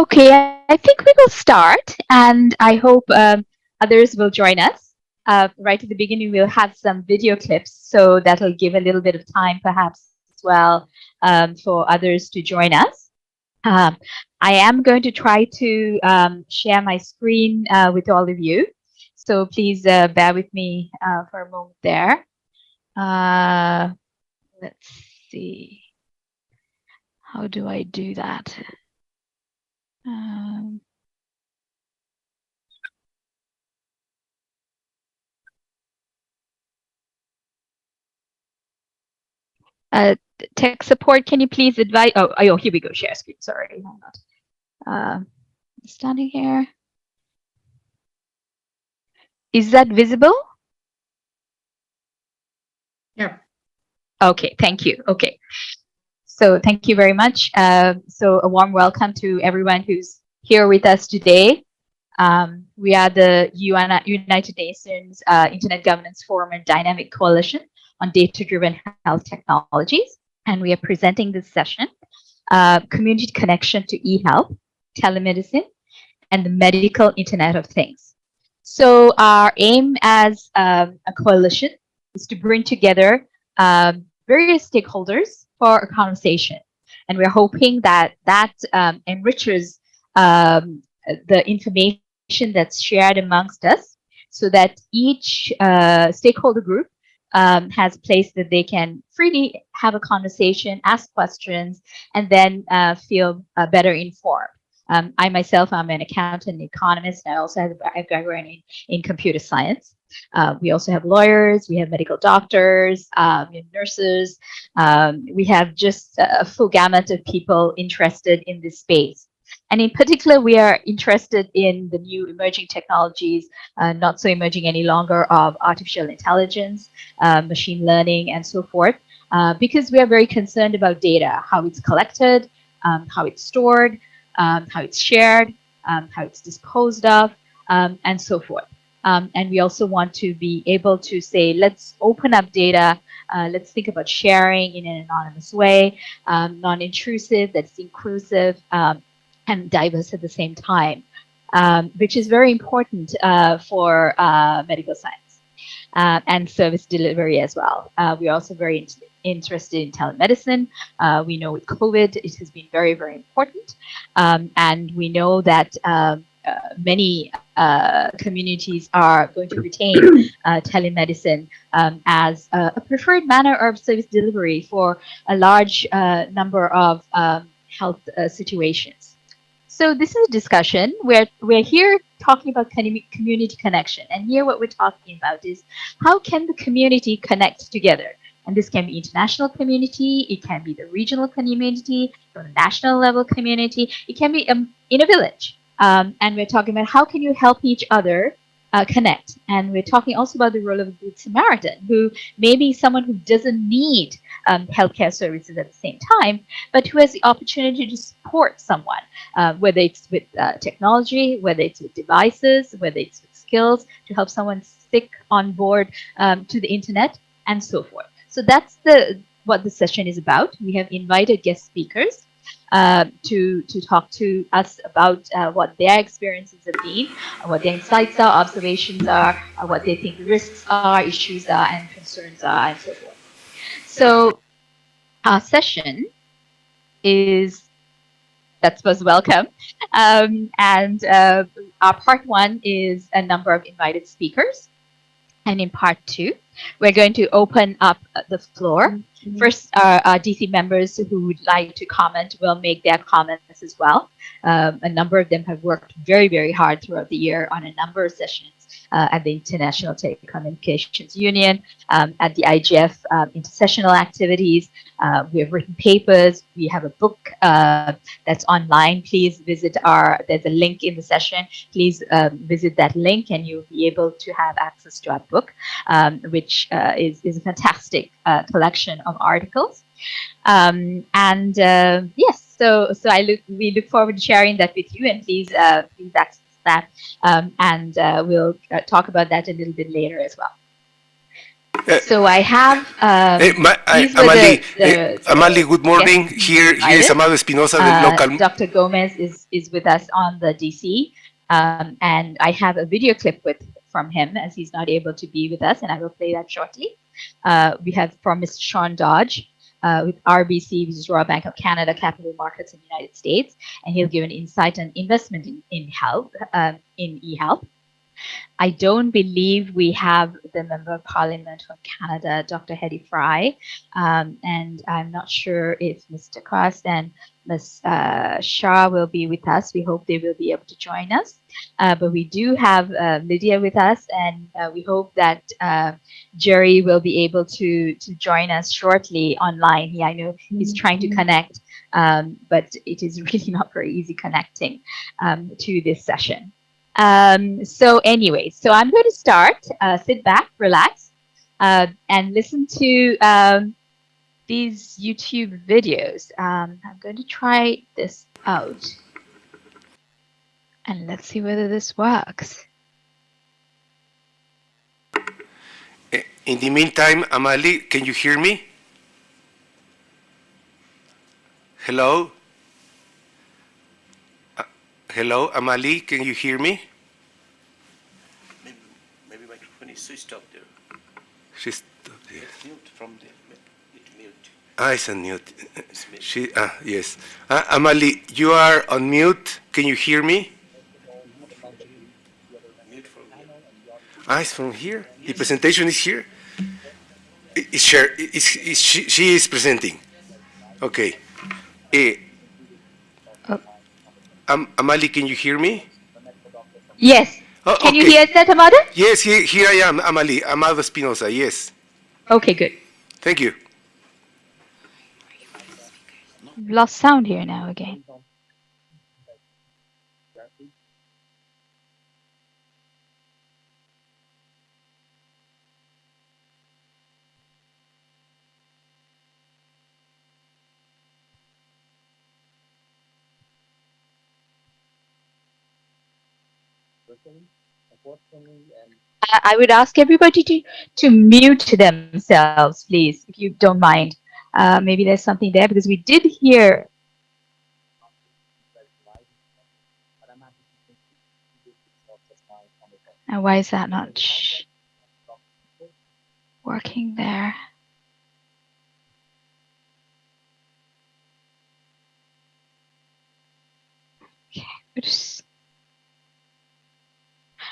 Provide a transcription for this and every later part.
Okay, I think we will start, and I hope others will join us. Right at the beginning, we'll have some video clips, so that'll give a little bit of time, perhaps, as well, for others to join us. Um, I am going to try to share my screen with all of you, so please bear with me for a moment there. Uh, let's see. How do I do that? Um, uh, Tech support, can you please advise? Oh, here we go. Share screen. Sorry, I'm not standing here. Is that visible? Yeah. Okay, thank you. Okay. So thank you very much. So a warm welcome to everyone who's here with us today. We are the United Nations Internet Governance Forum and Dynamic Coalition on Data-Driven Health Technologies. And we are presenting this session, Community Connection to E-Health, Telemedicine, and the Medical Internet of Things. So our aim as a coalition is to bring together various stakeholders for a conversation. And we're hoping that that enriches the information that's shared amongst us so that each stakeholder group has a place that they can freely have a conversation, ask questions, and then feel better informed. I myself, I'm an accountant and economist, and I also have a background in computer science. We also have lawyers, we have medical doctors, we have nurses. We have just a full gamut of people interested in this space. And in particular, we are interested in the new emerging technologies, not so emerging any longer, of artificial intelligence, machine learning, and so forth, because we are very concerned about data, how it's collected, how it's stored, how it's shared, how it's disposed of, and so forth. And we also want to be able to say, let's open up data, let's think about sharing in an anonymous way, non-intrusive, that's inclusive, and diverse at the same time, which is very important for medical science and service delivery as well. We're also very interested in telemedicine. We know with COVID, it has been very, very important. And we know that many communities are going to retain telemedicine as a preferred manner of service delivery for a large number of health situations. So this is a discussion where we're here talking about community connection. And here what we're talking about is how can the community connect together? And this can be international community, it can be the regional community, the national level community, it can be in a village. And we're talking about how can you help each other connect. And we're talking also about the role of a good Samaritan, who may be someone who doesn't need healthcare services at the same time, but who has the opportunity to support someone, whether it's with technology, whether it's with devices, whether it's with skills, to help someone stick on board to the internet, and so forth. So that's what the session is about. We have invited guest speakers to talk to us about what their experiences have been, what their insights are, observations are, what they think the risks are, issues are, and concerns are, and so forth. So our session is, that's first welcome, and our part one is a number of invited speakers. And in part two, we're going to open up the floor. First, our DC members who would like to comment will make their comments as well. A number of them have worked very, very hard throughout the year on a number of sessions at the International Telecommunications Union, at the IGF intersessional activities. We have written papers. We have a book that's online. Please visit there's a link in the session. Please visit that link and you'll be able to have access to our book, which is a fantastic collection of articles. Yes, so we look forward to sharing that with you, and please access that, and we'll talk about that a little bit later as well. So I have these were Amali, Amali, the good guests morning. we Here is invited. Amado Espinosa, the local. Dr. Gomez is with us on the DC, and I have a video clip from him as he's not able to be with us, and I will play that shortly. We have from Mr. Sean Dodge with RBC, which is Royal Bank of Canada, Capital Markets in the United States, and he'll give an insight on investment in health, in e-health. I don't believe we have the Member of Parliament from Canada, Dr. Hedy Fry, and I'm not sure if Mr. Cost and Ms. Shah will be with us. We hope they will be able to join us. But we do have Lydia with us, and we hope that Jerry will be able to join us shortly online. I know he's trying to connect, but it is really not very easy connecting to this session. So anyway, so I'm going to start. Sit back, relax, and listen to these YouTube videos. I'm going to try this out, and let's see whether this works. In the meantime, Amali, can you hear me? Hello? Hello, Amali, can you hear me? Maybe microphone is switched off there. She's there. It's mute from the mute. It's on mute. Yes. Amali, you are on mute. Can you hear me? Mute from here. It's from here. Yes. The presentation is here. She is presenting. Okay. Amali, can you hear me? Yes. Oh, can you hear that, Amado? Yes, here I am, Amali. Amado Espinosa, yes. Okay, good. Thank you. We've lost sound here now again. I would ask everybody to mute themselves, please, if you don't mind. Maybe there's something there because we did hear. And why is that not working there? Okay,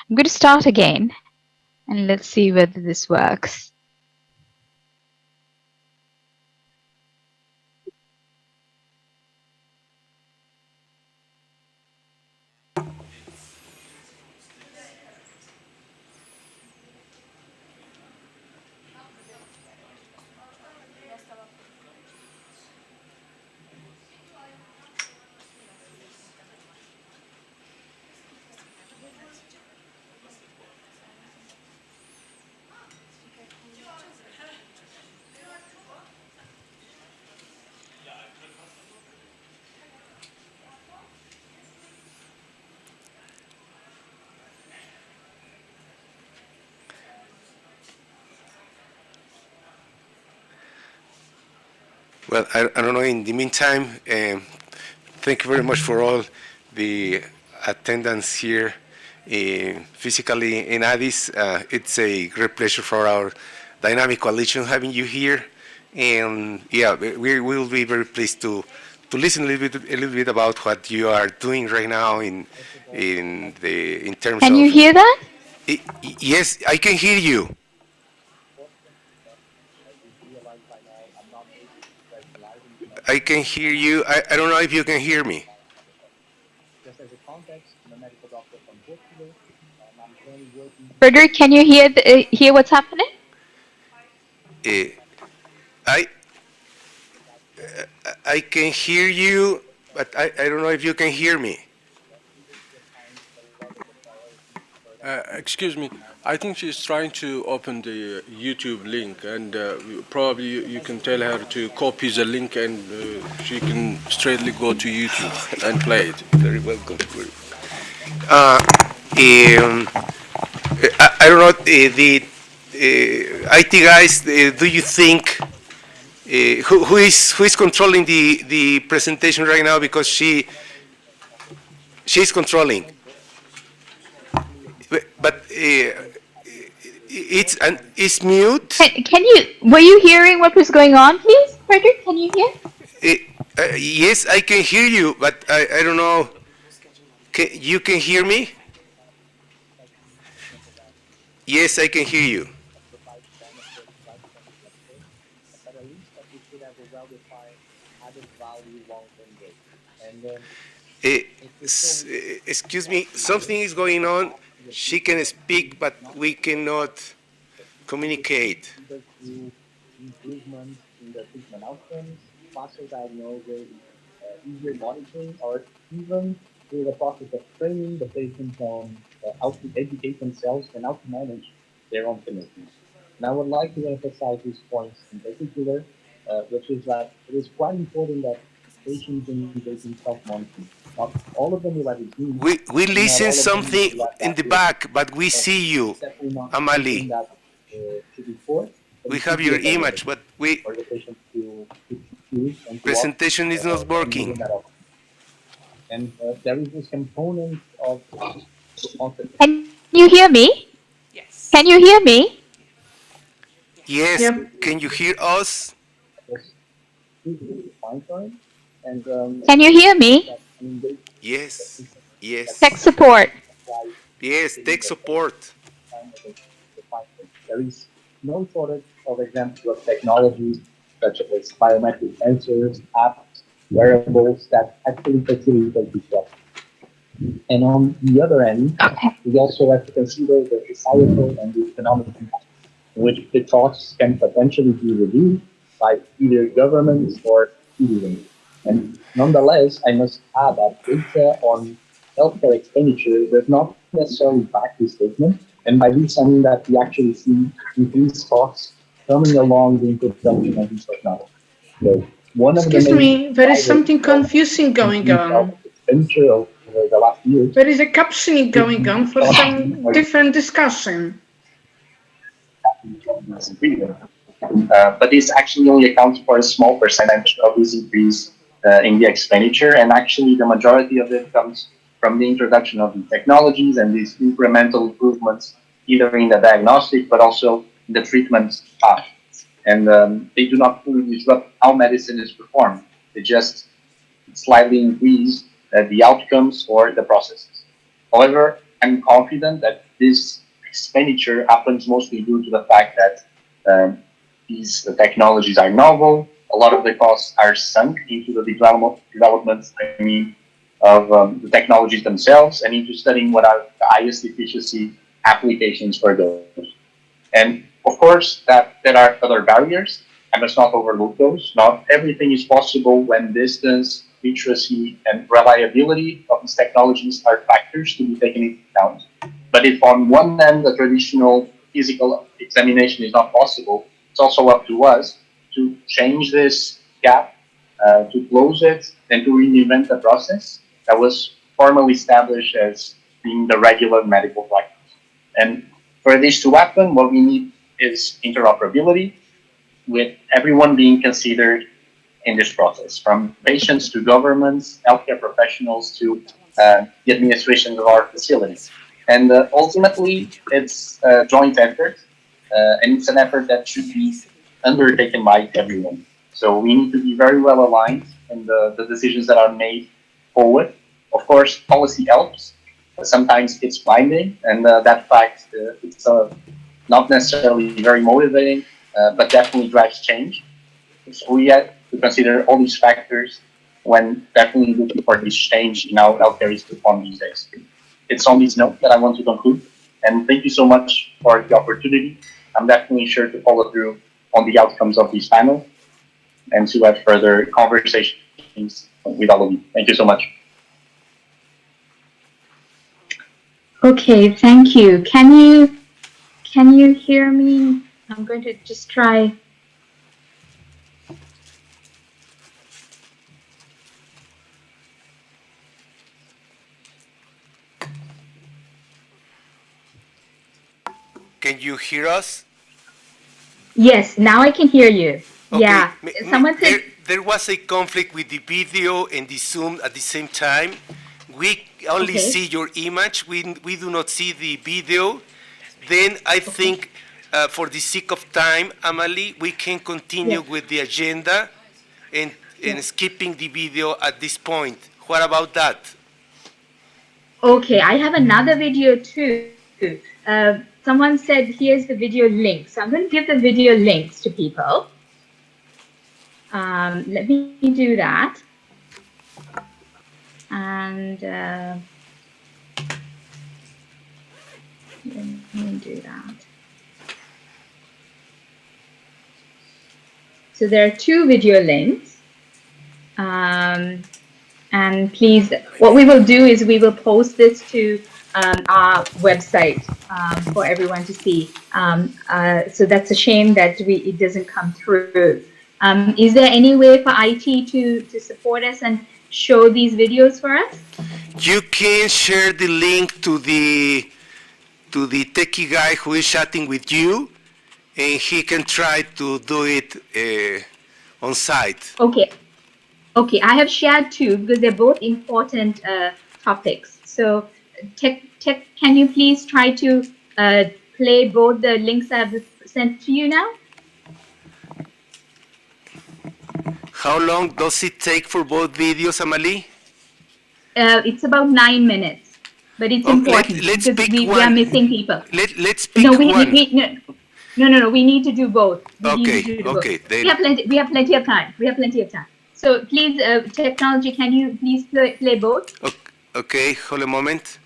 I'm going to start again, and let's see whether this works. Well, I don't know. In the meantime, thank you very much for all the attendance here physically in Addis. It's a great pleasure for our dynamic coalition having you here. And yeah, we will be very pleased to listen a little bit about what you are doing right now in terms of. Can you hear that? Yes, I can hear you. I can hear you. I don't know if you can hear me. Frederick, can you hear what's happening? I can hear you, but I don't know if you can hear me. Excuse me. I think she's trying to open the YouTube link, and probably you can tell her to copy the link, and she can straightly go to YouTube and play it. Very welcome. I don't know. IT guys, do you think who is controlling the presentation right now? Because she's controlling, but it's mute. Can you, were you hearing what was going on, please? Frederick, can you hear? Yes, I can hear you, but I don't know. You can hear me? Yes, I can hear you. Eh, Excuse me, something is going on. She can speak, but we cannot communicate. We listen something in the back, but we see you, Amali. We have your image, but we presentation is not working. Can you hear me? Can you hear me? Yes, Yep. can you hear us? Can you hear me? Yes, Tech yes, support. yes, tech support. Okay. Excuse me, there is something confusing going on. There is a captioning going on for some different discussion. But this actually only accounts for a small percentage of this increase in the expenditure, and actually the majority of it comes from the introduction of the technologies and these incremental improvements, either in the diagnostic but also in the treatment path. And they do not fully disrupt how medicine is performed. They just slightly increase the outcomes or the processes. However, I'm confident that this expenditure happens mostly due to the fact that these technologies are novel. A lot of the costs are sunk into the development, of the technologies themselves and into studying what are the highest efficiency applications for those. And of course, that there are other barriers. I must not overlook those. Not everything is possible when distance, literacy, and reliability of these technologies are factors to be taken into account. But if on one end the traditional physical examination is not possible, it's also up to us to change this gap, to close it, and to reinvent the process that was formally established as being the regular medical practice. And for this to happen, what we need is interoperability with everyone being considered in this process, from patients to governments, healthcare professionals to the administration of our facilities. And ultimately, it's a joint effort, and it's an effort that should be undertaken by everyone. So we need to be very well aligned in the decisions that are made forward. Of course, policy helps. Sometimes it's binding, and that fact it's not necessarily very motivating, but definitely drives change. So we have to consider all these factors when definitely looking for this change in how healthcare is performed these days. It's on this note that I want to conclude, and thank you so much for the opportunity. I'm definitely sure to follow through on the outcomes of this panel and to have further conversations with all of you. Thank you so much. Okay, thank you. Can you hear me? I'm going to just try. Can you hear us? Yes, now I can hear you. Okay. Yeah, someone said. There was a conflict with the video and the Zoom at the same time. We only Okay. see your image. We do not see the video. Then I think, for the sake of time, Amalie, we can continue Yes. with the agenda and Yes. skipping the video at this point. What about that? Okay, I have another video too. Someone said, here's the video link. So I'm going to give the video links to people. Let me do that. And let me do that. So there are two video links. And please, what we will do is we will post this to our website for everyone to see. So that's a shame that it doesn't come through. Is there any way for IT to support us and show these videos for us? You can share the link to the techie guy who is chatting with you, and he can try to do it on site. Okay. Okay, I have shared two because they're both important topics. So, Tech, can you please try to play both the links I've sent to you now? How long does it take for both videos, Amalie? It's about 9 minutes, but it's important let's because pick we one. are missing people. Let's pick No, one. no. We need to do both. Okay. We have plenty of time. So please, technology, can you please play both? Okay, hold a moment.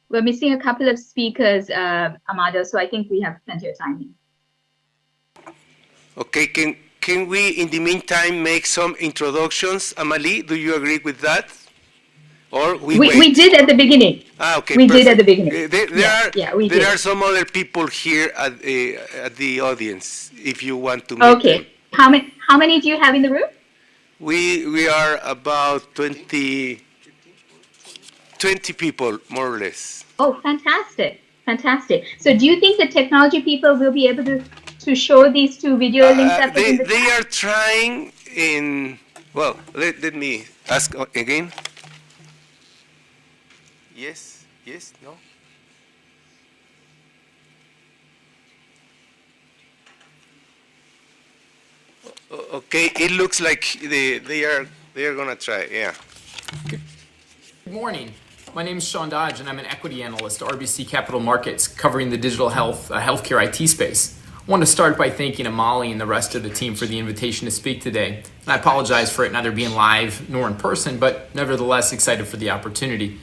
We're missing a couple of speakers, Amada, so I think we have plenty of time. Okay, can we, in the meantime, make some introductions? Amalie, do you agree with that? Or we did at the beginning. Okay, we perfect. did at the beginning. There are some other people here at the audience, if you want to meet them. How many do you have in the room? We are about 20 people, more or less. Oh, fantastic. So do you think the technology people will be able to show these two video links up in the chat? They are trying in, well, let me ask again. Yes, no? Okay, it looks like they are gonna try, yeah. Good morning. My name is Sean Dodge, and I'm an equity analyst at RBC Capital Markets, covering the digital healthcare IT space. I want to start by thanking Amalie and the rest of the team for the invitation to speak today. And I apologize for it neither being live nor in person, but nevertheless excited for the opportunity.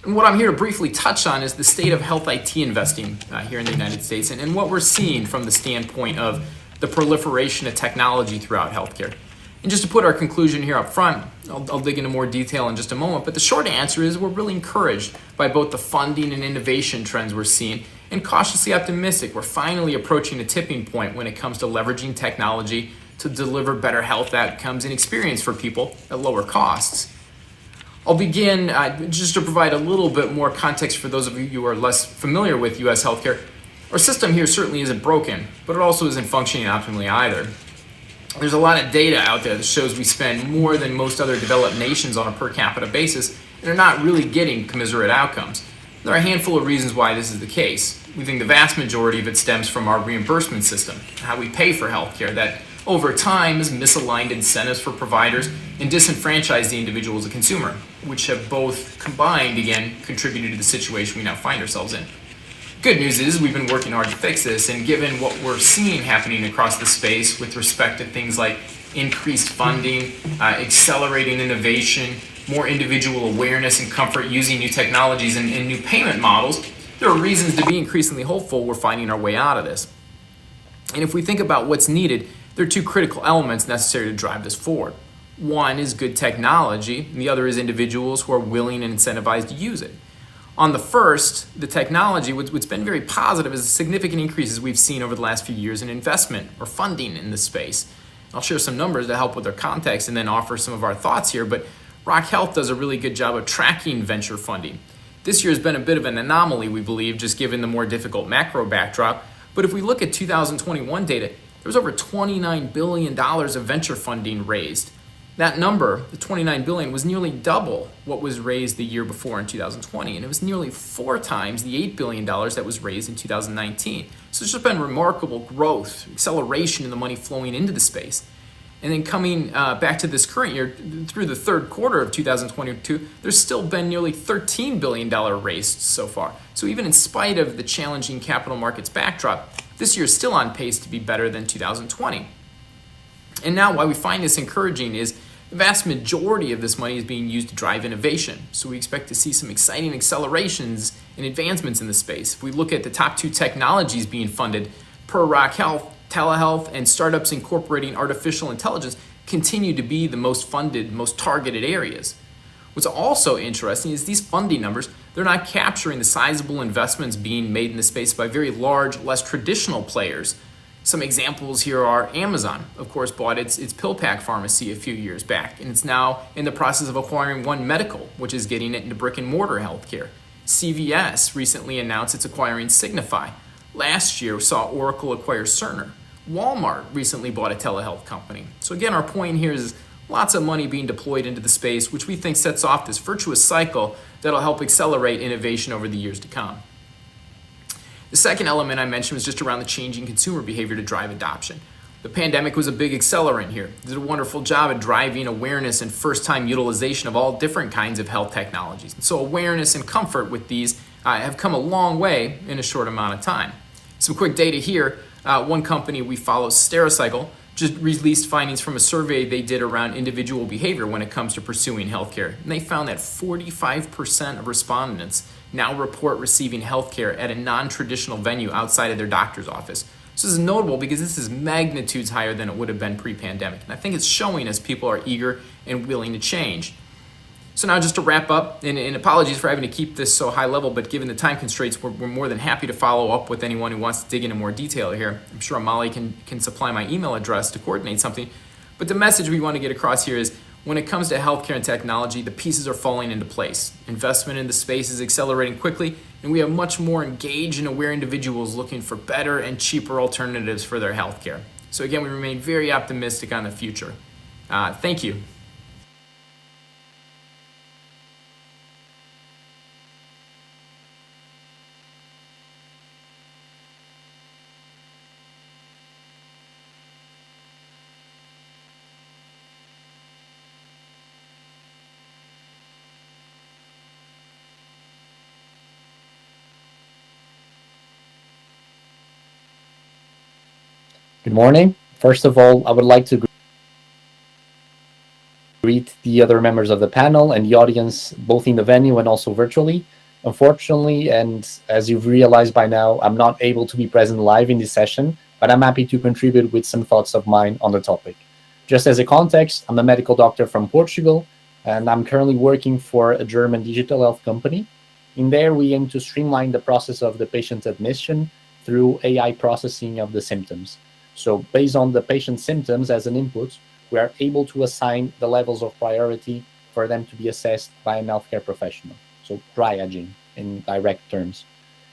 And what I'm here to briefly touch on is the state of health IT investing here in the United States and what we're seeing from the standpoint of the proliferation of technology throughout healthcare. And just to put our conclusion here up front, I'll dig into more detail in just a moment, but the short answer is we're really encouraged by both the funding and innovation trends we're seeing, and cautiously optimistic we're finally approaching a tipping point when it comes to leveraging technology to deliver better health outcomes and experience for people at lower costs. I'll begin just to provide a little bit more context for those of you who are less familiar with U.S. healthcare. Our system here certainly isn't broken, but it also isn't functioning optimally either. There's a lot of data out there that shows we spend more than most other developed nations on a per capita basis and are not really getting commensurate outcomes. There are a handful of reasons why this is the case. We think the vast majority of it stems from our reimbursement system, how we pay for healthcare, that over time has misaligned incentives for providers and disenfranchised the individual as a consumer, which have both combined, again, contributed to the situation we now find ourselves in. Good news is we've been working hard to fix this, and given what we're seeing happening across the space with respect to things like increased funding, accelerating innovation, more individual awareness and comfort using new technologies and new payment models, there are reasons to be increasingly hopeful we're finding our way out of this. And if we think about what's needed, There are two critical elements necessary to drive this forward. One is good technology, and the other is individuals who are willing and incentivized to use it. On the first, the technology, what's been very positive is the significant increases we've seen over the last few years in investment or funding in this space. I'll share some numbers to help with their context and then offer some of our thoughts here, but Rock Health does a really good job of tracking venture funding. This year has been a bit of an anomaly, we believe, just given the more difficult macro backdrop. But if we look at 2021 data, there was over $29 billion of venture funding raised. That number, the $29 billion, was nearly double what was raised the year before in 2020, and it was nearly 4 times the $8 billion that was raised in 2019. So there's just been remarkable growth, acceleration in the money flowing into the space. And then coming back to this current year, through the third quarter of 2022, there's still been nearly $13 billion raised so far. So even in spite of the challenging capital markets backdrop, this year is still on pace to be better than 2020. And now why we find this encouraging is the vast majority of this money is being used to drive innovation. So we expect to see some exciting accelerations and advancements in the space. If we look at the top 2 technologies being funded per Rock Health, telehealth and startups incorporating artificial intelligence continue to be the most funded, most targeted areas. What's also interesting is these funding numbers, they're not capturing the sizable investments being made in the space by very large, less traditional players. Some examples here are Amazon, of course, bought its PillPack pharmacy a few years back, and it's now in the process of acquiring One Medical, which is getting it into brick and mortar healthcare. CVS recently announced it's acquiring Signify. Last year saw Oracle acquire Cerner. Walmart recently bought a telehealth company. So again, our point here is lots of money being deployed into the space, which we think sets off this virtuous cycle that'll help accelerate innovation over the years to come. The second element I mentioned was just around the changing consumer behavior to drive adoption. The pandemic was a big accelerant here. It did a wonderful job at driving awareness and first-time utilization of all different kinds of health technologies. And so awareness and comfort with these have come a long way in a short amount of time. Some quick data here. One company we follow, Stericycle, just released findings from a survey they did around individual behavior when it comes to pursuing healthcare. And they found that 45% of respondents now report receiving healthcare at a non-traditional venue outside of their doctor's office. So this is notable because this is magnitudes higher than it would have been pre-pandemic. And I think it's showing us people are eager and willing to change. So now just to wrap up, and apologies for having to keep this so high level, but given the time constraints, we're more than happy to follow up with anyone who wants to dig into more detail here. I'm sure Molly can supply my email address to coordinate something. But the message we want to get across here is when it comes to healthcare and technology, the pieces are falling into place. Investment in the space is accelerating quickly, and we have much more engaged and aware individuals looking for better and cheaper alternatives for their healthcare. So again, we remain very optimistic on the future. Thank you. Good morning. First of all, I would like to greet the other members of the panel and the audience, both in the venue and also virtually. Unfortunately, and as you've realized by now, I'm not able to be present live in this session, but I'm happy to contribute with some thoughts of mine on the topic. Just as a context, I'm a medical doctor from Portugal, and I'm currently working for a German digital health company. In there, we aim to streamline the process of the patient admission through AI processing of the symptoms. So based on the patient's symptoms as an input, we are able to assign the levels of priority for them to be assessed by an healthcare professional. So triaging in direct terms.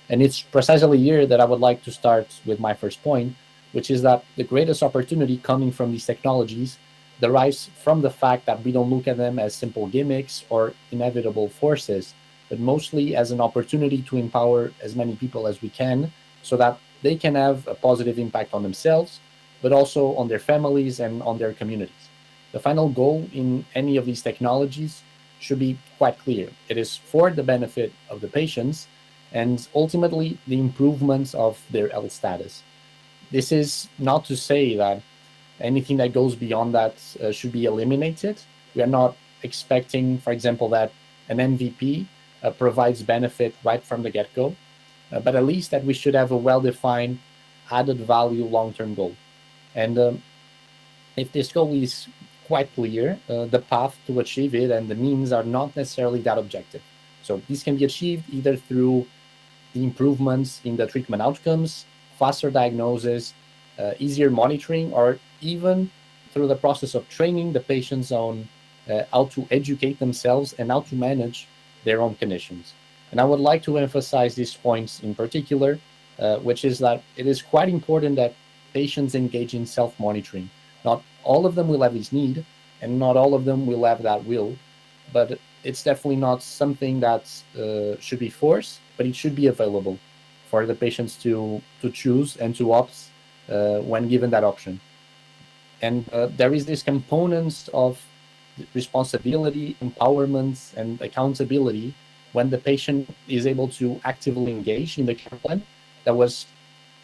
And it's precisely here that I would like to start with my first point, which is that the greatest opportunity coming from these technologies derives from the fact that we don't look at them as simple gimmicks or inevitable forces, but mostly as an opportunity to empower as many people as we can so that they can have a positive impact on themselves, but also on their families and on their communities. The final goal in any of these technologies should be quite clear. It is for the benefit of the patients and ultimately the improvements of their health status. This is not to say that anything that goes beyond that should be eliminated. We are not expecting, for example, that an MVP provides benefit right from the get-go, but at least that we should have a well-defined added value long-term goal. And if this goal is quite clear, the path to achieve it and the means are not necessarily that objective. So this can be achieved either through the improvements in the treatment outcomes, faster diagnosis, easier monitoring, or even through the process of training the patients on how to educate themselves and how to manage their own conditions. And I would like to emphasize these points in particular, which is that it is quite important that patients engage in self-monitoring. Not all of them will have this need, and not all of them will have that will, but it's definitely not something that should be forced, but it should be available for the patients to choose and to opt when given that option. And there is this components of responsibility, empowerment, and accountability when the patient is able to actively engage in the care plan that was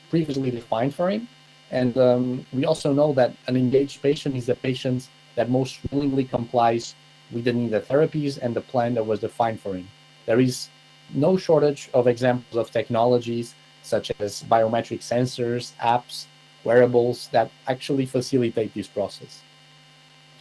previously defined for him. And we also know that an engaged patient is the patient that most willingly complies with the needed therapies and the plan that was defined for him. There is no shortage of examples of technologies such as biometric sensors, apps, wearables that actually facilitate this process.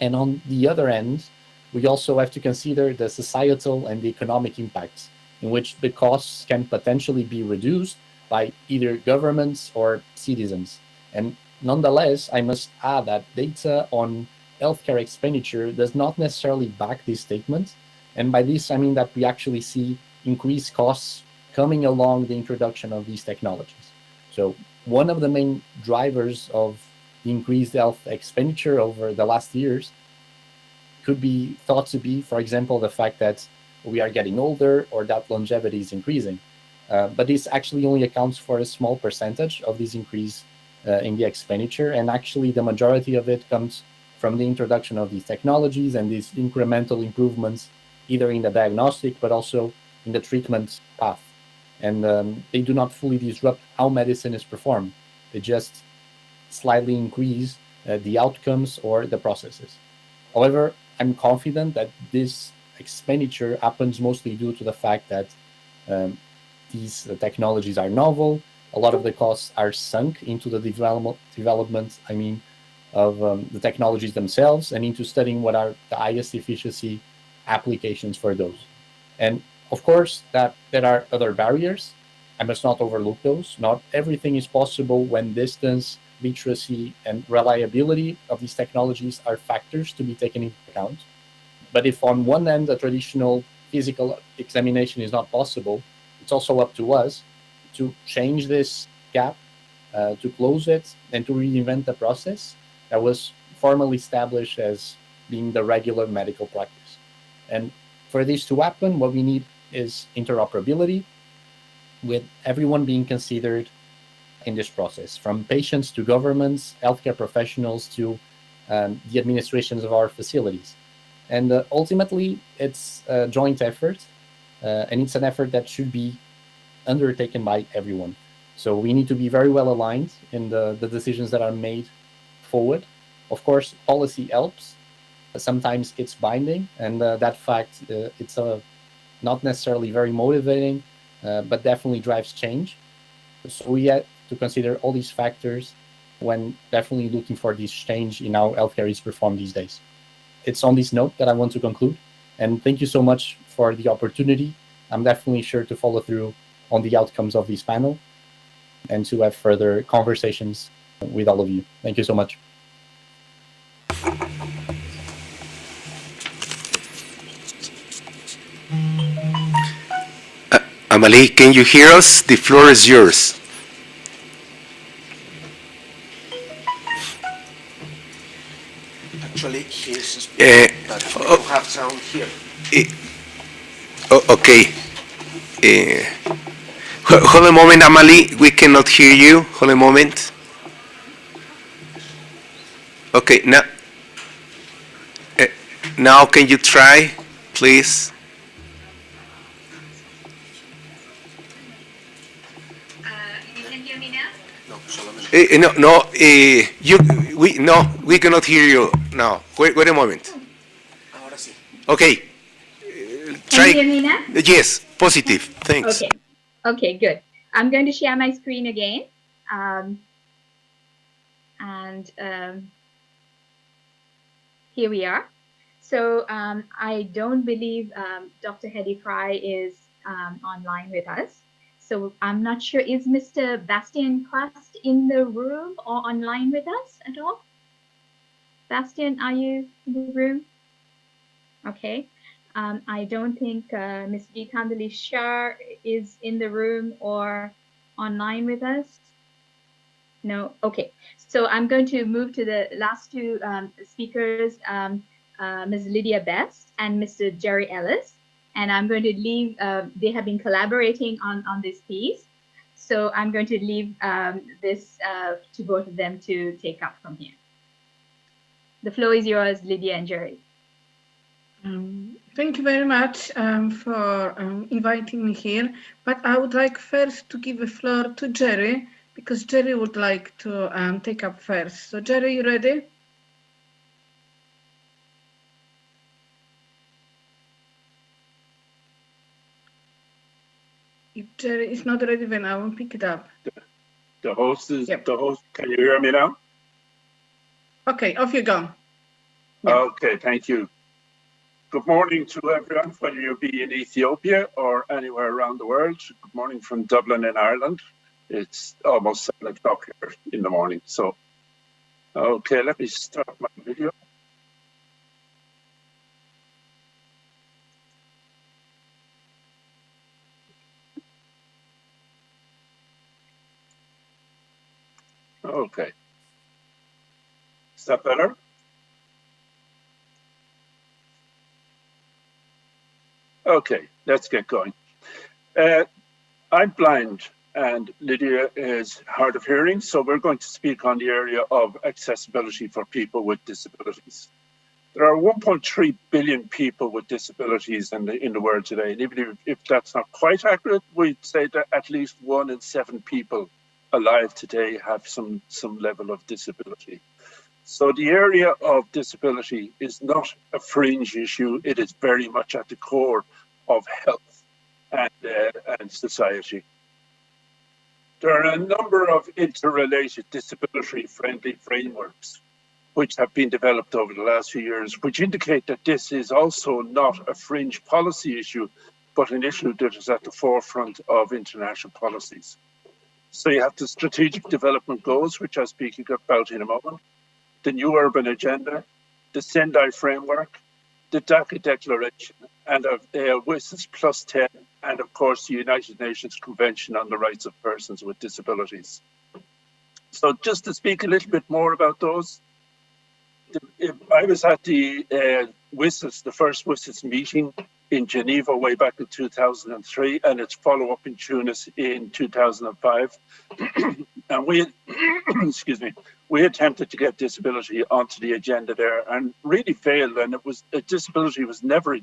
And on the other end, we also have to consider the societal and the economic impacts, in which the costs can potentially be reduced by either governments or citizens. And nonetheless, I must add that data on healthcare expenditure does not necessarily back these statements. And by this, I mean that we actually see increased costs coming along the introduction of these technologies. So one of the main drivers of the increased health expenditure over the last years could be thought to be, for example, the fact that we are getting older or that longevity is increasing. But this actually only accounts for a small percentage of this increase in the expenditure. And actually, the majority of it comes from the introduction of these technologies and these incremental improvements, either in the diagnostic, but also in the treatment path. And they do not fully disrupt how medicine is performed. They just slightly increase the outcomes or the processes. However, I'm confident that this expenditure happens mostly due to the fact that these technologies are novel. A lot of the costs are sunk into the development, of the technologies themselves and into studying what are the highest efficiency applications for those. And of course, that there are other barriers. I must not overlook those. Not everything is possible when distance, literacy, and reliability of these technologies are factors to be taken into account. But if on one end a traditional physical examination is not possible, it's also up to us to change this gap, to close it, and to reinvent the process that was formally established as being the regular medical practice. And for this to happen, what we need is interoperability, with everyone being considered in this process, from patients to governments, healthcare professionals to the administrations of our facilities. And ultimately, it's a joint effort, and it's an effort that should be undertaken by everyone. So we need to be very well aligned in the decisions that are made forward. Of course, policy helps. Sometimes it's binding, and that fact, it's not necessarily very motivating, but definitely drives change. So we have to consider all these factors when definitely looking for this change in how healthcare is performed these days. It's on this note that I want to conclude. And thank you so much for the opportunity. I'm definitely sure to follow through on the outcomes of this panel and to have further conversations with all of you. Thank you so much. Amalie, can you hear us? The floor is yours. Actually, he's speaking, but we don't have sound here. Okay. Hold a moment, Amalie. We cannot hear you. Hold a moment. Okay, now can you try, please? You can hear me now? We cannot hear you now. Wait a moment. Ahora sí. Okay. Can you hear me now? Yes, positive. Thanks. Okay. Okay, good. I'm going to share my screen again. here we are. So I don't believe Dr. Hedy Fry is online with us. So I'm not sure, is Mr. Bastian Quast in the room or online with us at all? Bastian, are you in the room? Okay. I don't think Ms. Geetandali Shah is in the room or online with us. No, okay. So I'm going to move to the last two speakers, Ms. Lydia Best and Mr. Jerry Ellis. And I'm going to leave, they have been collaborating on this piece. So I'm going to leave this to both of them to take up from here. The floor is yours, Lydia and Jerry. Thank you very much for inviting me here. But I would like first to give the floor to Jerry, because Jerry would like to take up first. So Jerry, you ready? If Jerry is not ready, then I will pick it up. The host is, Yep. the host, can you hear me now? Okay, off you go. Yep. Okay, thank you. Good morning to everyone, whether you be in Ethiopia or anywhere around the world. Good morning from Dublin in Ireland. It's almost 7 o'clock here in the morning. So, okay, let me start my video. Okay. Is that better? Okay, let's get going. I'm blind and Lydia is hard of hearing, so we're going to speak on the area of accessibility for people with disabilities. There are 1.3 billion people with disabilities in the world today, and even if that's not quite accurate, we'd say that at least 1 in 7 people alive today have some level of disability. So the area of disability is not a fringe issue, it is very much at the core of health and society. There are a number of interrelated disability-friendly frameworks which have been developed over the last few years, which indicate that this is also not a fringe policy issue, but an issue that is at the forefront of international policies. So you have the strategic development goals, which I'll speak about in a moment, the New Urban Agenda, the Sendai Framework, the Dhaka Declaration, and WSIS Plus 10, and of course the United Nations Convention on the Rights of Persons with Disabilities. So just to speak a little bit more about those, I was at the WSIS, the first WSIS meeting in Geneva way back in 2003, and its follow-up in Tunis in 2005. And we, excuse me, we attempted to get disability onto the agenda there and really failed. And disability was never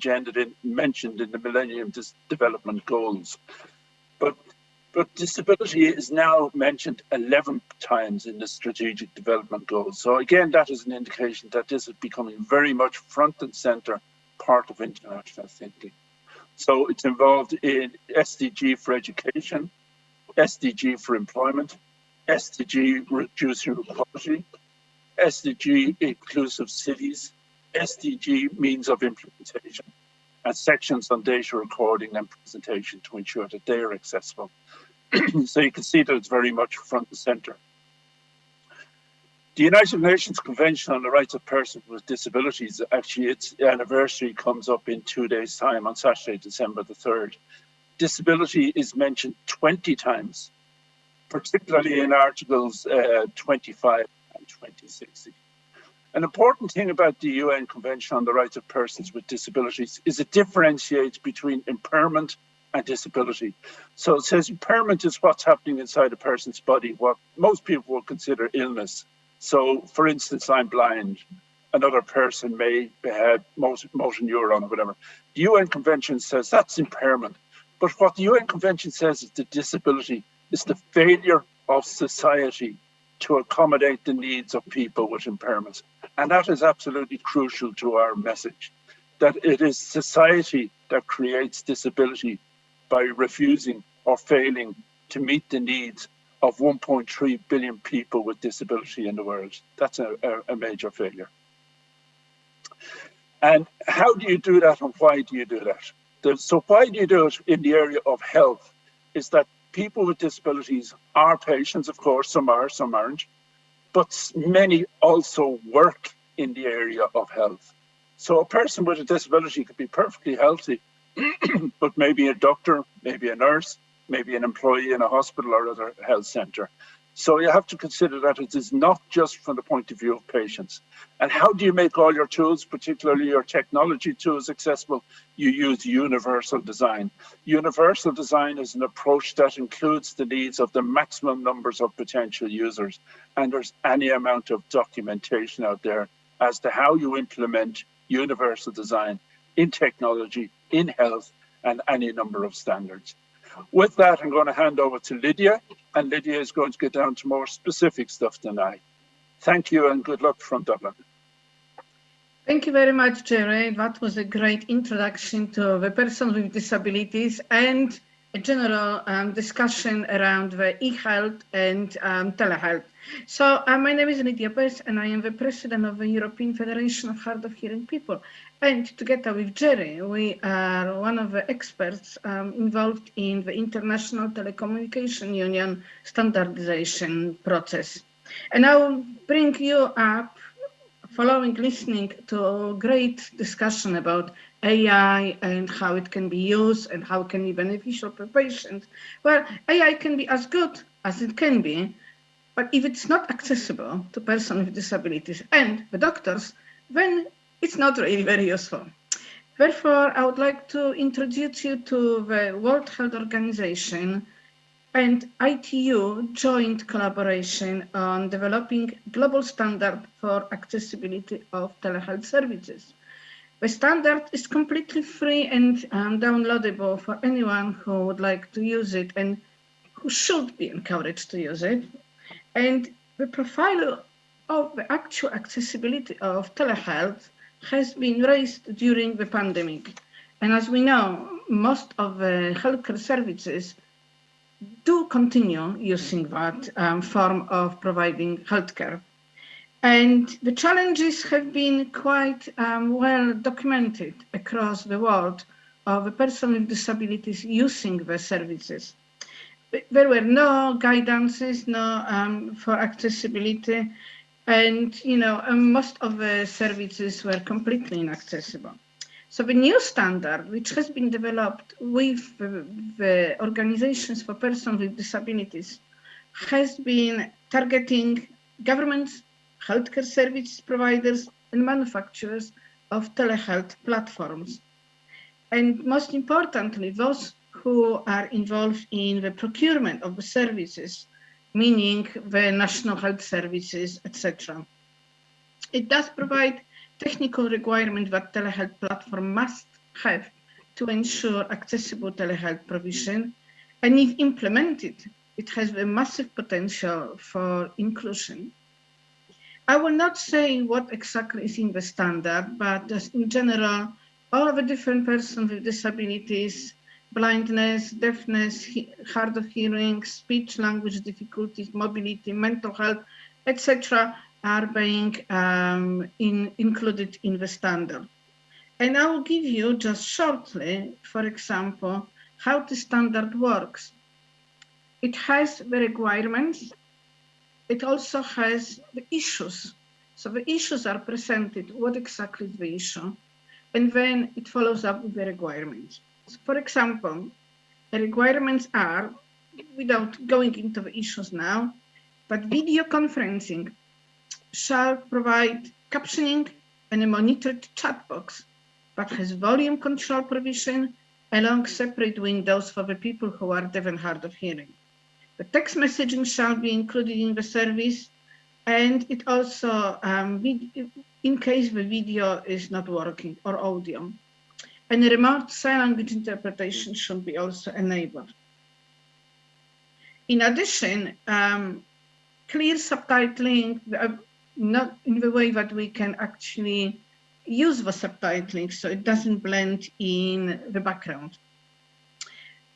mentioned in the Millennium Development Goals. But disability is now mentioned 11 times in the Strategic Development Goals. So again, that is an indication that this is becoming very much front and center part of international thinking. So it's involved in SDG for education, SDG for employment, SDG reducing inequality, SDG inclusive cities, SDG means of implementation, and sections on data recording and presentation to ensure that they are accessible. So you can see that it's very much front and center. The United Nations Convention on the Rights of Persons with Disabilities, actually its anniversary comes up in 2 days' time on Saturday, December the 3rd. Disability is mentioned 20 times, particularly in Articles 25 and 2060. An important thing about the UN Convention on the Rights of Persons with Disabilities is it differentiates between impairment and disability. So it says impairment is what's happening inside a person's body, what most people would consider illness. So, for instance, I'm blind. Another person may have motor neuron or whatever. The UN Convention says that's impairment. But what the UN Convention says is the disability is the failure of society to accommodate the needs of people with impairments. And that is absolutely crucial to our message, that it is society that creates disability by refusing or failing to meet the needs of 1.3 billion people with disability in the world. That's a major failure. And how do you do that, and why do you do that? So why do you do it in the area of health is that people with disabilities are patients, of course, some are, some aren't, but many also work in the area of health. So a person with a disability could be perfectly healthy, but maybe a doctor, maybe a nurse, maybe an employee in a hospital or other health centre. So you have to consider that it is not just from the point of view of patients. And how do you make all your tools, particularly your technology tools, accessible? You use universal design. Universal design is an approach that includes the needs of the maximum numbers of potential users. And there's any amount of documentation out there as to how you implement universal design in technology, in health, and any number of standards. With that, I'm going to hand over to Lydia, and Lydia is going to get down to more specific stuff than I. Thank you and good luck from Dublin. Thank you very much, Jerry. That was a great introduction to the persons with disabilities and a general discussion around the e-health and telehealth. So my name is Lydia Bess, and I am the president of the European Federation of Hard of Hearing People. And together with Jerry, we are one of the experts involved in the International Telecommunication Union standardization process. And I will bring you up following listening to a great discussion about AI and how it can be used and how it can be beneficial for patients. Well, AI can be as good as it can be, but if it's not accessible to persons with disabilities and the doctors, then it's not really very useful. Therefore, I would like to introduce you to the World Health Organization and ITU joint collaboration on developing global standard for accessibility of telehealth services. The standard is completely free and downloadable for anyone who would like to use it and who should be encouraged to use it. And the profile of the actual accessibility of telehealth has been raised during the pandemic. And as we know, most of the healthcare services do continue using that form of providing healthcare. And the challenges have been quite well documented across the world of the person with disabilities using the services. There were no guidances, no for accessibility, and most of the services were completely inaccessible. So the new standard, which has been developed with the organizations for persons with disabilities, has been targeting governments, healthcare service providers, and manufacturers of telehealth platforms. And most importantly, those who are involved in the procurement of the services, meaning the national health services, etc. It does provide technical requirements that telehealth platform must have to ensure accessible telehealth provision, and if implemented, it has a massive potential for inclusion. I will not say what exactly is in the standard, but just in general, all of the different persons with disabilities, blindness, deafness, hard of hearing, speech language difficulties, mobility, mental health, etc., are being included in the standard. And I will give you just shortly, for example, how the standard works. It has the requirements. It also has the issues. So the issues are presented, what exactly is the issue, and then it follows up with the requirements. So for example, the requirements are, without going into the issues now, but video conferencing shall provide captioning and a monitored chat box that has volume control provision along separate windows for the people who are deaf and hard of hearing. The text messaging shall be included in the service, and it also, in case the video is not working or audio. And remote sign language interpretation should be also enabled. In addition, clear subtitling, not in the way that we can actually use the subtitling so it doesn't blend in the background.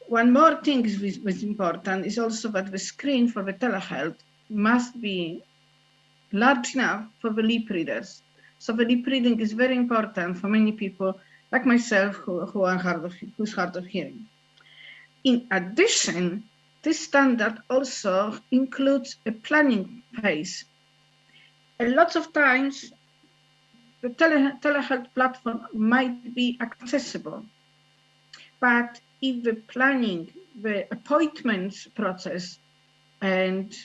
One more thing is important is also that the screen for the telehealth must be large enough for the lip readers. So the lip reading is very important for many people like myself who's hard of hearing. In addition, this standard also includes a planning phase. A lot of times, the telehealth platform might be accessible, but if the planning, the appointments process, and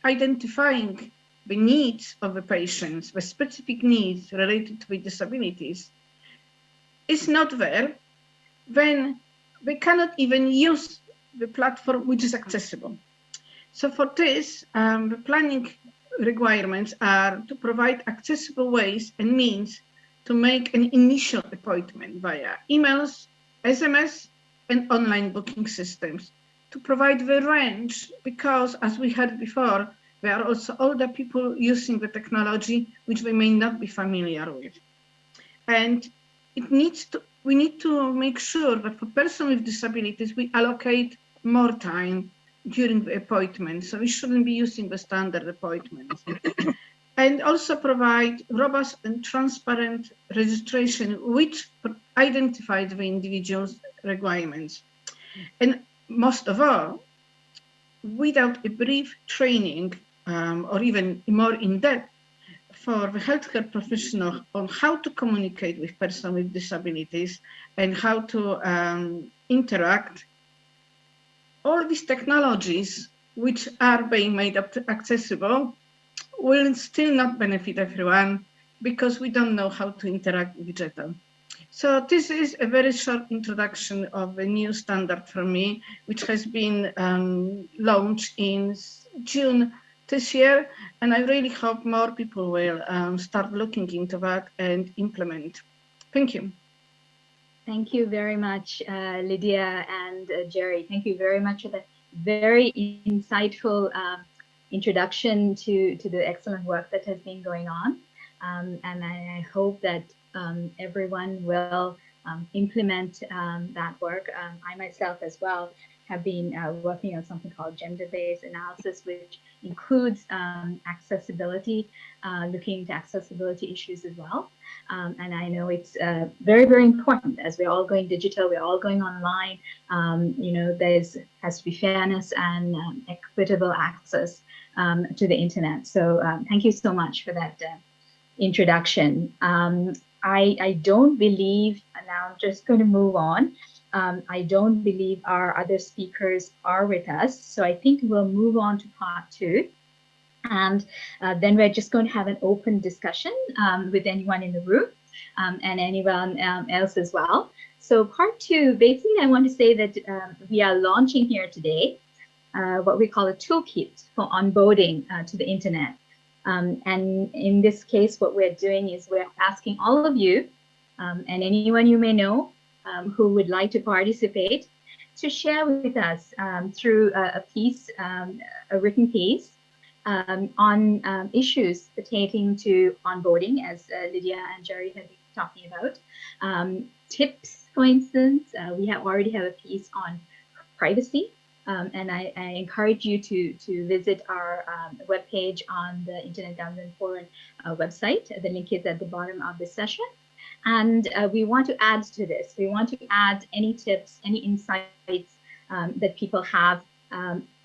identifying the needs of the patients, the specific needs related to the disabilities, is not there, then they cannot even use the platform which is accessible. So for this, the planning requirements are to provide accessible ways and means to make an initial appointment via emails, SMS, and online booking systems to provide the range, because as we heard before, there are also older people using the technology which they may not be familiar with. And we need to make sure that for persons with disabilities, we allocate more time during the appointment. So we shouldn't be using the standard appointments. And also provide robust and transparent registration, which identifies the individual's requirements. And most of all, without a brief training or even more in-depth for the healthcare professional on how to communicate with persons with disabilities and how to interact, all these technologies which are being made accessible will still not benefit everyone because we don't know how to interact with each other. So this is a very short introduction of a new standard for me, which has been launched in June this year, and I really hope more people will start looking into that and implement. Thank you. Thank you very much, Lydia and Jerry. Thank you very much for that very insightful introduction to the excellent work that has been going on. And I hope that everyone will implement that work. I myself as well have been working on something called gender-based analysis, which includes accessibility, looking into accessibility issues as well. And I know it's very, very important as we're all going digital, we're all going online. You know, has to be fairness and equitable access to the internet. So thank you so much for that introduction. I don't believe, now I'm just going to move on. I don't believe our other speakers are with us. So I think we'll move on to part two. And then we're just going to have an open discussion with anyone in the room and anyone else as well. So part two, basically, I want to say that we are launching here today what we call a toolkit for onboarding to the internet. And in this case, what we're doing is we're asking all of you and anyone you may know who would like to participate to share with us through a piece, a written piece on issues pertaining to onboarding, as Lydia and Jerry have been talking about. Tips, for instance, we already have a piece on privacy. And I encourage you to visit our webpage on the Internet Governance Forum website. The link is at the bottom of this session. And we want to add to this. We want to add any tips, any insights that people have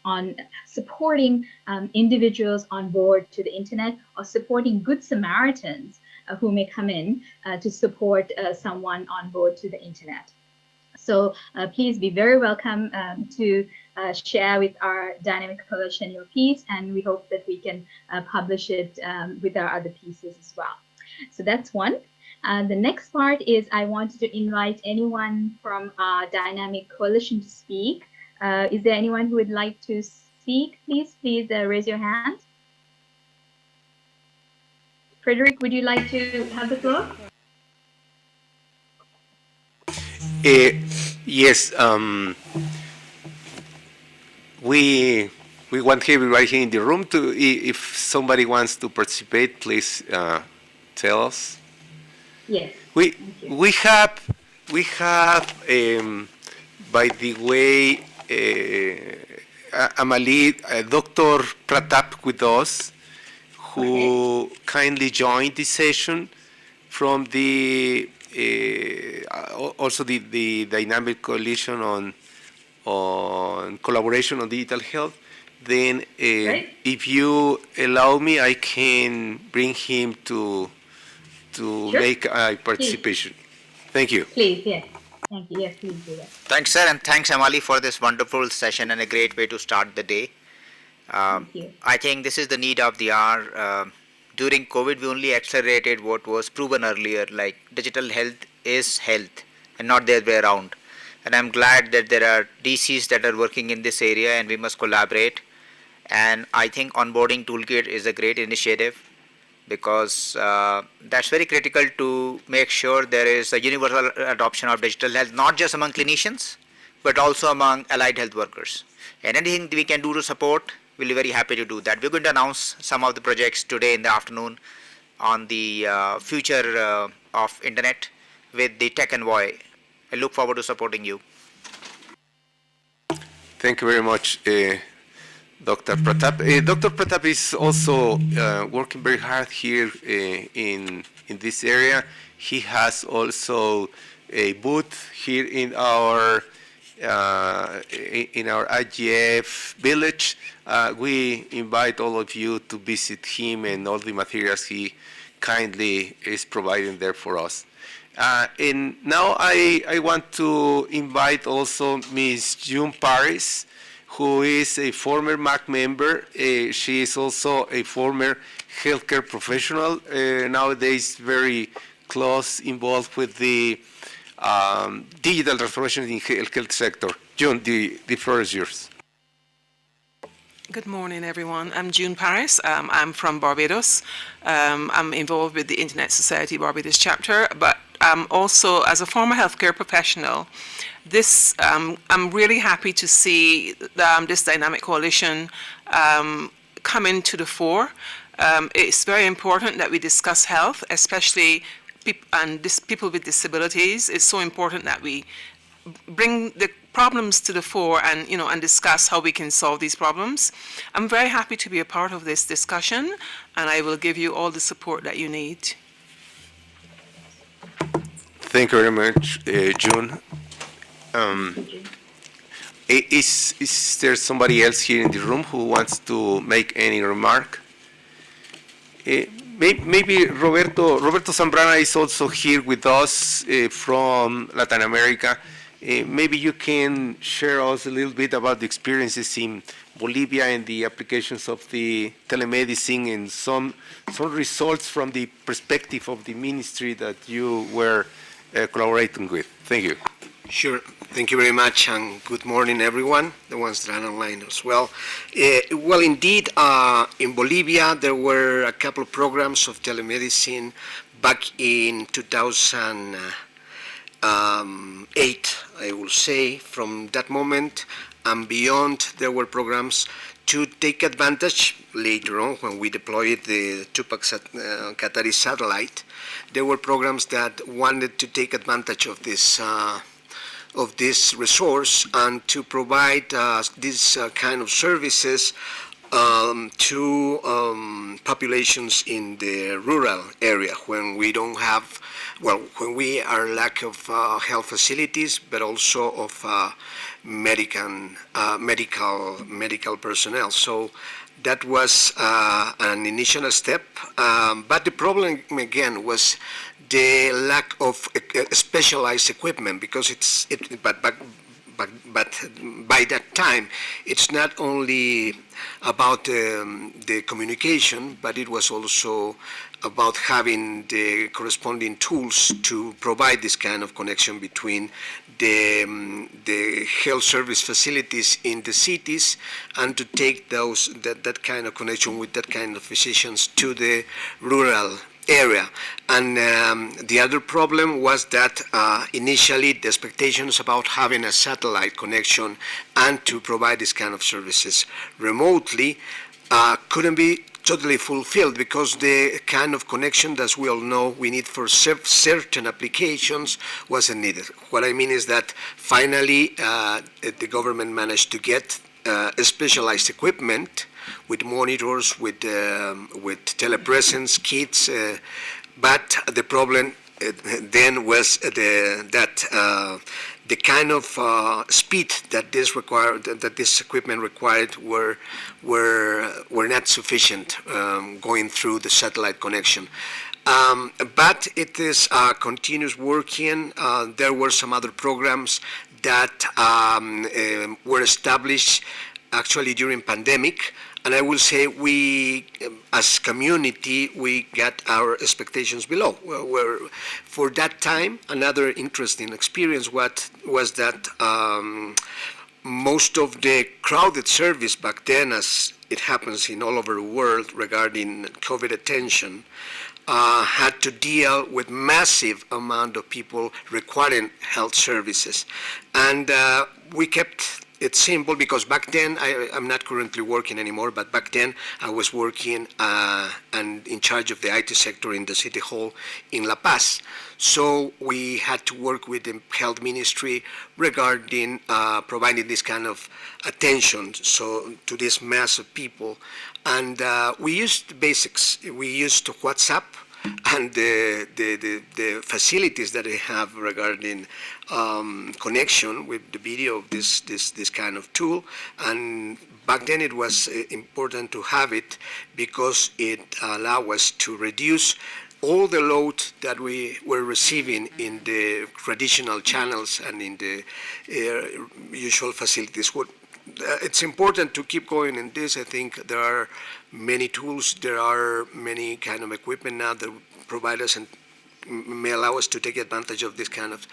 on supporting individuals on board to the internet, or supporting good Samaritans who may come in to support someone on board to the internet. So please be very welcome to share with our Dynamic Coalition your piece, and we hope that we can publish it with our other pieces as well. So that's one. The next part is I wanted to invite anyone from our Dynamic Coalition to speak. Is there anyone who would like to speak? Please raise your hand. Frederick, would you like to have the floor? Yes, we want everybody here in the room to, if somebody wants to participate, please tell us. Yes. We have by the way Amalie, Dr. Pratap with us, who kindly joined this session, from the also the Dynamic Coalition on collaboration on digital health. Then, if you allow me, I can bring him to make a participation. Please. Thank you. Please, yes. Thank you. Yes, please do that. Thanks, sir, and thanks, Amali, for this wonderful session and a great way to start the day. Thank you. I think this is the need of the hour. During COVID, we only accelerated what was proven earlier, like digital health is health and not the other way around. And I'm glad that there are DCs that are working in this area and we must collaborate. And I think onboarding toolkit is a great initiative, because that's very critical to make sure there is a universal adoption of digital health, not just among clinicians, but also among allied health workers. And anything we can do to support, we'll be very happy to do that. We're going to announce some of the projects today in the afternoon on the future of internet with the Tech Envoy. I look forward to supporting you. Thank you very much, Dr. Pratap. Dr. Pratap is also working very hard here in this area. He has also a booth here in our IGF village. We invite all of you to visit him and all the materials he kindly is providing there for us. And now I want to invite also Ms. June Paris, who is a former MAC member. She is also a former healthcare professional, nowadays very close involved with the digital transformation in the health sector. June, the floor is yours. Good morning, everyone. I'm June Paris. I'm from Barbados. I'm involved with the Internet Society Barbados chapter, but also as a former healthcare professional, I'm really happy to see this dynamic coalition come into the fore. It's very important that we discuss health, especially people with disabilities. It's so important that we bring the problems to the fore and discuss how we can solve these problems. I'm very happy to be a part of this discussion, and I will give you all the support that you need. Thank you very much, June. Is there somebody else here in the room who wants to make any remark? Maybe Roberto Zambrana is also here with us from Latin America. Maybe you can share us a little bit about the experiences in Bolivia and the applications of the telemedicine and some results from the perspective of the ministry that you were collaborating with. Thank you. Sure. Thank you very much, and good morning, everyone, the ones that are online as well. Well, indeed, in Bolivia, there were a couple of programs of telemedicine back in 2008, I will say. From that moment and beyond, there were programs to take advantage later on when we deployed the Tupac Katari satellite. There were programs that wanted to take advantage of this resource and to provide this kind of services to populations in the rural area when we don't have, when we are lack of health facilities, but also of medical personnel. So that was an initial step, but the problem again was the lack of specialized equipment, because but by that time it's not only about the communication, but it was also about having the corresponding tools to provide this kind of connection between the health service facilities in the cities and to take that kind of connection with that kind of physicians to the rural area. And the other problem was that initially the expectations about having a satellite connection and to provide this kind of services remotely couldn't be totally fulfilled, because the kind of connection that we all know we need for certain applications wasn't needed. What I mean is that finally the government managed to get specialized equipment monitors, with telepresence kits. But the problem then was the kind of speed that this equipment required were not sufficient going through the satellite connection. But it is continuous working. There were some other programs that were established actually during pandemic. And I will say we, as community, we got our expectations below. Where for that time, another interesting experience was that most of the crowded service back then, as it happens in all over the world regarding COVID attention, had to deal with massive amount of people requiring health services. And we kept it's simple because back then, I'm not currently working anymore, but back then I was working and in charge of the IT sector in the City Hall in La Paz. So we had to work with the health ministry regarding providing this kind of attention to this mass of people. And we used basics. We used WhatsApp and the facilities that they have regarding connection with the video of this kind of tool. And back then it was important to have it because it allowed us to reduce all the load that we were receiving in the traditional channels and in the usual facilities. It's important to keep going in this. I think there are many tools, there are many kind of equipment now that provide us and may allow us to take advantage of this kind of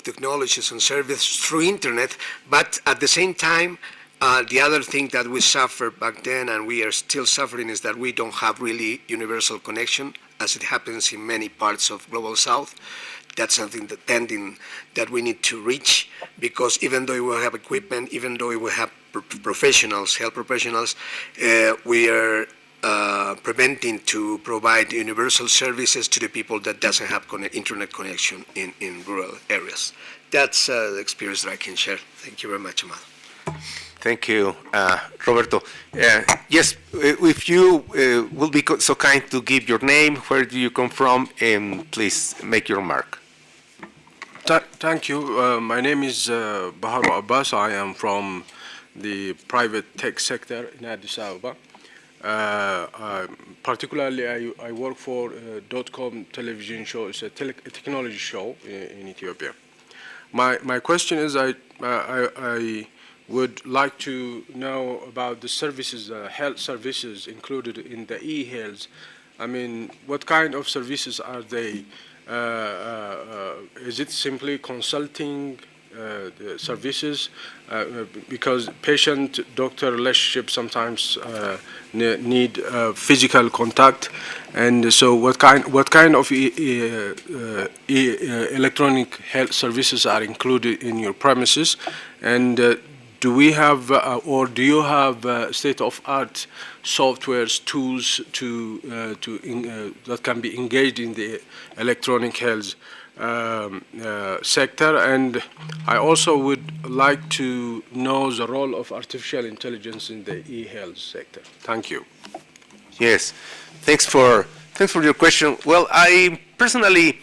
technologies and services through internet. But at the same time, the other thing that we suffered back then and we are still suffering is that we don't have really universal connection as it happens in many parts of Global South. That's something that we need to reach, because even though we have equipment, even though we have professionals, health professionals, we are preventing to provide universal services to the people that doesn't have internet connection in rural areas. That's the experience that I can share. Thank you very much, Amado. Thank you, Roberto. Yes, if you will be so kind to give your name, where do you come from, and please make your remark. Thank you. My name is Bahar Abbas. I am from the private tech sector in Addis Ababa. Particularly, I work for .com television show. It's a technology show in Ethiopia. My question is, I would like to know about the services, health services included in the e-health. I mean, what kind of services are they? Is it simply consulting the services? Because patient-doctor relationship sometimes need physical contact, and so what kind of electronic health services are included in your premises, and do we have or do you have state-of-art softwares, tools that can be engaged in the electronic health sector? And I also would like to know the role of artificial intelligence in the e-health sector. Thank you. Yes, thanks for your question. Well, I personally,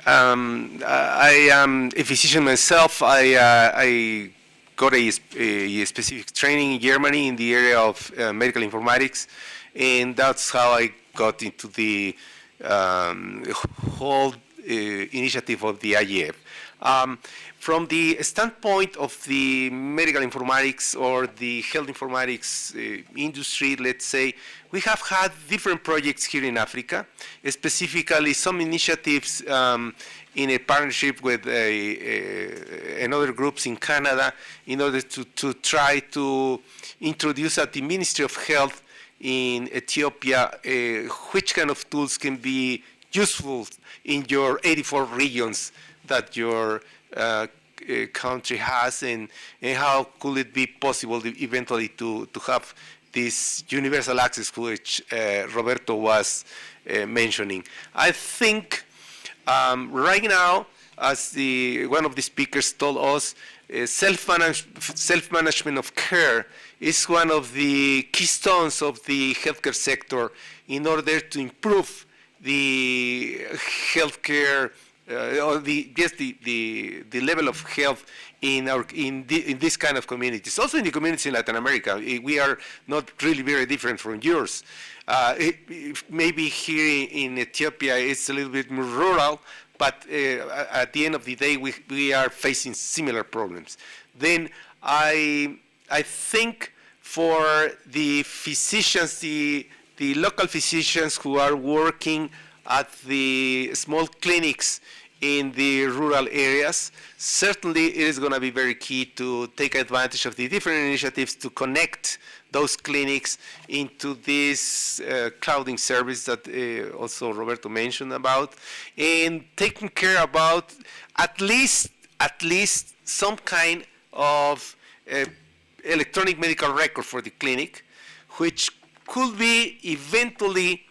I am a physician myself. I got a specific training in Germany in the area of medical informatics, and that's how I got into the whole initiative of the IGF. From the standpoint of the medical informatics or the health informatics industry, let's say, we have had different projects here in Africa, specifically some initiatives in a partnership with another groups in Canada in order to try to introduce at the Ministry of Health in Ethiopia which kind of tools can be useful in your 84 regions that your country has, and how could it be possible eventually to have this universal access which Roberto was mentioning. I think right now as one of the speakers told us, self-management of care is one of the keystones of the healthcare sector in order to improve the healthcare or the level of health in this kind of communities. Also in the communities in Latin America, we are not really very different from yours. Maybe here in Ethiopia it's a little bit more rural, but at the end of the day we are facing similar problems. Then I think for the physicians, the local physicians who are working at the small clinics in the rural areas, certainly it is going to be very key to take advantage of the different initiatives to connect those clinics into this clouding service that also Roberto mentioned about, and taking care about at least some kind of electronic medical record for the clinic, which could be eventually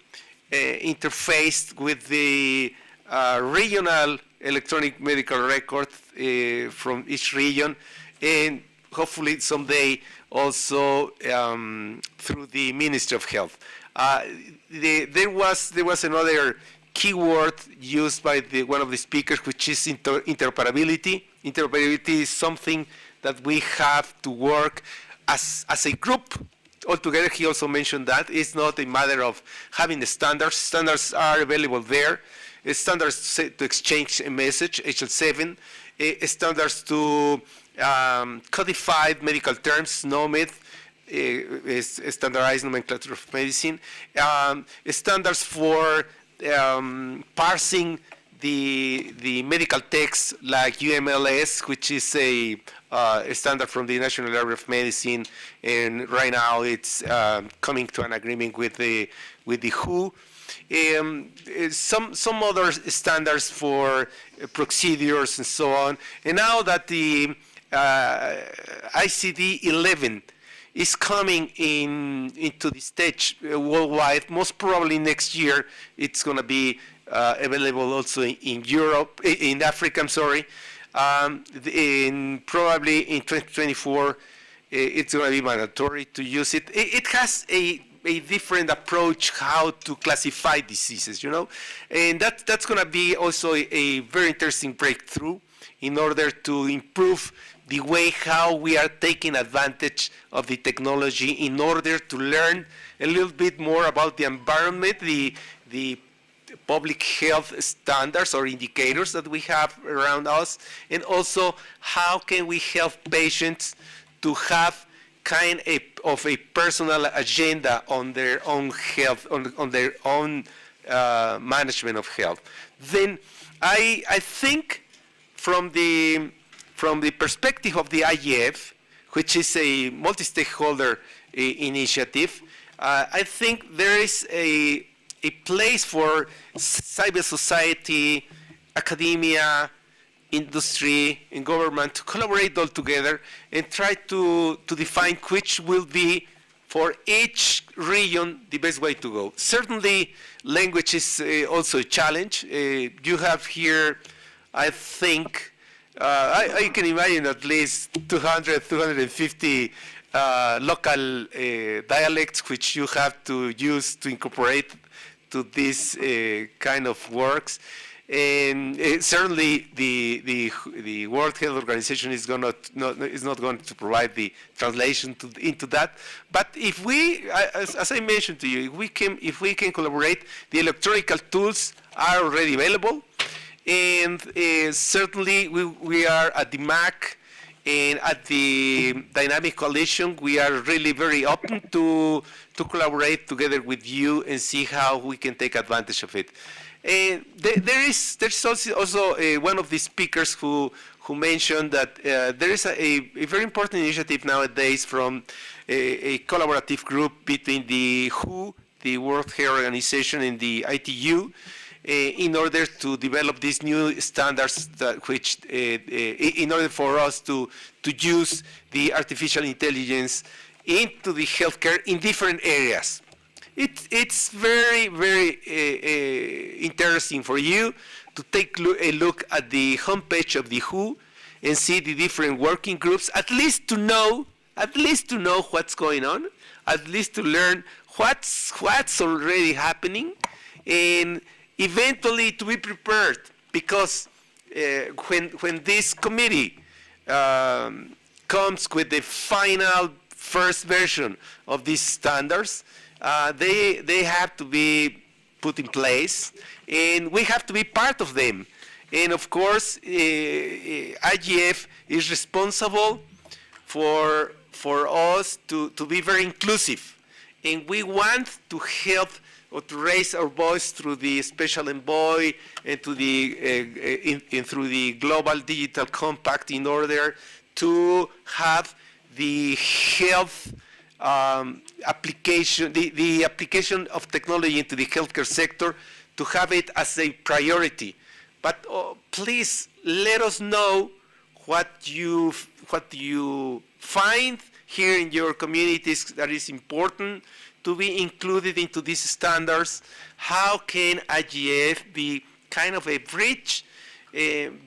interfaced with the regional electronic medical record from each region, and hopefully someday also through the Ministry of Health. There was another keyword used by one of the speakers, which is interoperability. Interoperability is something that we have to work as a group altogether. He also mentioned that it's not a matter of having the standards. Standards are available there. Standards to exchange a message, HL7. Standards to codified medical terms, NOMED, is standardized nomenclature of medicine. Standards for parsing the medical text like UMLS, which is a standard from the National Library of Medicine, and right now it's coming to an agreement with the WHO. Some other standards for procedures and so on. And now that the ICD-11 is coming into the stage worldwide, most probably next year it's going to be available also in Europe, in Africa, I'm sorry. Probably in 2024, it's going to be mandatory to use it. It has a different approach how to classify diseases, and that's going to be also a very interesting breakthrough in order to improve the way how we are taking advantage of the technology in order to learn a little bit more about the environment, the public health standards or indicators that we have around us, and also how can we help patients to have kind of a personal agenda on their own health, on their own management of health. Then I think from the perspective of the IGF, which is a multi-stakeholder initiative, I think there is a place for civil society, academia, industry, and government to collaborate all together and try to define which will be for each region the best way to go. Certainly, language is also a challenge. You have here, I think, I can imagine at least 200, 250 local dialects which you have to use to incorporate to this kind of works. And certainly the World Health Organization is not going to provide the translation into that. But if we, as I mentioned to you, if we can collaborate, the electronic tools are already available, and certainly we are at the MAC and at the Dynamic Coalition. We are really very open to collaborate together with you and see how we can take advantage of it. There's also one of the speakers who mentioned that there is a very important initiative nowadays from a collaborative group between the WHO, the World Health Organization, and the ITU in order to develop these new standards in order for us to use the artificial intelligence into the healthcare in different areas. It's very, very interesting for you to take a look at the homepage of the WHO and see the different working groups, at least to know what's going on, at least to learn what's already happening, and eventually to be prepared, because when this committee comes with the final first version of these standards, they have to be put in place, and we have to be part of them. And of course, IGF is responsible for us to be very inclusive, and we want to help or to raise our voice through the special envoy and through the global digital compact in order to have the health application, the application of technology into the healthcare sector, to have it as a priority. But please let us know what you find here in your communities that is important to be included into these standards. How can IGF be kind of a bridge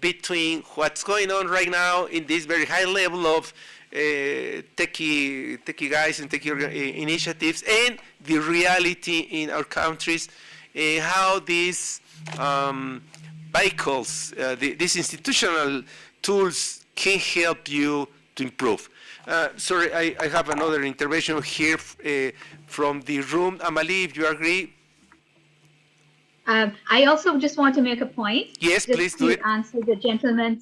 between what's going on right now in this very high level of techie guys and techie initiatives and the reality in our countries, how these vehicles, these institutional tools can help you to improve. Sorry, I have another intervention here from the room. Amalie, if you agree. I also just want to make a point. Yes, please do it. To answer the gentleman.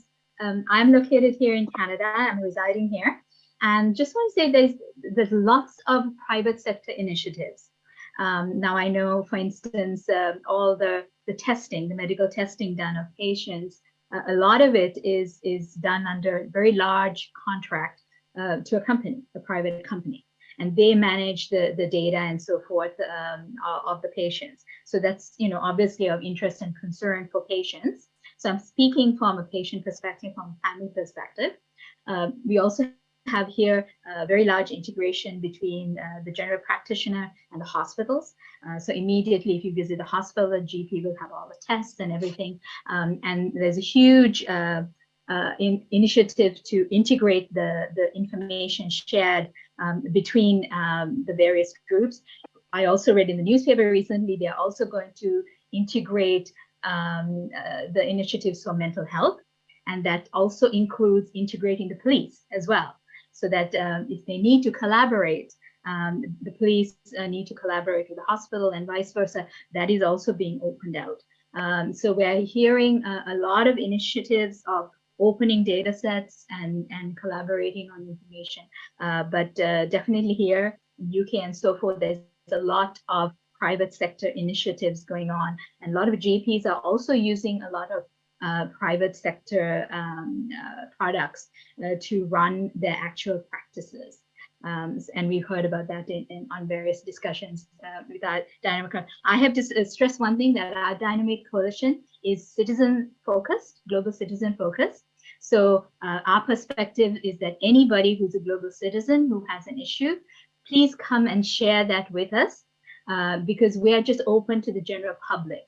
I'm located here in Canada. I'm residing here. And just want to say there's lots of private sector initiatives. Now I know, for instance, all the testing, the medical testing done of patients, a lot of it is done under very large contract to a company, a private company. And they manage the data and so forth of the patients. So that's, obviously of interest and concern for patients. So I'm speaking from a patient perspective, from a family perspective. We also have here a very large integration between the general practitioner and the hospitals. So immediately if you visit the hospital, the GP will have all the tests and everything. And there's a huge initiative to integrate the information shared between the various groups. I also read in the newspaper recently, they're also going to integrate the initiatives for mental health. And that also includes integrating the police as well. So that if they need to collaborate, the police need to collaborate with the hospital and vice versa, that is also being opened out. So we're hearing a lot of initiatives of opening data sets and collaborating on information. But definitely here in UK and so forth, there's a lot of private sector initiatives going on. And a lot of GPs are also using a lot of private sector products to run their actual practices. And we've heard about that on various discussions with our Dynamic. I have to stress one thing, that our Dynamic Coalition is citizen-focused, global citizen-focused. So our perspective is that anybody who's a global citizen who has an issue, please come and share that with us, because we are just open to the general public.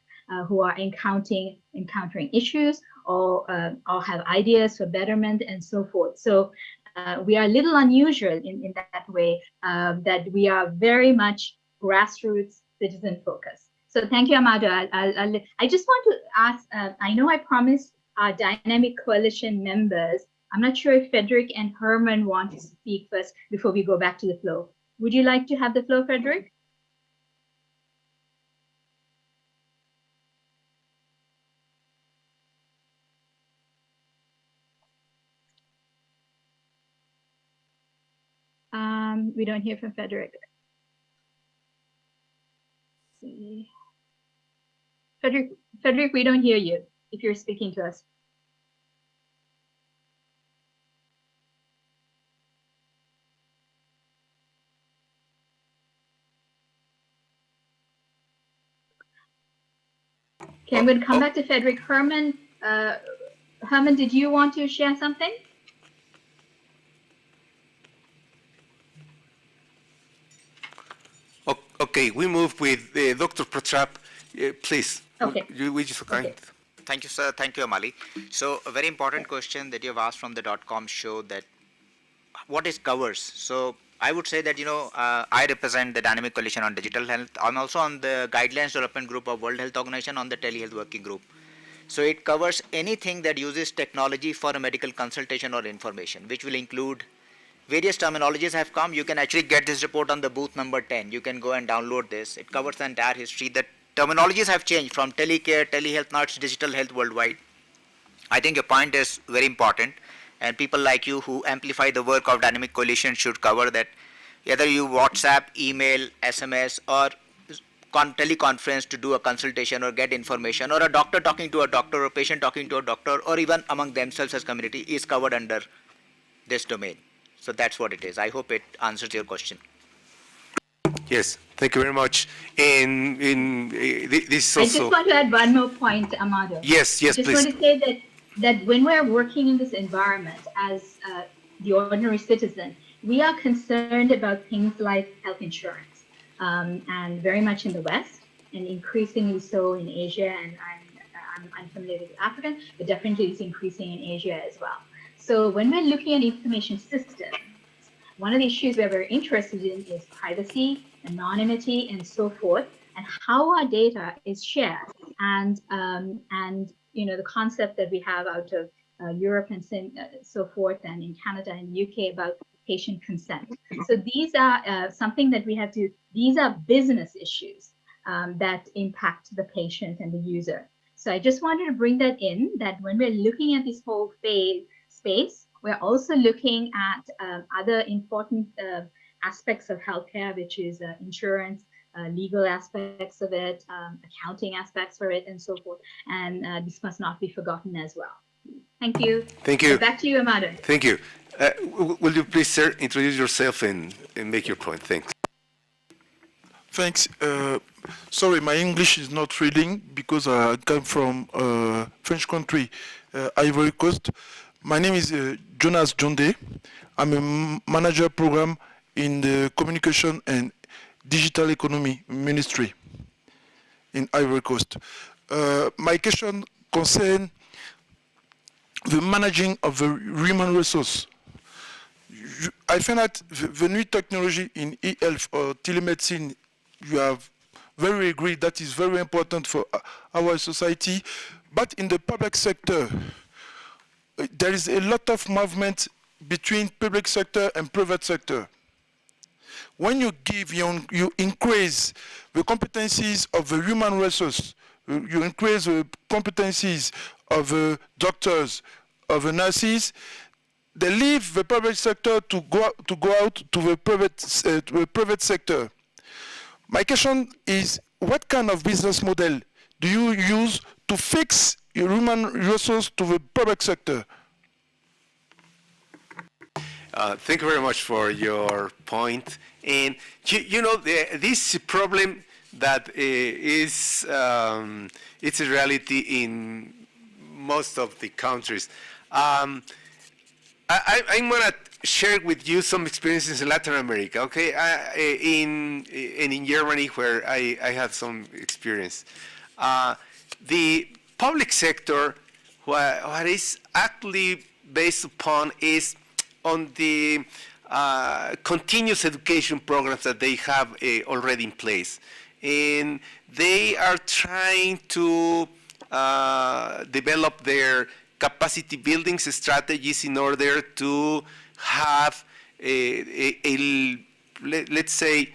Who are encountering issues or have ideas for betterment and so forth. So we are a little unusual in that way, that we are very much grassroots citizen focused. So thank you, Amado. I just want to ask, I know I promised our Dynamic Coalition members, I'm not sure if Frederick and Herman want to speak first before we go back to the flow. Would you like to have the flow, Frederick? We don't hear from Frederick. Let's see. Frederick, we don't hear you if you're speaking to us. Okay, I'm going to come back to Frederick. Herman, did you want to share something? Okay, we move with Dr. Pratap. Please, okay. would you so kind? Okay. Thank you, sir. Thank you, Amali. So a very important question that you have asked from the .com show that what is covers. So I would say that I represent the Dynamic Coalition on Digital Health. I'm also on the Guidelines Development Group of World Health Organization on the Telehealth Working Group. So it covers anything that uses technology for a medical consultation or information, which will include various terminologies have come. You can actually get this report on the booth number 10. You can go and download this. It covers the entire history. The terminologies have changed from telecare, telehealth, now it's digital health worldwide. I think your point is very important, and people like you who amplify the work of Dynamic Coalition should cover that. Either you WhatsApp, email, SMS, or teleconference to do a consultation or get information, or a doctor talking to a doctor, or a patient talking to a doctor, or even among themselves as community is covered under this domain. So that's what it is. I hope it answers your question. Yes, thank you very much. And this is I also. just want to add one more point, Amado. Yes, I just please. want to say that when we're working in this environment as the ordinary citizen, we are concerned about things like health insurance, and very much in the West, and increasingly so in Asia. And I'm familiar with African, but definitely it's increasing in Asia as well. So when we're looking at information systems, one of the issues we're very interested in is privacy, anonymity, and so forth, and how our data is shared, and the concept that we have out of Europe and so forth, and in Canada and UK about patient consent. So these are something that we have to. These are business issues that impact the patient and the user. So I just wanted to bring that in. That when we're looking at this whole space, we're also looking at other important aspects of healthcare, which is insurance, legal aspects of it, accounting aspects for it, and so forth. And this must not be forgotten as well. Thank you. Thank you. Back to you, Amado. Thank you. Will you please, sir, introduce yourself and make your point? Thanks. Thanks. Sorry, my English is not reading because I come from French country, Ivory Coast. My name is Jonas Jonde. I'm a manager program in the Communication and Digital Economy Ministry in Ivory Coast. My question concerns the managing of the human resource. I find that the new technology in e-health or telemedicine, you have very agreed that is very important for our society, but in the public sector, there is a lot of movement between public sector and private sector. When you increase the competencies of the human resource, you increase the competencies of the doctors, of the nurses, they leave the public sector to go out to the private sector. My question is, what kind of business model do you use to fix your human resource to the public sector? Thank you very much for your point. And this problem that is it's a reality in most of the countries. I'm going to share with you some experiences in Latin America, okay? In Germany, where I had some experience. The public sector, what is actually based upon is on the continuous education programs that they have already in place. And they are trying to develop their capacity building strategies in order to have let's say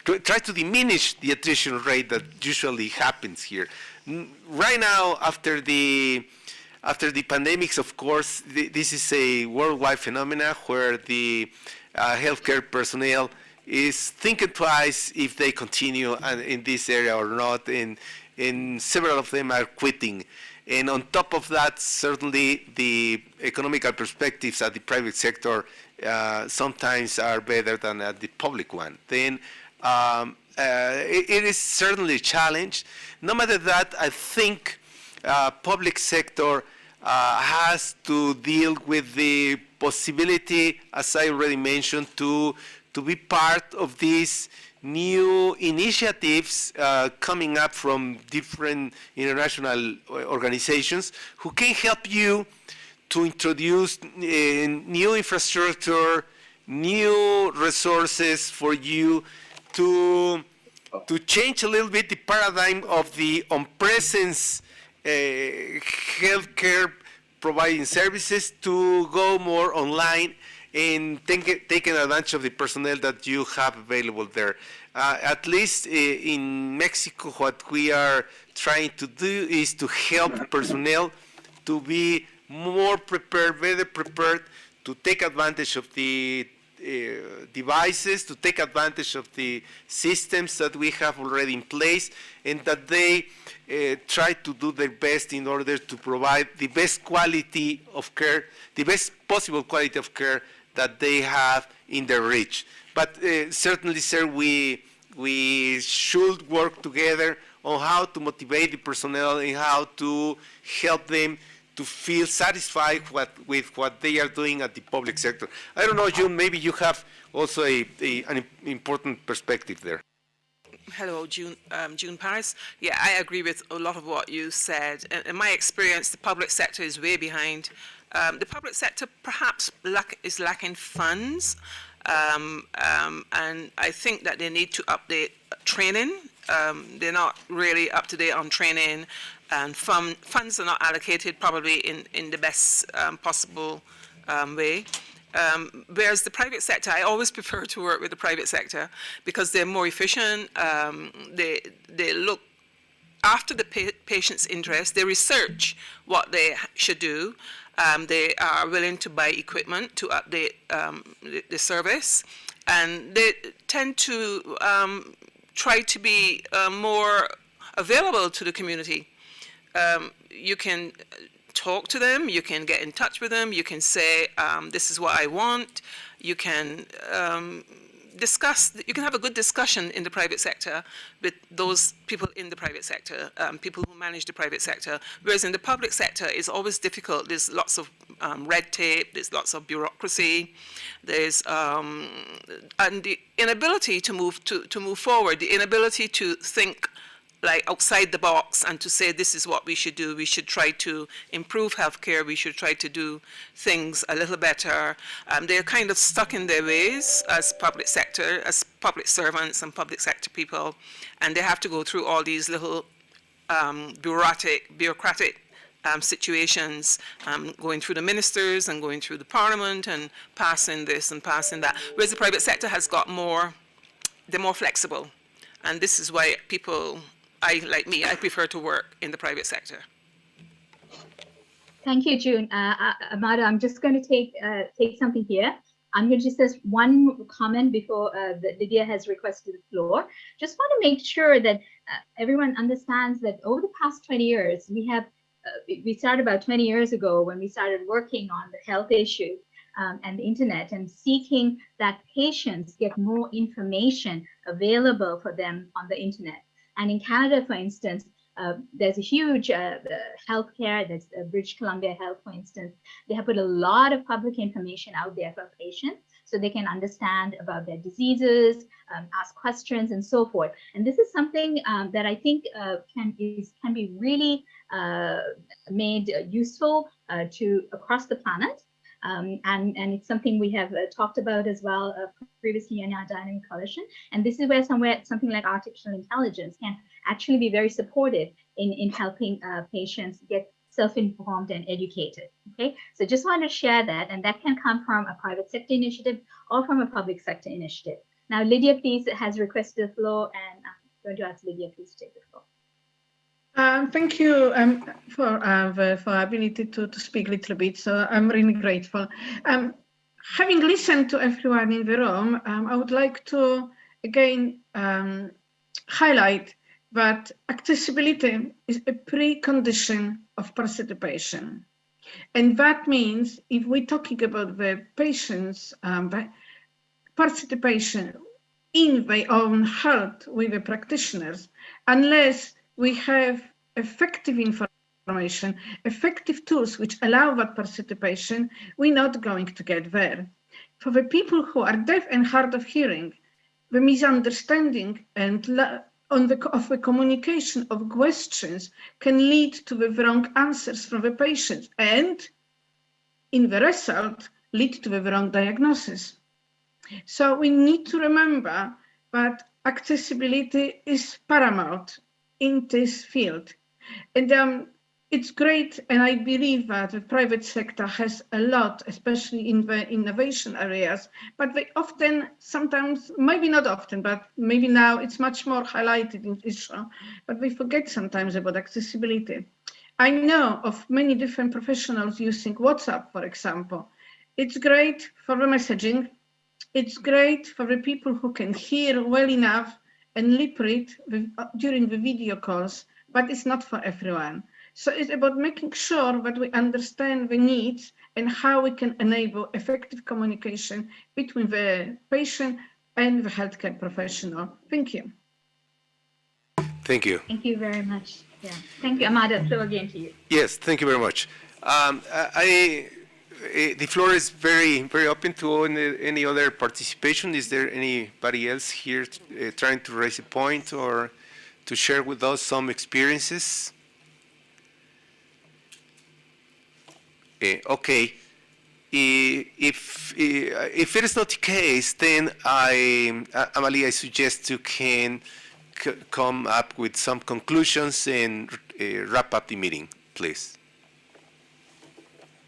try to diminish the attrition rate that usually happens here. Right now, after the pandemics, of course, this is a worldwide phenomenon where the healthcare personnel is thinking twice if they continue in this area or not, and several of them are quitting. And on top of that, certainly the economical perspectives at the private sector sometimes are better than at the public one. Then it is certainly a challenge. No matter that, I think public sector has to deal with the possibility, as I already mentioned, to be part of this new initiatives coming up from different international organizations who can help you to introduce new infrastructure, new resources for you to change a little bit the paradigm of the on-presence healthcare providing services to go more online and taking advantage of the personnel that you have available there. At least in Mexico, what we are trying to do is to help personnel to be more prepared, better prepared to take advantage of the devices, to take advantage of the systems that we have already in place, and that they try to do their best in order to provide the best quality of care, the best possible quality of care that they have in their reach. But certainly, sir, we should work together on how to motivate the personnel and how to help them to feel satisfied with what they are doing at the public sector. I don't know, June, maybe you have also an important perspective there. Hello, June Paris. Yeah, I agree with a lot of what you said. In my experience, the public sector is way behind. The public sector perhaps is lacking funds, and I think that they need to update training. They're not really up to date on training, and funds are not allocated probably in the best possible way. Whereas the private sector, I always prefer to work with the private sector because they're more efficient. They look after the patient's interest. They research what they should do. They are willing to buy equipment to update the service, and they tend to try to be more available to the community. You can talk to them, you can get in touch with them, you can say, this is what I want. You can discuss, you can have a good discussion in the private sector with those people in the private sector, people who manage the private sector, whereas in the public sector it's always difficult. There's lots of red tape, there's lots of bureaucracy, there's and the inability to move forward, the inability to think like outside the box and to say this is what we should do. We should try to improve healthcare. We should try to do things a little better. They're kind of stuck in their ways as public sector, as public servants and public sector people, and they have to go through all these little bureaucratic situations, going through the ministers and going through the parliament and passing this and passing that. Whereas the private sector has got more, they're more flexible, and this is why people. Like me, I prefer to work in the private sector. Thank you, June. Amada, I'm just going to take something here. I'm going to just say one comment before Lydia has requested the floor. Just want to make sure that everyone understands that over the past 20 years, we started about 20 years ago when we started working on the health issue and the internet and seeking that patients get more information available for them on the internet. And in Canada, for instance, there's a huge healthcare, there's British Columbia Health, for instance. They have put a lot of public information out there for patients so they can understand about their diseases, ask questions, and so forth. And this is something that I think can be really made useful to across the planet. And it's something we have talked about as well previously in our dynamic coalition. And this is where something like artificial intelligence can actually be very supportive in helping patients get self-informed and educated. Okay, so just want to share that, and that can come from a private sector initiative or from a public sector initiative. Now, Lydia, please, has requested the floor, and I'm going to ask Lydia, please, to take the floor. Thank you for ability to speak a little bit. So I'm really grateful. Having listened to everyone in the room, I would like to again highlight that accessibility is a precondition of participation. And that means if we're talking about the patients' participation in their own health with the practitioners, unless we have effective information, effective tools which allow that participation, we're not going to get there. For the people who are deaf and hard of hearing, the misunderstanding and of the communication of questions can lead to the wrong answers from the patient and, in the result, lead to the wrong diagnosis. So we need to remember that accessibility is paramount in this field. And it's great, and I believe that the private sector has a lot, especially in the innovation areas, but they often, sometimes, maybe not often, but maybe now it's much more highlighted in this show, but we forget sometimes about accessibility. I know of many different professionals using WhatsApp, for example. It's great for the messaging. It's great for the people who can hear well enough and lip read during the video calls, but it's not for everyone. So it's about making sure that we understand the needs and how we can enable effective communication between the patient and the healthcare professional. Thank you. Thank you. Thank you very much. Yeah. Thank you, Amada. So again to you. Yes, thank you very much. The floor is very open to any other participation. Is there anybody else here trying to raise a point or to share with us some experiences? Okay. If it is not the case, then Amalie, I suggest you can come up with some conclusions and wrap up the meeting, please.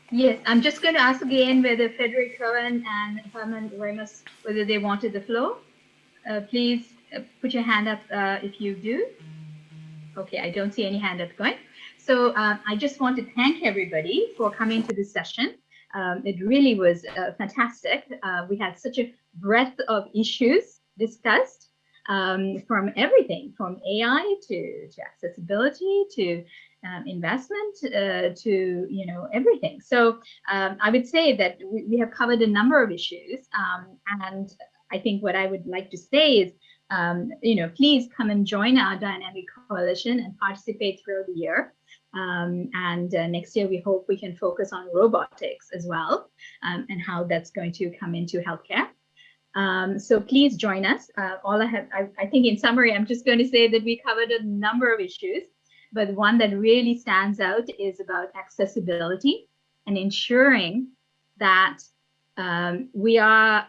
Yes, I'm just going to ask again whether Federico and Herman Remus, whether they wanted the floor. Please put your hand up if you do. Okay, I don't see any hand up going. So I just want to thank everybody for coming to this session. It really was fantastic. We had such a breadth of issues discussed, from everything, from AI to accessibility to investment to everything. So I would say that we have covered a number of issues, and I think what I would like to say is, please come and join our dynamic coalition and participate throughout the year. And next year we hope we can focus on robotics as well, and how that's going to come into healthcare. So please join us. I think in summary, I'm just going to say that we covered a number of issues, but one that really stands out is about accessibility and ensuring that we are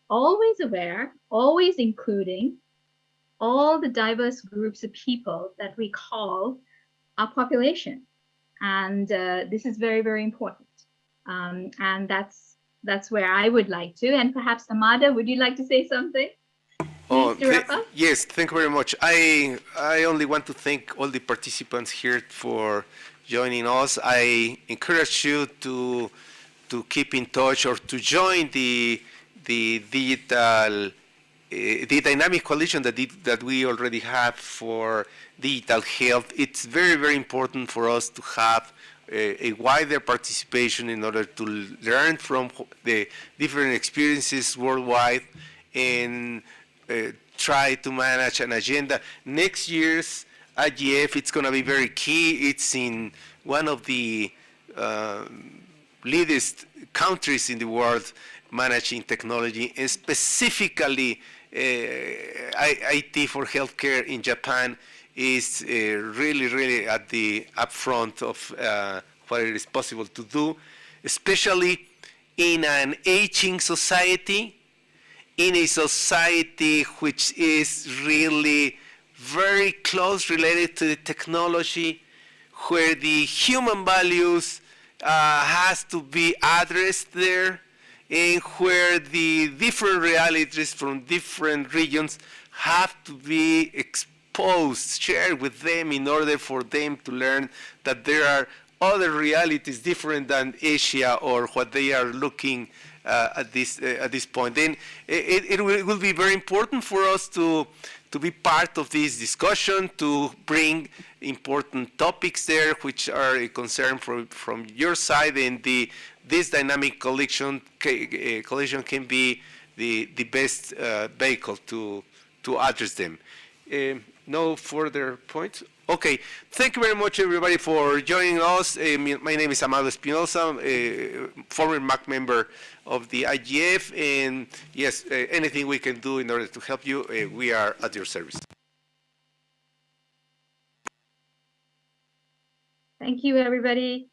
always aware, always including all the diverse groups of people that we call our population. And this is very, very important. And that's where I would like to. And perhaps Amada, would you like to say something? Yes, thank you very much. I only want to thank all the participants here for joining us. I encourage you to keep in touch or to join the digital the dynamic coalition that we already have for digital health. It's very, very important for us to have a wider participation in order to learn from the different experiences worldwide and try to manage an agenda. Next year's IGF, it's going to be very key. It's in one of the leadest countries in the world managing technology, and specifically IT for healthcare in Japan is really at the upfront of what it is possible to do, especially in an aging society, in a society which is really very close related to the technology, where the human values has to be addressed there, and where the different realities from different regions have to be exposed, shared with them in order for them to learn that there are other realities different than Asia or what they are looking at this point. Then it will be very important for us to be part of this discussion, to bring important topics there which are a concern from your side, and this dynamic coalition can be the best vehicle to address them. No further points. Okay, thank you very much, everybody, for joining us. My name is Amado Espinosa, former MAC member of the IGF, and yes, anything we can do in order to help you, we are at your service. Thank you, everybody.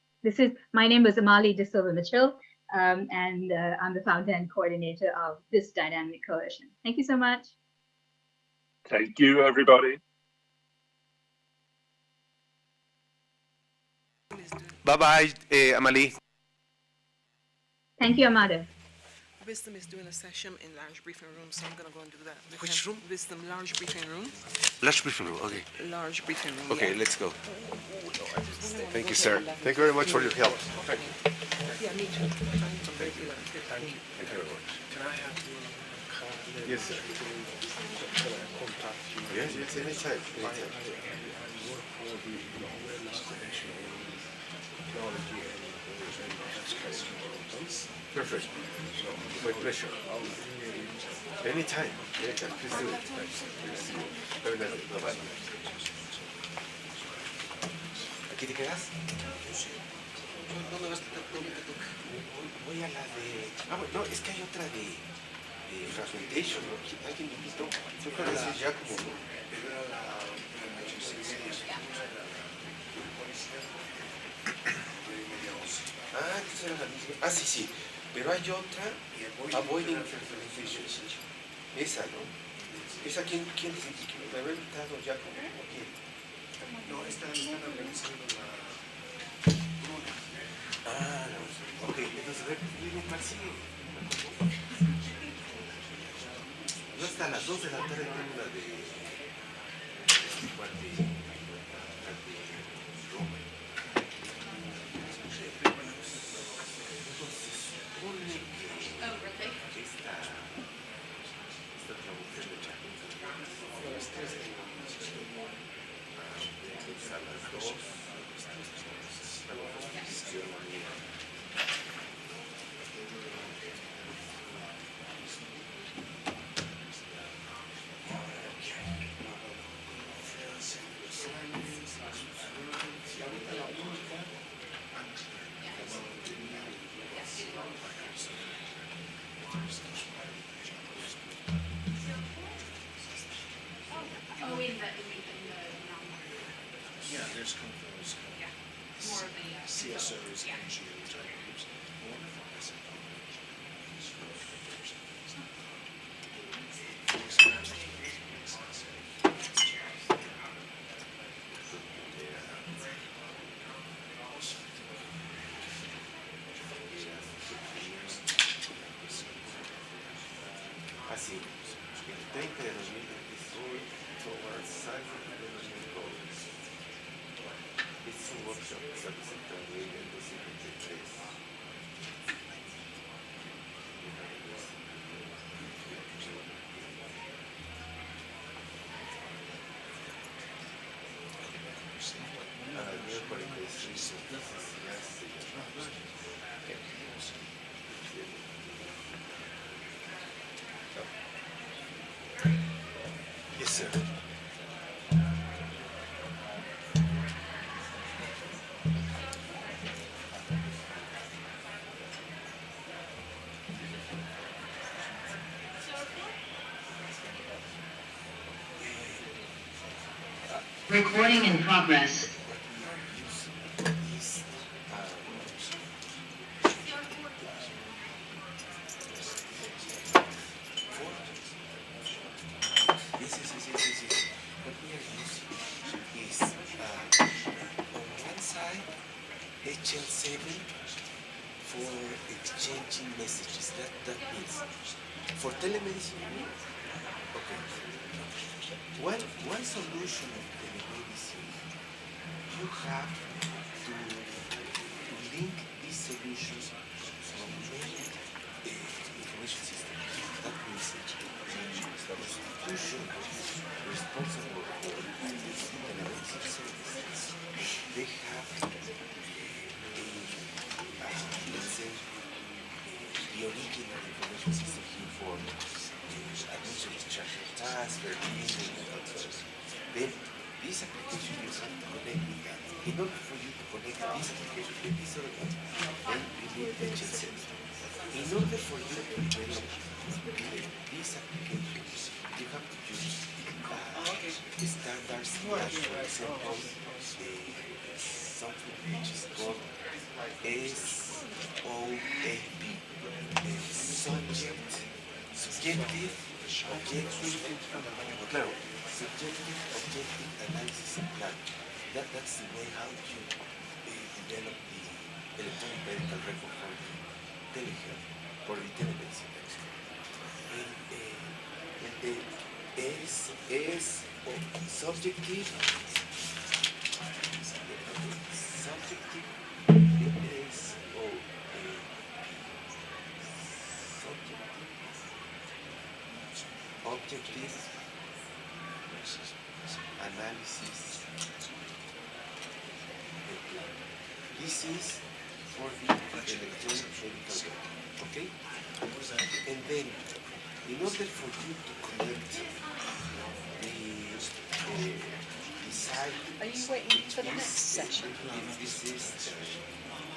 My name is Amali De Silva Mitchell, and I'm the founder and coordinator of this dynamic coalition. Thank you so much. Thank you, everybody. Bye-bye, Amali. Thank you, Amado. Wisdom is doing a session in large briefing room, so I'm going to go and do that. Which room? Wisdom, large briefing room. Large briefing room, okay. Large briefing room. Okay, yeah. let's go. Thank you, sir. Thank you very much for your help. Thank you. Yeah, me too. Thank you. Thank you very much. Can I have your Yes, sir. Yes, yes, anytime. Perfect. My pleasure. Anytime. Anytime. Please do it. Very nice. Bye-bye. ¿Aquí te quedas? ¿Dónde vas a estar? Voy a la de... bueno, no, es que hay otra de fragmentation, ¿no? Alguien me invitó. Yo creo que es ya como... Entonces era la misma. Sí, sí. Pero hay otra, Avoiding Fragmentation. Esa, ¿no? ¿Esa quién dice? ¿Me había invitado ya como? ¿Quién? No, están organizando la... Ok, entonces, viene para sigue. No hasta las 2 de la tarde tengo la de... Roma. Entonces, supone que esta traducción de chat. A las 3 de a las 2. Yeah, there's kind of those more of the CSOs, NGO type groups. Wonderful. Así, el 30 de 2018 towards Cyber Management Goals. Es un workshop que está presentando en el 2023. A las 9:46 ya se Yes, sir. Recording in progress. HL7 for exchanging messages. That means for telemedicine. Okay. One solution of telemedicine, you have to link these solutions from many information systems. That means the institution responsible for this telemedicine service, they have let's say, the original information system here for administrative structure, transfer, leasing, and others. Then this application you have to connect with that. In order for you to connect this application with this other one, then you need the chipset. In order for you to develop these applications, you have to use standards like, for example, something which is called SOAP, subjective, claro, subjective, objective analysis and plan. That's the way how you develop the electronic medical record for the telehealth, for the telemedicine actually. And is subjective, subjective is objective analysis and plan. This is for the electronic medical record, okay? And then, in order for you to connect the site, are you waiting for the next session? This is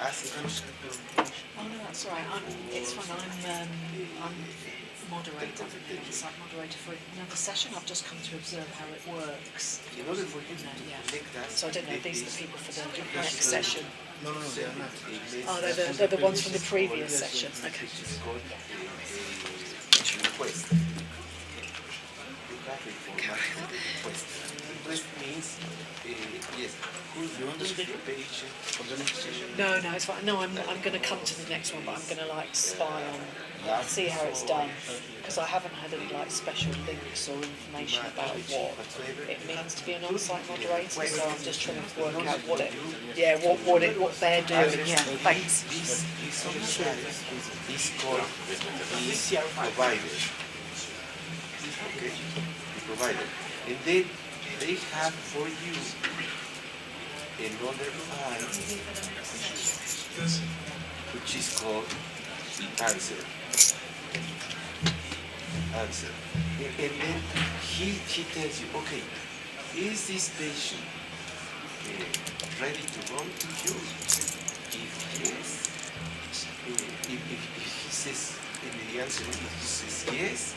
acid. Oh no, that's all right. It's fine. I'm moderator, site moderator for another session. I've just come to observe how it works. In order for you to connect that, so I don't know if these are the people for the next session. No, they're not. Oh, they're the ones from the previous session. Okay. Request. Request means yes. You want to speak the patient for the next session? No, it's fine. No, I'm going to come to the next one, but I'm going to like spy on, see how it's done, because I haven't had any like special links or information about what it means to be an on-site moderator. So I'm just trying to work out what they're doing. Yeah, thanks. This is called the provider. Okay, the provider, and then they have for you another file which is called the answer. And then he tells you, okay, is this patient ready to go to you? If yes, if he says, and the answer if he says yes,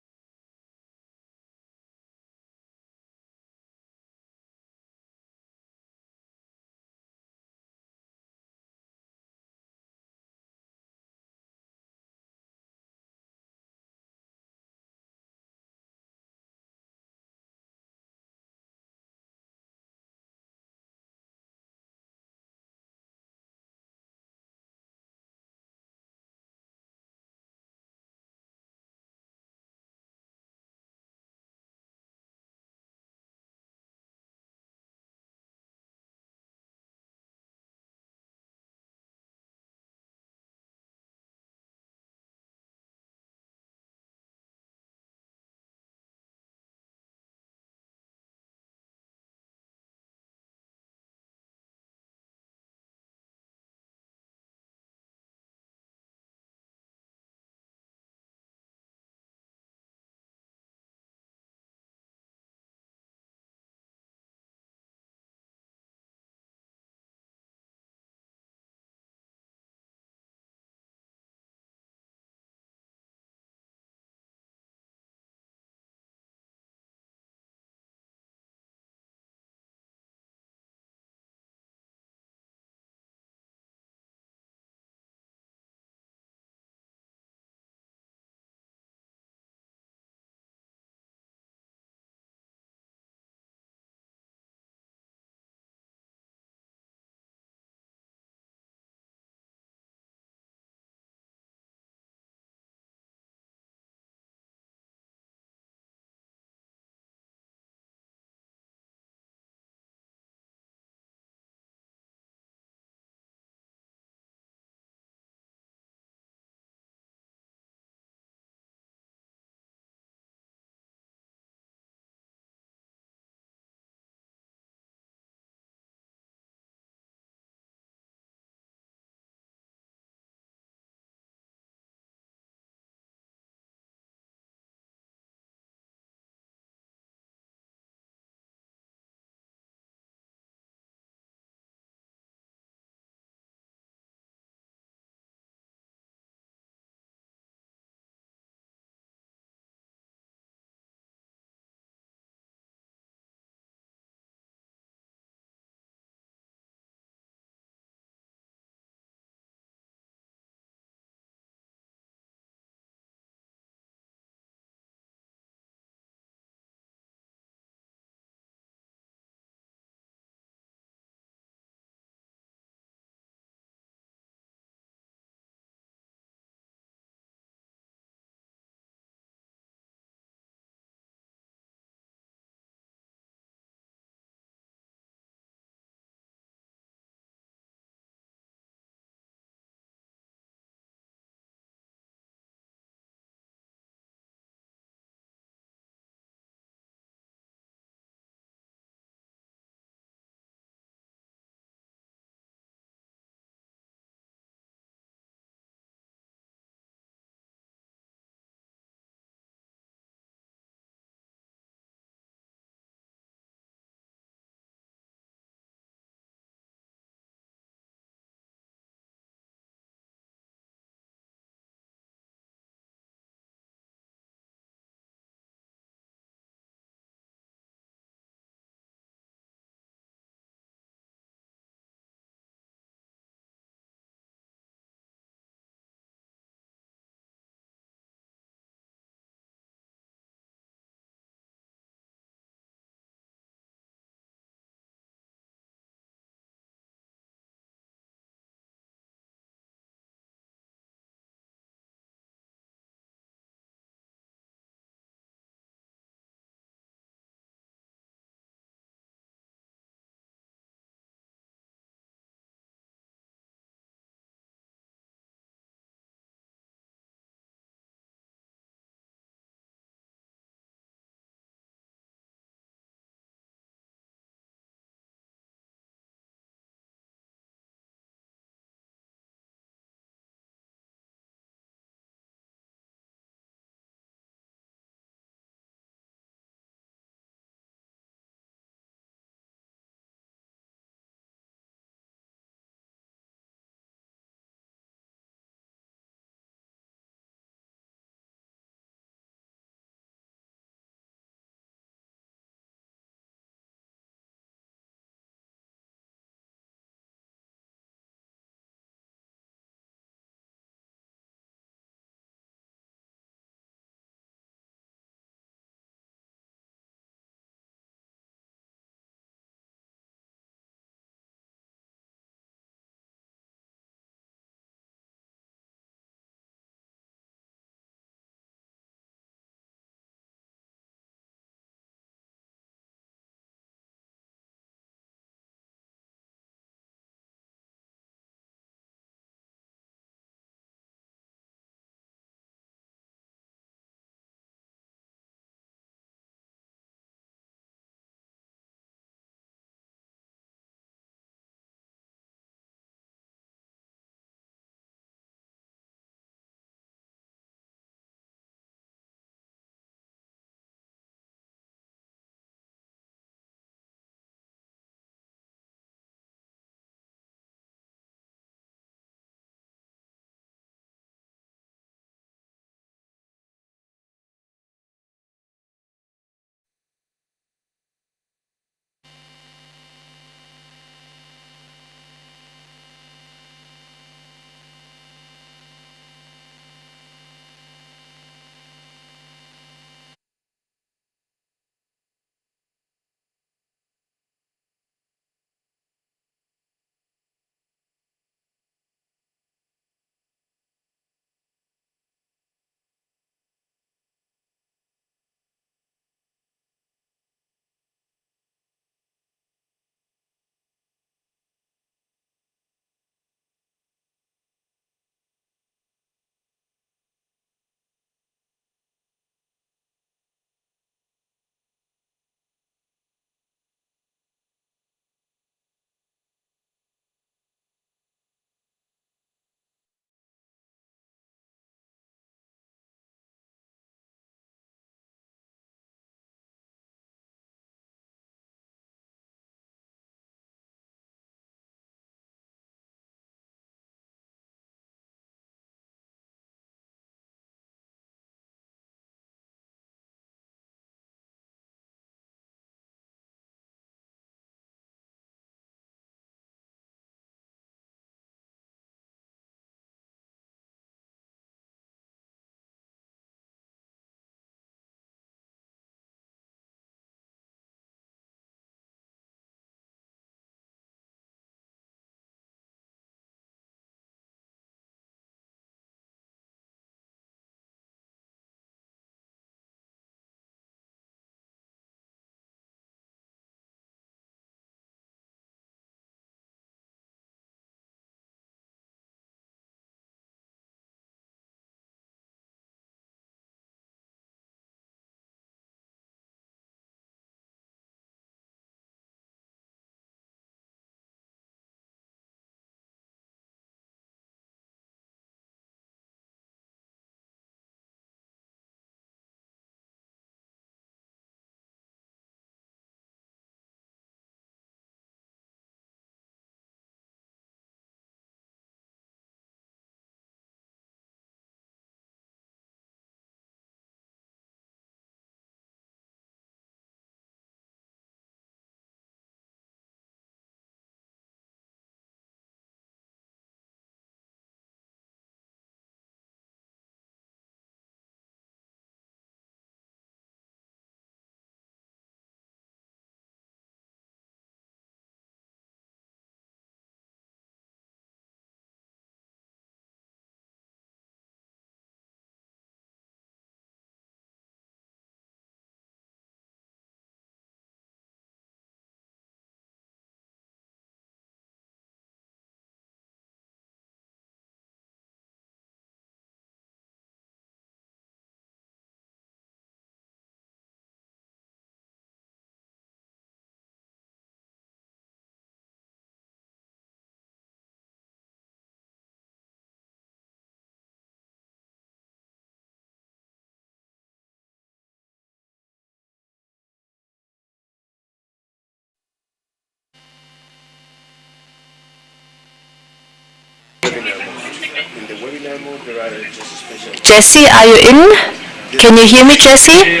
In the webinar mode, there are just special. Jesse, are you in? Can you hear me, Jesse?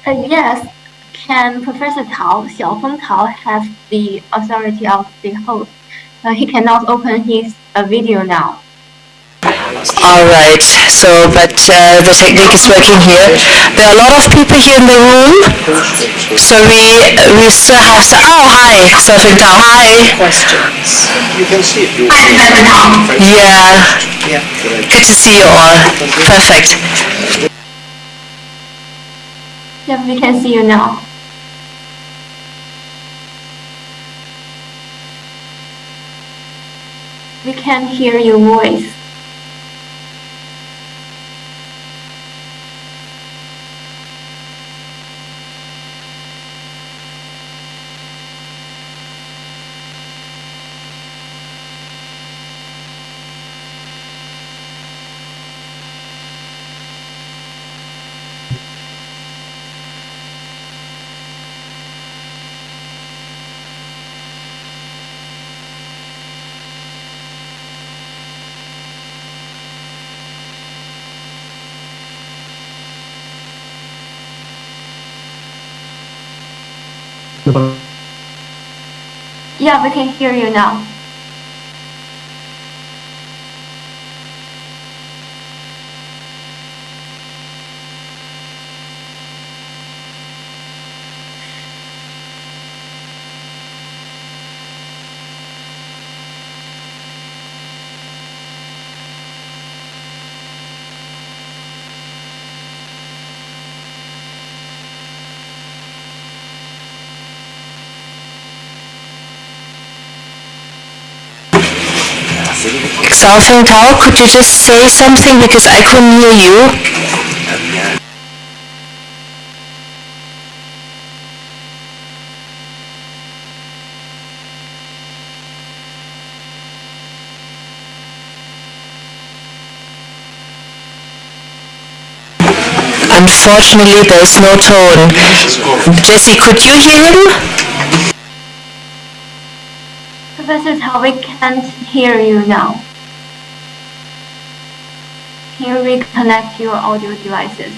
Yes. Can Professor Tao, Xiaofeng Tao, have the authority of the host? He cannot open his video now. All right. So, but the technique is working here. There are a lot of people here in the room. So we still have. Oh, hi, Xiaofeng Tao. Hi. Questions. You can see it. Yeah. Good to see you all. Perfect. Yeah, we can see you now. We can hear your voice. Yeah, we can hear you now. Xiaofeng Tao, could you just say something because I couldn't hear you? Unfortunately, there's no tone. Jesse, could you hear him? Professor Tao, we can't hear you now. Can you reconnect your audio devices?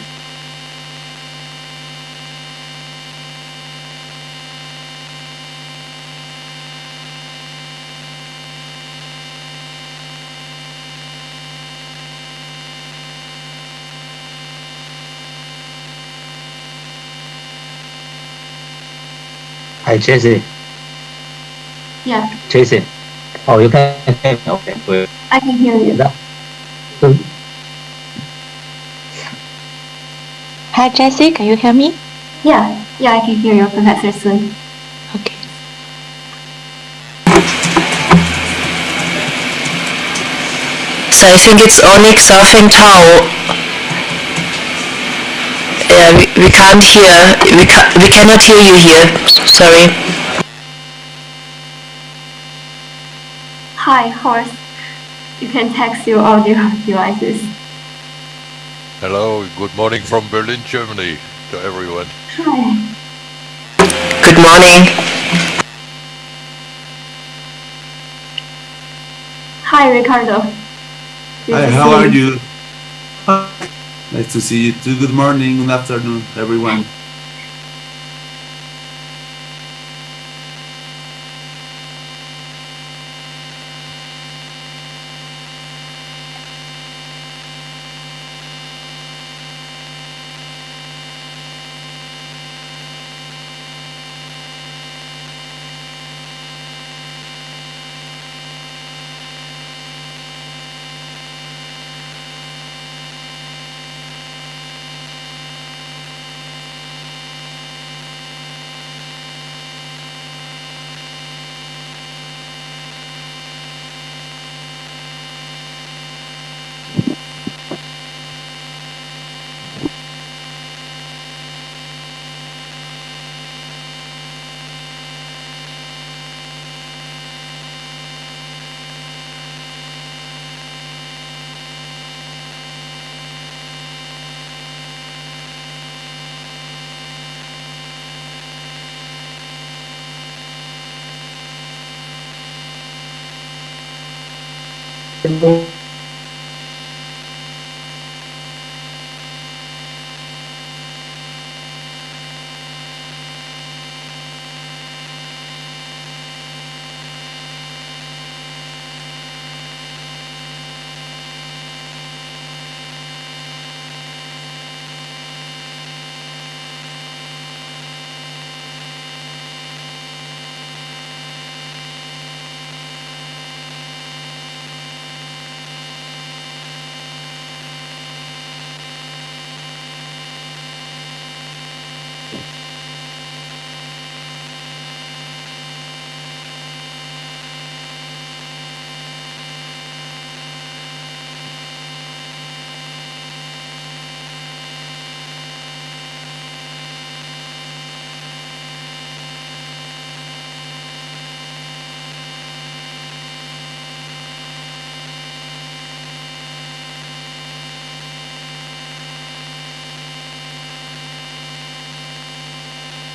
Hi, Jesse. Yeah, Jesse. Oh, you can hear me. Okay, good. I can hear you. So, Hi, Jessie, can you hear me? Yeah, I can hear you, Professor Sun. Okay. So I think it's only Xiaofeng Tao. Yeah, we can't hear. We cannot hear you here. Sorry. Hi, Horst. You can text your audio devices. Hello, good morning from Berlin, Germany to everyone. Hi. Good morning. Hi, Ricardo. Hi, how are you? Nice to see you too. Good morning, good afternoon, everyone.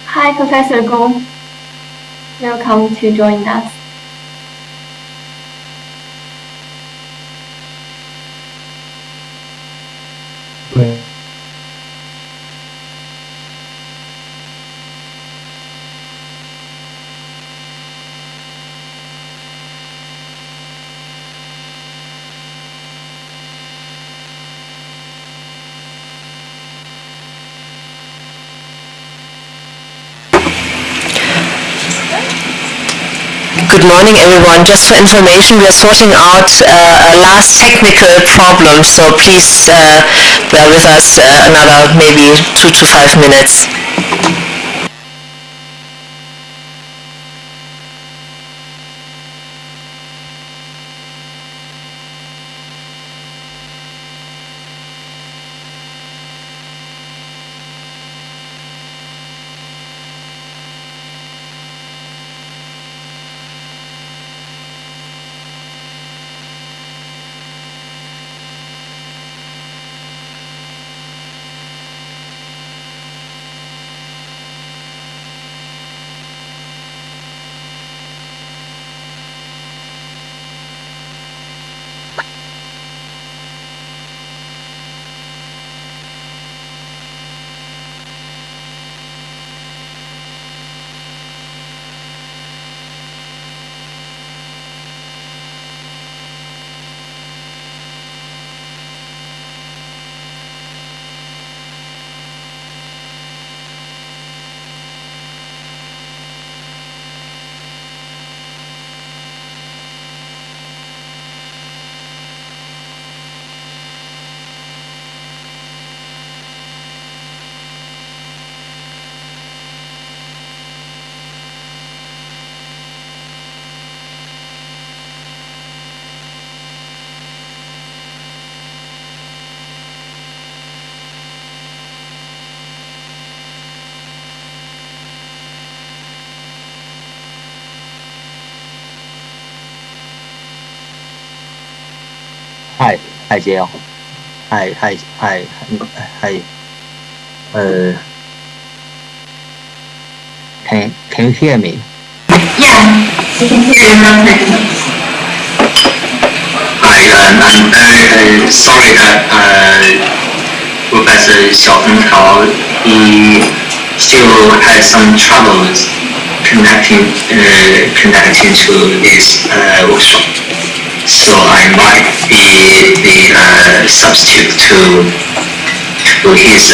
Hi, Professor Gong. Welcome to join us. Good morning, everyone. Just for information, we are sorting out a last technical problem, so please bear with us another maybe 2 to 5 minutes. Hi, JL. Hi. Can you hear me? Yeah, we can hear you perfectly. Hi, I'm very sorry that Professor Xiaofeng Tao, he still had some troubles connecting to this workshop. So I might be the substitute to his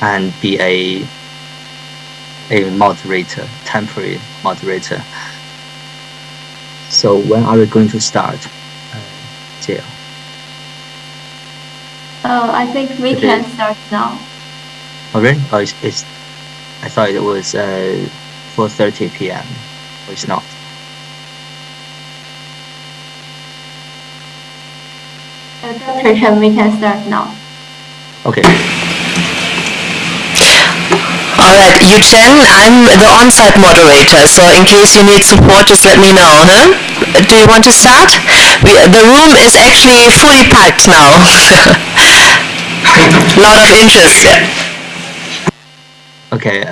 And be a moderator, temporary moderator. So when are we going to start, JL? I think we can start now. Oh, really? Oh, I thought it was 4:30 p.m. Or it's not. Dr. Chen, we can start now. Okay. Alright, Yu-Chen, I'm the on-site moderator, so in case you need support, just let me know, huh? Do you want to start? The room is actually fully packed now. Lot of interest, yeah. Okay,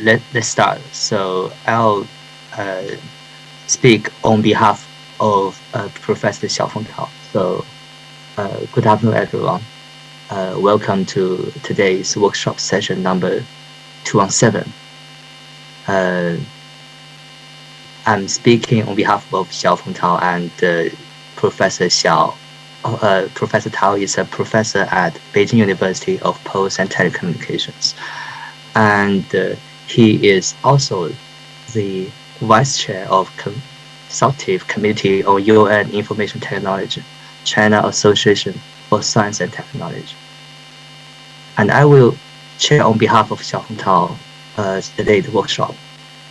let's start. So I'll speak on behalf of Professor Xiaofeng Tao. So, good afternoon, everyone. Welcome to today's workshop session number 217. I'm speaking on behalf of Xiaofeng Tao and Professor Xiao. Professor Tao is a professor at Beijing University of Post and Telecommunications. And he is also the vice chair of Consultative Committee on UN Information Technology, China Association for Science and Technology. And I will chair on behalf of Xiaofeng Tao today's workshop.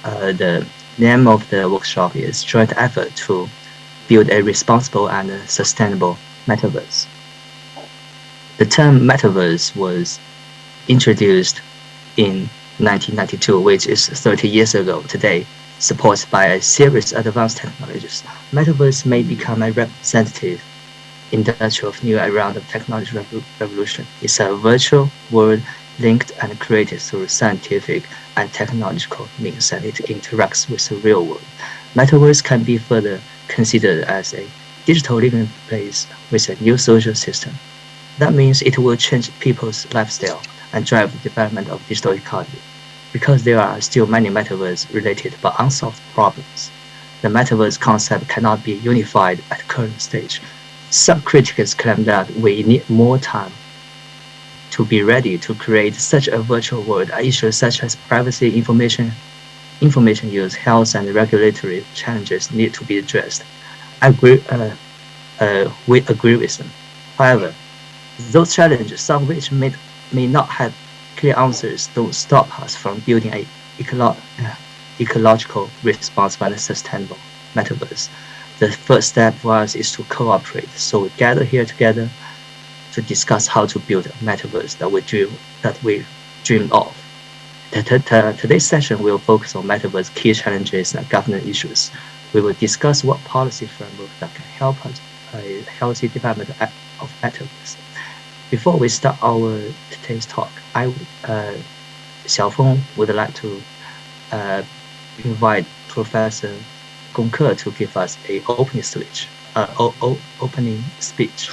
The name of the workshop is Joint Effort to Build a Responsible and Sustainable Metaverse. The term metaverse was introduced in 1992, which is 30 years ago today, supported by a series of advanced technologies. Metaverse may become a representative industrial new around the technology revolution. It's a virtual world linked and created through scientific and technological means, and it interacts with the real world. Metaverse can be further considered as a digital living place with a new social system. That means it will change people's lifestyle and drive the development of digital economy. Because there are still many metaverse-related but unsolved problems, the metaverse concept cannot be unified at the current stage. Some critics claim that we need more time to be ready to create such a virtual world. Issues such as privacy, information use, health, and regulatory challenges need to be addressed. We agree with them. However, those challenges, some of which may not have clear answers, don't stop us from building a ecological, responsible, and sustainable metaverse. The first step for us is to cooperate. So we gather here together to discuss how to build a metaverse that we dream of. Today's session will focus on metaverse key challenges and governance issues. We will discuss what policy framework that can help us a healthy development of metaverse. Before we start our today's talk, Xiaofeng would like to invite Professor Gong Ke to give us an opening speech.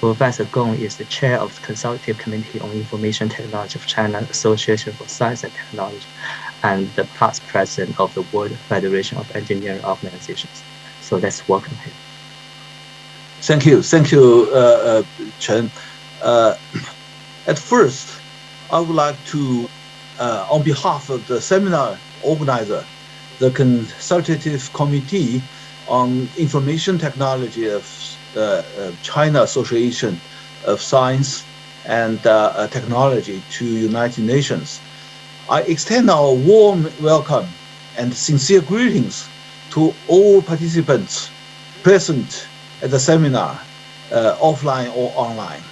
Professor Gong is the chair of the Consultative Committee on Information Technology of China Association for Science and Technology, and the past president of the World Federation of Engineering Organizations. So let's welcome him. Thank you, Chen. At first, I would like to, on behalf of the seminar organizer, the Consultative Committee on Information Technology of China Association of Science and Technology to United Nations, I extend our warm welcome and sincere greetings to all participants present at the seminar, offline or online.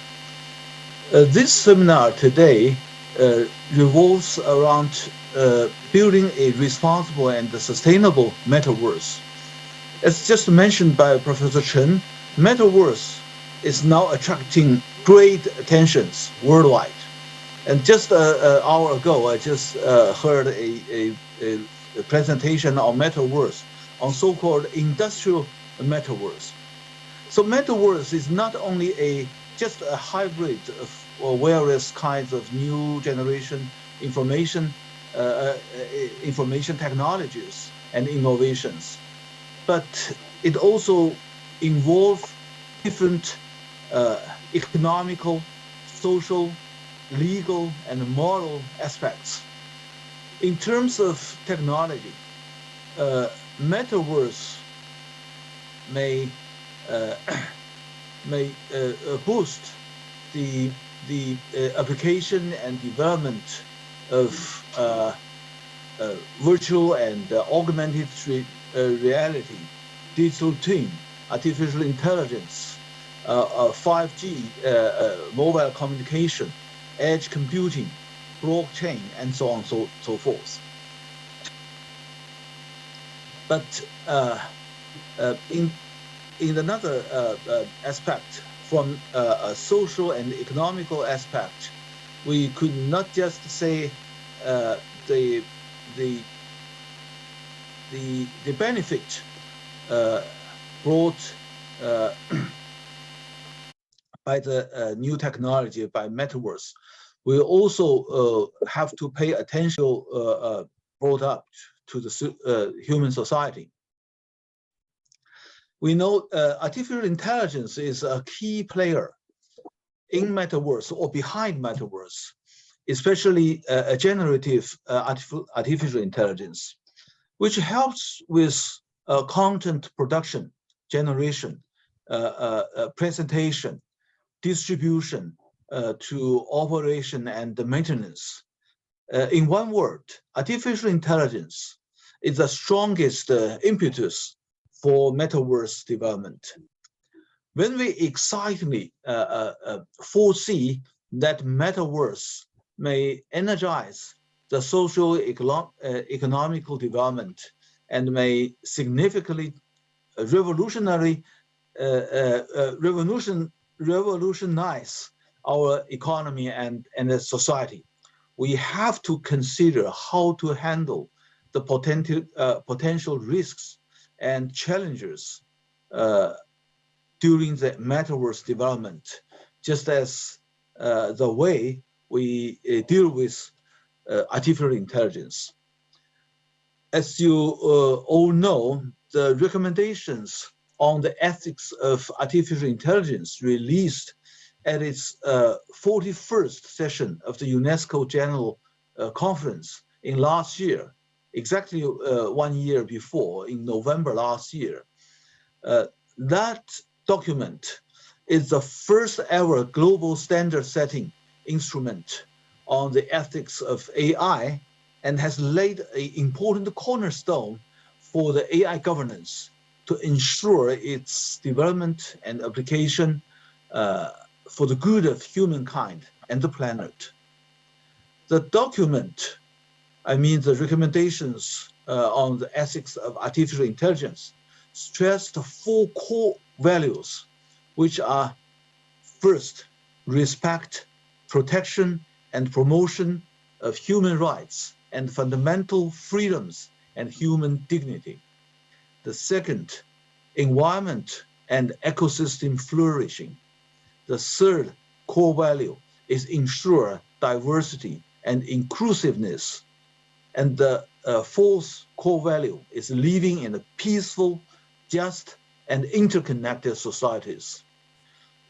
This seminar today revolves around building a responsible and sustainable metaverse. As just mentioned by Professor Chen, metaverse is now attracting great attentions worldwide. And just an hour ago, I just heard a presentation on metaverse, on so-called industrial metaverse. So metaverse is not only just a hybrid of various kinds of new generation information technologies and innovations, but it also involves different economical, social, legal, and moral aspects. In terms of technology, metaverse may boost the application and development of virtual and augmented reality, digital twin, artificial intelligence, 5G, mobile communication, edge computing, blockchain, and so on, so forth. But in another aspect, from a social and economical aspect, we could not just say the benefit brought by the new technology, by metaverse, we also have to pay attention brought up to the human society. We know artificial intelligence is a key player in metaverse or behind metaverse, especially a generative artificial intelligence, which helps with content production, generation, presentation, distribution to operation and maintenance. In one word, artificial intelligence is the strongest impetus for metaverse development. When we excitedly foresee that metaverse may energize the social economical development and may significantly revolutionize our economy and the society, we have to consider how to handle the potential risks and challenges during the metaverse development, just as the way we deal with artificial intelligence. As you all know, the recommendations on the ethics of artificial intelligence released at its 41st session of the UNESCO General Conference in last year, exactly 1 year before, in November last year. That document is the first ever global standard setting instrument on the ethics of AI and has laid an important cornerstone for the AI governance to ensure its development and application for the good of humankind and the planet. The document, I mean the recommendations on the ethics of artificial intelligence, stressed 4 core values, which are first, respect, protection, and promotion of human rights and fundamental freedoms and human dignity. The second, environment and ecosystem flourishing. The third core value is ensure diversity and inclusiveness. And the fourth core value is living in a peaceful, just, and interconnected societies.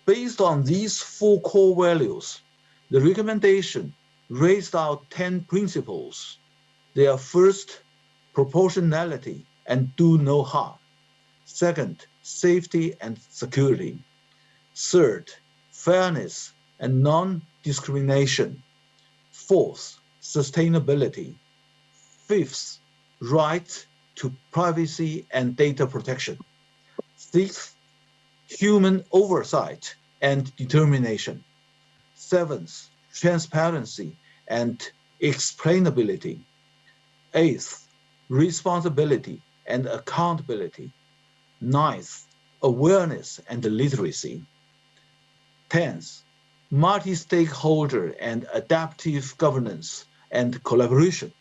Based on these 4 core values, the recommendation raised out 10 principles. They are first, proportionality and do no harm. Second, safety and security. Third, fairness and non-discrimination. Fourth, sustainability. Fifth, right to privacy and data protection. Sixth, human oversight and determination. Seventh, transparency and explainability. Eighth, responsibility and accountability. Ninth, awareness and literacy. 10th, multi-stakeholder and adaptive governance and collaboration.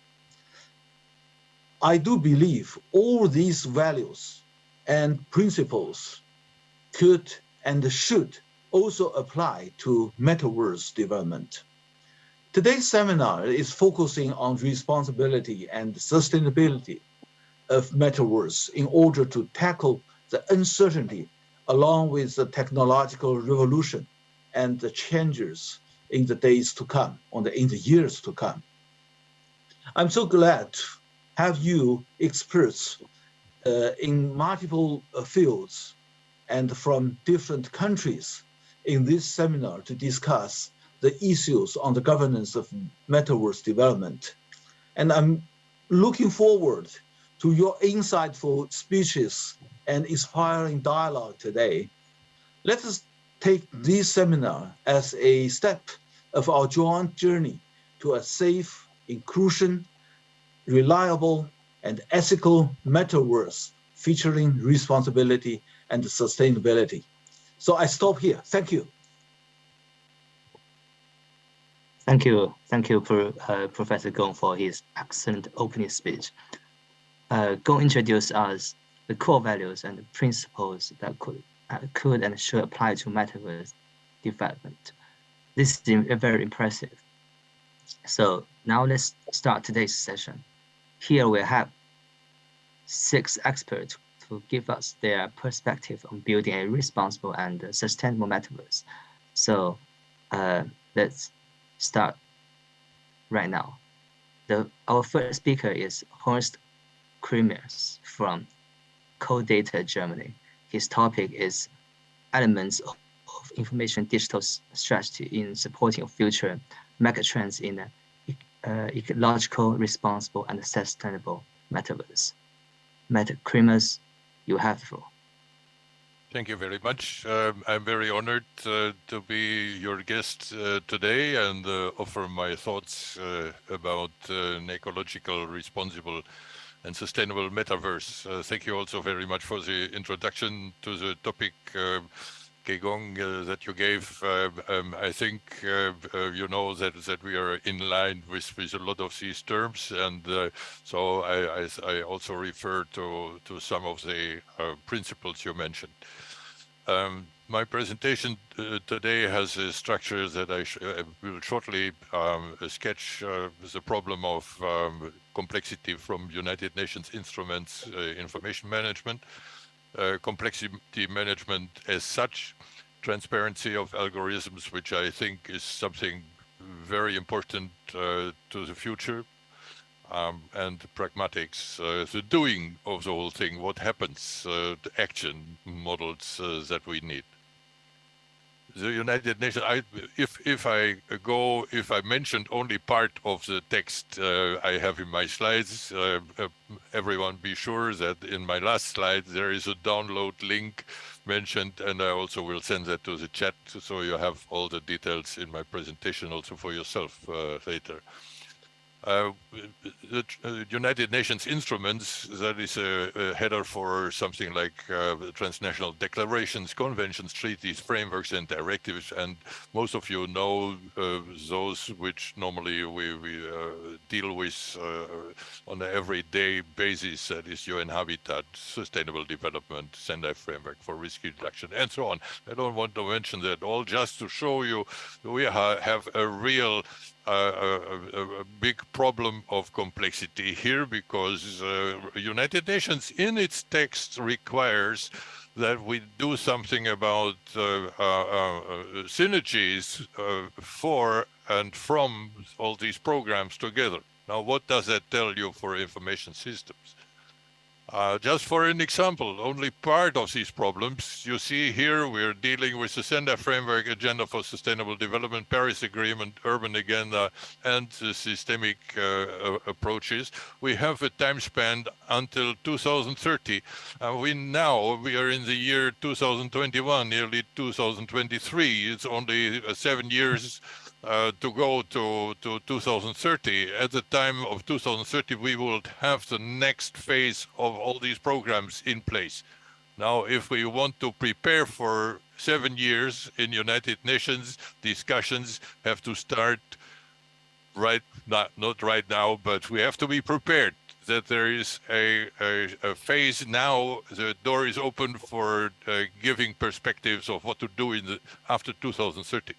I do believe all these values and principles could and should also apply to metaverse development. Today's seminar is focusing on responsibility and sustainability of metaverse in order to tackle the uncertainty along with the technological revolution and the changes in the days to come, or in the years to come. I'm so glad to have you experts in multiple fields and from different countries in this seminar to discuss the issues on the governance of metaverse development. And I'm looking forward to your insightful speeches and inspiring dialogue today. Let us take this seminar as a step of our joint journey to a safe, inclusion, reliable, and ethical metaverse featuring responsibility and sustainability. So I stop here. Thank you. Thank you, Professor Gong, for his excellent opening speech. Gong introduced us the core values and the principles that could and should apply to metaverse development. This is very impressive. So now let's start today's session. Here we have 6 experts to give us their perspective on building a responsible and sustainable metaverse. So let's start right now. Our first speaker is Horst Kremers from CoData Germany. His topic is elements of information digital strategy in supporting future megatrends in ecological, responsible, and sustainable metaverse. Kremers, you have the floor. Thank you very much. I'm very honored to be your guest today and offer my thoughts about an ecological, responsible, and sustainable metaverse. Thank you also very much for the introduction to the topic, Kegong, that you gave. I think you know that we are in line with a lot of these terms, and so I also refer to some of the principles you mentioned. My presentation today has a structure that I will shortly sketch the problem of complexity from United Nations instruments, information management, complexity management as such, transparency of algorithms, which I think is something very important to the future, and pragmatics, the doing of the whole thing, what happens, the action models that we need. The United Nations, if I mentioned only part of the text I have in my slides, everyone be sure that in my last slide there is a download link mentioned, and I also will send that to the chat so you have all the details in my presentation also for yourself later. The United Nations instruments, that is a header for something like transnational declarations, conventions, treaties, frameworks, and directives. And most of you know those which normally we deal with on an everyday basis. That is UN Habitat, Sustainable Development, Sendai Framework for Risk Reduction, and so on. I don't want to mention that all, just to show you we have a real a big problem of complexity here, because United Nations in its text requires that we do something about synergies for and from all these programs together. Now, what does that tell you for information systems? Just for an example, only part of these problems you see here, we're dealing with the Sendai Framework, Agenda for Sustainable Development, Paris Agreement, Urban Agenda, and the systemic approaches. We have a time span until 2030. We are in the year 2021, nearly 2023. It's only 7 years to go to 2030. At the time of 2030, we will have the next phase of all these programs in place. Now, if we want to prepare for 7 years in United Nations, discussions have to start not right now, but we have to be prepared that there is a phase now. The door is open for giving perspectives of what to do after 2030.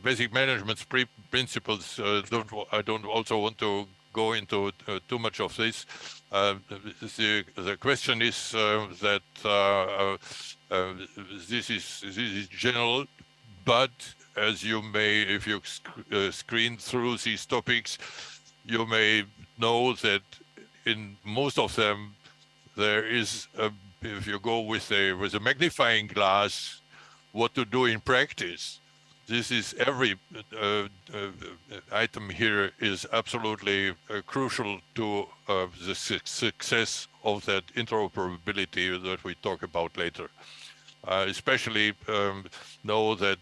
Basic management principles, I don't also want to go into too much of this. The question is that this is general, but as you may, if you screen through these topics, you may know that in most of them there is, if you go with a magnifying glass, what to do in practice. This is every item here is absolutely crucial to the success of that interoperability that we talk about later. Especially know that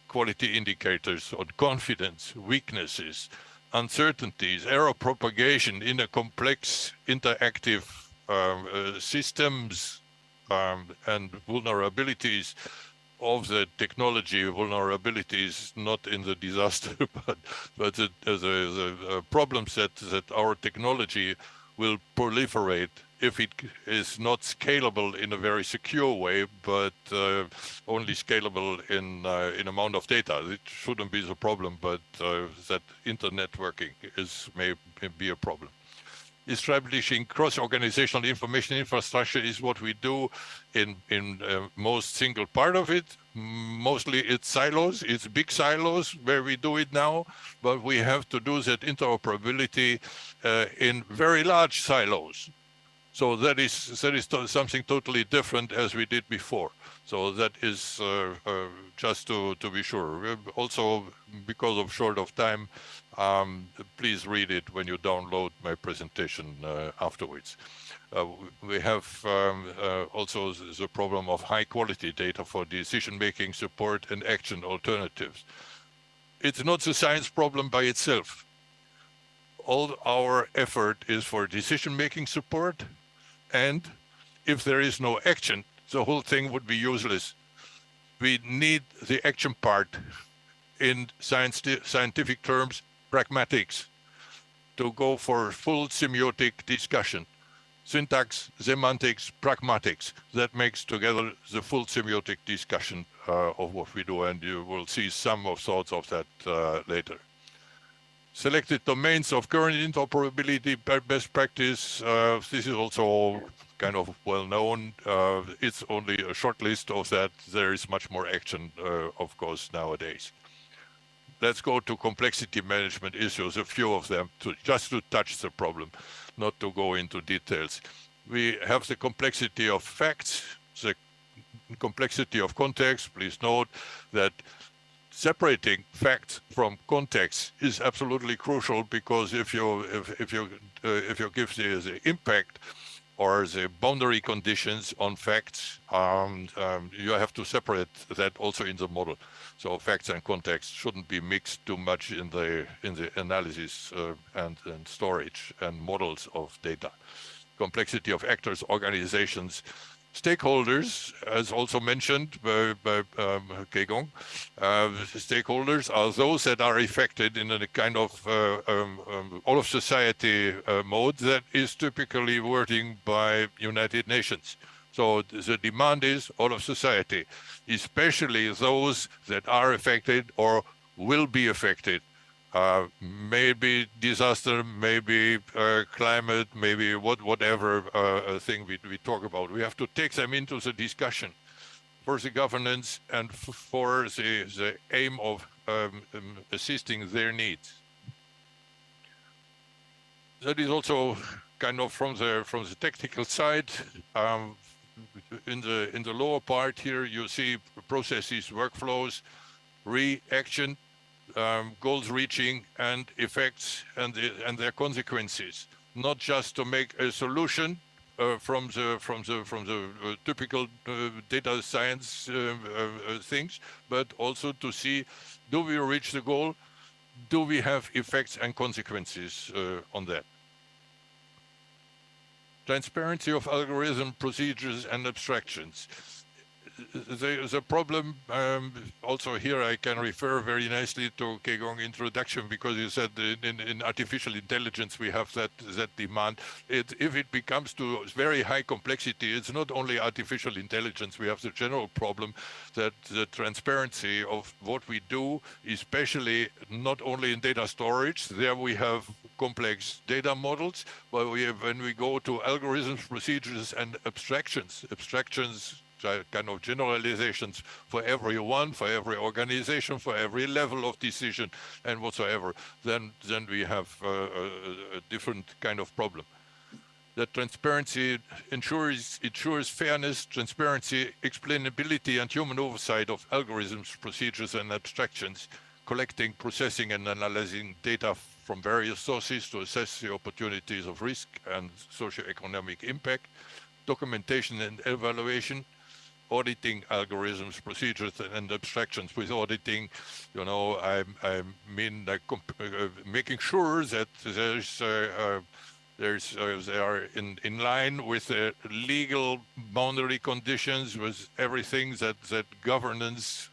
quality indicators on confidence, weaknesses, uncertainties, error propagation in a complex interactive systems and vulnerabilities of the technology, vulnerabilities not in the disaster, but the problems that our technology will proliferate if it is not scalable in a very secure way, but only scalable in amount of data. It shouldn't be the problem, but that internetworking may be a problem. Establishing cross-organizational information infrastructure is what we do in most single part of it. Mostly it's silos, it's big silos where we do it now, but we have to do that interoperability in very large silos. So that is something totally different as we did before. So that is just to be sure. Also, because of short of time, please read it when you download my presentation afterwards. We have also the problem of high quality data for decision-making support and action alternatives. It's not the science problem by itself. All our effort is for decision-making support, and if there is no action, the whole thing would be useless. We need the action part, in scientific terms, pragmatics, to go for full semiotic discussion. Syntax, semantics, pragmatics, that makes together the full semiotic discussion of what we do, and you will see some of sorts of that later. Selected domains of current interoperability best practice. This is also kind of well known. It's only a short list of that. There is much more action, of course, nowadays. Let's go to complexity management issues, a few of them, just to touch the problem, not to go into details. We have the complexity of facts, the complexity of context. Please note that separating facts from context is absolutely crucial, because if you give the impact or the boundary conditions on facts, you have to separate that also in the model. So facts and context shouldn't be mixed too much in the analysis and storage and models of data. Complexity of actors, organizations, stakeholders, as also mentioned by Kegong. Stakeholders are those that are affected in a kind of all of society mode that is typically wording by United Nations. So the demand is all of society, especially those that are affected or will be affected. Maybe disaster, maybe climate, maybe whatever thing we talk about. We have to take them into the discussion for the governance and for the aim of assisting their needs. That is also kind of from the technical side. In the lower part here, you see processes, workflows, reaction, goals reaching, and effects and their consequences. Not just to make a solution from the typical data science things, but also to see, do we reach the goal? Do we have effects and consequences on that? Transparency of algorithm, procedures, and abstractions. The problem, also here I can refer very nicely to Kegong introduction, because you said in artificial intelligence we have that demand. If it becomes to very high complexity, it's not only artificial intelligence, we have the general problem that the transparency of what we do, especially not only in data storage, there we have complex data models, but when we go to algorithms, procedures, and abstractions, kind of generalizations for everyone, for every organization, for every level of decision and whatsoever, then we have a different kind of problem. That transparency ensures fairness, transparency, explainability, and human oversight of algorithms, procedures, and abstractions, collecting, processing, and analyzing data from various sources to assess the opportunities of risk and socioeconomic impact, documentation and evaluation, auditing algorithms, procedures, and abstractions. With auditing, I mean like making sure that there's They are in line with legal boundary conditions, with everything that governance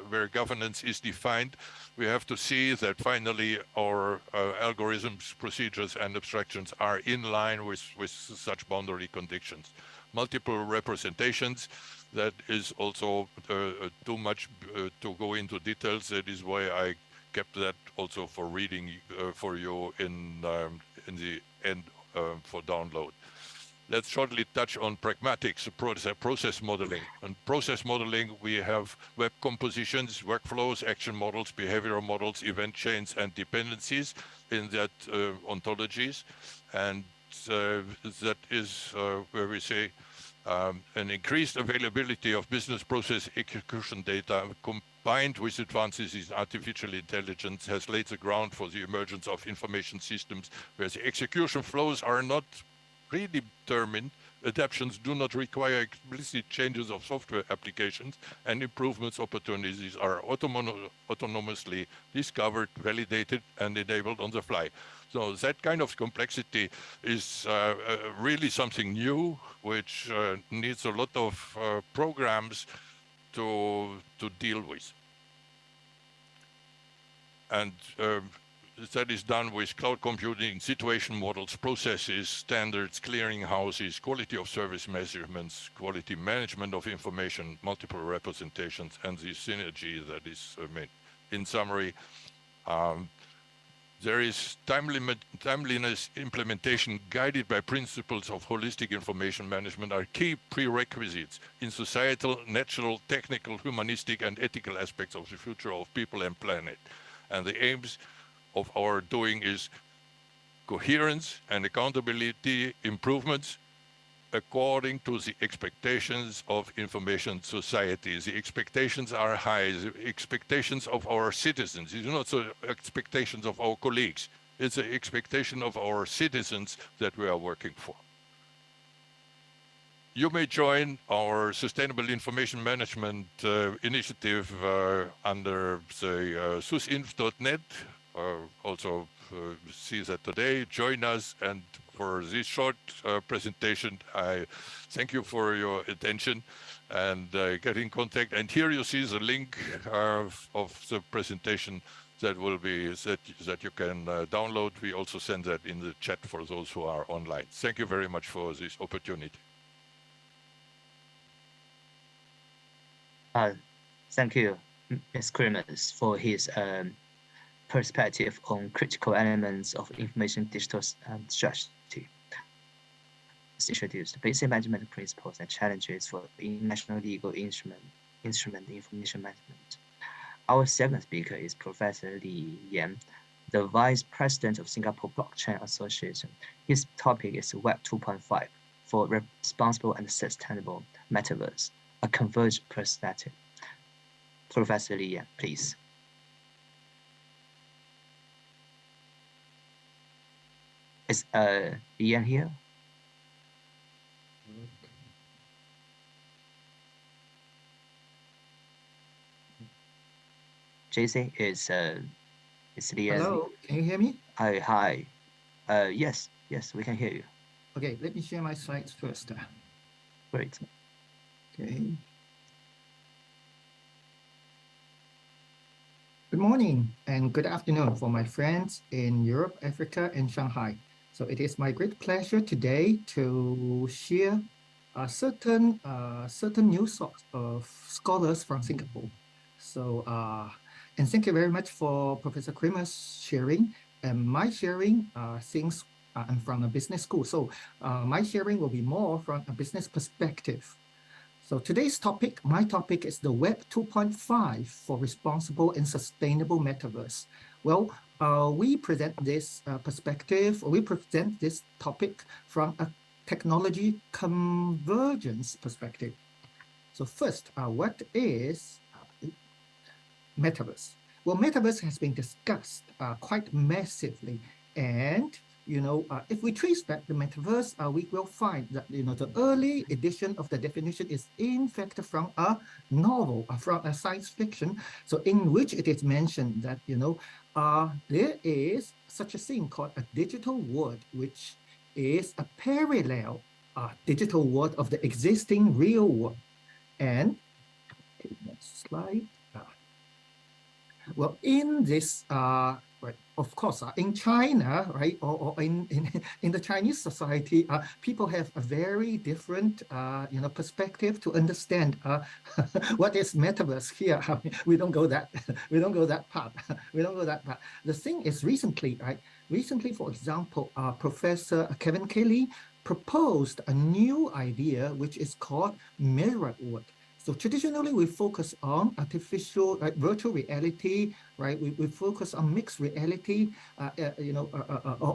where governance is defined. We have to see that finally our algorithms, procedures, and abstractions are in line with such boundary conditions. Multiple representations, that is also too much to go into details. That is why I kept that also for reading for you in the end for download. Let's shortly touch on pragmatics, process modeling. On process modeling, we have web compositions, workflows, action models, behavioral models, event chains, and dependencies in that ontologies. And that is where we say an increased availability of business process execution data combined with advances in artificial intelligence has laid the ground for the emergence of information systems where the execution flows are not predetermined, adaptations do not require explicit changes of software applications, and improvements opportunities are autonomously discovered, validated, and enabled on the fly. So that kind of complexity is really something new, which needs a lot of programs to deal with. And that is done with cloud computing, situation models, processes, standards, clearinghouses, quality of service measurements, quality management of information, multiple representations, and the synergy that is made. In summary, there is timeliness implementation guided by principles of holistic information management are key prerequisites in societal, natural, technical, humanistic, and ethical aspects of the future of people and planet. And the aims of our doing is coherence and accountability improvements according to the expectations of information society. The expectations are high, the expectations of our citizens. It's not the expectations of our colleagues. It's the expectation of our citizens that we are working for. You may join our Sustainable Information Management initiative under the susinf.net. Also see that today. Join us, and for this short presentation, I thank you for your attention and get in contact. And here you see the link of the presentation that will be that you can download. We also send that in the chat for those who are online. Thank you very much for this opportunity. Thank you, Ms. Krimas, for his perspective on critical elements of information digital strategy. It's introduced basic management principles and challenges for international legal instrument information management. Our second speaker is Professor Li Yan, the Vice President of Singapore Blockchain Association. His topic is Web 2.5 for responsible and sustainable metaverse, a converged perspective. Professor Li Yan, please. Is Li Yan here? JC, is Li Yan? Hello, can you hear me? Hi. Yes, we can hear you. Okay, let me share my slides first. Great. Okay. Good morning and good afternoon for my friends in Europe, Africa, and Shanghai. So it is my great pleasure today to share certain news of scholars from Singapore. So, and thank you very much for Professor Krimas' sharing. And my sharing, since I'm from a business school, so my sharing will be more from a business perspective. So today's topic, my topic is the Web 2.5 for responsible and sustainable metaverse. Well, we present this perspective, we present this topic from a technology convergence perspective. So first, what is metaverse? Well, metaverse has been discussed quite massively, and if we trace back the metaverse, we will find that the early edition of the definition is in fact from a novel, from a science fiction. So in which it is mentioned that there is such a thing called a digital world, which is a parallel digital world of the existing real world. And okay, next slide. Well, in this, right, of course, in China, right, or in the Chinese society, people have a very different, perspective to understand what is metaverse here. I mean, we don't go that, we don't go that path. We don't go that path. The thing is, recently, right, for example, Professor Kevin Kelly proposed a new idea, which is called mirrored world. So traditionally, we focus on artificial, virtual reality, right? We focus on mixed reality,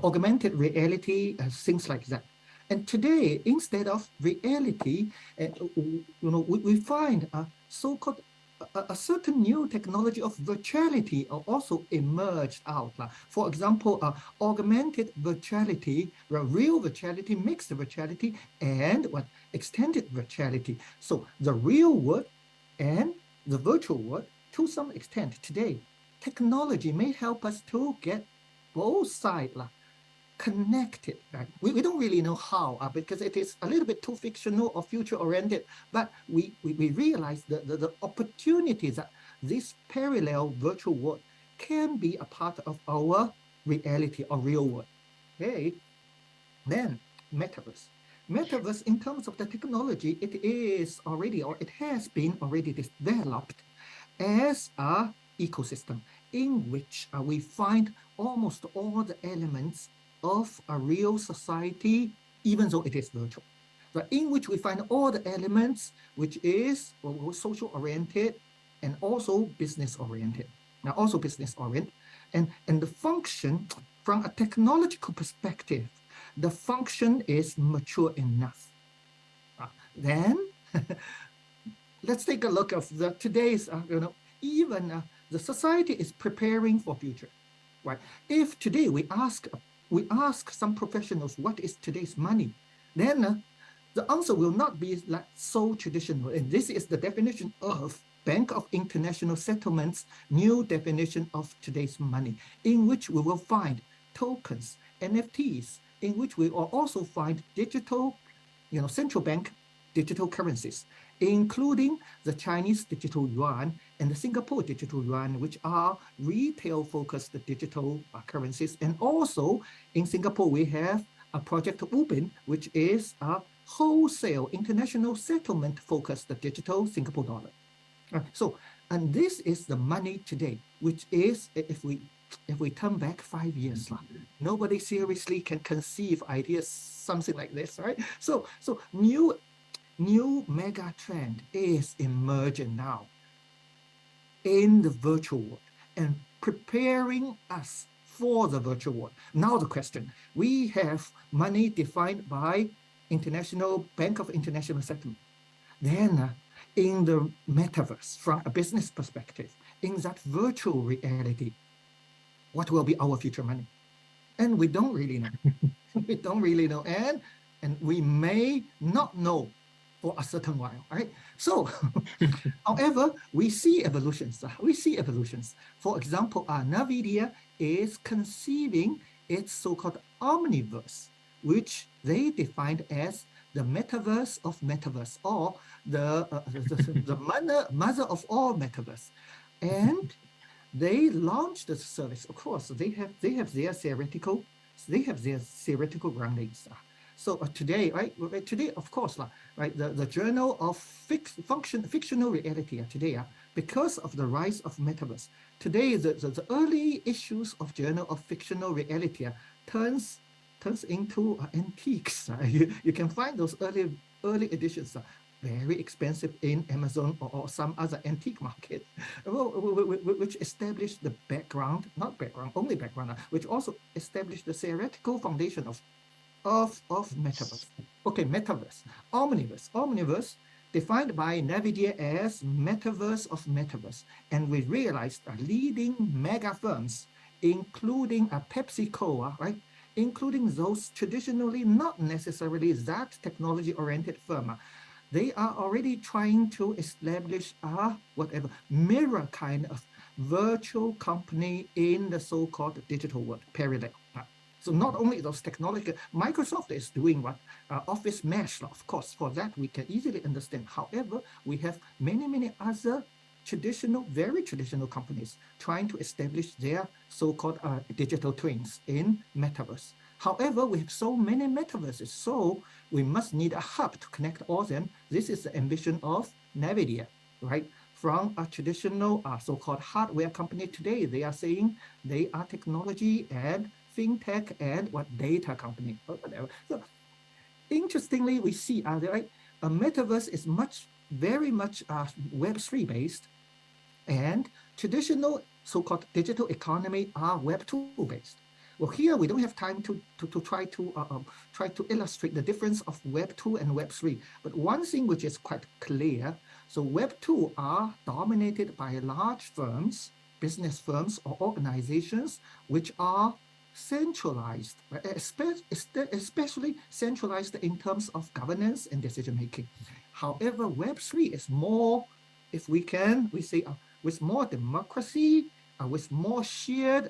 augmented reality, things like that. And today, instead of reality, we find a so-called a certain new technology of virtuality also emerged out. For example, augmented virtuality, real virtuality, mixed virtuality, and extended virtuality. So the real world and the virtual world, to some extent today, technology may help us to get both sides connected. Right? We don't really know how, because it is a little bit too fictional or future-oriented, but we realize the opportunities that this parallel virtual world can be a part of our reality or real world. Okay, then metaverse. Metaverse, in terms of the technology, it is already, or it has been already developed as a ecosystem in which we find almost all the elements of a real society, even though it is virtual. So in which we find all the elements, which is social-oriented and also business-oriented. Now, also business-oriented. And the function, from a technological perspective, the function is mature enough. Then, let's take a look of the today's, even the society is preparing for future, right? If today we ask some professionals what is today's money, then the answer will not be like so traditional. And this is the definition of Bank of International Settlements' new definition of today's money, in which we will find tokens, NFTs, in which we will also find digital, central bank digital currencies, including the Chinese digital yuan and the Singapore digital yuan, which are retail-focused digital currencies. And also in Singapore, we have a project Ubin, which is a wholesale international settlement-focused digital Singapore dollar. And this is the money today, which is, if we turn back 5 years, nobody seriously can conceive ideas something like this, right? So new mega trend is emerging now in the virtual world and preparing us for the virtual world. Now the question, we have money defined by International Bank of International Settlement. Then in the metaverse, from a business perspective, in that virtual reality, what will be our future money? And we don't really know. We don't really know. And we may not know for a certain while, right? So, however, we see evolutions. For example, NVIDIA is conceiving its so-called omniverse, which they defined as the metaverse of metaverse, or the mother of all metaverse. And they launched the service. Of course, they have their theoretical groundings. So today, right? Today, of course, right? The Journal of Fictional Reality today, because of the rise of metaverse, today the early issues of Journal of Fictional Reality turns into antiques. You can find those early editions. Very expensive in Amazon or some other antique market, which established the only background, which also established the theoretical foundation of metaverse. Okay, metaverse, omniverse, defined by NVIDIA as metaverse of metaverse. And we realized leading mega firms, including PepsiCo, right? Including those traditionally not necessarily that technology-oriented firm, they are already trying to establish mirror kind of virtual company in the so-called digital world, parallel. So not only those technology, Microsoft is doing what Office Mesh, of course, for that we can easily understand. However, we have many other traditional, very traditional companies trying to establish their so-called digital twins in metaverse. However, we have so many metaverses, so we must need a hub to connect all of them. This is the ambition of NVIDIA, right? From a traditional so-called hardware company today, they are saying they are technology and fintech and what data company or whatever. So interestingly, we see right, a metaverse is very much Web3 based, and traditional so-called digital economy are Web2 based. Well, here we don't have time to try to illustrate the difference of Web2 and Web3. But one thing which is quite clear, so Web2 are dominated by large firms, business firms or organizations which are centralized, right? Especially centralized in terms of governance and decision making. However, Web3 is more, if we say with more democracy, with more shared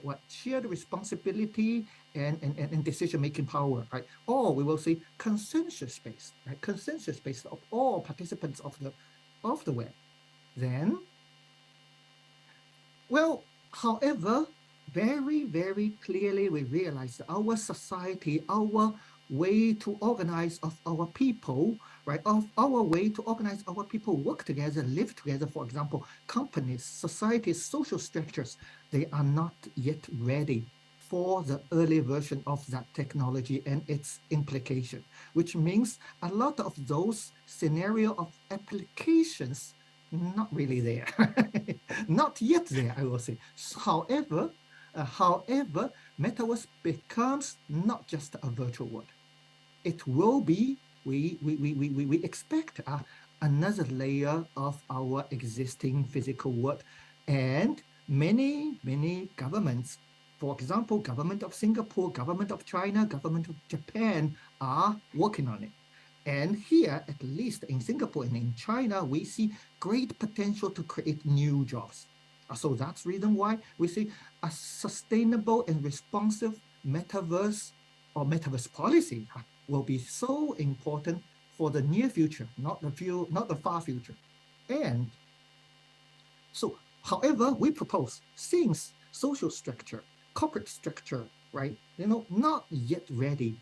responsibility and decision-making power, right? Or we will say consensus-based, right? Consensus-based of all participants of the web. Then, well, however, very clearly we realize that our society, our way to organize of our people, right? Of our way to organize our people, work together, live together, for example, companies, societies, social structures, they are not yet ready for the early version of that technology and its implication, which means a lot of those scenario of applications not really there, not yet there, I will say. However, metaverse becomes not just a virtual world. It will be, we expect another layer of our existing physical world. And many governments, for example, government of Singapore, government of China, government of Japan are working on it. And here, at least in Singapore and in China, we see great potential to create new jobs. So that's the reason why we see a sustainable and responsive metaverse or metaverse policy will be so important for the near future, not the far future. And so, however, we propose, since social structure, corporate structure, right, not yet ready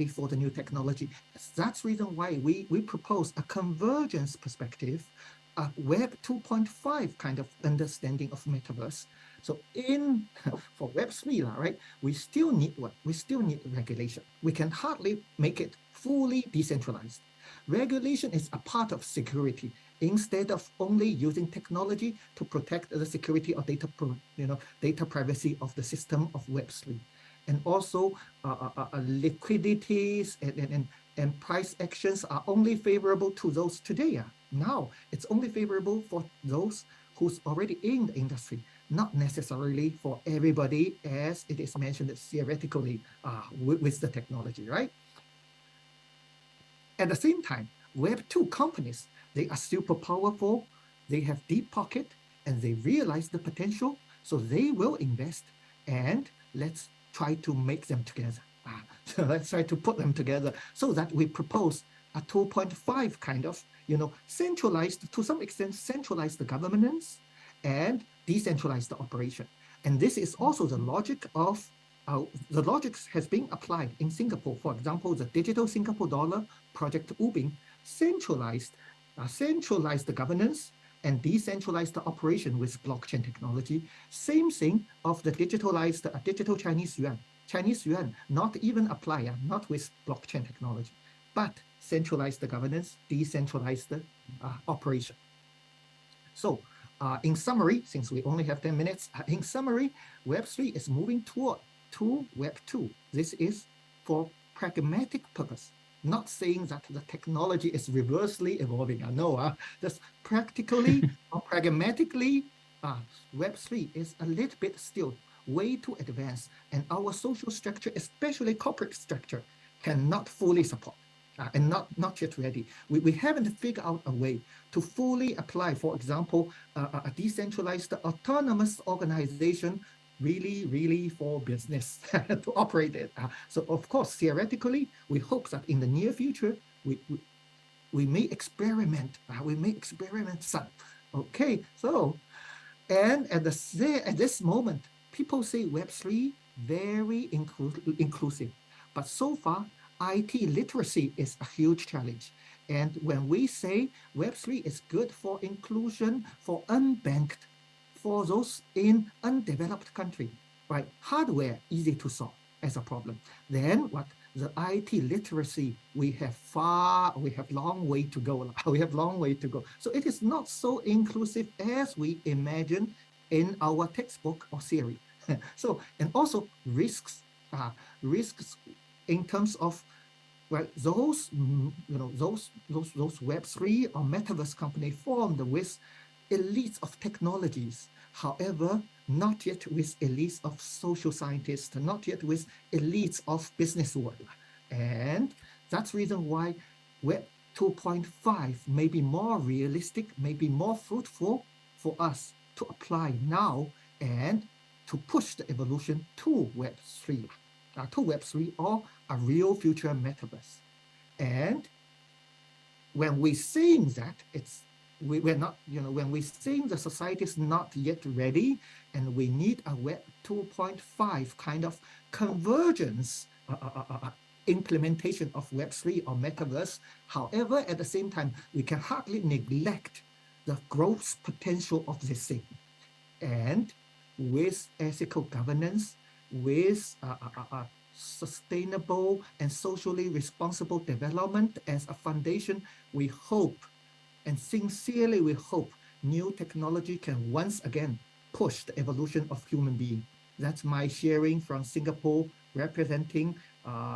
for the new technology. That's the reason why we propose a convergence perspective, a Web 2.5 kind of understanding of metaverse. So for Web 3, right, we still need what? We still need regulation. We can hardly make it fully decentralized. Regulation is a part of security instead of only using technology to protect the security of data privacy of the system of Web 3. And also liquidities and price actions are only favorable to those today. Now, it's only favorable for those who's already in the industry, not necessarily for everybody, as it is mentioned theoretically with the technology, right? At the same time, Web 2 companies, they are super powerful, they have deep pocket, and they realize the potential, so they will invest, and let's try to make them together. So let's try to put them together so that we propose a 2.5 kind of, centralized, to some extent, centralized the governance and decentralized the operation. And this is also the logic of, the logic has been applied in Singapore. For example, the digital Singapore dollar project Ubin centralized the governance and decentralized the operation with blockchain technology. Same thing of the digitalized digital Chinese yuan. Chinese yuan not even apply, not with blockchain technology, but centralize the governance, decentralize the operation. So in summary, since we only have 10 minutes, in summary, Web3 is moving to Web 2. This is for pragmatic purpose, not saying that the technology is reversely evolving. No, just practically or pragmatically, Web3 is a little bit still way too advanced, and our social structure, especially corporate structure, cannot fully support. and not yet ready. We haven't figured out a way to fully apply, for example, a decentralized autonomous organization really for business to operate it. So of course, theoretically, we hope that in the near future, we may experiment. We may experiment some. Okay, so, and at this moment, people say Web3 very inclusive, but so far, IT literacy is a huge challenge. And when we say Web3 is good for inclusion, for unbanked, for those in undeveloped country, right? Hardware easy to solve as a problem. Then what? The IT literacy, we have long way to go. We have long way to go. So it is not so inclusive as we imagine in our textbook or theory. So, and also risks in terms of, well, those Web3 or metaverse company formed with elites of technologies. However, not yet with elites of social scientists, not yet with elites of business world. And that's the reason why Web 2.5 may be more realistic, may be more fruitful for us to apply now and to push the evolution to Web3, or a real future metaverse. And when we're saying that, we're not, when we're saying the society is not yet ready and we need a Web 2.5 kind of convergence implementation of Web3 or metaverse. However, at the same time, we can hardly neglect the growth potential of this thing. And with ethical governance, with sustainable and socially responsible development as a foundation, we hope, and sincerely we hope, new technology can once again push the evolution of human being. That's my sharing from Singapore, representing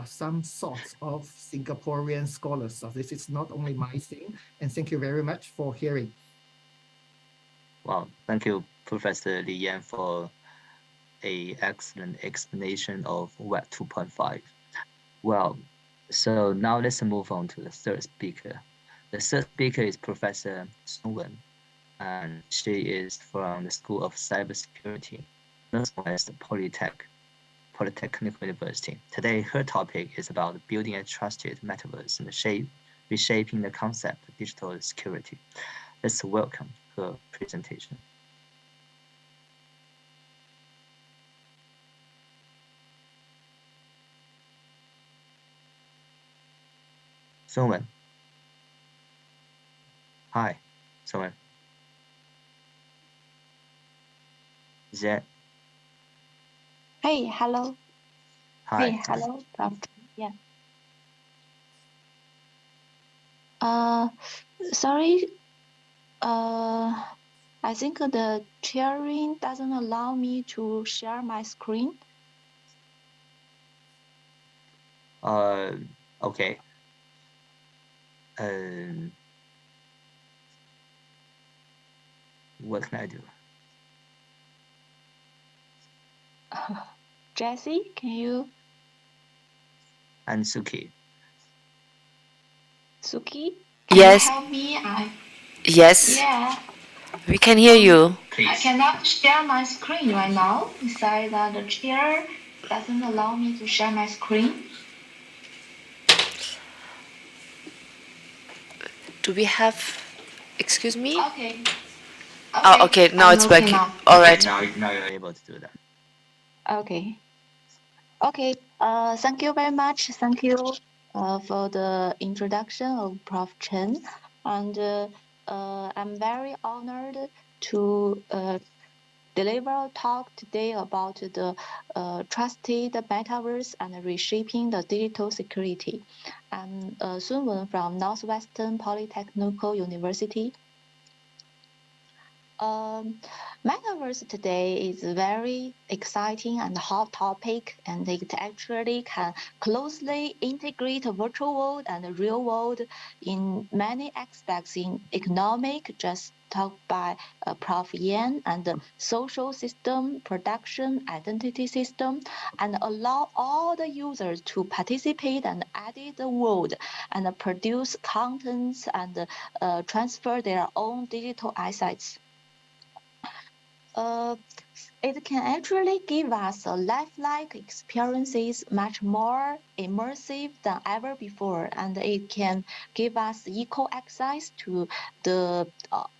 some sorts of Singaporean scholars. So this is not only my thing, and thank you very much for hearing. Wow, thank you, Professor Li Yan, for an excellent explanation of Web 2.5. Well, so now let's move on to the third speaker. The third speaker is Professor Sun Wen, and she is from the School of Cybersecurity, also as the Polytechnic University. Today, her topic is about building a trusted metaverse and reshaping the concept of digital security. Let's welcome her presentation. Sun Wen. Hi, Sun Wen. Is that? Hey, hello. Hi. Hey, hello, Prof. Yeah. Sorry. I think the sharing doesn't allow me to share my screen. Okay. What can I do? Jessie, can you? And Suki. Suki? Yes. Can you help me? Yes. Yeah. We can hear you. I cannot share my screen right now. Besides that, the chair doesn't allow me to share my screen. Do we have? Excuse me? Okay. Oh, okay. Now it's okay working. now. All right. Now you're able to do that. Okay. Okay. Thank you very much. Thank you for the introduction of Prof. Chen. And I'm very honored to deliver a talk today about the trusted metaverse and reshaping the digital security. I'm Sun Wen from Northwestern Polytechnical University. Metaverse today is a very exciting and hot topic, and it actually can closely integrate the virtual world and the real world in many aspects in economic, talked by Prof. Yan, and the social system, production, identity system, and allow all the users to participate and edit the world and produce contents and transfer their own digital assets. It can actually give us a lifelike experiences much more immersive than ever before, and it can give us equal access to the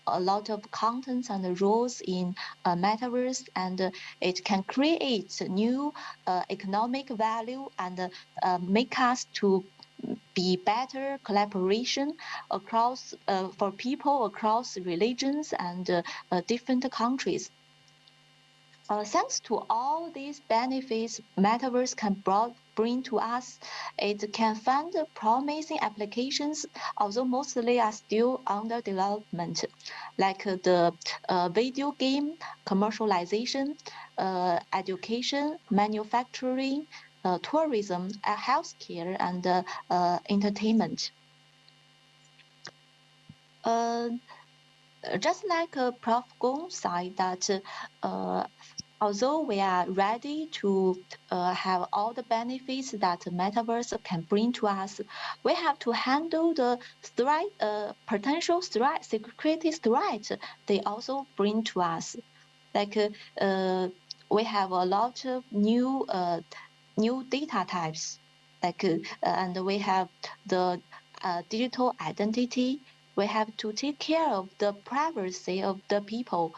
a lot of contents and rules in metaverse, and it can create new economic value and make us to be better collaboration across for people across religions and different countries. Thanks to all these benefits Metaverse can bring to us, it can fund promising applications, although mostly are still under development, like the video game, commercialization, education, manufacturing, tourism, healthcare, and entertainment. Just like Prof. Gong said that although we are ready to have all the benefits that metaverse can bring to us, we have to handle the potential threat, security threats they also bring to us. Like we have a lot of new data types, like and we have the digital identity. We have to take care of the privacy of the people.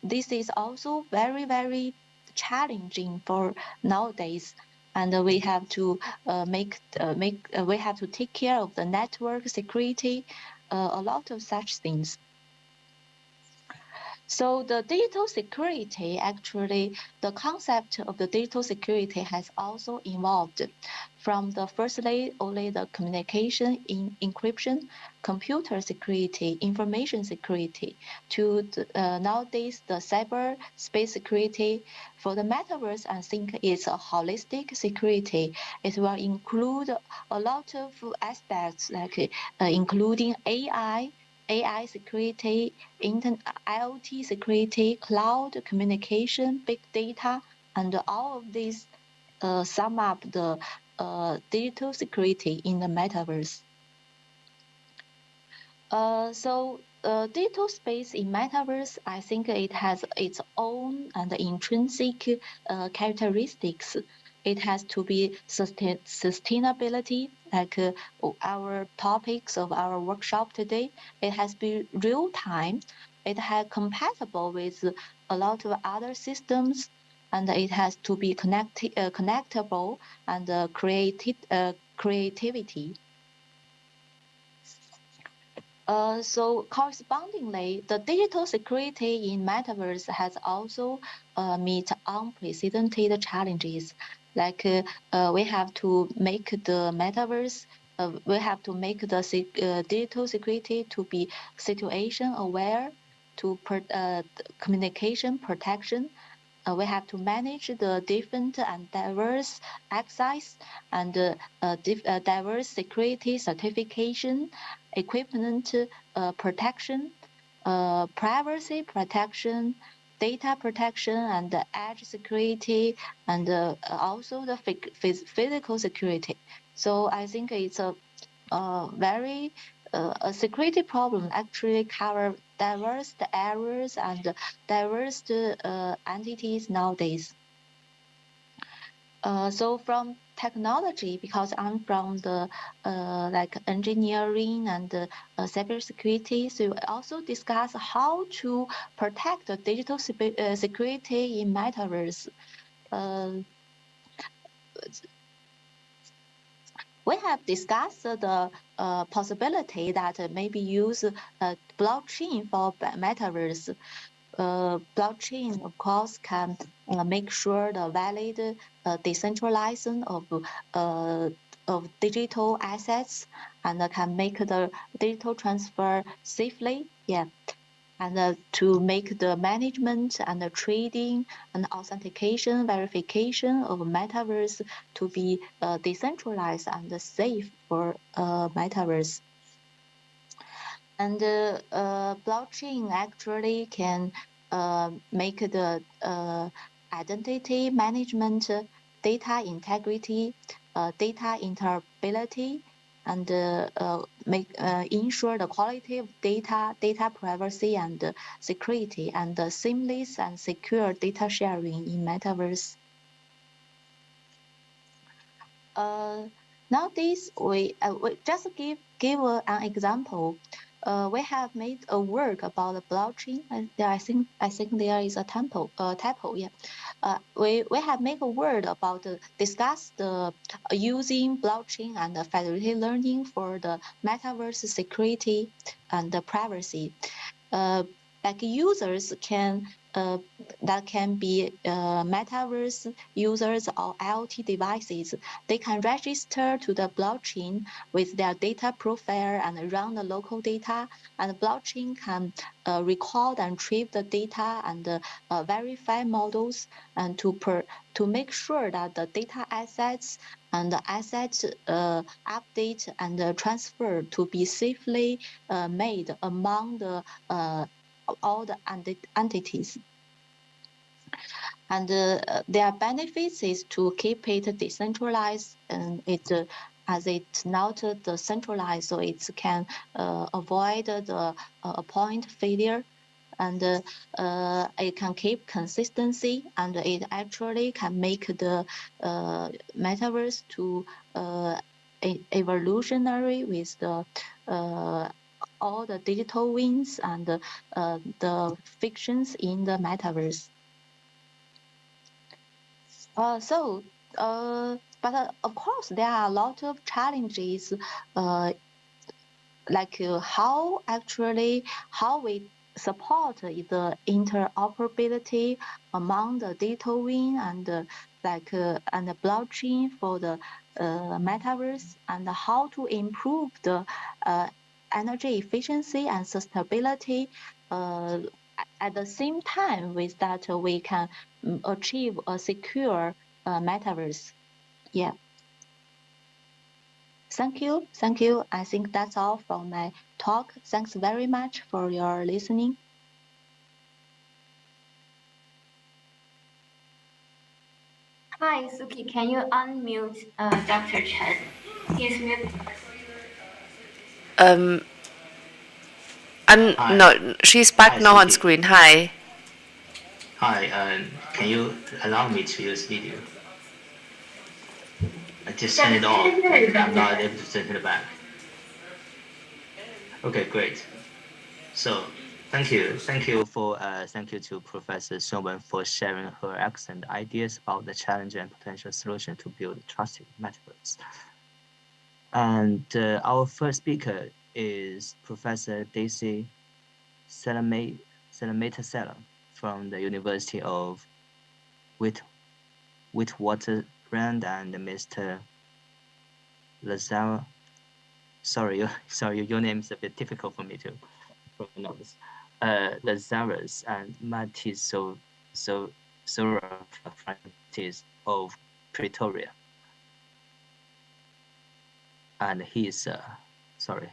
This is also very, very challenging for nowadays, and we have to we have to take care of the network security, a lot of such things. So the digital security, actually, the concept of the digital security has also evolved from the firstly only the communication in encryption, computer security, information security, to nowadays the cyber space security. For the metaverse, I think it's a holistic security. It will include a lot of aspects, like including AI security, IoT security, cloud communication, big data, and all of these sum up the digital security in the metaverse. So digital space in metaverse, I think it has its own and intrinsic characteristics. It has to be sustainability, like our topics of our workshop today. It has to be real time. It has compatible with a lot of other systems, and it has to be connectable and creativity. So correspondingly, the digital security in metaverse has also met unprecedented challenges. Like we have to make the metaverse, we have to make the digital security to be situation aware, to communication protection. We have to manage the different and diverse access and diverse security certification, equipment protection, privacy protection, data protection, and edge security, and also the physical security. So I think it's a very a security problem actually cover diverse areas and diverse entities nowadays. So from technology, because I'm from the like engineering and cybersecurity, so we also discuss how to protect the digital security in metaverse. We have discussed the possibility that maybe use blockchain for metaverse. Blockchain, of course, can make sure the valid decentralization of digital assets and can make the digital transfer safely. Yeah. And to make the management and the trading and authentication verification of metaverse to be decentralized and safe for metaverse. And blockchain actually can make the identity management, data integrity, data interoperability, and make ensure the quality of data, data privacy and security, and the seamless and secure data sharing in metaverse. Nowadays, we just give an example. We have made a work about the blockchain. I think there is a typo. Yeah. We have made a word about discuss the using blockchain and the federated learning for the metaverse security and the privacy. Like users can that can be metaverse users or IoT devices. They can register to the blockchain with their data profile and run the local data. And the blockchain can record and retrieve the data and verify models and to make sure that the data assets and the assets update and transfer to be safely made among the all the entities. And their benefits is to keep it decentralized, and as it's not the centralized, so it can avoid the point failure, and it can keep consistency, and it actually can make the metaverse to evolutionary with the all the digital wins and the fictions in the metaverse. But of course, there are a lot of challenges, like how we support the interoperability among the data win and and the blockchain for the metaverse, and how to improve the energy efficiency and sustainability at the same time with that we can achieve a secure metaverse. Yeah. Thank you. Thank you. I think that's all from my talk. Thanks very much for your listening. Hi, Suki. Can you unmute Dr. Chen? He's muted. No, she's back now on screen. Hi. Hi, can you allow me to use video? I just turn it off. I'm not able to turn it back. Okay, great. So, thank you to Professor Songwen for sharing her excellent ideas about the challenge and potential solution to build trusted metaverse. And our first speaker is Professor Daisy Salameta from the University of Witwatersrand, and Mr. Lazaro. Sorry, your name is a bit difficult for me to pronounce. Lazarus and Matis Francis of Pretoria. And he is sorry.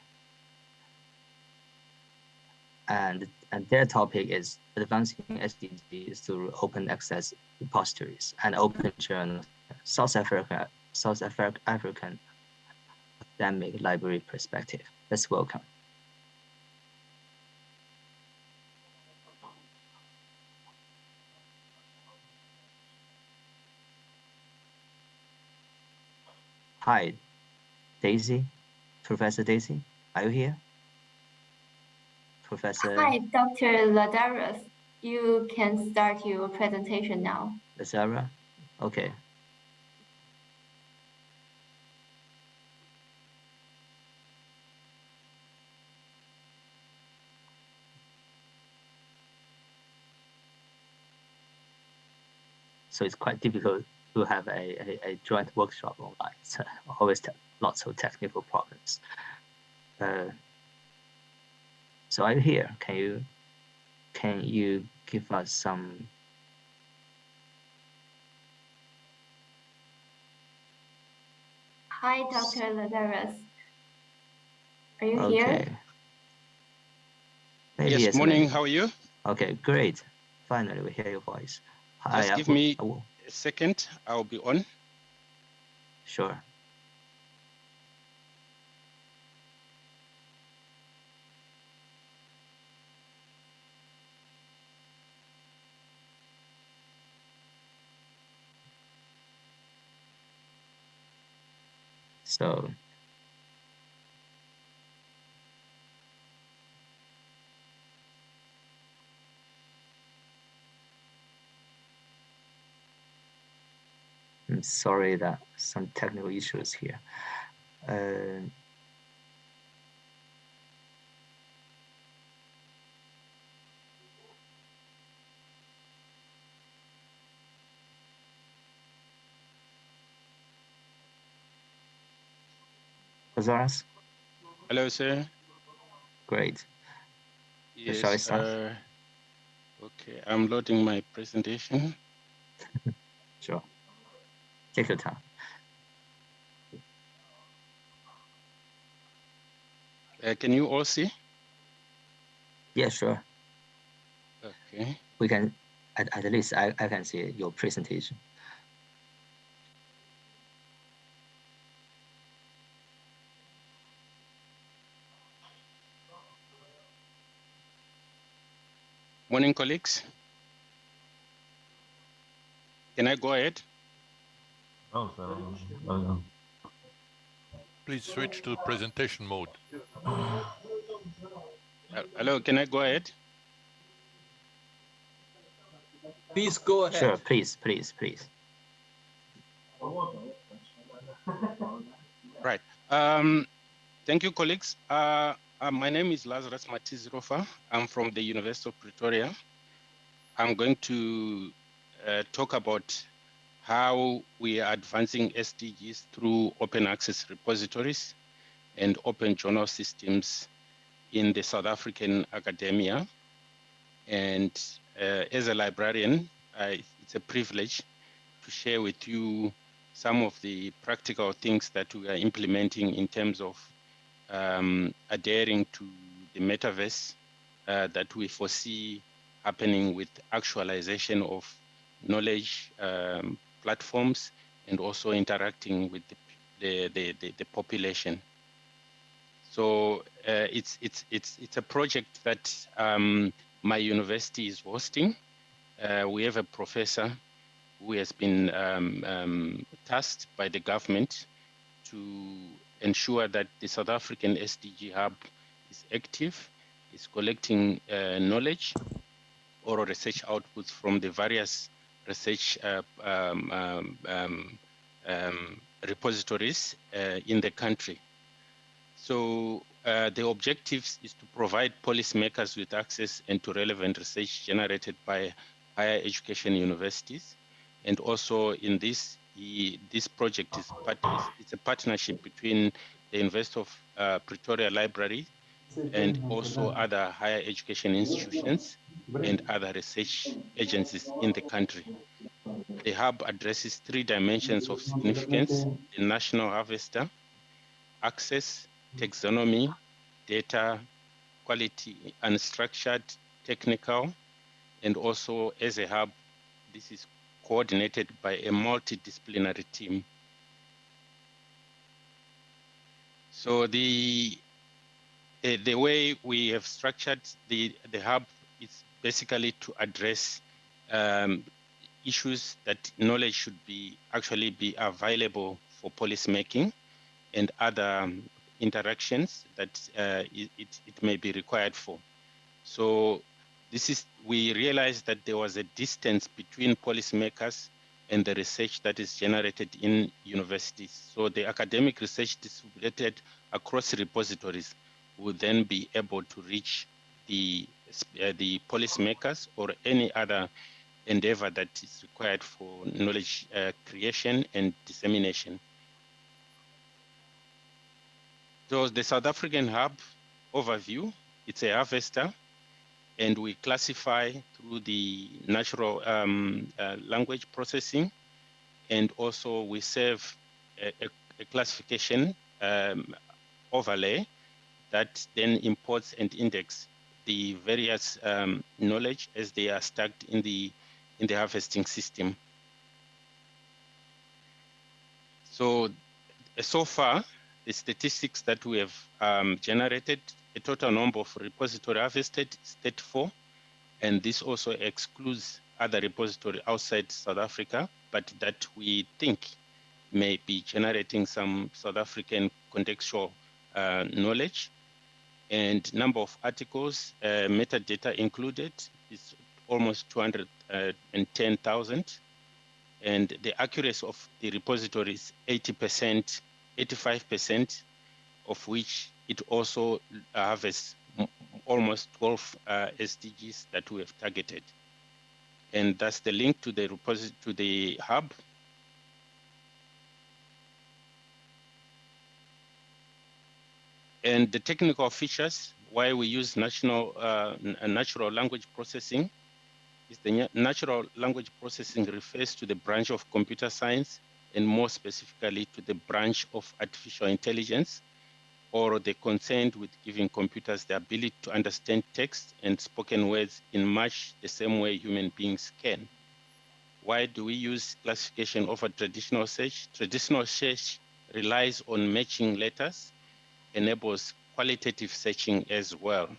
And their topic is advancing SDGs through open access repositories and open journals, South African academic library perspective. Let's welcome. Hi, Daisy, Professor Daisy, are you here? Professor. Hi, Dr. Lazarus. You can start your presentation now. Lazara, okay. So it's quite difficult to have a joint workshop online. It's always lots of technical problems. So I'm here. Can you give us some? Hi, Dr. Lazarus. Are you here? Maybe Yes, it's morning. me. How are you? Okay, great. Finally, we hear your voice. Hi, Just give me a second. I'll be on. Sure. So I'm sorry that some technical issues here. Azaras? Hello, sir. Great. Yes. Shall I start? Okay, I'm loading my presentation. Sure. Take your time. Can you all see? Yeah, sure. Okay. We can, at least I can see your presentation. Morning, colleagues. Can I go ahead? Please switch to presentation mode. Hello, can I go ahead? Please go ahead. Sure, please. Right. Thank you, colleagues. My name is Lazarus Matizirofa. I'm from the University of Pretoria. I'm going to talk about how we are advancing SDGs through open access repositories and open journal systems in the South African academia. And as a librarian, it's a privilege to share with you some of the practical things that we are implementing in terms of adhering to the metaverse that we foresee happening with actualization of knowledge platforms and also interacting with the population. So it's a project that my university is hosting. We have a professor who has been tasked by the government to ensure that the South African SDG Hub is active, is collecting knowledge or research outputs from the various research repositories in the country. So the objectives is to provide policymakers with access into relevant research generated by higher education universities. And also in this project it's a partnership between the University of Pretoria Library and also other higher education institutions and other research agencies in the country. The hub addresses 3 dimensions of significance: the national harvester, access, taxonomy, data, quality, unstructured, technical, and also as a hub, this is coordinated by a multidisciplinary team. So the way we have structured the hub is basically to address issues that knowledge should actually be available for policymaking and other interactions that it may be required for. So we realized that there was a distance between policymakers and the research that is generated in universities. So the academic research distributed across repositories would then be able to reach the policymakers or any other endeavor that is required for knowledge creation and dissemination. So the South African Hub overview, it's a harvester, and we classify through the natural language processing, and also we serve a classification overlay that then imports and index the various knowledge as they are stacked in the harvesting system. So far, the statistics that we have generated, a total number of repository harvested is 34, and this also excludes other repository outside South Africa, but that we think may be generating some South African contextual knowledge. And number of articles, metadata included, is almost 210,000. And the accuracy of the repository is 80%, 85%, of which it also harvests almost 12 SDGs that we have targeted. And that's the link to the repository, to the hub. And the technical features, why we use natural language processing, is the natural language processing refers to the branch of computer science, and more specifically to the branch of artificial intelligence, or the concerned with giving computers the ability to understand text and spoken words in much the same way human beings can. Why do we use classification over traditional search? Traditional search relies on matching letters, enables qualitative searching as well.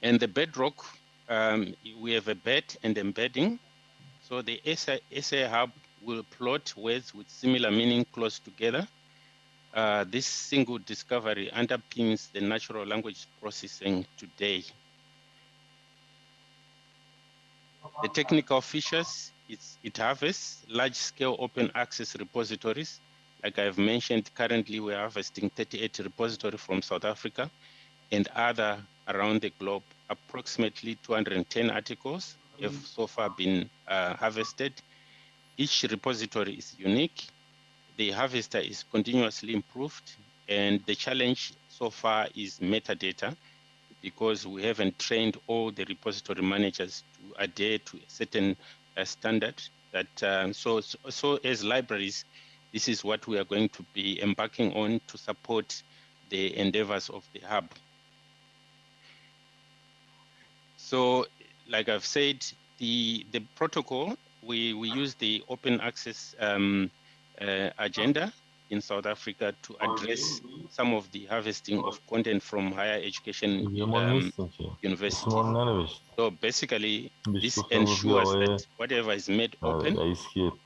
And the bedrock, we have a bed and embedding. So the SA Hub will plot words with similar meaning close together. This single discovery underpins the natural language processing today. The technical features, it harvests large-scale open access repositories. Like I've mentioned, currently we're harvesting 38 repositories from South Africa and other around the globe. Approximately 210 articles have so far been harvested. Each repository is unique. The harvester is continuously improved, and the challenge so far is metadata, because we haven't trained all the repository managers to adhere to a certain standard. That so as libraries, this is what we are going to be embarking on to support the endeavors of the hub. So, like I've said, the protocol, we use the open access agenda in South Africa to address some of the harvesting of content from higher education universities. So basically, this ensures that whatever is made open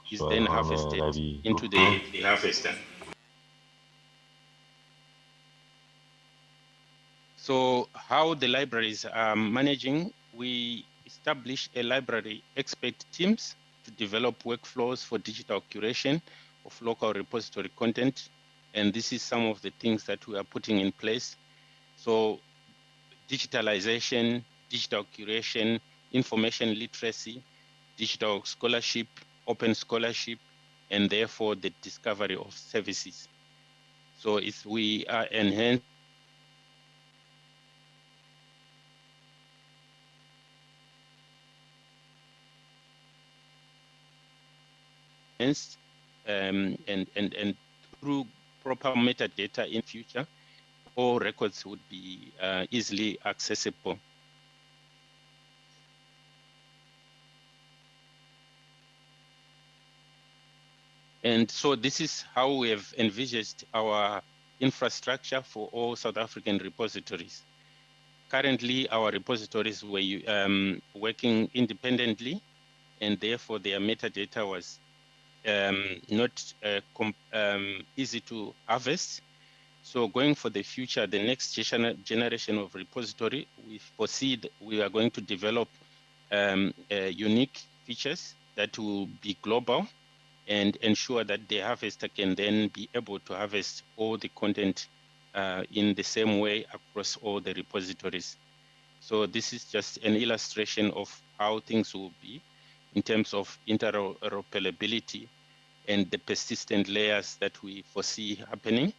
is then harvested into the harvester. So how the libraries are managing, we establish a library expert teams to develop workflows for digital curation of local repository content. And this is some of the things that we are putting in place. So digitalization, digital curation, information literacy, digital scholarship, open scholarship, and therefore the discovery of services. So we are enhancing and through proper metadata in future, all records would be easily accessible. And so this is how we have envisaged our infrastructure for all South African repositories. Currently, our repositories were working independently, and therefore their metadata was not easy to harvest. So going for the future, the next generation of repository, we foresee that we are going to develop unique features that will be global and ensure that the harvester can then be able to harvest all the content in the same way across all the repositories. So this is just an illustration of how things will be in terms of interoperability and the persistent layers that we foresee happening,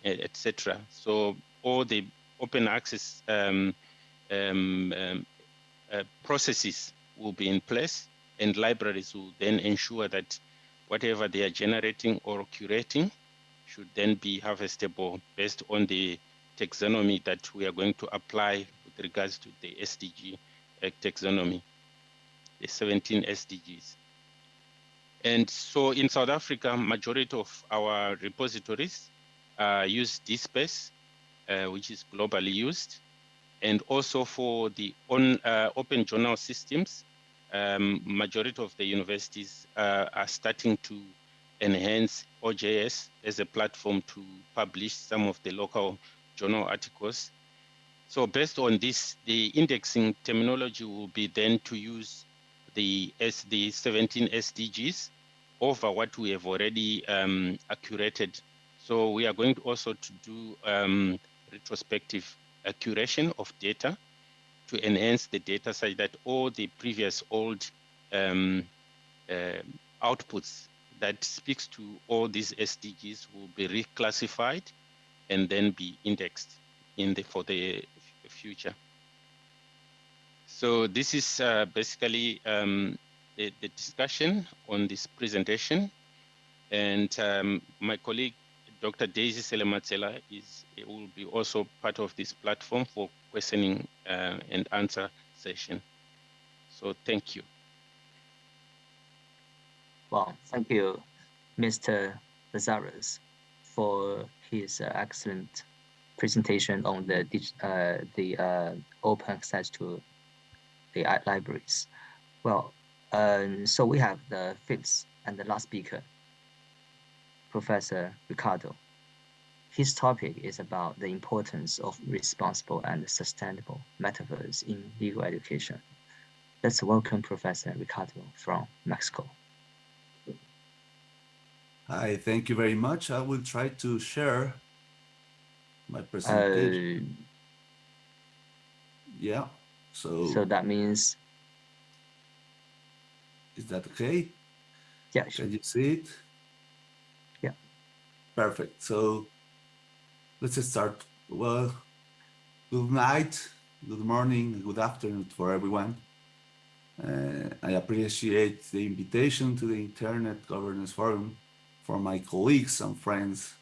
etc. So all the open access processes will be in place, and libraries will then ensure that whatever they are generating or curating should then be harvestable based on the taxonomy that we are going to apply with regards to the SDG taxonomy, the 17 SDGs. And so in South Africa, majority of our repositories use DSpace, which is globally used. And also for the open journal systems, majority of the universities are starting to enhance OJS as a platform to publish some of the local journal articles. So based on this, the indexing terminology will be then to use the 17 SDGs over what we have already accurated. So we are going to also to do retrospective curation of data to enhance the data such that all the previous old outputs that speaks to all these SDGs will be reclassified and then be indexed for the future. So this is basically the discussion on this presentation, and my colleague Dr. Daisy Selematsela will be also part of this platform for questioning and answer session. So thank you. Well, thank you, Mr. Lazarus, for his excellent presentation on the open access to the libraries. Well, so we have the fifth and the last speaker, Professor Ricardo. His topic is about the importance of responsible and sustainable metaverse in legal education. Let's welcome Professor Ricardo from Mexico. Hi, thank you very much. I will try to share my presentation. Yeah, so that means... Is that okay? Yeah, sure. Can you see it? Yeah. Perfect. So let's start. Well, good night, good morning, good afternoon for everyone. I appreciate the invitation to the Internet Governance Forum for my colleagues and friends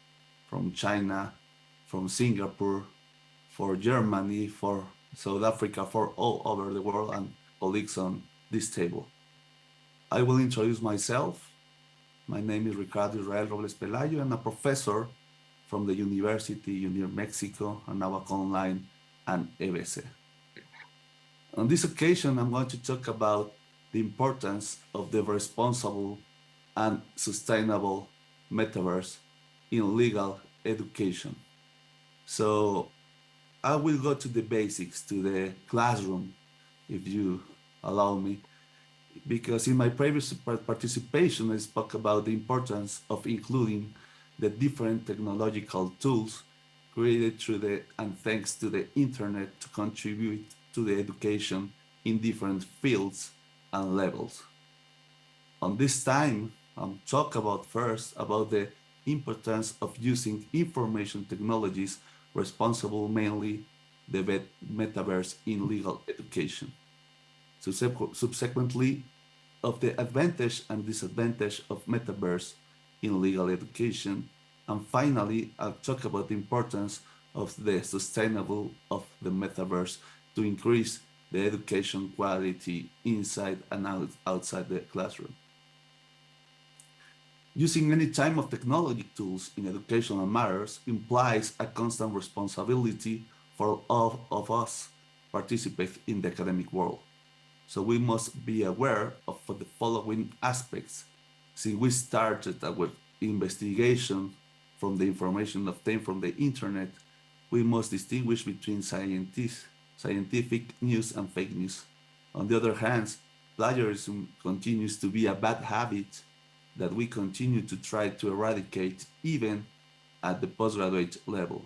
from China, from Singapore, for Germany, for South Africa, for all over the world, and colleagues on this table. I will introduce myself. My name is Ricardo Israel Robles Pelayo. I'm a professor from the University of Mexico, Anáhuac Online, and EBC. On this occasion, I'm going to talk about the importance of the responsible and sustainable metaverse in legal education. So I will go to the basics, to the classroom, if you allow me, because in my previous participation, I spoke about the importance of including the different technological tools created through and thanks to the internet to contribute to the education in different fields and levels. On this time, I'm talking about first about the importance of using information technologies responsible mainly the metaverse in legal education. Subsequently, of the advantage and disadvantage of metaverse in legal education. And finally, I'll talk about the importance of the sustainable of the metaverse to increase the education quality inside and outside the classroom. Using any type of technology tools in educational matters implies a constant responsibility for all of us participate in the academic world. So we must be aware of the following aspects. Since we started our investigation from the information obtained from the internet, we must distinguish between scientific news and fake news. On the other hand, plagiarism continues to be a bad habit that we continue to try to eradicate even at the postgraduate level.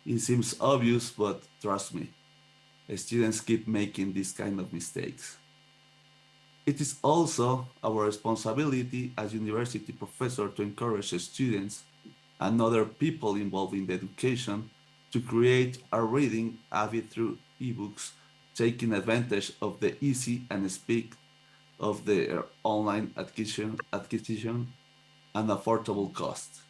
It seems obvious, but trust me, students keep making these kind of mistakes. It is also our responsibility as university professors to encourage students and other people involved in the education to create a reading habit through ebooks, taking advantage of the easy and speed of the online acquisition and affordable cost.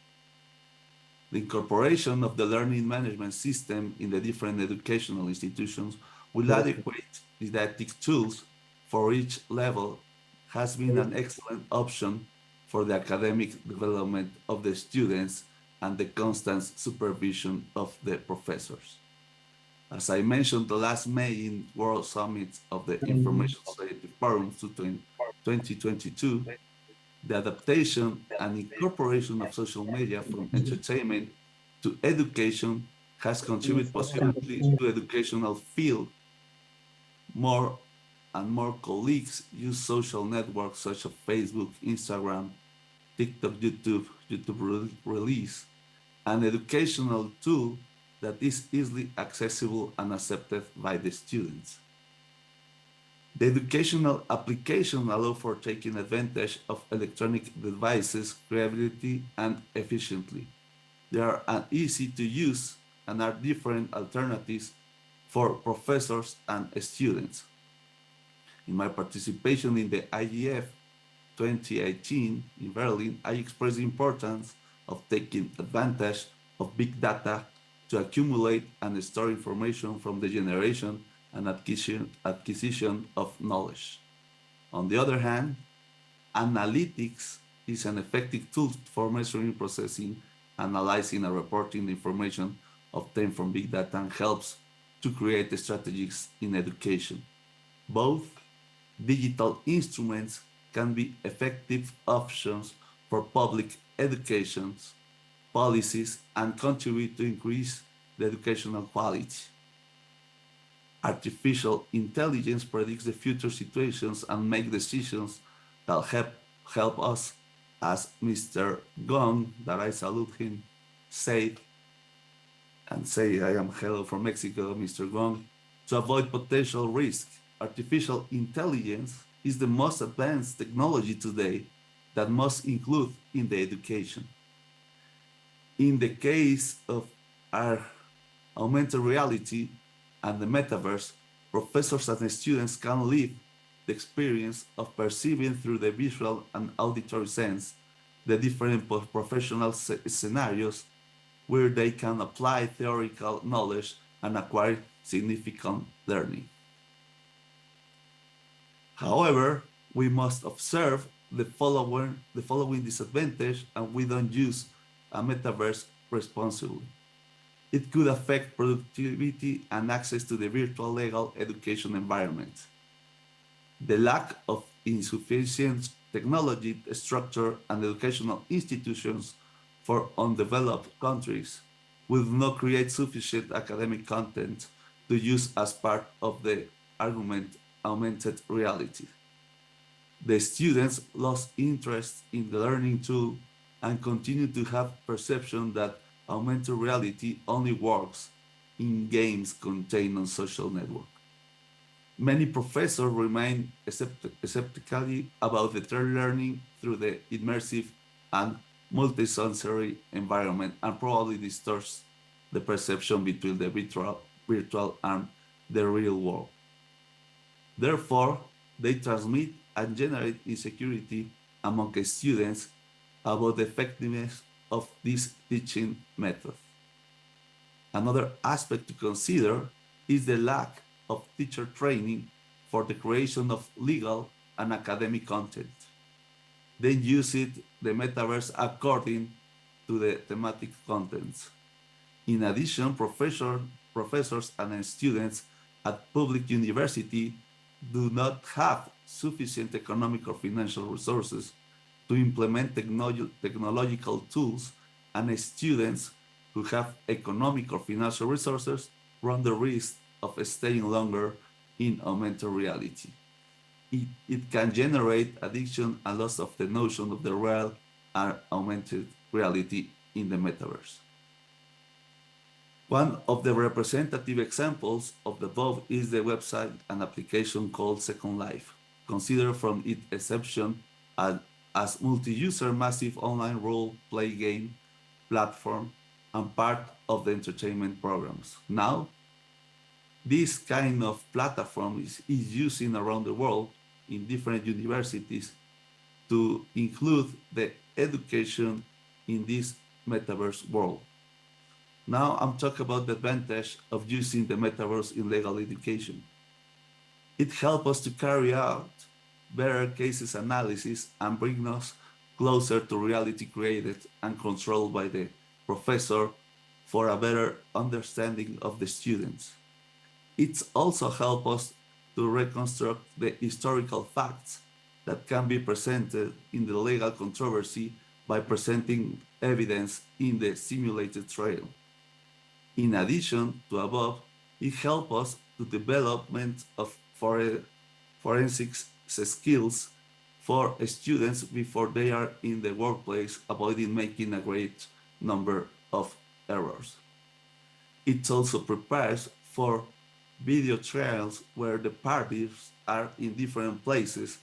The incorporation of the learning management system in the different educational institutions with adequate didactic tools for each level has been an excellent option for the academic development of the students and the constant supervision of the professors. As I mentioned the last May in World Summit of the Information Society Forum 2022, the adaptation and incorporation of social media from entertainment to education has contributed positively to educational field. More and more colleagues use social networks such as Facebook, Instagram, TikTok, YouTube release, an educational tool that is easily accessible and accepted by the students. The educational application allow for taking advantage of electronic devices creatively and efficiently. They are easy to use and are different alternatives for professors and students. In my participation in the IGF 2018 in Berlin, I expressed the importance of taking advantage of big data to accumulate and store information from the generation and acquisition of knowledge. On the other hand, analytics is an effective tool for measuring, processing, analyzing, and reporting the information obtained from big data and helps to create strategies in education. Both digital instruments can be effective options for public education policies and contribute to increase the educational quality. Artificial intelligence predicts the future situations and make decisions that help us, as Mr. Gong, that I salute him, said, and say I am hello from Mexico, Mr. Gong, to avoid potential risk. Artificial intelligence is the most advanced technology today that must include in the education. In the case of our augmented reality and the metaverse, professors and students can live the experience of perceiving through the visual and auditory sense the different professional scenarios where they can apply theoretical knowledge and acquire significant learning. However, we must observe the following disadvantage, and we don't use a metaverse responsibly. It could affect productivity and access to the virtual legal education environment. The lack of insufficient technology structure and educational institutions for undeveloped countries will not create sufficient academic content to use as part of the augmented reality. The students lost interest in the learning tool and continue to have perception that augmented reality only works in games contained on social network. Many professors remain skeptical about the learning through the immersive and multisensory environment and probably distorts the perception between the virtual and the real world. Therefore, they transmit and generate insecurity among students about the effectiveness of this teaching method. Another aspect to consider is the lack of teacher training for the creation of legal and academic content. They use the metaverse according to the thematic contents. In addition, professors and students at public university do not have sufficient economic or financial resources to implement technological tools, and students who have economic or financial resources run the risk of staying longer in augmented reality. It can generate addiction and loss of the notion of the real and augmented reality in the metaverse. One of the representative examples of the above is the website and application called Second Life, considered from its inception as multi-user massive online role-play game platform and part of the entertainment programs. Now, this kind of platform is using around the world in different universities to include the education in this metaverse world. Now I'm talking about the advantage of using the metaverse in legal education. It helps us to carry out better cases analysis and bring us closer to reality created and controlled by the professor for a better understanding of the students. It's also helped us to reconstruct the historical facts that can be presented in the legal controversy by presenting evidence in the simulated trial. In addition to above, it helps us to development of forensics skills for students before they are in the workplace, avoiding making a great number of errors. It also prepares for video trials where the parties are in different places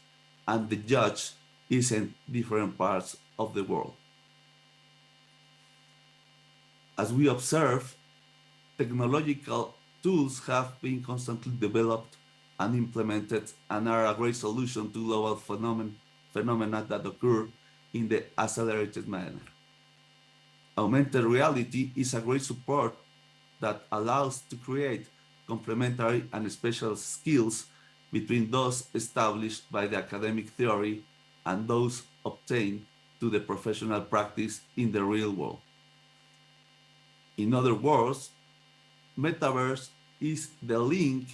and the judge is in different parts of the world. As we observe, technological tools have been constantly developed and implemented and are a great solution to global phenomena that occur in the accelerated manner. Augmented reality is a great support that allows to create complementary and special skills between those established by the academic theory and those obtained to the professional practice in the real world. In other words, metaverse is the link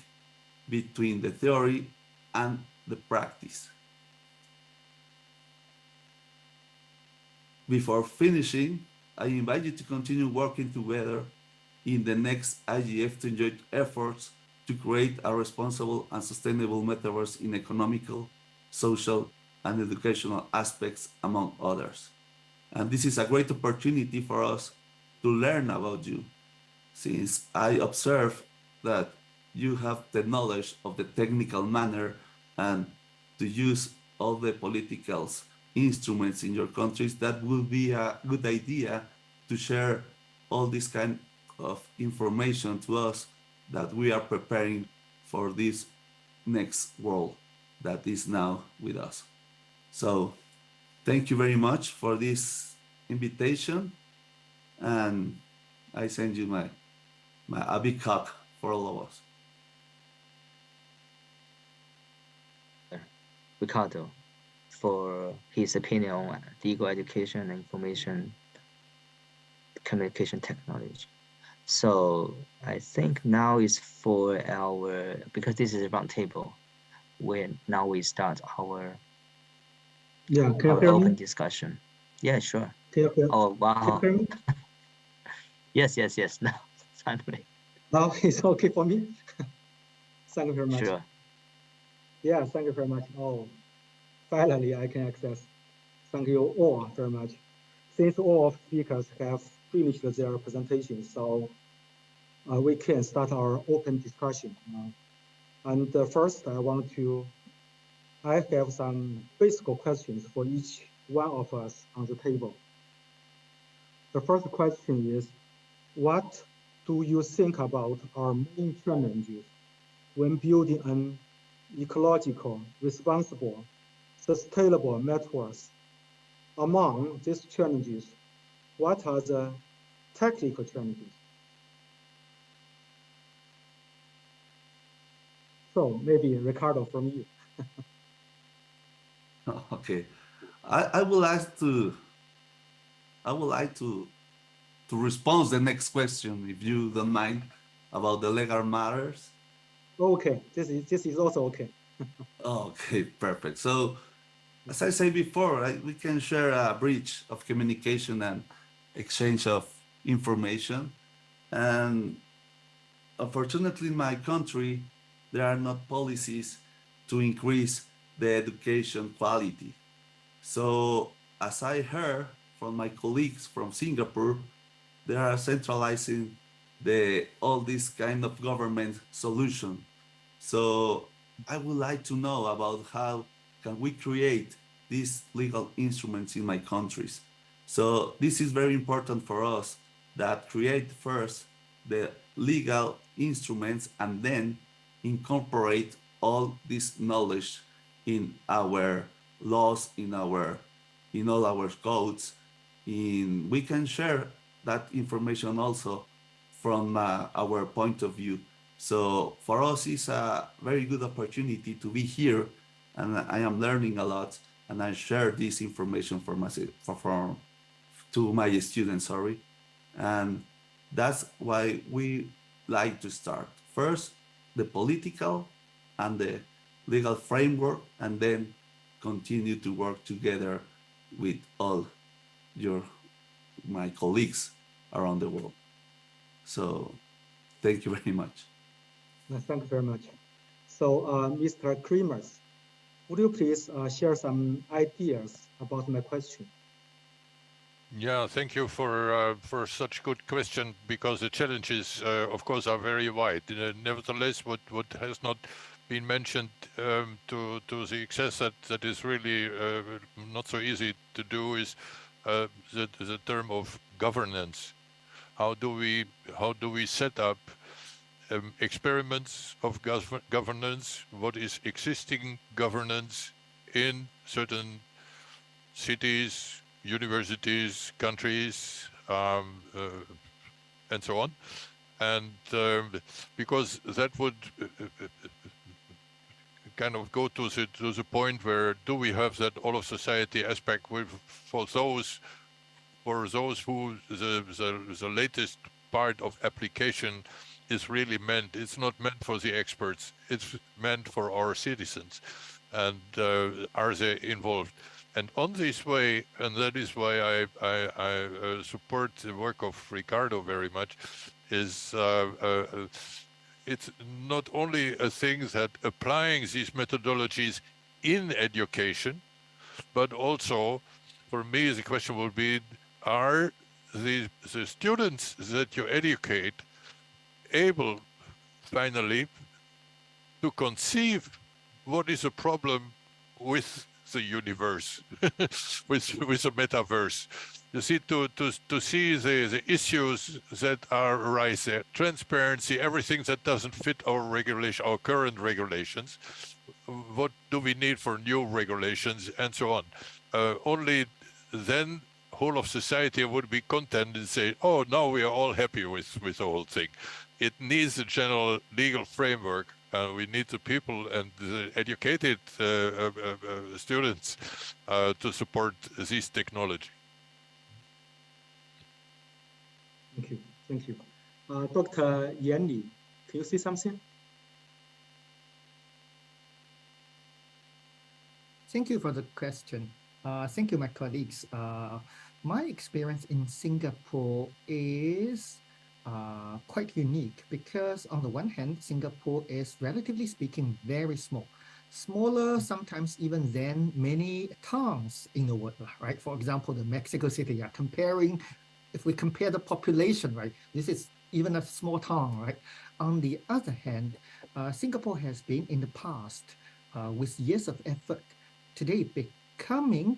between the theory and the practice. Before finishing, I invite you to continue working together in the next IGF joint efforts to create a responsible and sustainable metaverse in economical, social, and educational aspects, among others. And this is a great opportunity for us to learn about you, since I observe that you have the knowledge of the technical manner and to use all the political instruments in your countries. That will be a good idea to share all this kind of information to us that we are preparing for this next world that is now with us. So thank you very much for this invitation, and I send you a big hug for all of us. Ricardo, for his opinion on legal education and information communication technology. So I think now is for our, because this is a round table, where now we start our, our open discussion. Yeah, sure. Oh, wow. Can you hear me? Yes, now, finally. Now it's okay for me? Thank you very much. Sure. Yeah, thank you very much. Oh, finally I can access. Thank you all very much. Since all of speakers have finished their presentation, so we can start our open discussion. And first, I have some basic questions for each one of us on the table. The first question is, what do you think about our main challenges when building an ecological, responsible, sustainable networks? Among these challenges, what are the technical challenges? So maybe Ricardo, from you. Okay, I would like to respond to the next question, if you don't mind, about the legal matters. Okay, this is also okay. Okay, perfect. So, as I said before, we can share a bridge of communication and exchange of information. And unfortunately, in my country, there are not policies to increase the education quality. So, as I heard from my colleagues from Singapore, they are centralizing all this kind of government solution. So I would like to know about how can we create these legal instruments in my countries. So this is very important for us, that create first the legal instruments and then incorporate all this knowledge in our laws, in all our codes. We can share that information also from our point of view. So for us, it's a very good opportunity to be here, and I am learning a lot, and I share this information to my students. Sorry, and that's why we like to start first the political and the legal framework, and then continue to work together with all my colleagues around the world. So thank you very much. Thank you very much. So, Mr. Kremers, would you please share some ideas about my question? Yeah, thank you for such good question, because the challenges, of course, are very wide. Nevertheless, what has not been mentioned to the excess that is really not so easy to do is the term of governance. How do we set up experiments of governance? What is existing governance in certain cities, universities, countries, and so on, and because that would kind of go to the point where do we have that all of society aspect for those who the latest part of application is really meant. It's not meant for the experts. It's meant for our citizens, and are they involved? And on this way, and that is why I support the work of Ricardo very much, is it's not only a thing that applying these methodologies in education, but also, for me, the question will be, are the students that you educate able, finally, to conceive what is a problem with the universe, with the metaverse? You see, to see the issues that are arise there, transparency, everything that doesn't fit our current regulations. What do we need for new regulations, and so on? Only then whole of society would be content and say, oh, now we are all happy with the whole thing. It needs a general legal framework. We need the people and the educated students to support this technology. Thank you. Thank you. Dr. Yan Li, can you say something? Thank you for the question. Thank you, my colleagues. My experience in Singapore is quite unique because on the one hand, Singapore is relatively speaking very small. Smaller sometimes even than many towns in the world, right? For example, the Mexico City, if we compare the population, right, this is even a small town, right? On the other hand, Singapore has been in the past, with years of effort, today becoming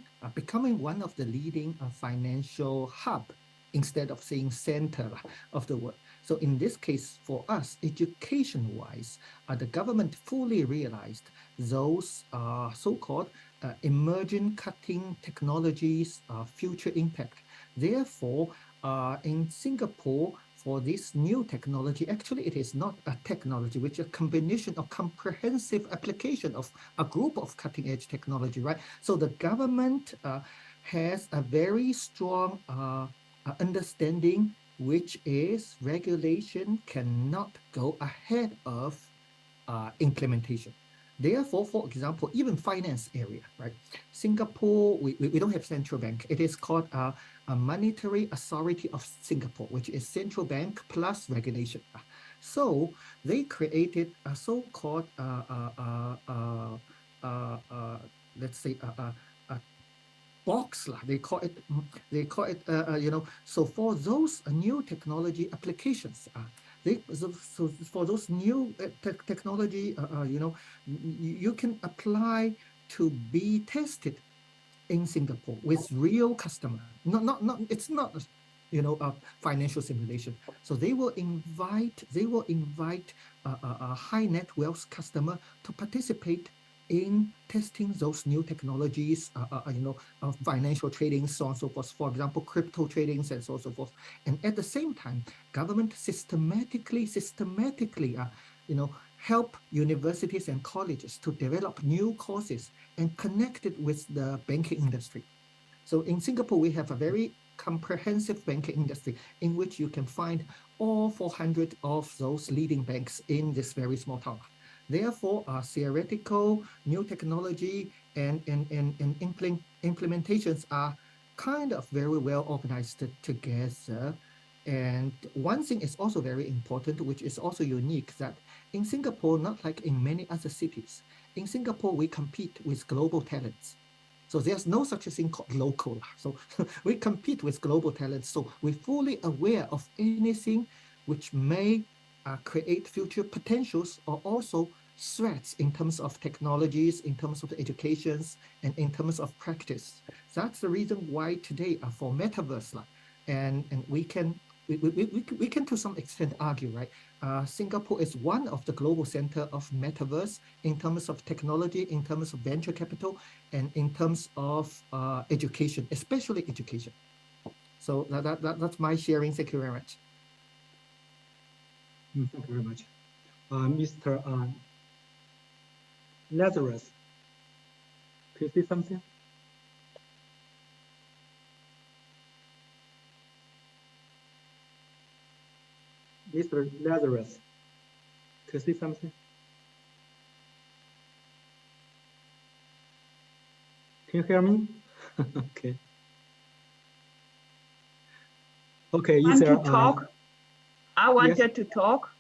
one of the leading financial hub instead of saying center of the world. So in this case, for us, education-wise, the government fully realized those so-called emerging cutting technologies' future impact. Therefore, in Singapore, for this new technology, actually it is not a technology, which is a combination of comprehensive application of a group of cutting-edge technology, right? So the government has a very strong understanding, which is regulation cannot go ahead of implementation. Therefore, for example, even finance area, right? Singapore, we don't have central bank. It is called a Monetary Authority of Singapore, which is central bank plus regulation. So they created a so-called, let's say, a box, they call it, so for those new technology applications, so for those new technology, you can apply to be tested in Singapore with real customer. It's not a financial simulation. So they will invite a high net wealth customer to participate in testing those new technologies, financial trading, so on and so forth, for example, crypto tradings and so on and so forth. And at the same time, government systematically, help universities and colleges to develop new courses and connect it with the banking industry. So in Singapore, we have a very comprehensive banking industry in which you can find all 400 of those leading banks in this very small town. Therefore, theoretical, new technology, and implementations are kind of very well organized together. And one thing is also very important, which is also unique, that in Singapore, not like in many other cities, in Singapore, we compete with global talents. So there's no such a thing called local. So we compete with global talents. So we're fully aware of anything which may create future potentials or also threats in terms of technologies, in terms of educations, and in terms of practice. That's the reason why today for metaverse, and we can to some extent argue, right? Singapore is one of the global center of metaverse in terms of technology, in terms of venture capital, and in terms of education, especially education. So that's my sharing. Thank you very much. Thank you very much. Mr. Lazarus, can you say something? Mr. Lazarus, can you say something? Can you hear me? Okay. Okay, I want to talk. I wanted to talk.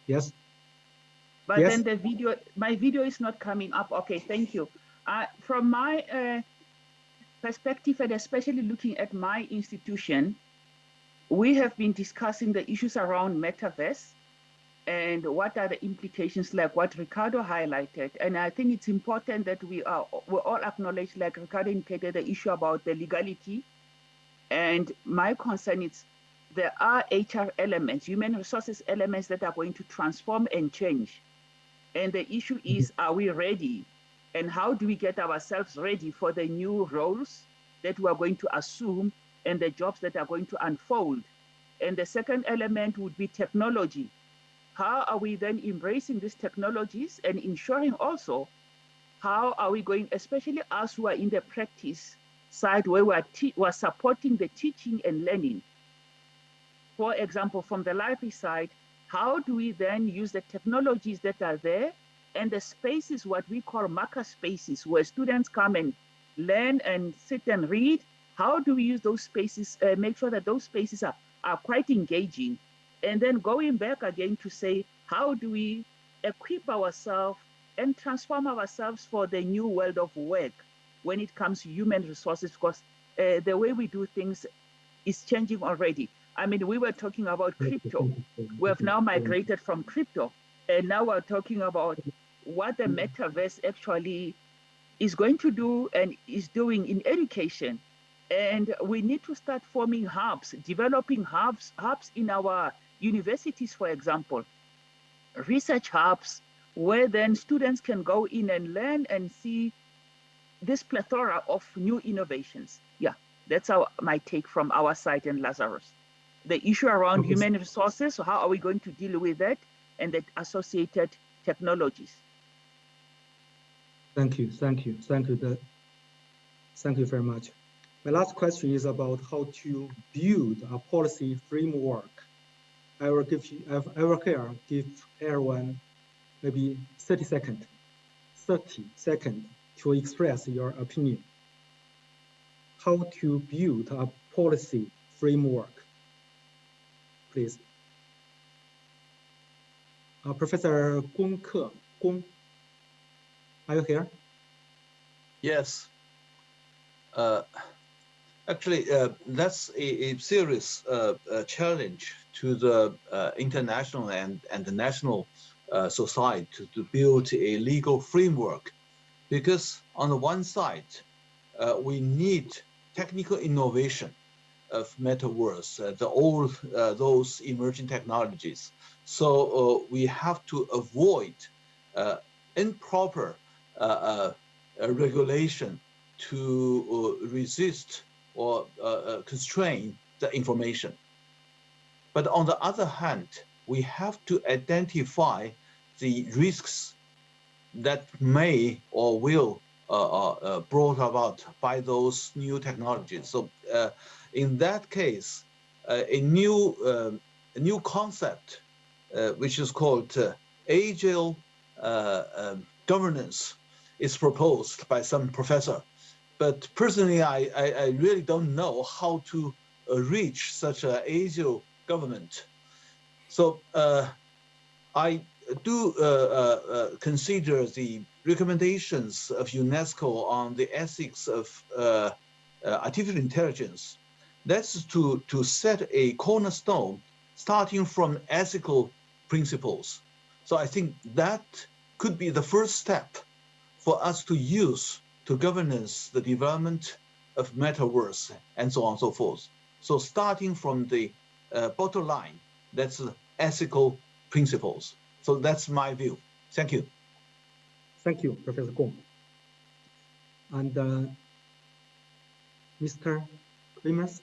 Yes. But then my video is not coming up. Okay, thank you. From my perspective, and especially looking at my institution, we have been discussing the issues around metaverse and what are the implications, like what Ricardo highlighted. And I think it's important that we all acknowledge, like Ricardo indicated, the issue about the legality. And my concern is there are HR elements, human resources elements that are going to transform and change. And the issue is, are we ready? And how do we get ourselves ready for the new roles that we are going to assume and the jobs that are going to unfold? And the second element would be technology. How are we then embracing these technologies and ensuring also, how are we going, especially us who are in the practice side where we're supporting the teaching and learning. For example, from the library side, how do we then use the technologies that are there and the spaces, what we call marker spaces, where students come and learn and sit and read? How do we use those spaces, make sure that those spaces are quite engaging? And then going back again to say, how do we equip ourselves and transform ourselves for the new world of work when it comes to human resources? Because the way we do things is changing already. I mean, we were talking about crypto. We have now migrated from crypto, and now we're talking about what the metaverse actually is going to do and is doing in education. And we need to start forming hubs, developing hubs in our universities, for example, research hubs, where then students can go in and learn and see this plethora of new innovations. Yeah, that's my take from our side in Lazarus. The issue around human resources, so how are we going to deal with that, and the associated technologies? Thank you very much. My last question is about how to build a policy framework. I will give everyone maybe 30 seconds to express your opinion. How to build a policy framework, please. Professor Gong, are you here? Yes. Actually, that's a serious challenge to the international and the national society to build a legal framework, because on the one side, we need technical innovation of metaverse, all those emerging technologies. So we have to avoid improper a regulation to resist or constrain the information. But on the other hand, we have to identify the risks that may or will brought about by those new technologies. So in that case, a new concept, which is called agile governance, is proposed by some professor. But personally, I really don't know how to reach such an agile government. So I do consider the recommendations of UNESCO on the ethics of artificial intelligence. That's to set a cornerstone starting from ethical principles. So I think that could be the first step for us to use to governance the development of metaverse and so on and so forth. So starting from the bottom line, that's ethical principles. So that's my view. Thank you. Thank you, Professor Gong. And Mr. Klimas?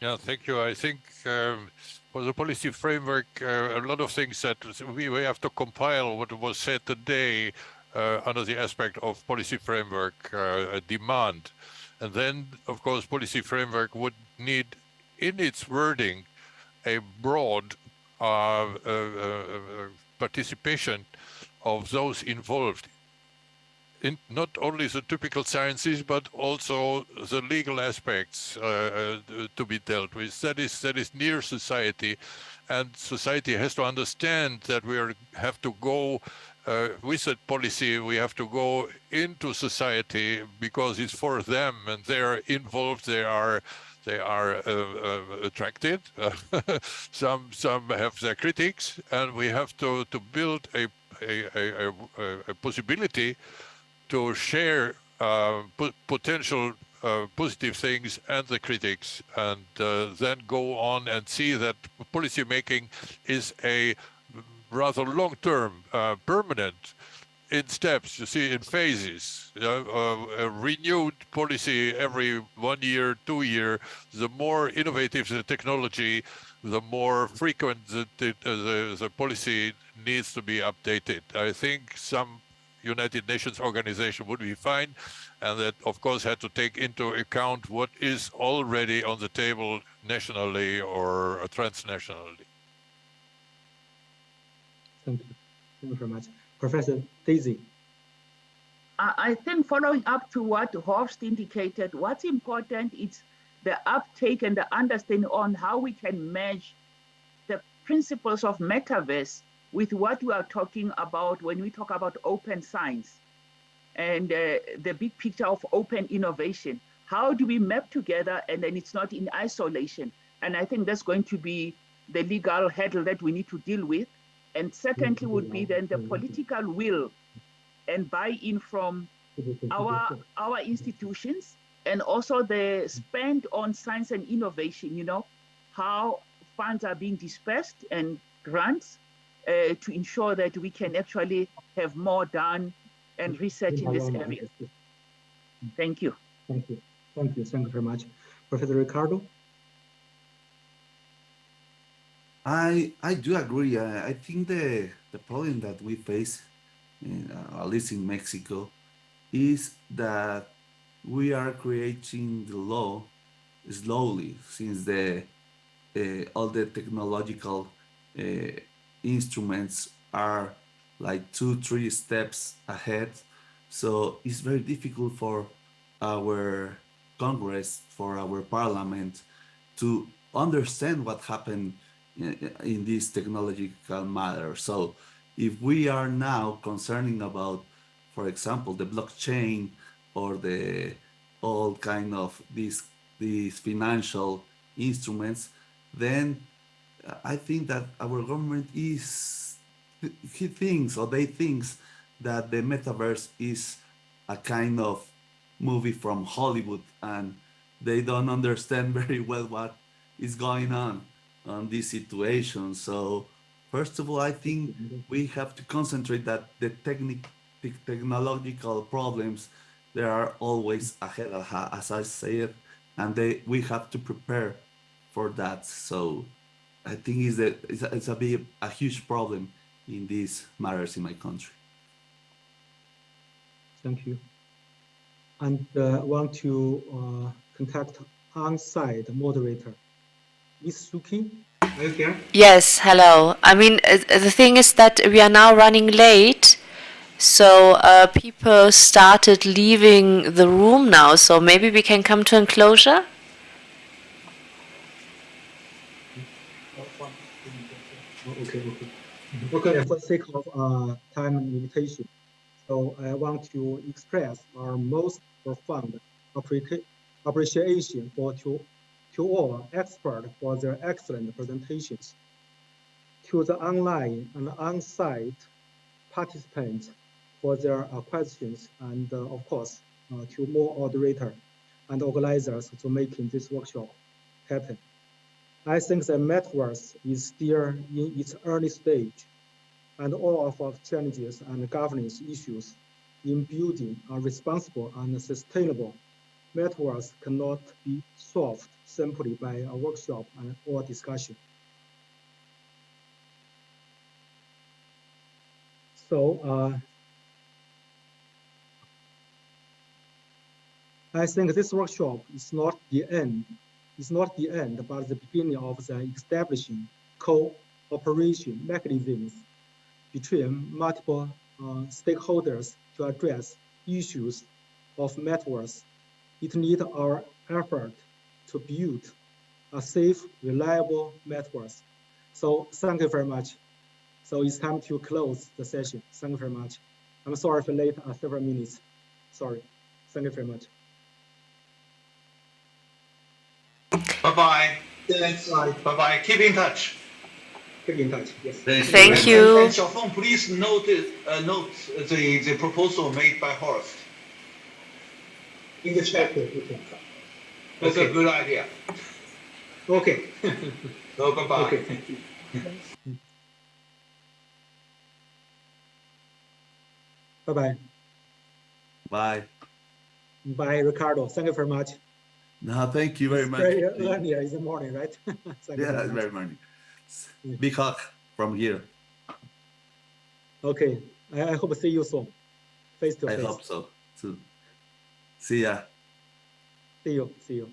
Yeah, thank you. I think for the policy framework, a lot of things that we have to compile what was said today under the aspect of policy framework demand. And then, of course, policy framework would need in its wording a broad participation of those involved in not only the typical sciences, but also the legal aspects to be dealt with. That is near society, and society has to understand that we have to go with that policy. We have to go into society because it's for them, and they're involved. They are attracted. Some have their critics, and we have to build a possibility to share potential positive things and the critics, and then go on and see that policy making is a rather long-term, permanent, in steps, you see, in phases. A renewed policy every 1 year, 2 year. The more innovative the technology, the more frequent the policy needs to be updated. I think some United Nations organization would be fine, and that of course had to take into account what is already on the table nationally or transnationally. Thank you. Thank you very much. Professor Daisy. I think following up to what Horst indicated, what's important is the uptake and the understanding on how we can merge the principles of metaverse with what we are talking about when we talk about open science and the big picture of open innovation. How do we map together, and then it's not in isolation? And I think that's going to be the legal hurdle that we need to deal with. And secondly would be then the political will and buy-in from our institutions, and also the spend on science and innovation, you know, how funds are being dispersed and grants to ensure that we can actually have more done and research in this area. Thank you. Thank you. Thank you. Thank you very much. Professor Ricardo? I do agree. I think the problem that we face, at least in Mexico, is that we are creating the law slowly, since all the technological instruments are like 2-3 steps ahead. So it's very difficult for our Congress, for our Parliament, to understand what happened in this technological matter. So if we are now concerning about, for example, the blockchain or the all kind of these financial instruments, then I think that our government they thinks that the metaverse is a kind of movie from Hollywood, and they don't understand very well what is going on this situation. So first of all, I think we have to concentrate that the technological problems, they are always ahead, as I said, and we have to prepare for that. So I think it's a huge problem in these matters in my country. Thank you. And I want to contact on-site moderator. Miss Suki, are you here? Yes, hello. I mean, the thing is that we are now running late, so people started leaving the room now, so maybe we can come to enclosure? Okay. Okay, for the sake of time limitation, so I want to express our most profound appreciation to all experts for their excellent presentations, to the online and on-site participants for their questions, and of course, to more moderators and organizers to making this workshop happen. I think the metaverse is still in its early stage, and all of our challenges and governance issues in building a responsible and sustainable metaverse cannot be solved simply by a workshop or discussion. So I think this workshop is not the end. It's not the end, but the beginning of the establishing cooperation mechanisms between multiple stakeholders to address issues of metaverse. It needs our effort to build a safe, reliable metaverse. So thank you very much. So it's time to close the session. Thank you very much. I'm sorry for late several minutes. Sorry. Thank you very much. Bye-bye. Thanks. Bye-bye. Keep in touch. Keep in touch, yes. Thank you. And Xiaofeng, please note the proposal made by Horst. In the chat. Okay. That's a good idea. Okay. So bye-bye. Okay, thank you. Bye-bye. Bye. Bye, Ricardo. Thank you very much. No, thank you very much. Very early in the morning, right? Yeah, it's very morning. Big hug from here. Okay. I hope to see you soon. Face to face. I hope so too. See ya. See you.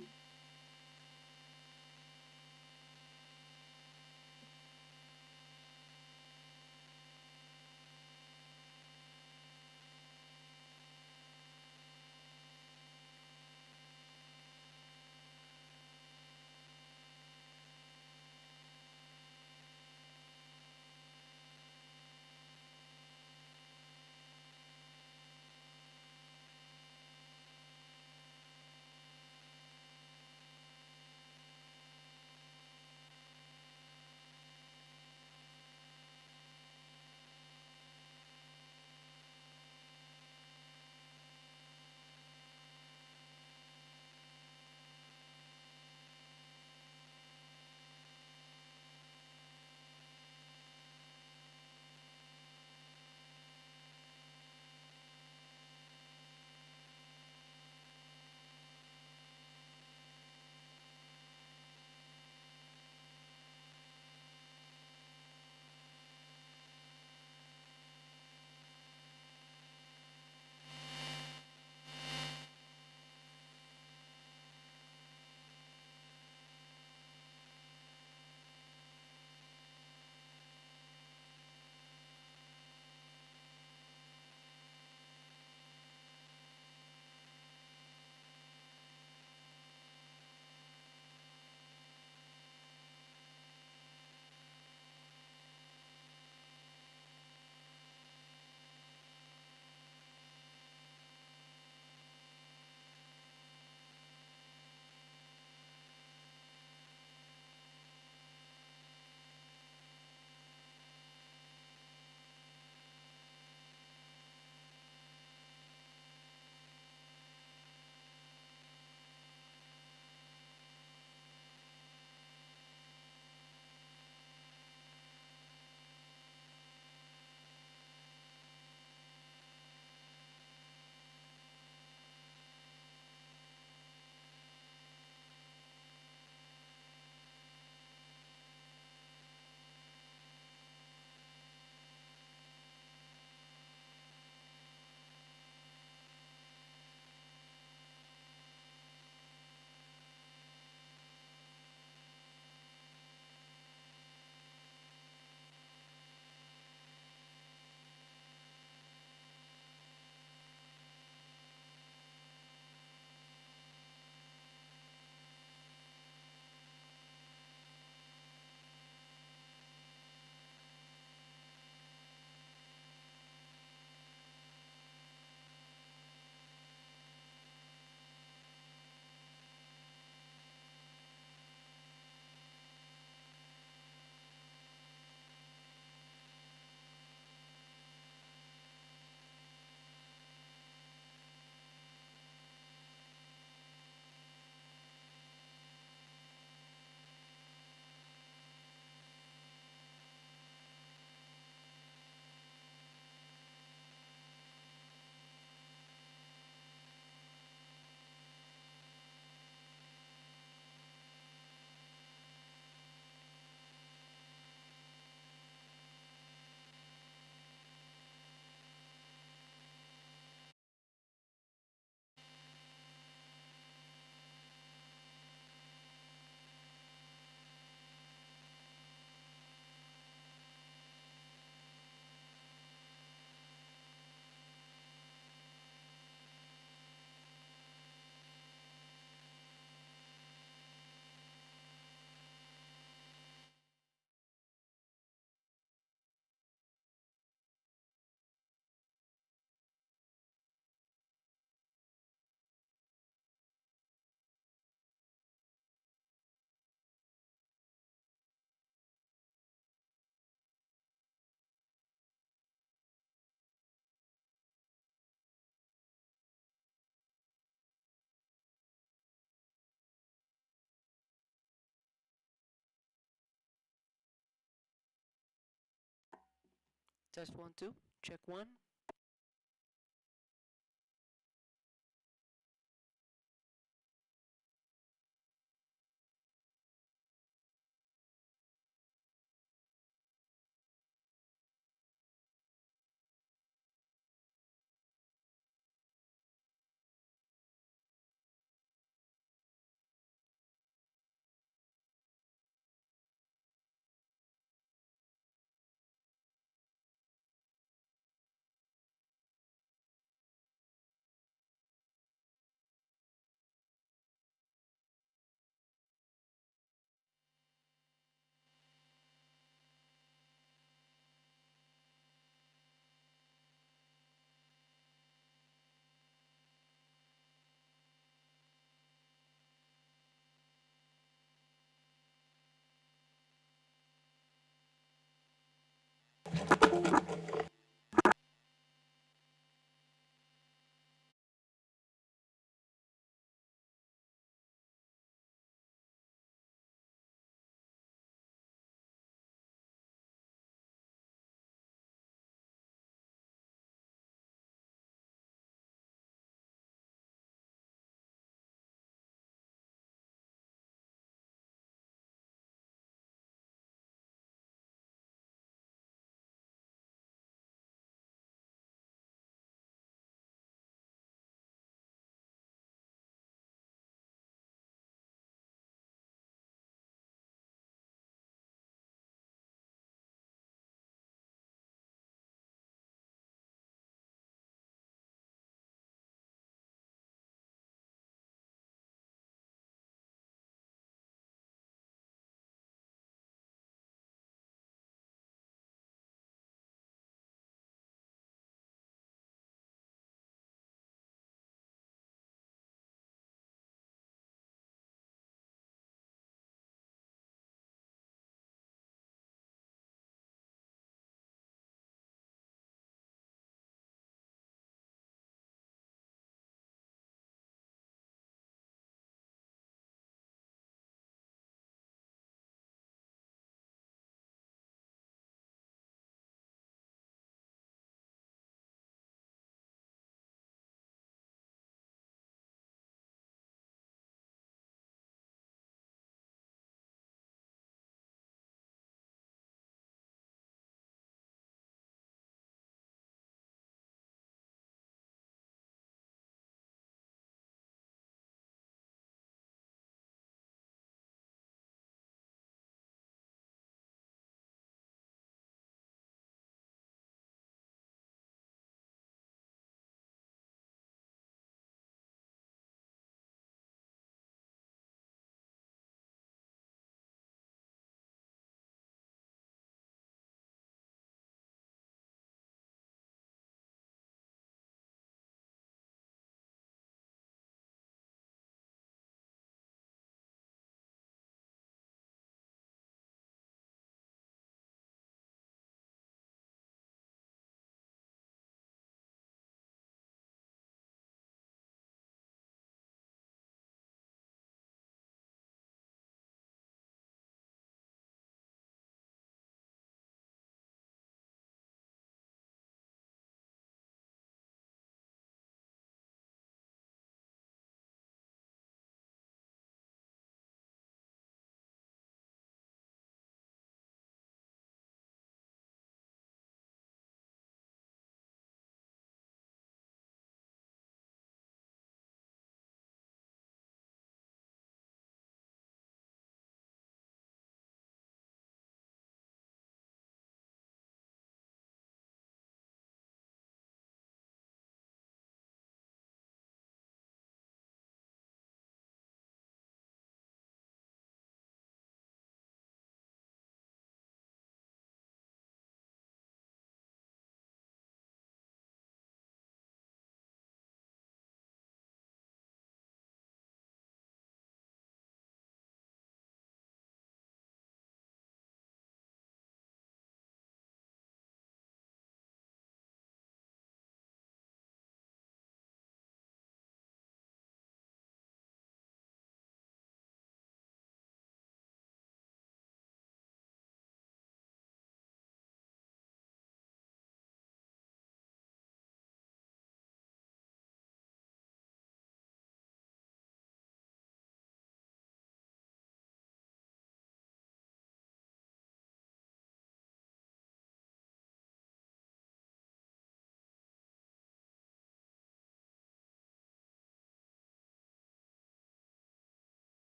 Test 1, 2. Check 1.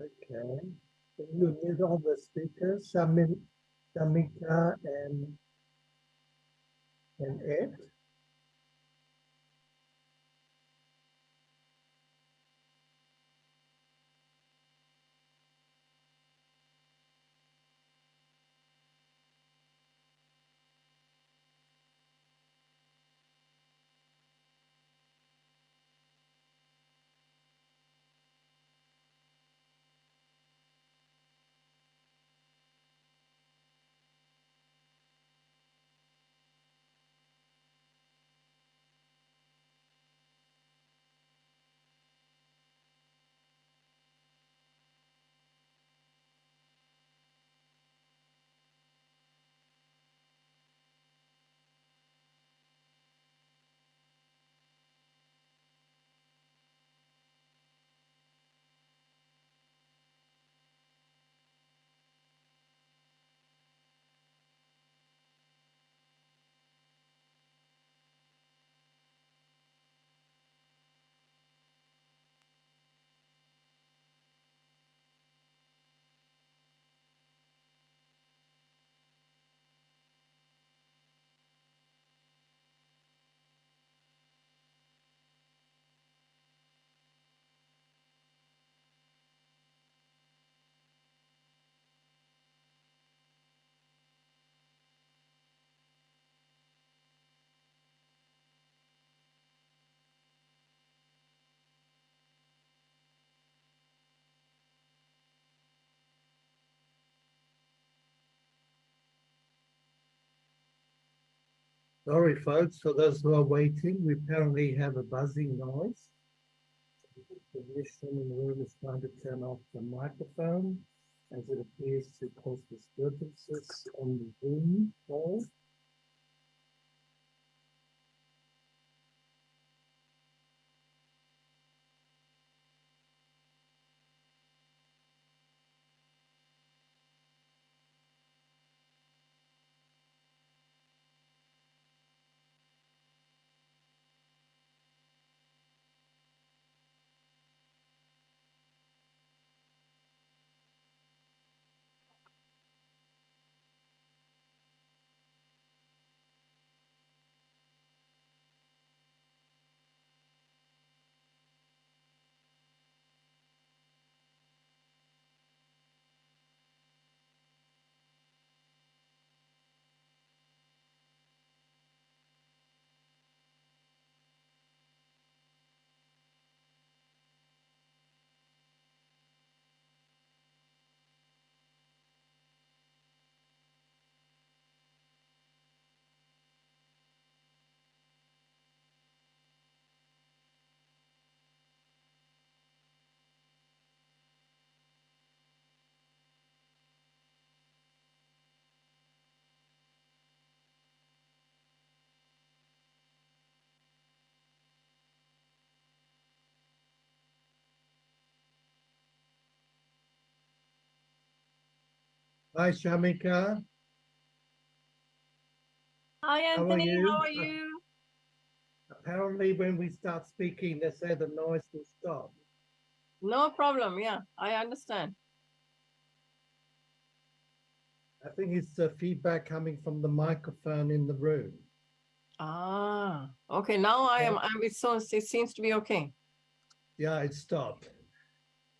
Okay. Can you mute all the speakers, Shamika and Ed? Sorry, folks, for those who are waiting, we apparently have a buzzing noise. The technician in the room is trying to turn off the microphone as it appears to cause disturbances on the Zoom call. Hi, Shamika. Hi, Anthony. How are you? Apparently, when we start speaking, they say the noise will stop. No problem. Yeah, I understand. I think it's the feedback coming from the microphone in the room. Ah, okay. Now it seems to be okay. Yeah, it stopped.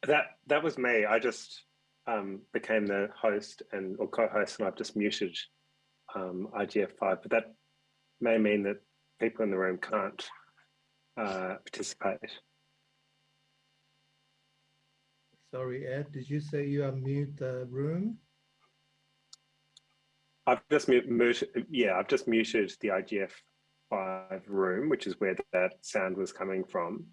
That was me. I just became the host or co-host, and I've just muted IGF5. But that may mean that people in the room can't participate. Sorry, Ed, did you say you unmute the room? I've just muted. Yeah, I've just muted the IGF5 room, which is where that sound was coming from,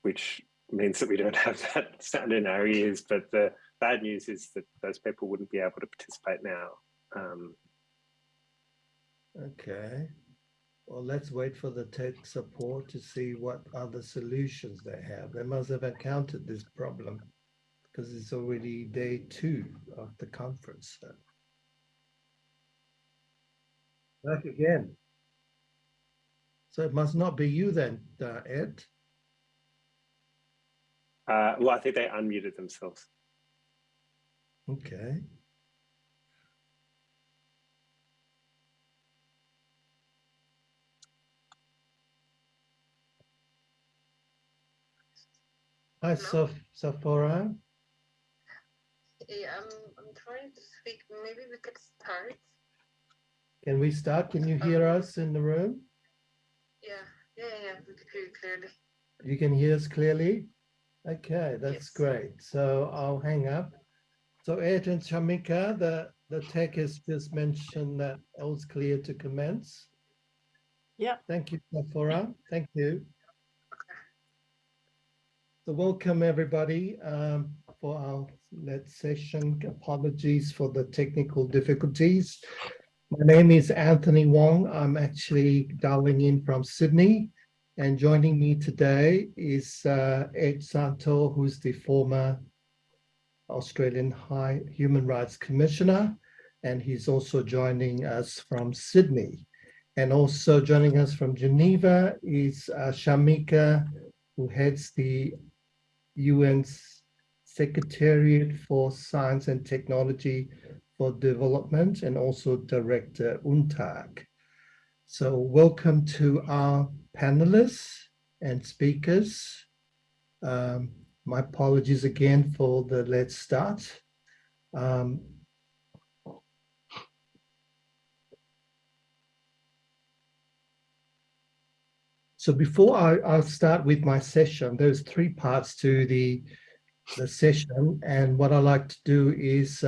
which means that we don't have that sound in our ears. But the bad news is that those people wouldn't be able to participate now. Okay. Well, let's wait for the tech support to see what other solutions they have. They must have encountered this problem because it's already day 2 of the conference. So. Back again. So it must not be you then, Ed. Well, I think they unmuted themselves. Okay. Hi, Sephora. Yeah, I'm trying to speak. Maybe we could start. Can we start? Can you hear us in the room? Yeah, we could hear you clearly. You can hear us clearly? Okay, that's Yes. great. So I'll hang up. So Agent Shamika, the tech has just mentioned that it was clear to commence. Yeah. Thank you, Sephora. Thank you. So welcome everybody for our next session. Apologies for the technical difficulties. My name is Anthony Wong. I'm actually dialing in from Sydney, and joining me today is Ed Santo, who's the former Australian High Human Rights Commissioner, and he's also joining us from Sydney. And also joining us from Geneva is Shamika, who heads the UN's Secretariat for Science and Technology for Development, and also Director UNTAG. So welcome to our panelists and speakers. My apologies again for the late start. So before I start with my session, there's 3 parts to the session. And what I like to do is,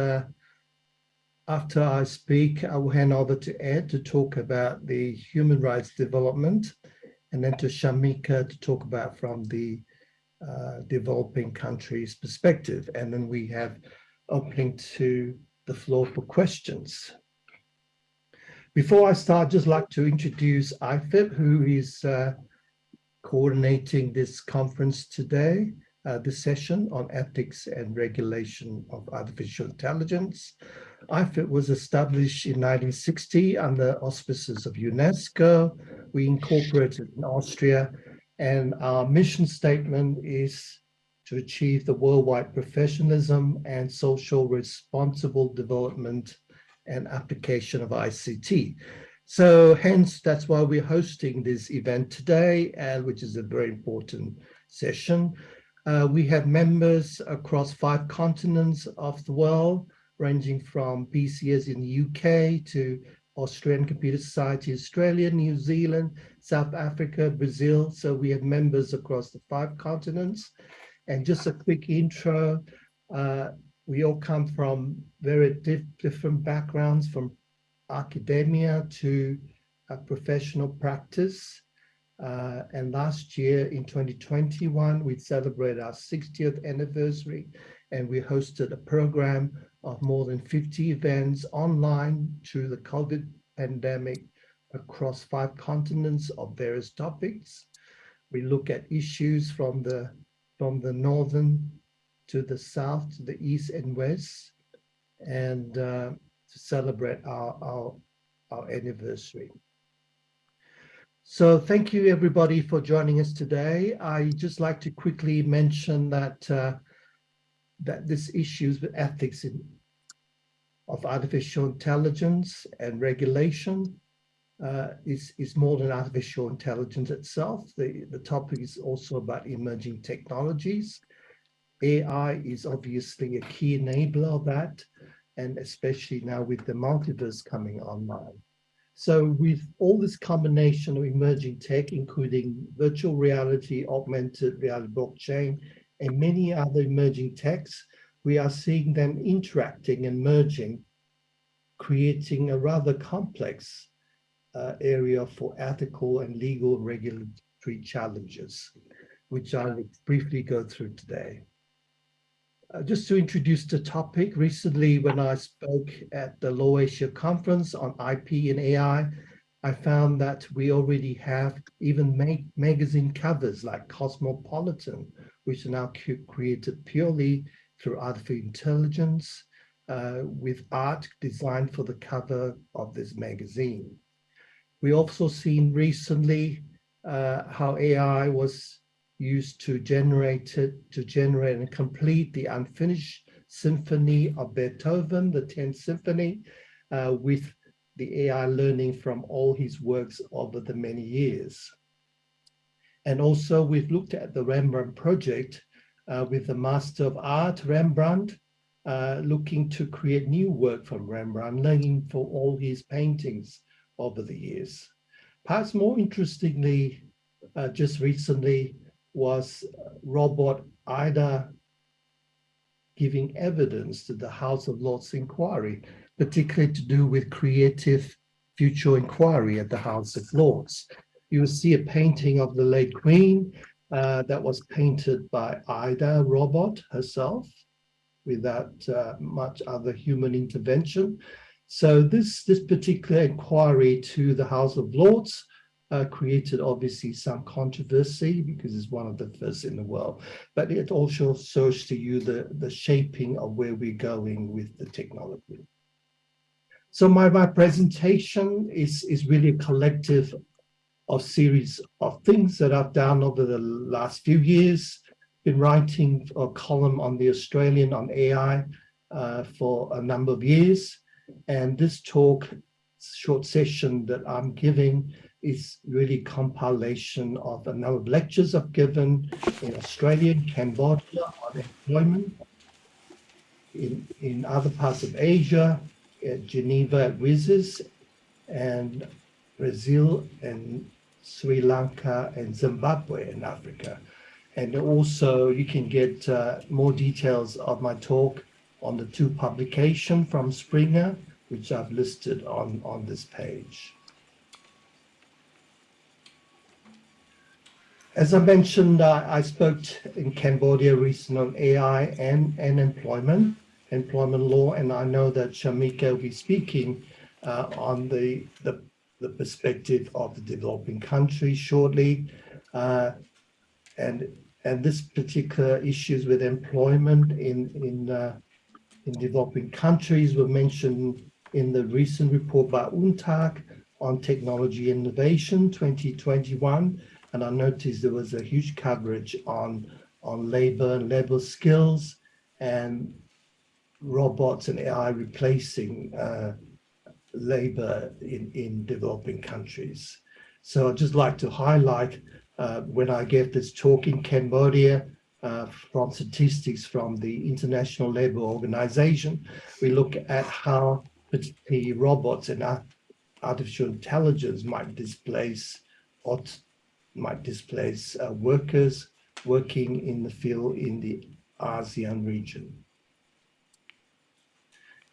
after I speak, I will hand over to Ed to talk about the human rights development, and then to Shamika to talk about from the developing countries perspective. And then we have opening to the floor for questions. Before I start, I'd just like to introduce IFIP, who is coordinating this conference today, this session on ethics and regulation of artificial intelligence. IFIP was established in 1960 under auspices of UNESCO. We incorporated in Austria, and our mission statement is to achieve the worldwide professionalism and social responsible development and application of ICT. So hence, that's why we're hosting this event today, which is a very important session. We have members across 5 continents of the world, ranging from BCS in the UK to Australian Computer Society, Australia, New Zealand, South Africa, Brazil. So we have members across the 5 continents. And just a quick intro, we all come from very different backgrounds, from academia to professional practice. And last year in 2021, we celebrated our 60th anniversary, and we hosted a program of more than 50 events online through the COVID pandemic across 5 continents of various topics. We look at issues from the northern to the south, to the east and west, and to celebrate our anniversary. So thank you everybody for joining us today. I just like to quickly mention that that this issues with ethics of artificial intelligence and regulation is more than artificial intelligence itself. The topic is also about emerging technologies. AI is obviously a key enabler of that, and especially now with the multiverse coming online. So with all this combination of emerging tech, including virtual reality, augmented reality, blockchain, and many other emerging techs, we are seeing them interacting and merging, creating a rather complex area for ethical and legal regulatory challenges, which I'll briefly go through today. Just to introduce the topic, recently when I spoke at the Low Asia Conference on IP and AI, I found that we already have even magazine covers like Cosmopolitan, which are now created purely through artificial intelligence, with art designed for the cover of this magazine. We also seen recently how AI was used to generate and complete the unfinished symphony of Beethoven, the 10th Symphony, with the AI learning from all his works over the many years. And also we've looked at the Rembrandt project with the Master of Art, Rembrandt, looking to create new work from Rembrandt, learning for all his paintings over the years. Perhaps more interestingly, just recently was robot Ida giving evidence to the House of Lords inquiry, particularly to do with creative future inquiry at the House of Lords. You will see a painting of the late Queen that was painted by Ida robot herself without much other human intervention. So this particular inquiry to the House of Lords created obviously some controversy because it's one of the first in the world, but it also shows to you the shaping of where we're going with the technology. So my presentation is really a collective of series of things that I've done over the last few years. Been writing a column on the Australian on AI for a number of years. And this talk, short session that I'm giving is really compilation of a number of lectures I've given in Australia, Cambodia on employment, in other parts of Asia, at Geneva at WISES, and Brazil and Sri Lanka and Zimbabwe in Africa. And also you can get more details of my talk on the 2 publications from Springer, which I've listed on this page. As I mentioned, I spoke in Cambodia recently on AI and employment law, and I know that Shamika will be speaking on the perspective of the developing countries shortly. And this particular issues with employment in developing countries were mentioned in the recent report by UNTAC on technology innovation 2021. And I noticed there was a huge coverage on labor and labor skills and robots and AI replacing labor in developing countries. So I'd just like to highlight when I gave this talk in Cambodia, from statistics from the International Labour Organization, we look at how particularly robots and artificial intelligence might displace workers working in the field in the ASEAN region.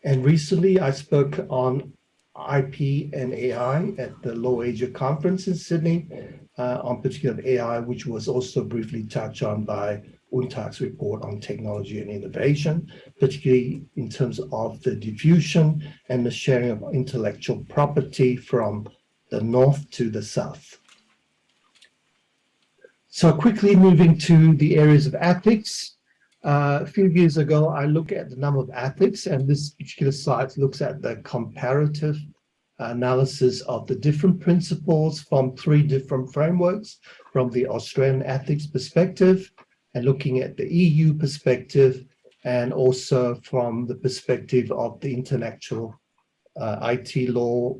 And recently I spoke on IP and AI at the Low Asia Conference in Sydney, on particular AI, which was also briefly touched on by UNTAC's report on technology and innovation, particularly in terms of the diffusion and the sharing of intellectual property from the north to the south. So quickly moving to the areas of ethics. A few years ago, I looked at the number of ethics, and this particular slide looks at the comparative analysis of the different principles from 3 different frameworks, from the Australian ethics perspective, and looking at the EU perspective, and also from the perspective of the International IT Law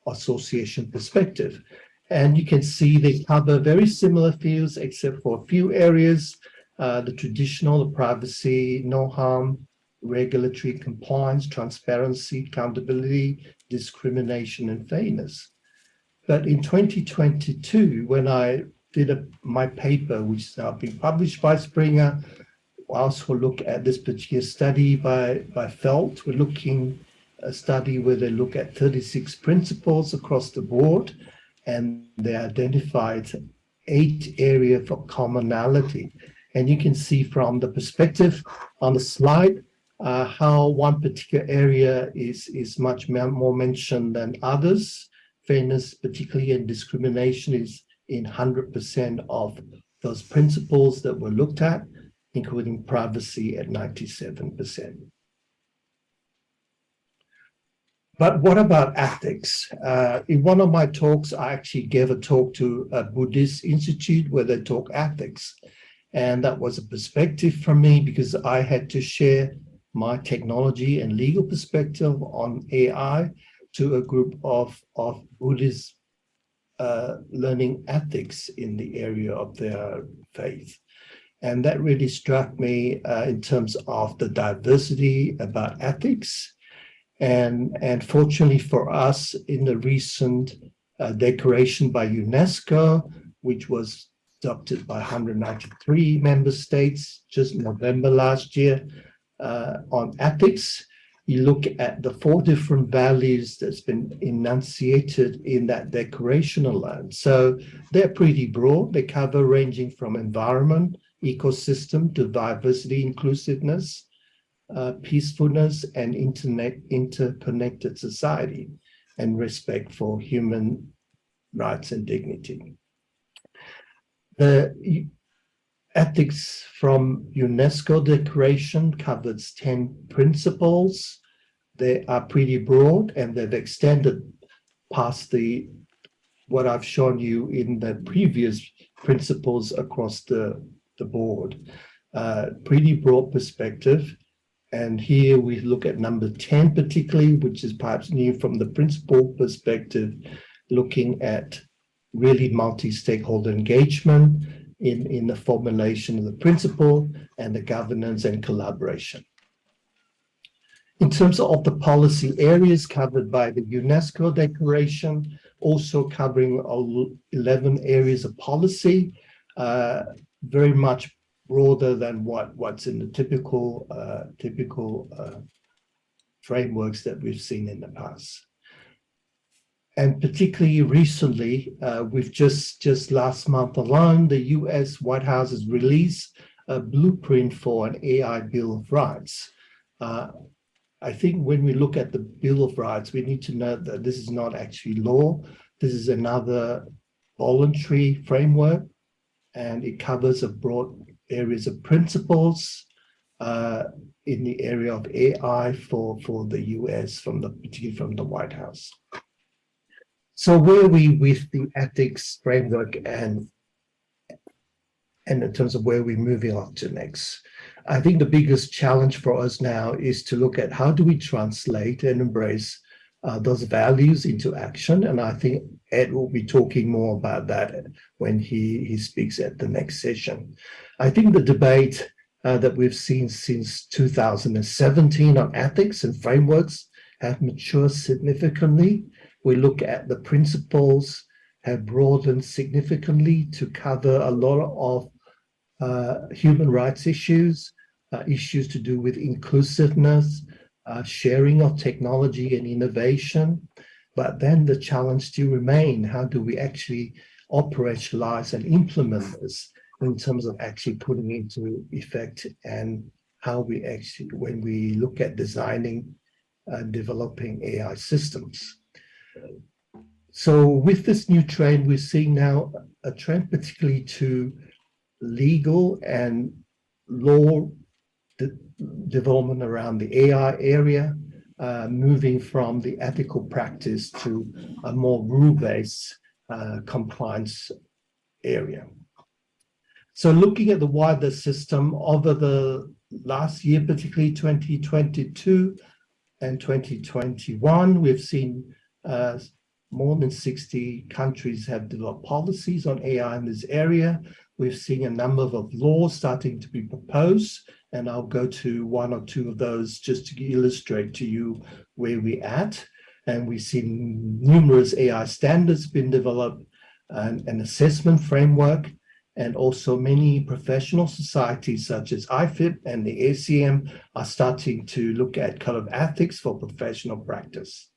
Association perspective. And you can see they cover very similar fields, except for a few areas, the traditional, the privacy, no harm, regulatory compliance, transparency, accountability, discrimination, and fairness. But in 2022, when I did my paper, which has now been published by Springer, I also look at this particular study by Felt. We're looking a study where they look at 36 principles across the board, and they identified 8 areas of commonality. And you can see from the perspective on the slide how one particular area is much more mentioned than others. Fairness, particularly, and discrimination is in 100% of those principles that were looked at, including privacy at 97%. But what about ethics? In one of my talks, I actually gave a talk to a Buddhist institute where they talk ethics. And that was a perspective for me because I had to share my technology and legal perspective on AI to a group of Buddhists learning ethics in the area of their faith. And that really struck me in terms of the diversity about ethics. And fortunately for us, in the recent declaration by UNESCO, which was adopted by 193 member states just November last year on ethics, you look at the 4 different values that's been enunciated in that declaration alone. So they're pretty broad. They cover ranging from environment, ecosystem to diversity, inclusiveness, peacefulness, and interconnected society, and respect for human rights and dignity. The ethics from UNESCO declaration covers 10 principles. They are pretty broad, and they've extended past what I've shown you in the previous principles across the board. Pretty broad perspective. And here we look at number 10 particularly, which is perhaps new from the principle perspective, looking at really multi-stakeholder engagement in the formulation of the principle and the governance and collaboration. In terms of the policy areas covered by the UNESCO declaration, also covering 11 areas of policy, very much broader than what's in the typical frameworks that we've seen in the past. And particularly recently, we've just last month alone, the US White House has released a blueprint for an AI Bill of Rights. I think when we look at the Bill of Rights, we need to note that this is not actually law. This is another voluntary framework, and it covers a broad areas of principles in the area of AI for the US, particularly from the White House. So where are we with the ethics framework and in terms of where we're moving on to next? I think the biggest challenge for us now is to look at how do we translate and embrace those values into action. And I think Ed will be talking more about that when he speaks at the next session. I think the debate that we've seen since 2017 on ethics and frameworks have matured significantly. We look at the principles have broadened significantly to cover a lot of human rights issues, issues to do with inclusiveness, sharing of technology and innovation. But then the challenge still remains, how do we actually operationalize and implement this in terms of actually putting into effect, and how we actually, when we look at designing and developing AI systems. So with this new trend, we're seeing now a trend particularly to legal and law development around the AI area, moving from the ethical practice to a more rule-based compliance area. So looking at the wider system over the last year, particularly 2022 and 2021, we've seen more than 60 countries have developed policies on AI in this area. We've seen a number of laws starting to be proposed, and I'll go to one or two of those just to illustrate to you where we're at. And we've seen numerous AI standards being developed, and an assessment framework, and also many professional societies such as IFIP and the ACM are starting to look at code of ethics for professional practice.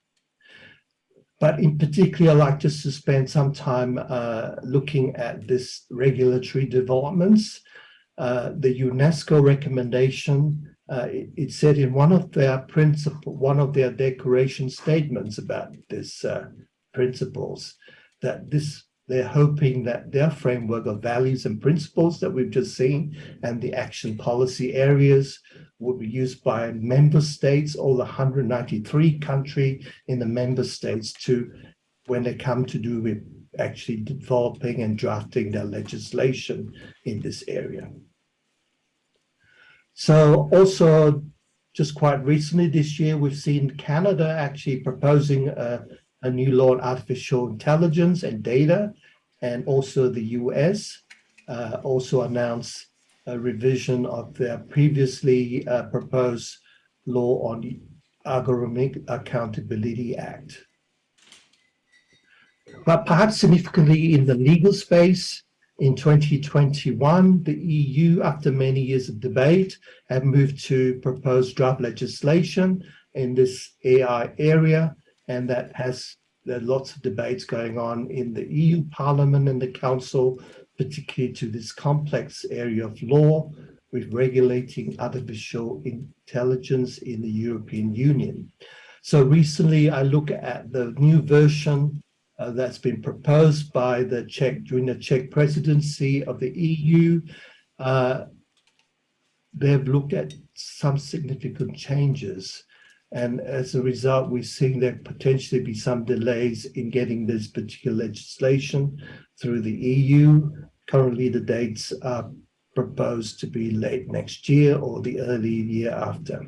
But in particular, I'd like just to spend some time looking at this regulatory developments. The UNESCO recommendation, it said in one of their declaration statements about this principles, that this they're hoping that their framework of values and principles that we've just seen and the action policy areas will be used by member states, all the 193 countries in the member states to, when they come to do with actually developing and drafting their legislation in this area. So also, just quite recently this year, we've seen Canada actually proposing a new law on artificial intelligence and data, and also the US also announced a revision of their previously proposed law on the Algorithmic Accountability Act. But perhaps significantly in the legal space, in 2021, the EU, after many years of debate, have moved to propose draft legislation in this AI area, and there are lots of debates going on in the EU Parliament and the Council, particularly to this complex area of law with regulating artificial intelligence in the European Union. So recently, I look at the new version that's been proposed by during the Czech presidency of the EU. They've looked at some significant changes. And as a result, we're seeing there potentially be some delays in getting this particular legislation through the EU. Currently, the dates are proposed to be late next year or the early year after.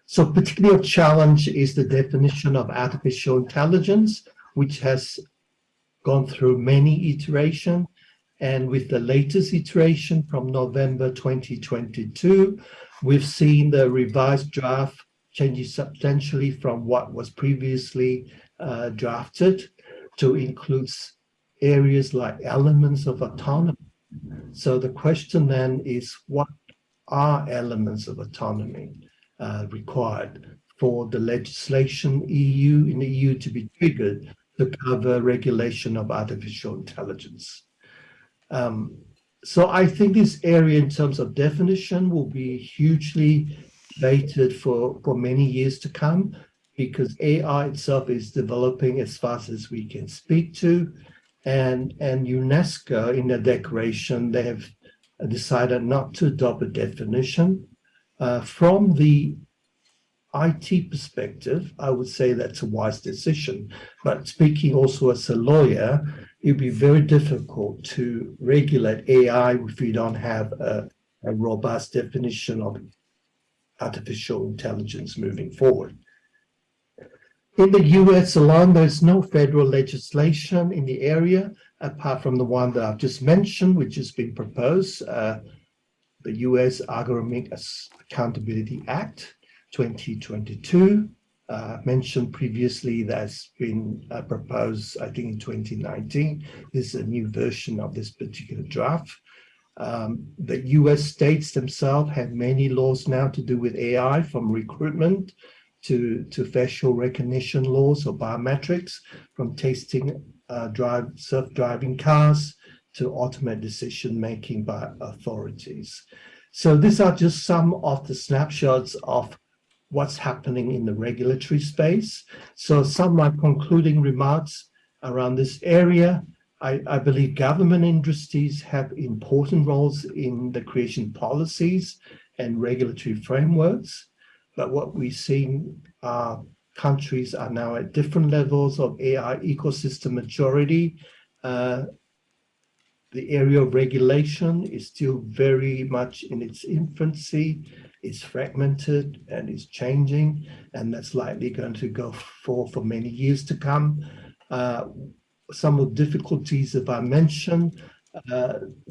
So particularly a challenge is the definition of artificial intelligence, which has gone through many iterations. And with the latest iteration from November 2022, we've seen the revised draft changing substantially from what was previously drafted to include areas like elements of autonomy. So the question then is, what are elements of autonomy required for the legislation in the EU to be triggered to cover regulation of artificial intelligence? So I think this area in terms of definition will be hugely debated for many years to come, because AI itself is developing as fast as we can speak to. And UNESCO, in their declaration, they have decided not to adopt a definition. From the IT perspective, I would say that's a wise decision. But speaking also as a lawyer, it'd be very difficult to regulate AI if we don't have a robust definition of artificial intelligence moving forward. In the US alone, there's no federal legislation in the area, apart from the one that I've just mentioned, which has been proposed, the US Algorithmic Accountability Act 2022. Mentioned previously, that's been proposed, I think, in 2019. This is a new version of this particular draft. The US states themselves have many laws now to do with AI, from recruitment to facial recognition laws or biometrics, from testing self-driving cars to automated decision-making by authorities. So these are just some of the snapshots of what's happening in the regulatory space. So some of my concluding remarks around this area. I believe government industries have important roles in the creation of policies and regulatory frameworks. But what we're seeing are countries are now at different levels of AI ecosystem maturity. The area of regulation is still very much in its infancy. It's fragmented and it's changing, and that's likely going to go for many years to come. Some of the difficulties that I mentioned,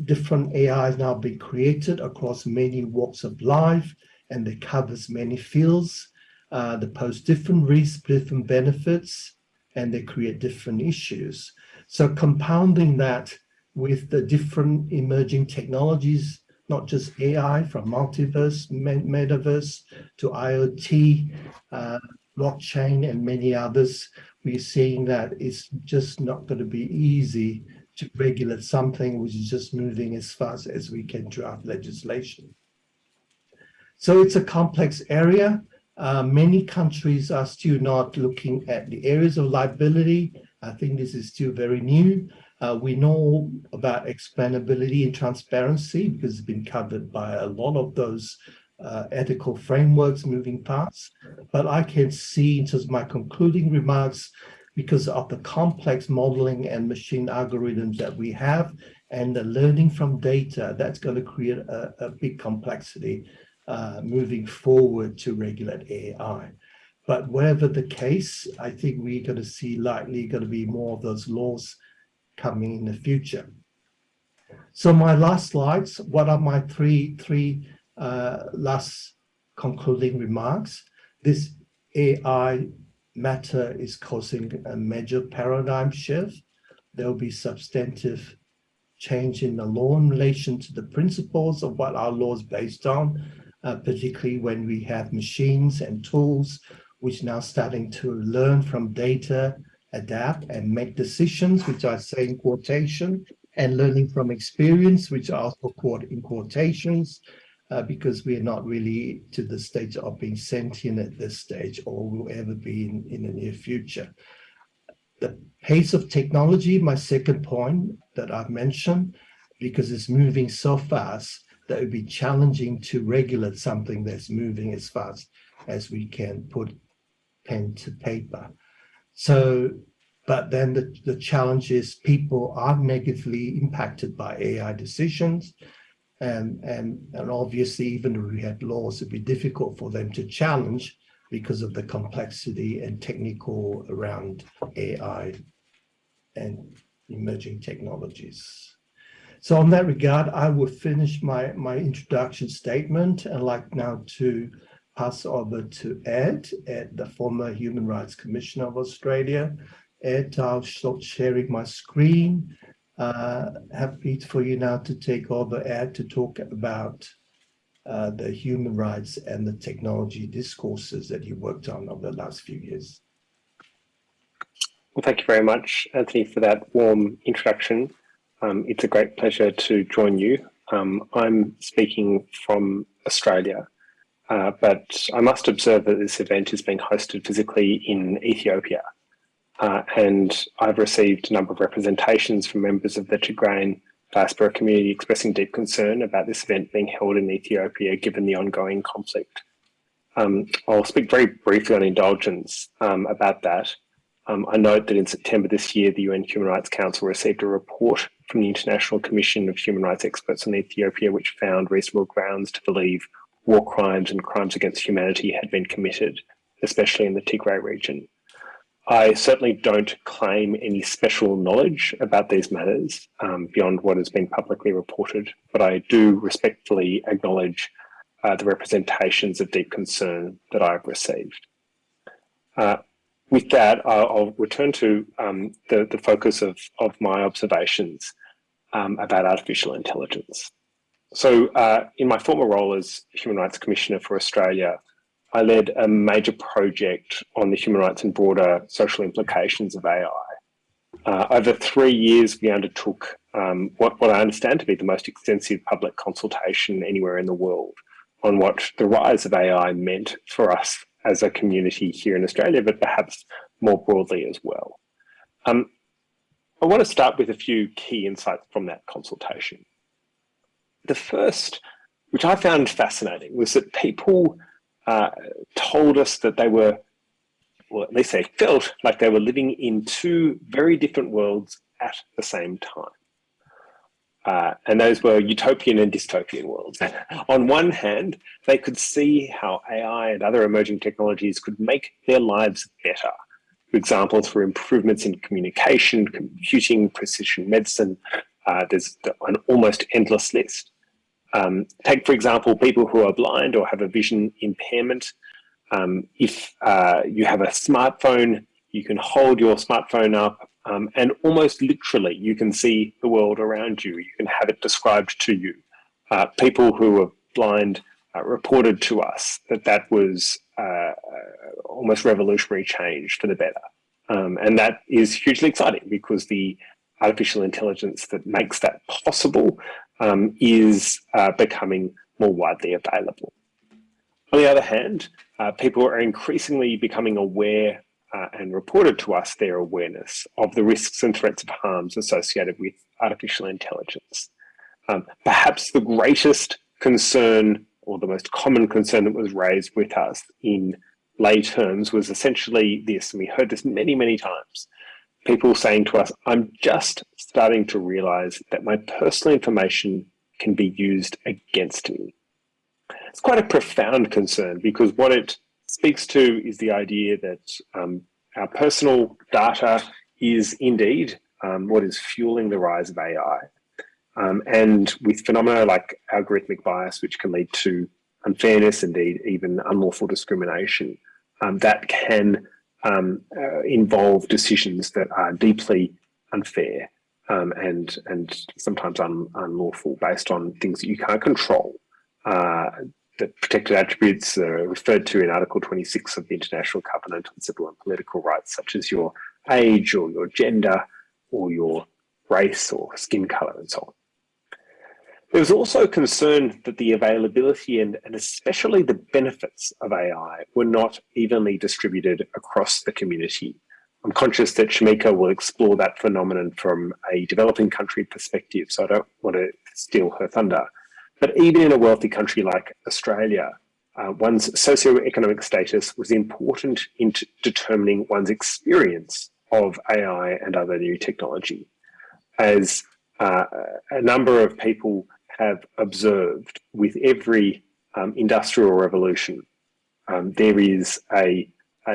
different AIs now being created across many walks of life, and it covers many fields. They pose different risks, different benefits, and they create different issues. So compounding that with the different emerging technologies, not just AI, from multiverse, metaverse to IoT, blockchain, and many others, we're seeing that it's just not going to be easy to regulate something which is just moving as fast as we can draft legislation. So it's a complex area. Many countries are still not looking at the areas of liability I think this is still very new. We know about explainability and transparency because it's been covered by a lot of those ethical frameworks, moving parts. But I can see in terms of my concluding remarks, because of the complex modeling and machine algorithms that we have and the learning from data, that's going to create a big complexity moving forward to regulate AI. But whatever the case, I think we're going to see likely going to be more of those laws coming in the future. So my last slides, what are my three last concluding remarks? This AI matter is causing a major paradigm shift. There will be substantive change in the law in relation to the principles of what our law is based on, particularly when we have machines and tools which are now starting to learn from data, adapt and make decisions, which I say in quotation, and learning from experience, which are also called in quotations, because we are not really to the stage of being sentient at this stage or will ever be in the near future. The pace of technology, my second point that I've mentioned, because it's moving so fast that it would be challenging to regulate something that's moving as fast as we can put pen to paper. So, but then the challenge is people are negatively impacted by AI decisions. And obviously, even if we had laws, it'd be difficult for them to challenge because of the complexity and technical around AI and emerging technologies. So on that regard, I will finish my introduction statement and like now to pass over to Ed, the former Human Rights Commissioner of Australia. Ed, I'll stop sharing my screen. Happy for you now to take over, Ed, to talk about the human rights and the technology discourses that you worked on over the last few years. Well, thank you very much, Anthony, for that warm introduction. It's a great pleasure to join you. I'm speaking from Australia, but I must observe that this event is being hosted physically in Ethiopia. And I've received a number of representations from members of the Tigrayan diaspora community expressing deep concern about this event being held in Ethiopia given the ongoing conflict. I'll speak very briefly on indulgence about that. I note that in September this year, the UN Human Rights Council received a report from the International Commission of Human Rights Experts on Ethiopia, which found reasonable grounds to believe war crimes and crimes against humanity had been committed, especially in the Tigray region. I certainly don't claim any special knowledge about these matters beyond what has been publicly reported, but I do respectfully acknowledge the representations of deep concern that I've received. With that, I'll return to the focus of my observations about artificial intelligence. So in my former role as Human Rights Commissioner for Australia, I led a major project on the human rights and broader social implications of AI. Over 3 years, we undertook what I understand to be the most extensive public consultation anywhere in the world on what the rise of AI meant for us as a community here in Australia, but perhaps more broadly as well. I want to start with a few key insights from that consultation. The first, which I found fascinating, was that people told us that they were, well, at least they felt like they were living in two very different worlds at the same time. And those were utopian and dystopian worlds. On one hand, they could see how AI and other emerging technologies could make their lives better. For example, through improvements in communication, computing, precision medicine. There's an almost endless list. Take, for example, people who are blind or have a vision impairment. If you have a smartphone, you can hold your smartphone up and almost literally you can see the world around you. You can have it described to you. People who are blind reported to us that that was almost revolutionary change for the better. And that is hugely exciting because the artificial intelligence that makes that possible is becoming more widely available. On the other hand, people are increasingly becoming aware and reported to us their awareness of the risks and threats of harms associated with artificial intelligence. Perhaps the greatest concern, or the most common concern that was raised with us in lay terms, was essentially this, and we heard this many, many times. People saying to us, I'm just starting to realize that my personal information can be used against me. It's quite a profound concern, because what it speaks to is the idea that our personal data is indeed what is fueling the rise of AI. And with phenomena like algorithmic bias, which can lead to unfairness, indeed even unlawful discrimination, that can involve decisions that are deeply unfair and sometimes unlawful, based on things that you can't control. The protected attributes are referred to in Article 26 of the International Covenant on Civil and Political Rights, such as your age or your gender or your race or skin colour and so on. There was also concern that the availability and especially the benefits of AI were not evenly distributed across the community. I'm conscious that Shamika will explore that phenomenon from a developing country perspective, so I don't want to steal her thunder. But even in a wealthy country like Australia, one's socioeconomic status was important in determining one's experience of AI and other new technology. As a number of people have observed, with every industrial revolution, there is a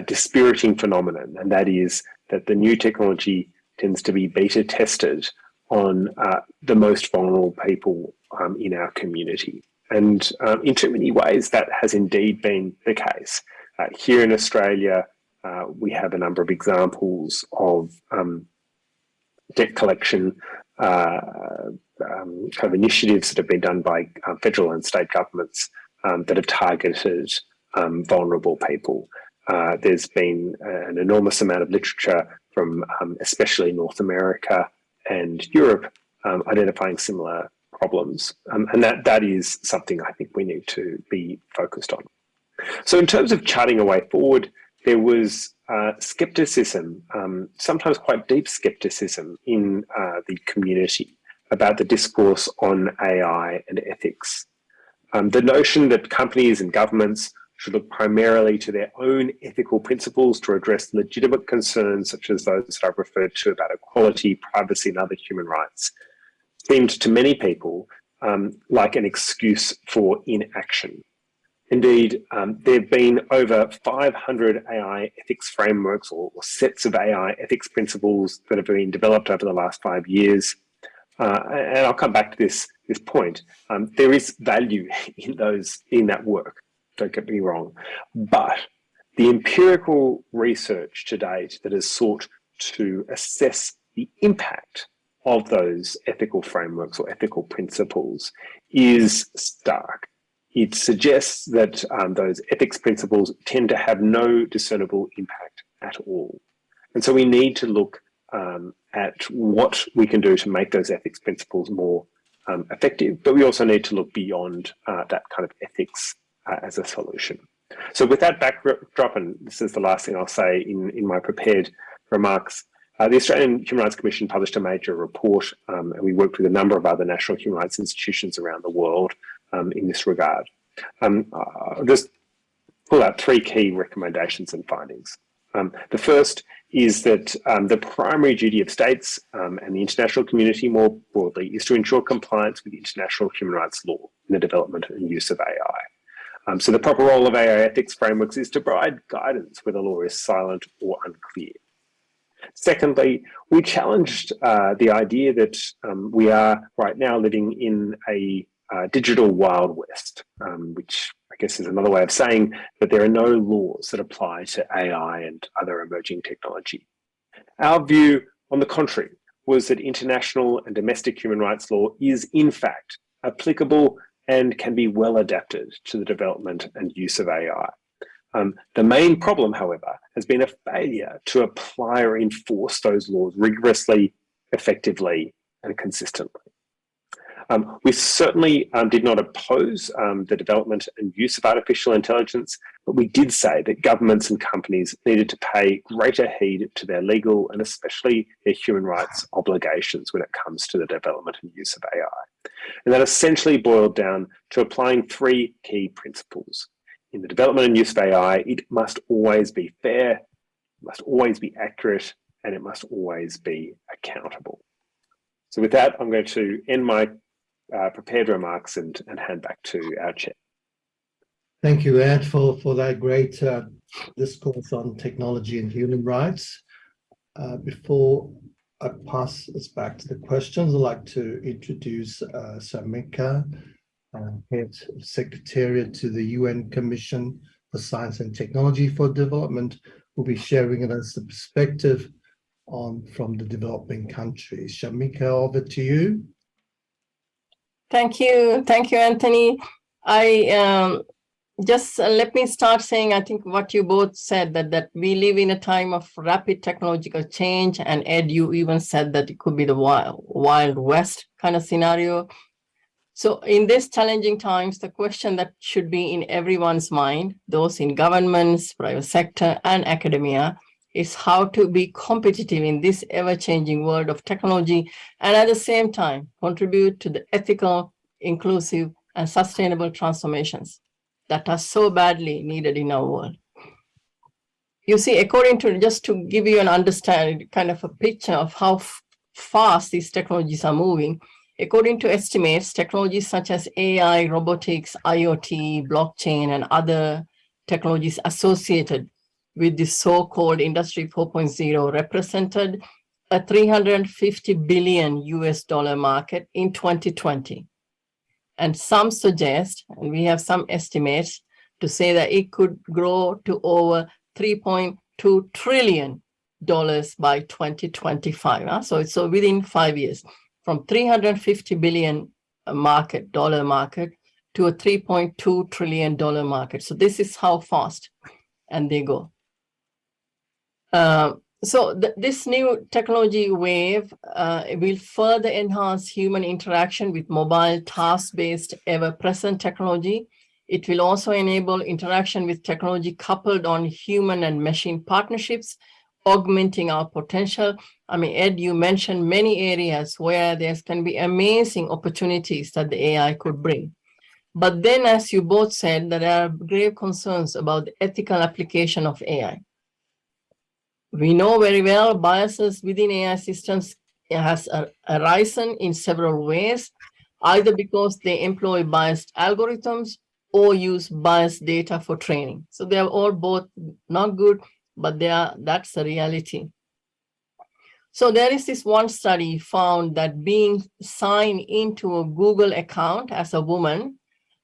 dispiriting phenomenon, and that is that the new technology tends to be beta tested on the most vulnerable people in our community. And in too many ways, that has indeed been the case. Here in Australia, we have a number of examples of debt collection kind of initiatives that have been done by federal and state governments that have targeted vulnerable people. There's been an enormous amount of literature from especially North America and Europe identifying similar problems. And that is something I think we need to be focused on. So in terms of charting a way forward, there was skepticism, sometimes quite deep skepticism in the community about the discourse on AI and ethics. The notion that companies and governments should look primarily to their own ethical principles to address legitimate concerns such as those that I've referred to about equality, privacy and other human rights seemed to many people like an excuse for inaction. Indeed, there have been over 500 AI ethics frameworks or sets of AI ethics principles that have been developed over the last 5 years. And I'll come back to this point. There is value in that work, don't get me wrong. But the empirical research to date that has sought to assess the impact of those ethical frameworks or ethical principles is stark. It suggests that those ethics principles tend to have no discernible impact at all. And so we need to look at what we can do to make those ethics principles more effective, but we also need to look beyond that kind of ethics as a solution. So with that backdrop, and this is the last thing I'll say in my prepared remarks, the Australian Human Rights Commission published a major report, and we worked with a number of other national human rights institutions around the world in this regard. I'll just pull out 3 key recommendations and findings. The first is that the primary duty of states and the international community more broadly is to ensure compliance with international human rights law in the development and use of AI. So the proper role of AI ethics frameworks is to provide guidance where the law is silent or unclear. Secondly, we challenged the idea that we are right now living in a digital Wild West, which I guess is another way of saying that there are no laws that apply to AI and other emerging technology. Our view, on the contrary, was that international and domestic human rights law is in fact applicable and can be well adapted to the development and use of AI. The main problem, however, has been a failure to apply or enforce those laws rigorously, effectively, and consistently. We certainly did not oppose the development and use of artificial intelligence, But we did say that governments and companies needed to pay greater heed to their legal and especially their human rights obligations when it comes to the development and use of AI. And that essentially boiled down to applying three key principles. In the development and use of AI, it must always be fair, it must always be accurate, and it must always be accountable. So with that, I'm going to end my prepared remarks and hand back to our chair. Thank you, Ed, for that great discourse on technology and human rights. Before I pass us back to the questions, I'd like to introduce Samika, Head of Secretariat to the UN Commission for Science and Technology for Development, who will be sharing with us the perspective from the developing countries. Shamika, over to you. Thank you, Anthony. Just let me start saying, I think what you both said, that we live in a time of rapid technological change, and Ed, you even said that it could be the Wild West kind of scenario. So in these challenging times, the question that should be in everyone's mind, those in governments, private sector, and academia, is how to be competitive in this ever-changing world of technology, and at the same time, contribute to the ethical, inclusive, and sustainable transformations that are so badly needed in our world. You see, according to, just to give you an understanding, kind of a picture of how fast these technologies are moving, according to estimates, technologies such as AI, robotics, IoT, blockchain, and other technologies associated with the so-called Industry 4.0 represented a $350 billion US market in 2020. And some suggest, and we have some estimates to say that it could grow to over $3.2 trillion by 2025. So within 5 years, from $350 billion market to a $3.2 trillion market. So this is how fast and they go. This new technology wave will further enhance human interaction with mobile task-based ever-present technology. It will also enable interaction with technology coupled on human and machine partnerships, augmenting our potential. I mean, Ed, you mentioned many areas where there can be amazing opportunities that the AI could bring. But then, as you both said, that there are grave concerns about the ethical application of AI. We know very well biases within AI systems has arisen in several ways, either because they employ biased algorithms or use biased data for training. So they are all both not good, but that's the reality. So there is this one study found that being signed into a Google account as a woman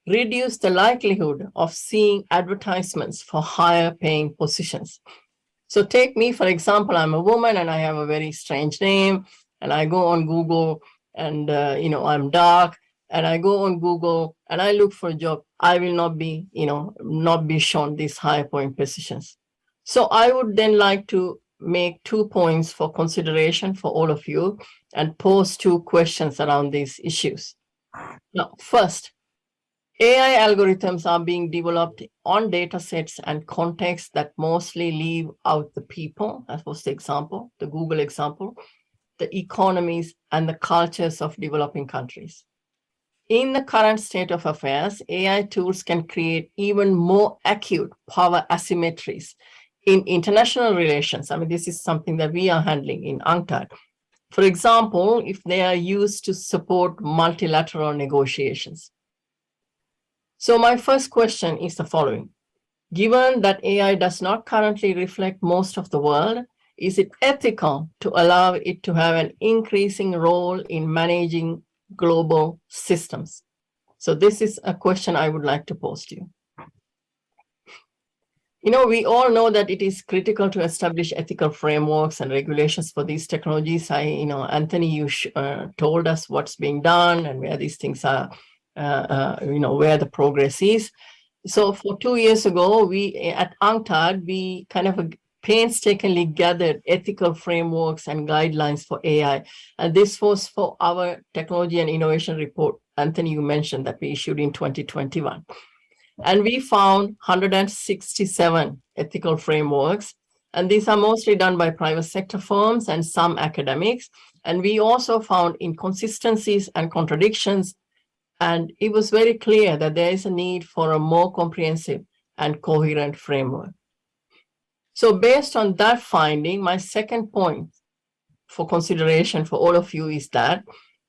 reduced the likelihood of seeing advertisements for higher paying positions. So take me, for example, I'm a woman and I have a very strange name, and I go on Google and, I'm dark, and I go on Google and I look for a job. I will not be shown these higher paying positions. So I would then like to make 2 points for consideration for all of you and pose 2 questions around these issues. Now, first, AI algorithms are being developed on data sets and contexts that mostly leave out the people, as was the example, the Google example, the economies and the cultures of developing countries. In the current state of affairs, AI tools can create even more acute power asymmetries in international relations. I mean, this is something that we are handling in UNCTAD. For example, if they are used to support multilateral negotiations. So my first question is the following. Given that AI does not currently reflect most of the world, is it ethical to allow it to have an increasing role in managing global systems? So this is a question I would like to pose to you. We all know that it is critical to establish ethical frameworks and regulations for these technologies. Anthony, you told us what's being done and where these things are, where the progress is. So for 2 years ago, we at UNCTAD, we kind of painstakingly gathered ethical frameworks and guidelines for AI. And this was for our technology and innovation report. Anthony, you mentioned that we issued in 2021. And we found 167 ethical frameworks. And these are mostly done by private sector firms and some academics. And we also found inconsistencies and contradictions. And it was very clear that there is a need for a more comprehensive and coherent framework. So based on that finding, my second point for consideration for all of you is that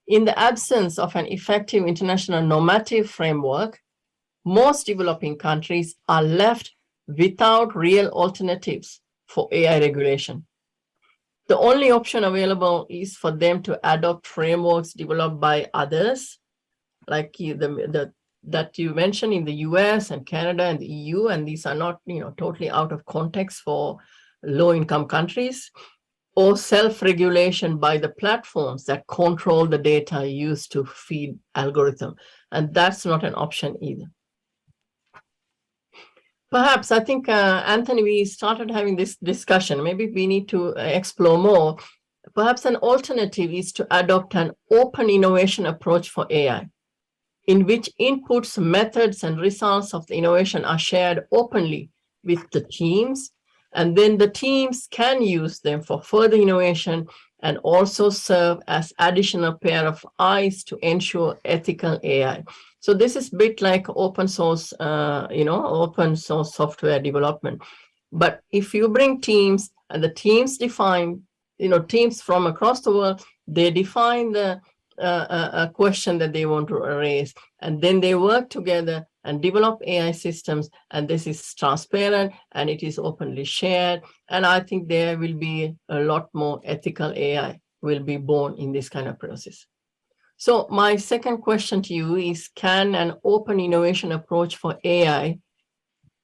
in the absence of an effective international normative framework, most developing countries are left without real alternatives for AI regulation. The only option available is for them to adopt frameworks developed by others, like that you mentioned in the US and Canada and the EU, and these are not totally out of context for low-income countries, or self-regulation by the platforms that control the data used to feed algorithm. And that's not an option either. Perhaps, I think, Anthony, we started having this discussion. Maybe we need to explore more. Perhaps an alternative is to adopt an open innovation approach for AI, in which inputs, methods, and results of the innovation are shared openly with the teams. And then the teams can use them for further innovation and also serve as additional pair of eyes to ensure ethical AI. So this is a bit like open source, open source software development. But if you bring teams and the teams define, teams from across the world, they define the a question that they want to raise, and then they work together and develop AI systems, and this is transparent and it is openly shared. And I think there will be a lot more ethical AI will be born in this kind of process. So my second question to you is, can an open innovation approach for AI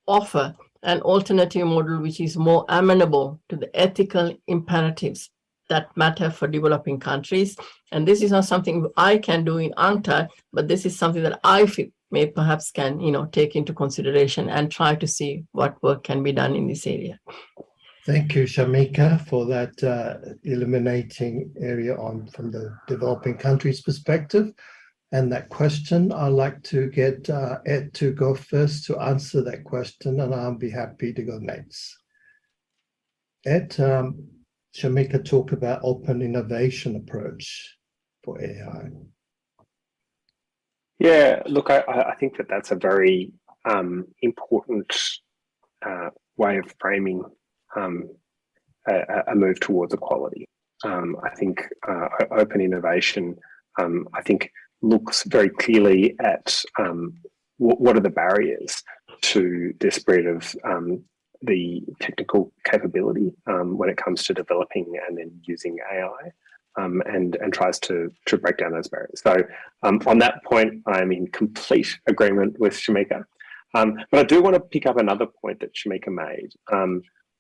offer an alternative model which is more amenable to the ethical imperatives that matter for developing countries? And this is not something I can do in UNCTAD, but this is something that I feel may perhaps can, take into consideration and try to see what work can be done in this area. Thank you, Shamika, for that illuminating area from the developing countries perspective. And that question, I'd like to get Ed to go first to answer that question, and I'll be happy to go next. Ed, Shamika talked about open innovation approach for AI. Yeah, look, I think that's a very important way of framing a move towards equality. I think open innovation, I think, looks very clearly at what are the barriers to the spread of the technical capability when it comes to developing and then using AI, and tries to break down those barriers. So on that point, I'm in complete agreement with Shamika. But I do want to pick up another point that Shamika made,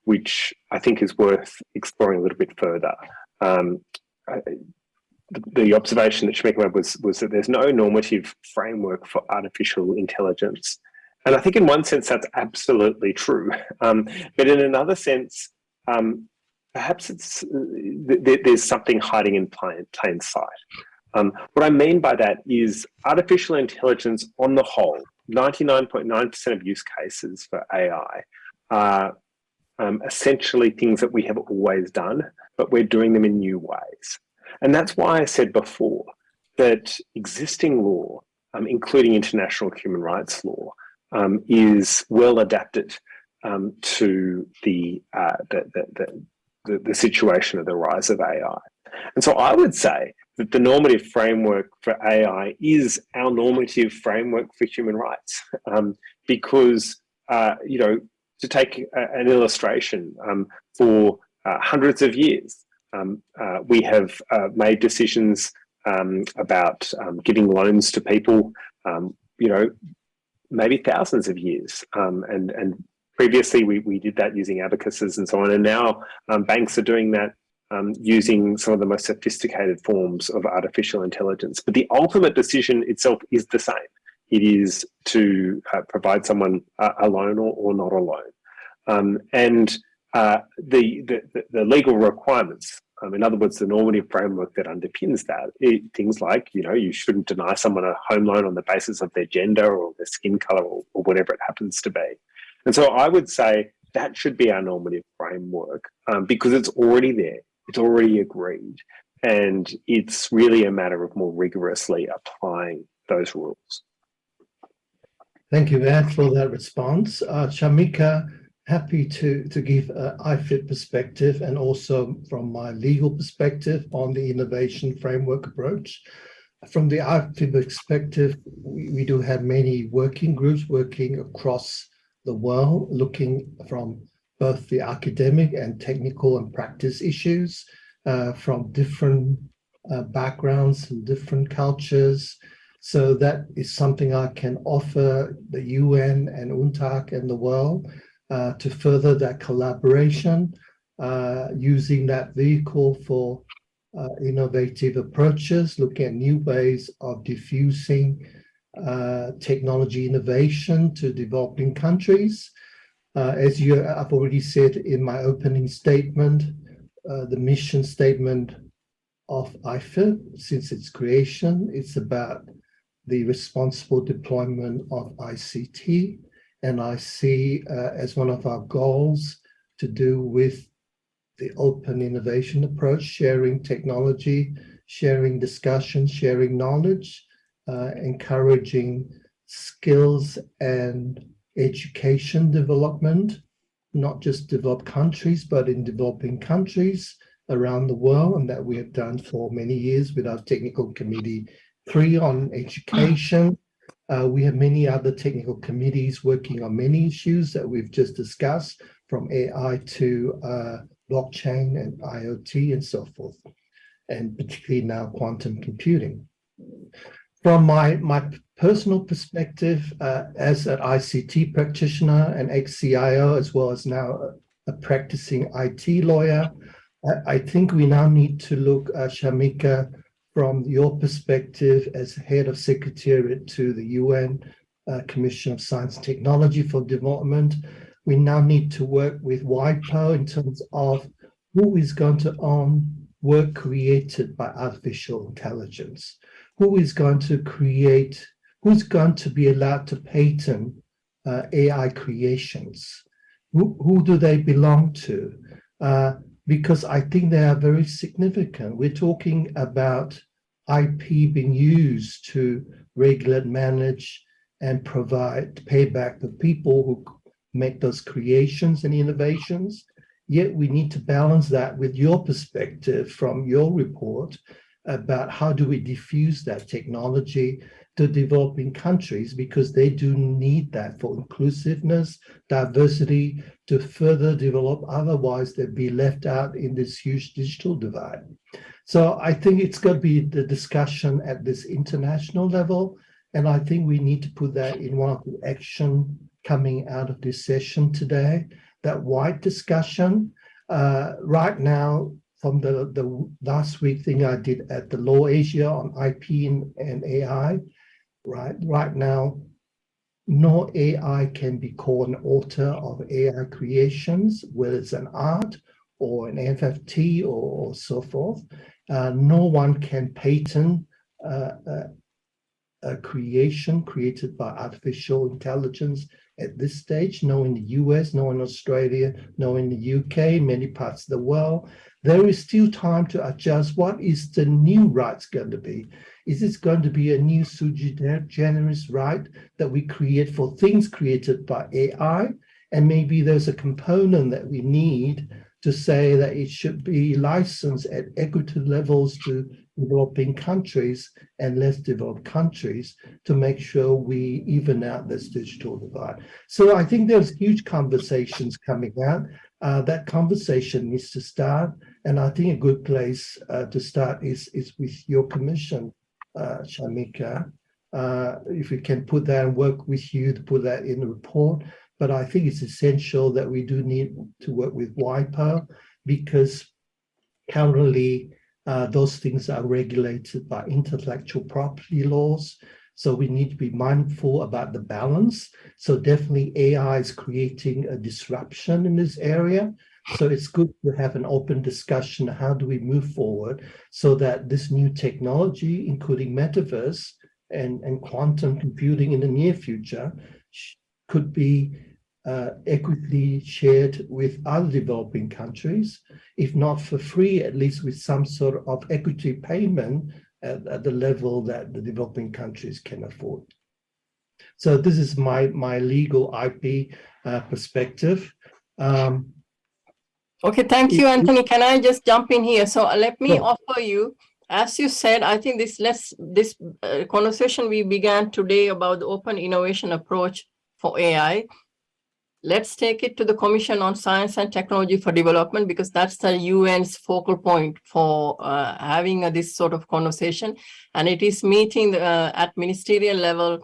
which I think is worth exploring a little bit further. The observation that Shamika made was that there's no normative framework for artificial intelligence. And I think in one sense that's absolutely true. But in another sense, perhaps there's something hiding in plain sight. What I mean by that is artificial intelligence on the whole, 99.9% of use cases for AI are essentially things that we have always done, but we're doing them in new ways. And that's why I said before that existing law, including international human rights law, is well adapted to the situation of the rise of AI. And so I would say that the normative framework for AI is our normative framework for human rights, because, to take an illustration, for hundreds of years, we have made decisions about giving loans to people, maybe thousands of years. And previously we did that using abacuses and so on. And now banks are doing that using some of the most sophisticated forms of artificial intelligence. But the ultimate decision itself is the same. It is to provide someone a loan or not a loan. And the legal requirements In other words, the normative framework that underpins that, things like, you shouldn't deny someone a home loan on the basis of their gender or their skin color or whatever it happens to be. And so I would say that should be our normative framework, because it's already there. It's already agreed. And it's really a matter of more rigorously applying those rules. Thank you, Ed, for that response. Shamika, happy to give an IFIT perspective and also from my legal perspective on the innovation framework approach. From the IFIT perspective, we do have many working groups working across the world, looking from both the academic and technical and practice issues, from different backgrounds and different cultures. So that is something I can offer the UN and UNTAC and the world to further that collaboration, using that vehicle for innovative approaches, looking at new ways of diffusing technology innovation to developing countries. As I've already said in my opening statement, the mission statement of IFIT, since its creation, it's about the responsible deployment of ICT. And I see as one of our goals to do with the open innovation approach, sharing technology, sharing discussion, sharing knowledge, encouraging skills and education development, not just developed countries, but in developing countries around the world, and that we have done for many years with our Technical Committee 3 on education. We have many other technical committees working on many issues that we've just discussed, from AI to blockchain and IoT and so forth, and particularly now quantum computing. From my personal perspective, as an ICT practitioner and ex-CIO, as well as now a practicing IT lawyer, I think we now need to look, Shamika, from your perspective as head of secretariat to the UN Commission of Science and Technology for Development. We now need to work with WIPO in terms of who is going to own work created by artificial intelligence, who is going to create, who's going to be allowed to patent AI creations, who do they belong to? Because I think they are very significant. We're talking about IP being used to regulate, manage, and provide payback for people who make those creations and innovations. Yet we need to balance that with your perspective from your report about how do we diffuse that technology to developing countries, because they do need that for inclusiveness, diversity, to further develop. Otherwise, they'll be left out in this huge digital divide. So I think it's going to be the discussion at this international level, and I think we need to put that in one of the action coming out of this session today, that wide discussion. Right now, from the last week thing I did at the Law Asia on IP and AI, right now, no AI can be called an author of AI creations, whether it's an art or an NFT or so forth. No one can patent a creation created by artificial intelligence at this stage, no in the US, no in Australia, no in the UK, many parts of the world. There is still time to adjust. What is the new rights going to be? Is this going to be a new sui generis right that we create for things created by AI? And maybe there's a component that we need to say that it should be licensed at equitable levels to developing countries and less developed countries to make sure we even out this digital divide. So I think there's huge conversations coming out. That conversation needs to start. And I think a good place to start is with your commission, Shamika. If we can put that and work with you to put that in the report. But I think it's essential that we do need to work with WIPO, because currently those things are regulated by intellectual property laws. So we need to be mindful about the balance. So definitely AI is creating a disruption in this area, So it's good to have an open discussion. How do we move forward so that this new technology, including metaverse and quantum computing in the near future, could be equitably shared with other developing countries, if not for free, at least with some sort of equity payment at the level that the developing countries can afford. So this is my legal IP perspective. Okay, thank you, Anthony. Can I just jump in here? So let me offer you, as you said, I think this conversation we began today about the open innovation approach for AI. Let's take it to the Commission on Science and Technology for Development, because that's the UN's focal point for having this sort of conversation. And it is meeting at ministerial level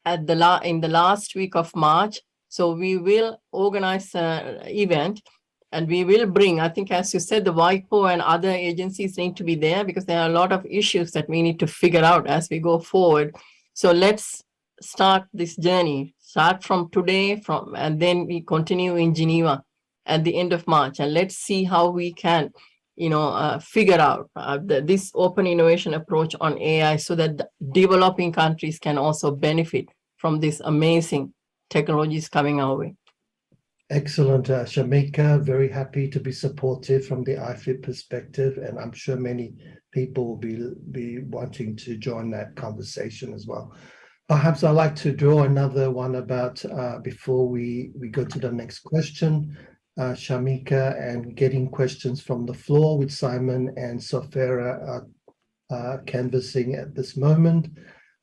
at in the last week of March. So we will organize an event and we will bring, I think, as you said, the WIPO and other agencies need to be there because there are a lot of issues that we need to figure out as we go forward. So let's start this journey. Start from today, and then we continue in Geneva at the end of March, and let's see how we can, figure out this open innovation approach on AI so that the developing countries can also benefit from these amazing technologies coming our way. Excellent, Shamika. Very happy to be supportive from the IFIP perspective, and I'm sure many people will be wanting to join that conversation as well. Perhaps I'd like to draw another one about before we go to the next question, Shamika, and getting questions from the floor with Simon and Sofera canvassing at this moment.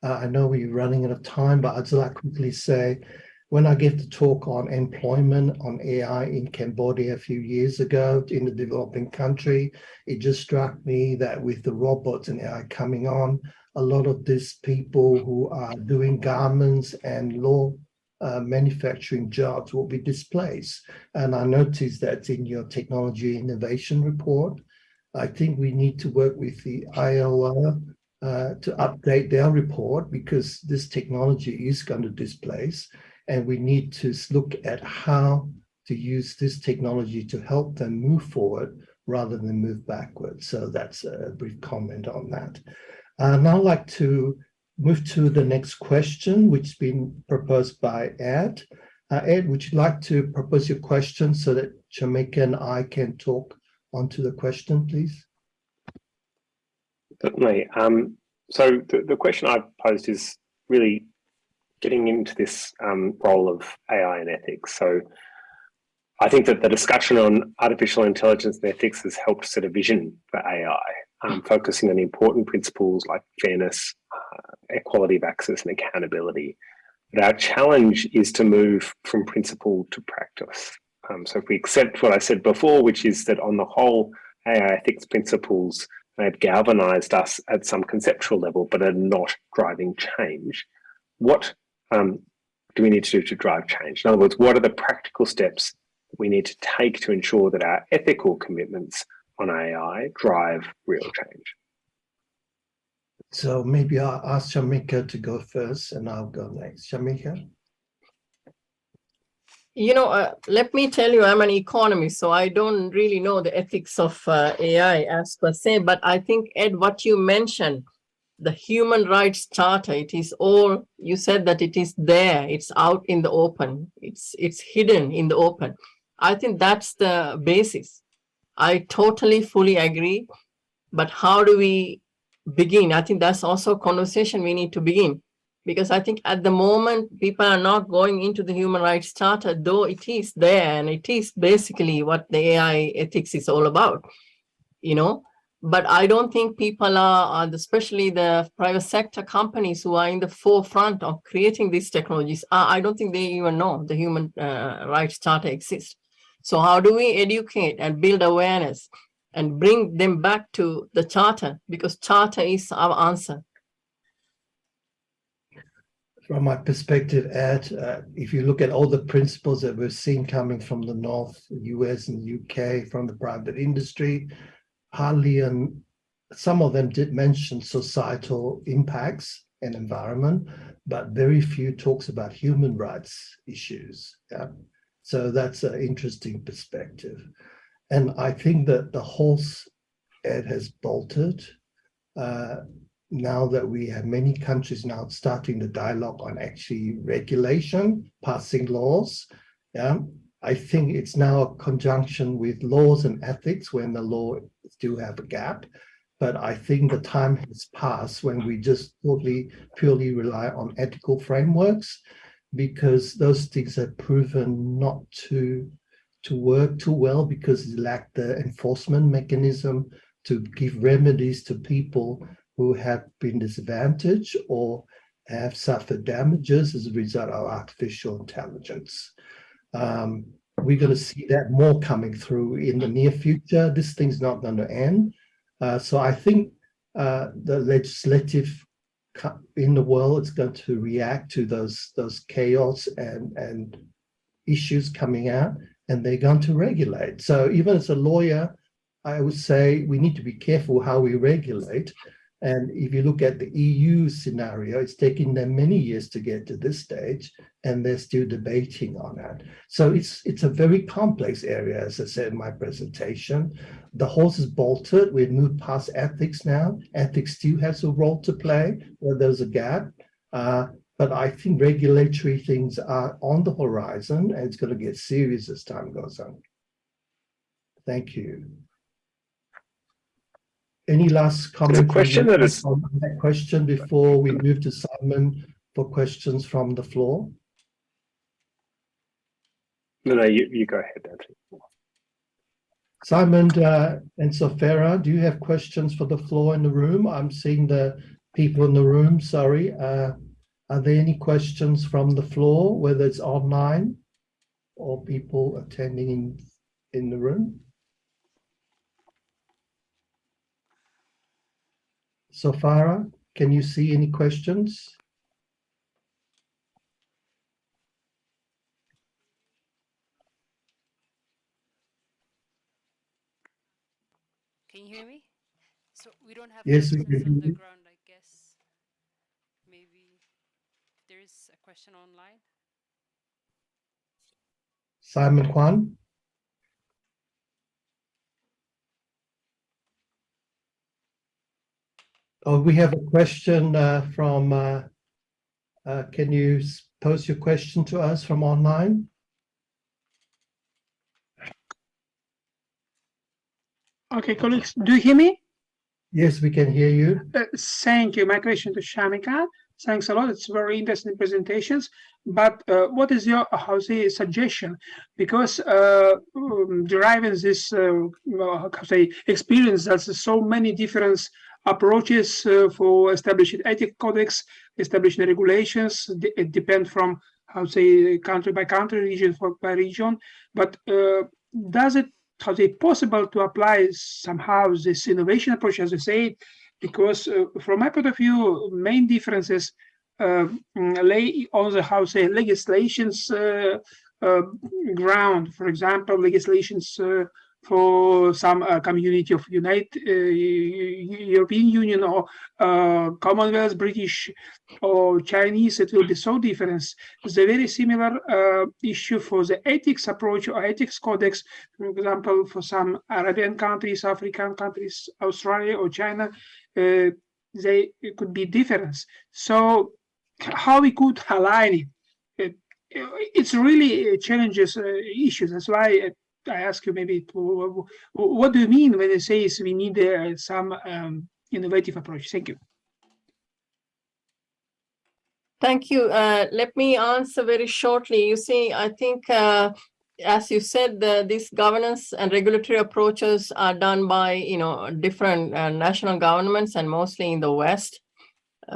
I know we're running out of time, but I'd just like to quickly say, when I gave the talk on employment on AI in Cambodia a few years ago in the developing country, it just struck me that with the robots and AI coming on, a lot of these people who are doing garments and low manufacturing jobs will be displaced. And I noticed that in your technology innovation report. I think we need to work with the ILO to update their report because this technology is going to displace, and we need to look at how to use this technology to help them move forward rather than move backwards. So that's a brief comment on that. Now I'd like to move to the next question, which has been proposed by Ed. Ed, would you like to propose your question so that Shamika and I can talk onto the question, please? Certainly. So the question I've posed is really getting into this role of AI and ethics. So I think that the discussion on artificial intelligence and ethics has helped set a vision for AI, focusing on important principles like fairness, equality of access and accountability. But our challenge is to move from principle to practice. So if we accept what I said before, which is that on the whole, AI ethics principles have galvanized us at some conceptual level, but are not driving change. What do we need to do to drive change? In other words, what are the practical steps we need to take to ensure that our ethical commitments on AI drive real change? So maybe I'll ask Shamika to go first and I'll go next. Shamika? Let me tell you, I'm an economist, so I don't really know the ethics of AI as per se, but I think, Ed, what you mentioned, the Human Rights Charter, it is all, you said that it is there, it's out in the open, it's hidden in the open. I think that's the basis. I totally, fully agree, but how do we begin? I think that's also a conversation we need to begin. Because I think at the moment, people are not going into the Human Rights Charter, though it is there, and it is basically what the AI ethics is all about, But I don't think people are, especially the private sector companies who are in the forefront of creating these technologies, I don't think they even know the Human Rights Charter exists. So how do we educate and build awareness and bring them back to the Charter? Because Charter is our answer. From my perspective, Ed, if you look at all the principles that we're seeing coming from the North, US and UK, from the private industry, hardly, some of them did mention societal impacts and environment, but very few talks about human rights issues. Yeah? So that's an interesting perspective. And I think that the horse, it has bolted. Now that we have many countries now starting the dialogue on actually regulation, passing laws. Yeah, I think it's now a conjunction with laws and ethics when the law still have a gap. But I think the time has passed when we just totally purely rely on ethical frameworks, because those things have proven not to work too well because it lacked the enforcement mechanism to give remedies to people who have been disadvantaged or have suffered damages as a result of artificial intelligence. We're going to see that more coming through in the near future. This thing's not going to end. So I think the legislative in the world is going to react to those chaos and issues coming out, and they're going to regulate. So even as a lawyer, I would say we need to be careful how we regulate. And if you look at the EU scenario, it's taken them many years to get to this stage, and they're still debating on that. So it's a very complex area, as I said in my presentation. The horse is bolted. We've moved past ethics now. Ethics still has a role to play where there's a gap. But I think regulatory things are on the horizon, and it's going to get serious as time goes on. Thank you. Any last comment question on that question before we move to Simon for questions from the floor? No, you go ahead, Anthony. Simon and Sofera, do you have questions for the floor in the room? I'm seeing the people in the room, sorry. Are there any questions from the floor, whether it's online or people attending in the room? Sofara, can you see any questions? Can you hear me? So we don't have Yes, we questions can on hear the you. ground, I guess. Maybe there is a question online. Simon Kwan? Oh, we have a question from, can you pose your question to us from online? Okay, colleagues, do you hear me? Yes, we can hear you. Thank you. My question to Shamika. Thanks a lot. It's very interesting presentations. But what is your, suggestion? Because deriving this, experience, there's so many different approaches for establishing ethic codex, establishing regulations. It depends from, country by country, region by region. But does it possible to apply somehow this innovation approach, as you say, because from my point of view, main differences lay on the legislations ground. For example, legislations for some community of European Union or Commonwealth, British or Chinese, it will be so different. It's a very similar issue for the ethics approach or ethics codex. For example, for some Arabian countries, African countries, Australia or China, they could be different. So how we could align it? It's really challenges issues. That's why I ask you maybe what do you mean when you say we need some innovative approach? Thank you. Thank you. Let me answer very shortly. You see, I think, as you said, these governance and regulatory approaches are done by, different national governments and mostly in the West,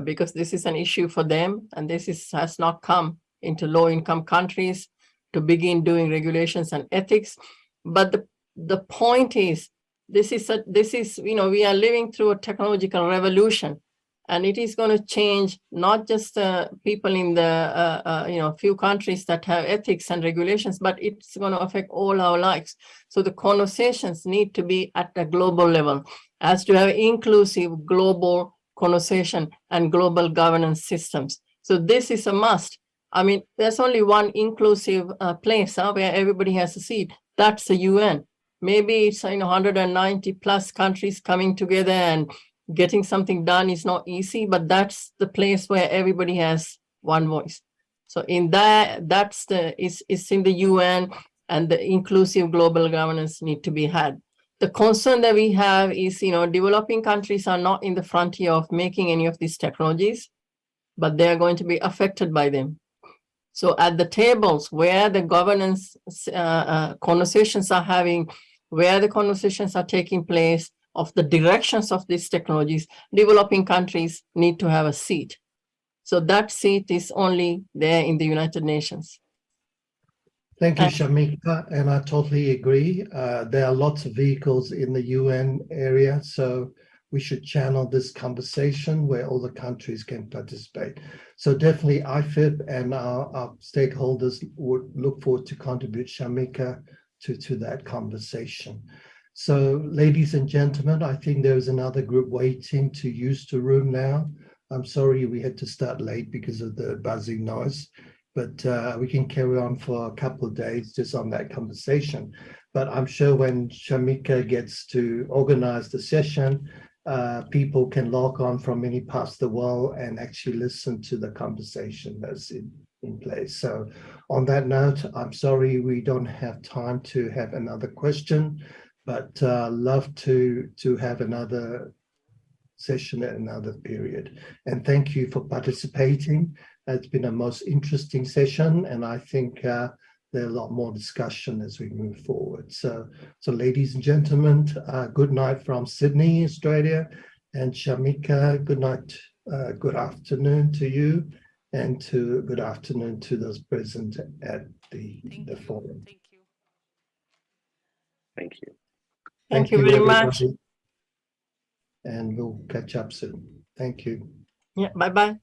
because this is an issue for them, and has not come into low-income countries to begin doing regulations and ethics. But the point is, this is we are living through a technological revolution, and it is going to change not just people in the few countries that have ethics and regulations, but it's going to affect all our lives. So the conversations need to be at a global level, as to have inclusive global conversation and global governance systems. So this is a must. I mean, there's only one inclusive place where everybody has a seat. That's the UN. maybe it's 190 plus countries coming together and getting something done is not easy, but that's the place where everybody has one voice. So in that, it's in the UN, and the inclusive global governance need to be had. The concern that we have is, developing countries are not in the frontier of making any of these technologies, but they are going to be affected by them. So at the tables where the governance conversations are having, where the conversations are taking place of the directions of these technologies, developing countries need to have a seat. So that seat is only there in the United Nations. Thank you, Shamika, and I totally agree. There are lots of vehicles in the UN area, so we should channel this conversation where all the countries can participate. So definitely IFIP and our stakeholders would look forward to contribute, Shamika, to that conversation. So ladies and gentlemen, I think there's another group waiting to use the room now. I'm sorry we had to start late because of the buzzing noise, but we can carry on for a couple of days just on that conversation. But I'm sure when Shamika gets to organize the session, people can log on from many parts of the world and actually listen to the conversation that's in place. So on that note, I'm sorry we don't have time to have another question, but love to have another session at another period. And thank you for participating. It's been a most interesting session, and I think there are a lot more discussion as we move forward. So ladies and gentlemen, good night from Sydney, Australia, and Shamika, good night, good afternoon to you, and good afternoon to those present at the forum. Thank you. Thank you. Thank you very much. And we'll catch up soon. Thank you. Yeah, bye-bye.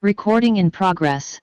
Recording in progress.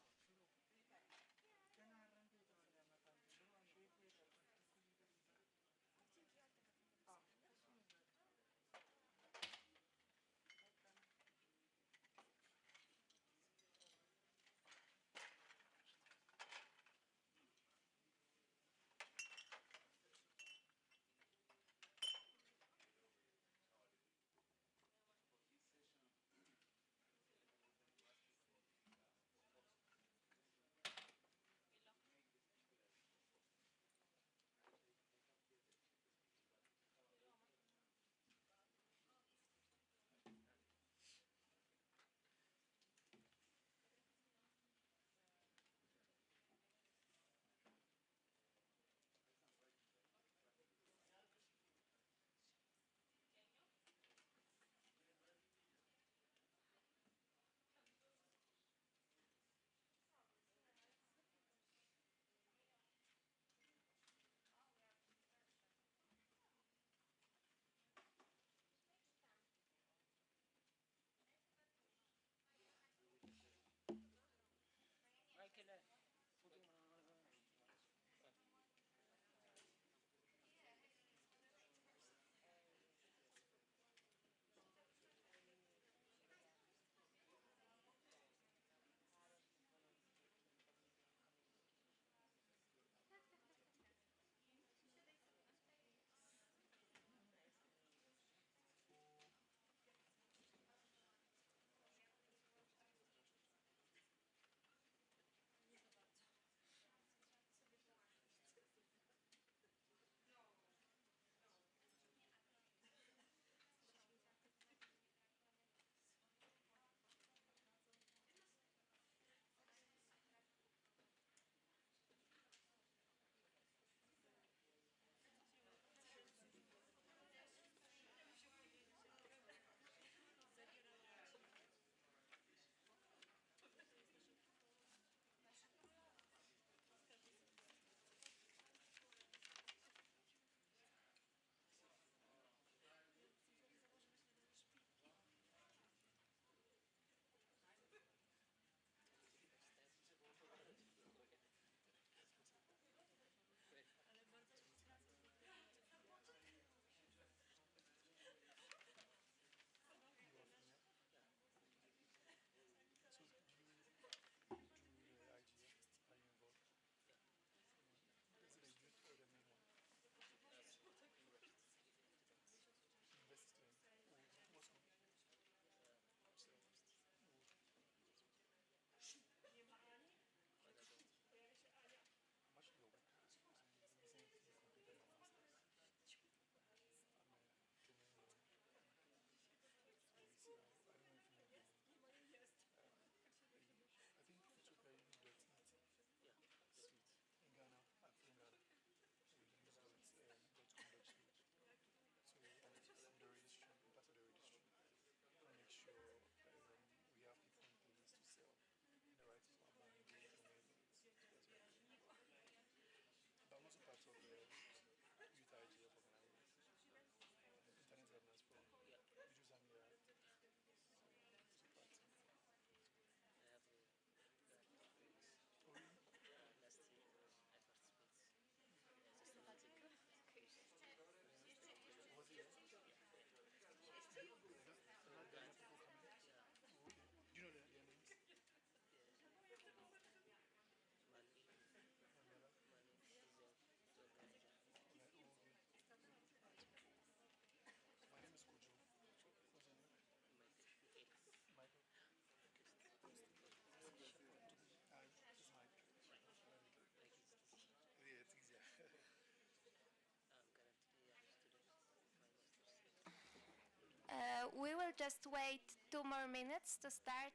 We will just wait 2 more minutes to start.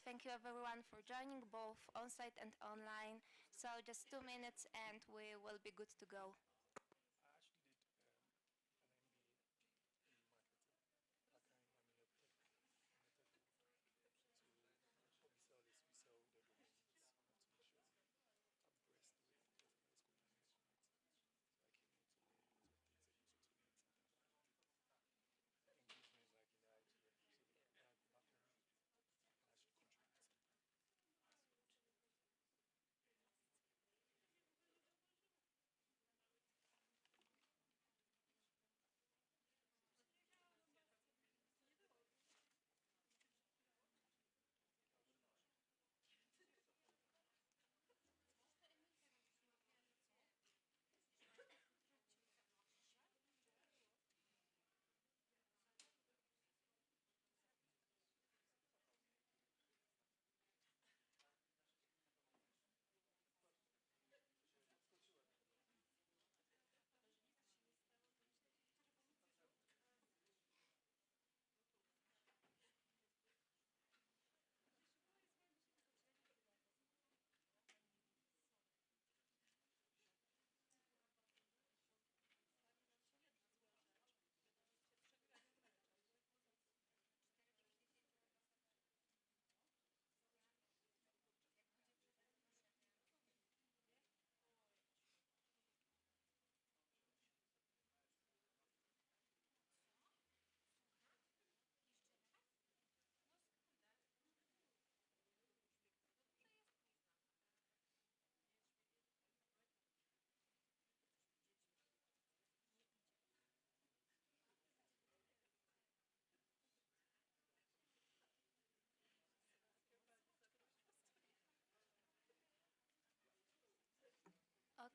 Thank you everyone for joining both on-site and online. So just 2 minutes and we will be good to go.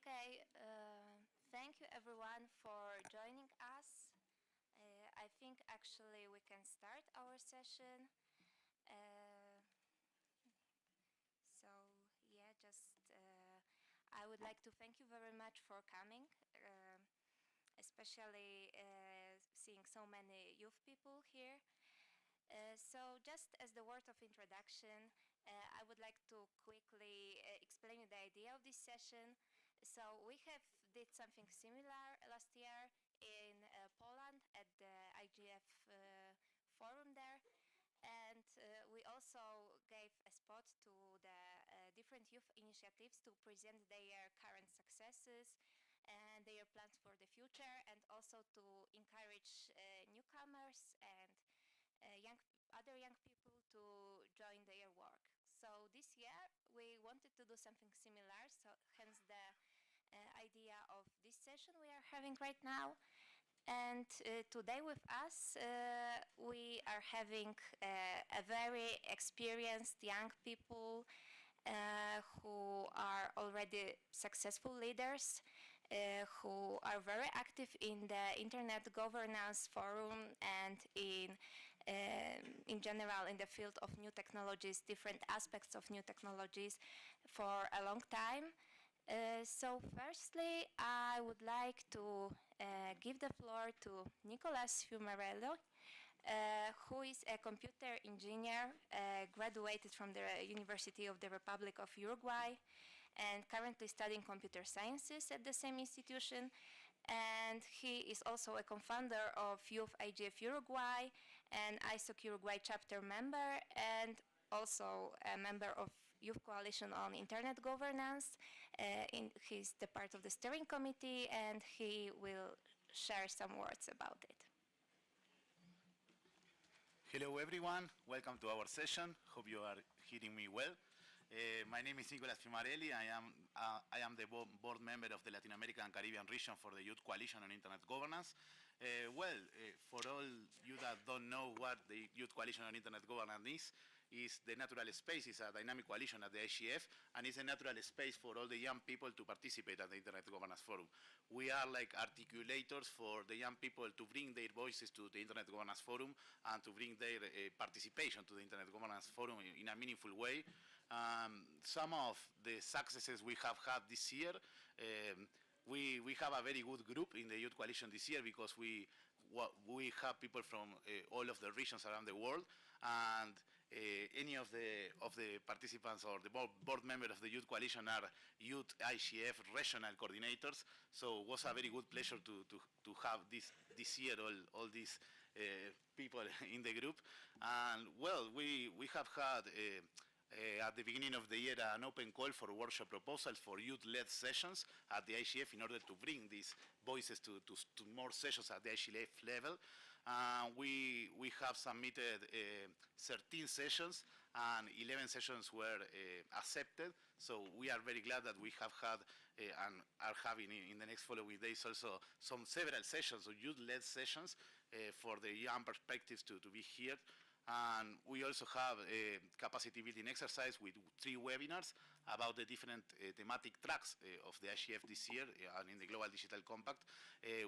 Okay, thank you everyone for joining us. I think actually we can start our session. So yeah, I would like to thank you very much for coming, especially seeing so many youth people here. So just as the word of introduction, I would like to quickly explain the idea of this session. So we have did something similar last year in Poland at the IGF forum there. And we also gave a spot to the different youth initiatives to present their current successes and their plans for the future, and also to encourage newcomers and other young people to join their work. So this year we wanted to do something similar, so hence the idea of this session we are having right now. And today with us we are having a very experienced young people who are already successful leaders, who are very active in the Internet Governance Forum and in general in the field of new technologies, different aspects of new technologies for a long time. So firstly, I would like to give the floor to Nicolas Fumarello, who is a computer engineer, graduated from the University of the Republic of Uruguay, and currently studying computer sciences at the same institution. And he is also a co-founder of Youth IGF Uruguay and ISOC Uruguay chapter member, and also a member of Youth Coalition on Internet Governance. He's the part of the steering committee, and he will share some words about it. Hello everyone, welcome to our session. Hope you are hearing me well. My name is Nicolas Fimarelli. I am the board member of the Latin American and Caribbean region for the Youth Coalition on Internet Governance. For all you that don't know what the Youth Coalition on Internet Governance is the natural space. It's a dynamic coalition at the IGF, and it's a natural space for all the young people to participate at the Internet Governance Forum. We are like articulators for the young people to bring their voices to the Internet Governance Forum and to bring their participation to the Internet Governance Forum in a meaningful way. Some of the successes we have had this year, we have a very good group in the Youth Coalition this year because we have people from all of the regions around the world, and any of the participants or the board members of the Youth Coalition are Youth IGF regional coordinators. So it was a very good pleasure to have this year all these people in the group. And well, we have had at the beginning of the year an open call for workshop proposals for youth-led sessions at the IGF in order to bring these voices to more sessions at the IGF level. We have submitted 13 sessions and 11 sessions were accepted. So we are very glad that we have had and are having in the next following days also several sessions or youth-led sessions for the young perspectives to be here. And we also have a capacity building exercise with 3 webinars about the different thematic tracks of the IGF this year and in the Global Digital Compact.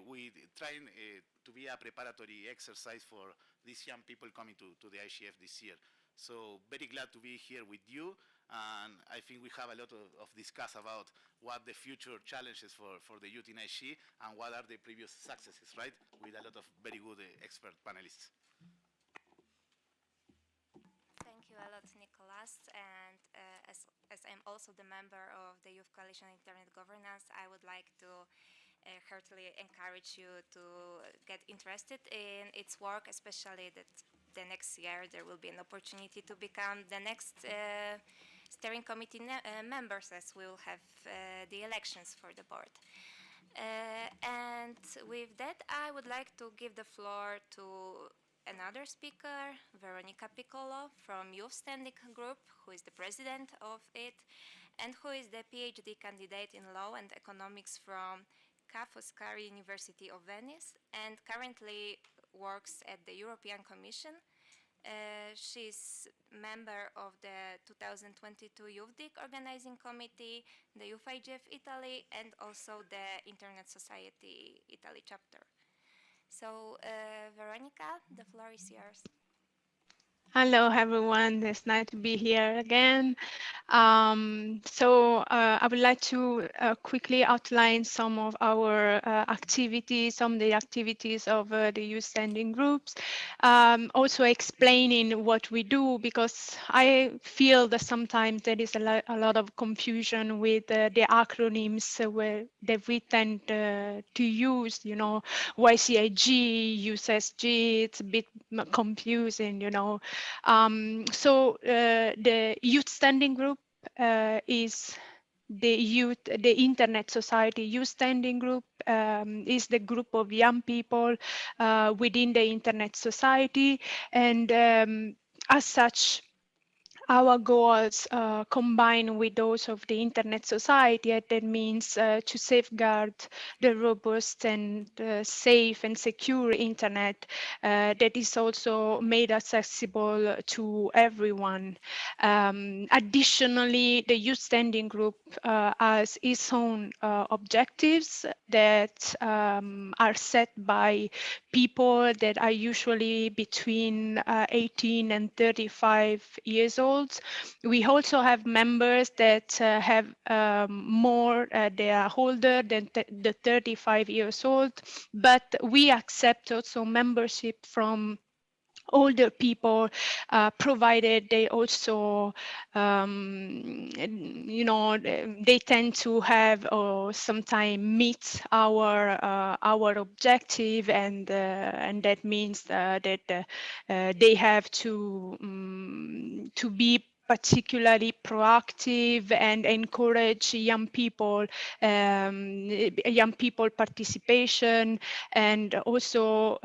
We trying to be a preparatory exercise for these young people coming to the IGF this year. So very glad to be here with you, and I think we have a lot of discuss about what the future challenges for the youth in IG and what are the previous successes, right? With a lot of very good expert panelists. Thank you a lot, Nicolas. And as I'm also the member of the Youth Coalition Internet Governance, I would like to heartily encourage you to get interested in its work, especially that the next year there will be an opportunity to become the next steering committee members, as we will have the elections for the board. And with that, I would like to give the floor to another speaker, Veronica Piccolo from Youth Standing Group, who is the president of it, and who is the PhD candidate in Law and Economics from Ca' Foscari University of Venice, and currently works at the European Commission She's member of the 2022 Youth Week Organizing Committee, the Youth IGF Italy, and also the Internet Society Italy chapter. So, Veronica, the floor is yours. Hello, everyone. It's nice to be here again. I would like to quickly outline some of our activities, some of the activities of the youth standing groups, also explaining what we do, because I feel that sometimes there is a lot of confusion with the acronyms that we tend to use, you know, YCIG, USSG, it's a bit confusing, you know. The Youth Standing Group is the Internet Society Youth Standing Group is the group of young people within the Internet Society, and as such, our goals combine with those of the Internet Society, and that means to safeguard the robust and safe and secure Internet that is also made accessible to everyone. Additionally, the Youth Standing Group has its own objectives that are set by people that are usually between 18 and 35 years old. We also have members that have more, they are older than the 35 years old, but we accept also membership from older people, provided they also, you know, they tend to have or sometimes meet our objective, and that means that they have to be particularly proactive and encourage young people participation, and also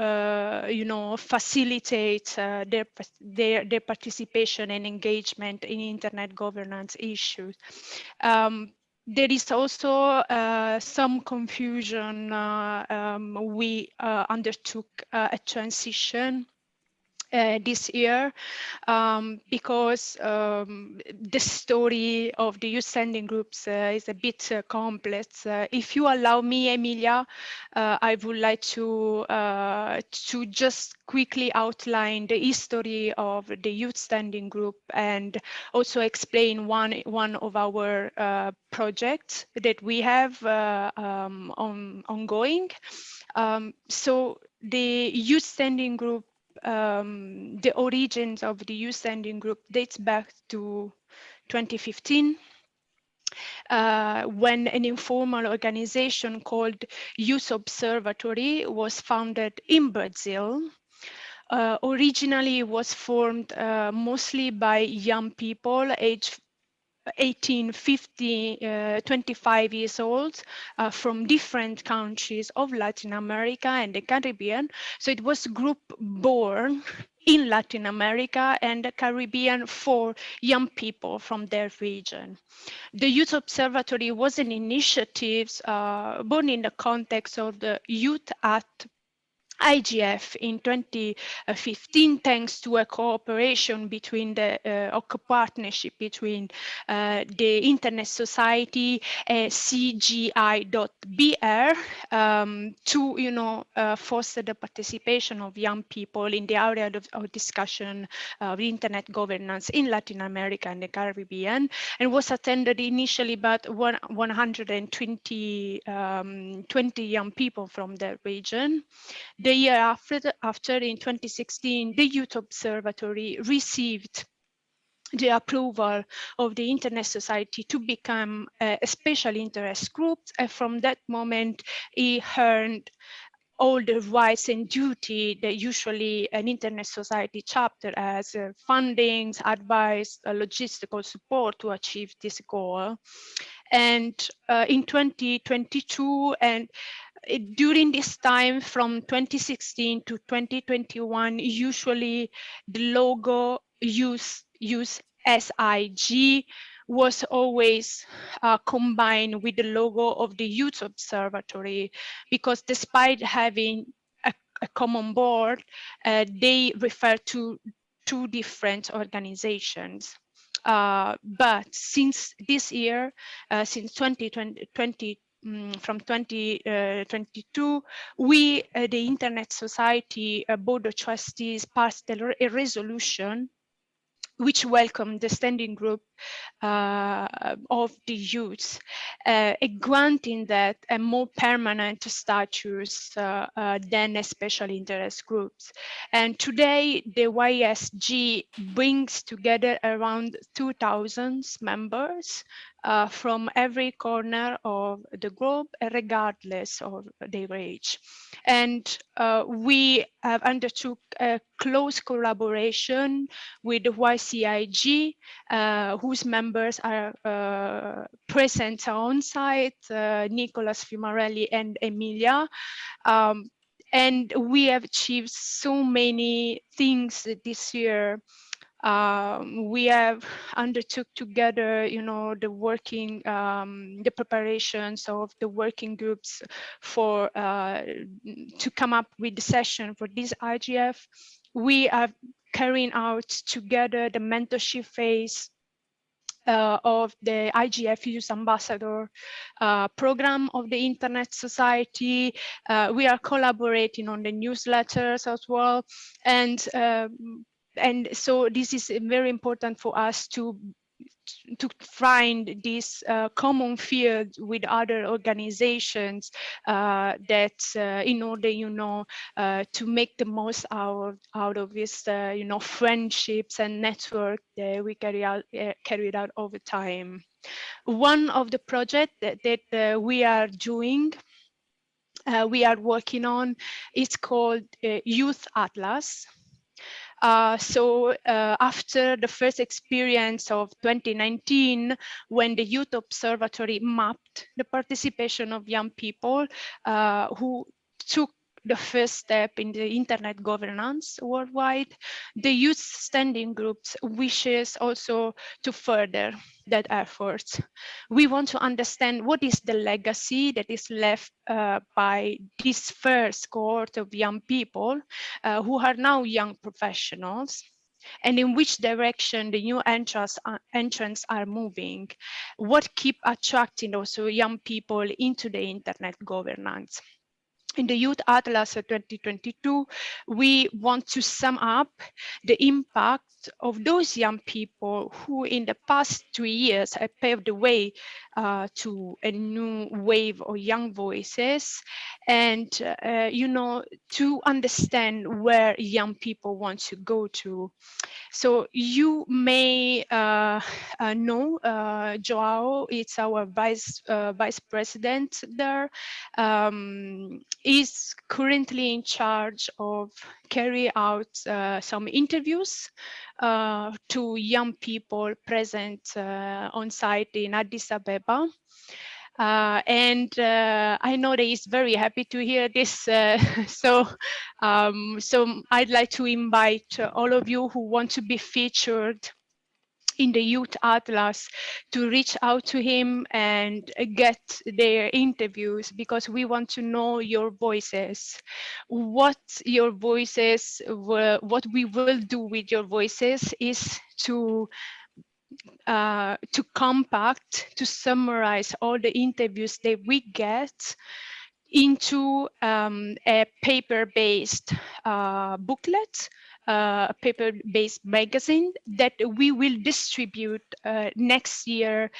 you know, facilitate their participation and engagement in internet governance issues. There is also some confusion. We undertook a transition this year because the story of the youth standing groups is a bit complex. If you allow me, Emilia, I would like to just quickly outline the history of the youth standing group and also explain one of our projects that we have ongoing. So the youth standing group, the origins of the youth standing group dates back to 2015, when an informal organization called Youth Observatory was founded in Brazil. Originally, it was formed mostly by young people aged 18, 50, 25 years old from different countries of Latin America and the Caribbean. So it was a group born in Latin America and the Caribbean for young people from their region. The Youth Observatory was an initiative born in the context of the Youth at IGF in 2015, thanks to a cooperation between a partnership between the Internet Society, CGI.br, to, you know, foster the participation of young people in the area of discussion of internet governance in Latin America and the Caribbean, and was attended initially by 120 20 young people from the region. The year after, in 2016, the Youth Observatory received the approval of the Internet Society to become a special interest group. And from that moment, it earned all the rights and duty that usually an Internet Society chapter has: fundings, advice, logistical support to achieve this goal. And in 2022, and during this time from 2016 to 2021, usually the logo use SIG was always combined with the logo of the Youth Observatory, because despite having a common board, they refer to two different organizations. But since this year, since 2020, from 2022, we, the Internet Society Board of Trustees, passed a resolution which welcomed the standing group of the youth, granting that a more permanent status than a special interest groups. And today, the YSG brings together around 2,000 members from every corner of the globe, regardless of their age. And we have undertook a close collaboration with the YCIG, whose members are present on site, Nicolas Fiumarelli and Emilia. And we have achieved so many things this year. We have undertook together, the working, the preparations of the working groups for to come up with the session for this IGF. We are carrying out together the mentorship phase of the IGF Youth Ambassador program of the Internet Society. We are collaborating on the newsletters as well. And so this is very important for us to find this common field with other organizations that in order, to make the most out of this, friendships and network that we carried out over time. One of the projects that we are doing, we are working on, is called Youth Atlas. So after the first experience of 2019, when the Youth Observatory mapped the participation of young people who took the first step in the internet governance worldwide, the youth standing groups wishes also to further that effort. We want to understand what is the legacy that is left by this first cohort of young people who are now young professionals, and in which direction the new entrants are moving, what keep attracting also young people into the internet governance. In the Youth Atlas 2022, we want to sum up the impact of those young people who in the past 3 years have paved the way to a new wave of young voices, and to understand where young people want to go to. So you may know Joao, it's our vice president there. Is currently in charge of carry out some interviews to young people present on site in Addis Abeba. And I know that he's very happy to hear this. So I'd like to invite all of you who want to be featured in the Youth Atlas to reach out to him and get their interviews, because we want to know your voices, what your voices were. What we will do with your voices is to compact, to summarize all the interviews that we get into a paper-based booklet, a paper-based magazine that we will distribute next year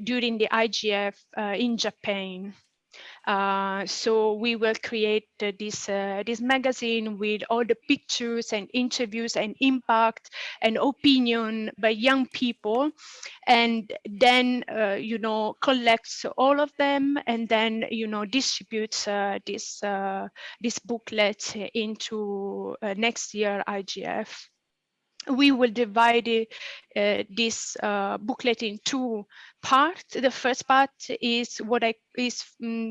during the IGF in Japan. So we will create this magazine with all the pictures and interviews and impact and opinion by young people, and then collects all of them, and then distributes this booklet into next year IGF. We will divide this booklet in two parts. The first part is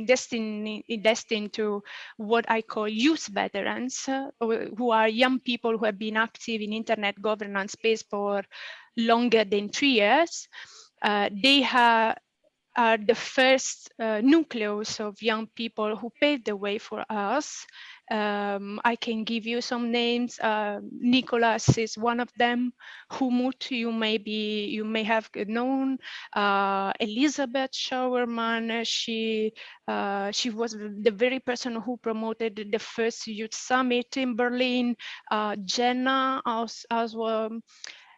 destined to what I call youth veterans, who are young people who have been active in internet governance space for longer than 3 years. They are the first nucleus of young people who paved the way for us I can give you some names. Nicholas is one of them. Humut, you may have known. Elizabeth Showerman, she was the very person who promoted the first youth summit in Berlin. Jenna as well.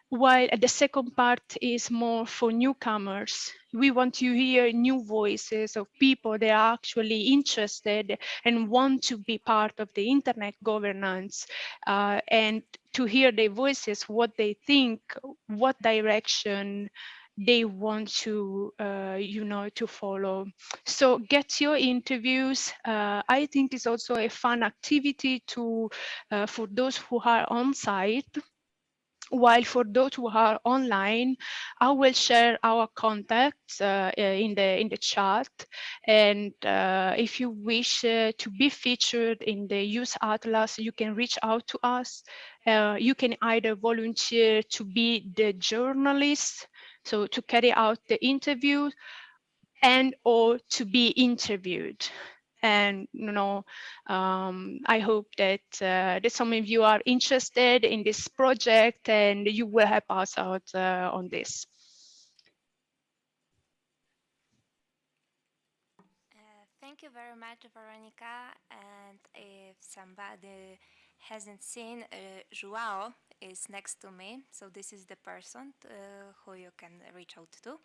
While the second part is more for newcomers. We want to hear new voices of people that are actually interested and want to be part of the internet governance, and to hear their voices, what they think, what direction they want to to follow. So get your interviews. I think it's also a fun activity to for those who are on site. While for those who are online, I will share our contacts in the chat. And if you wish to be featured in the Youth Atlas, you can reach out to us. You can either volunteer to be the journalist, so to carry out the interview, and or to be interviewed. And I hope that some of you are interested in this project and you will help us out on this. Thank you very much, Veronica. And if somebody hasn't seen, Joao is next to me. So this is the person who you can reach out to.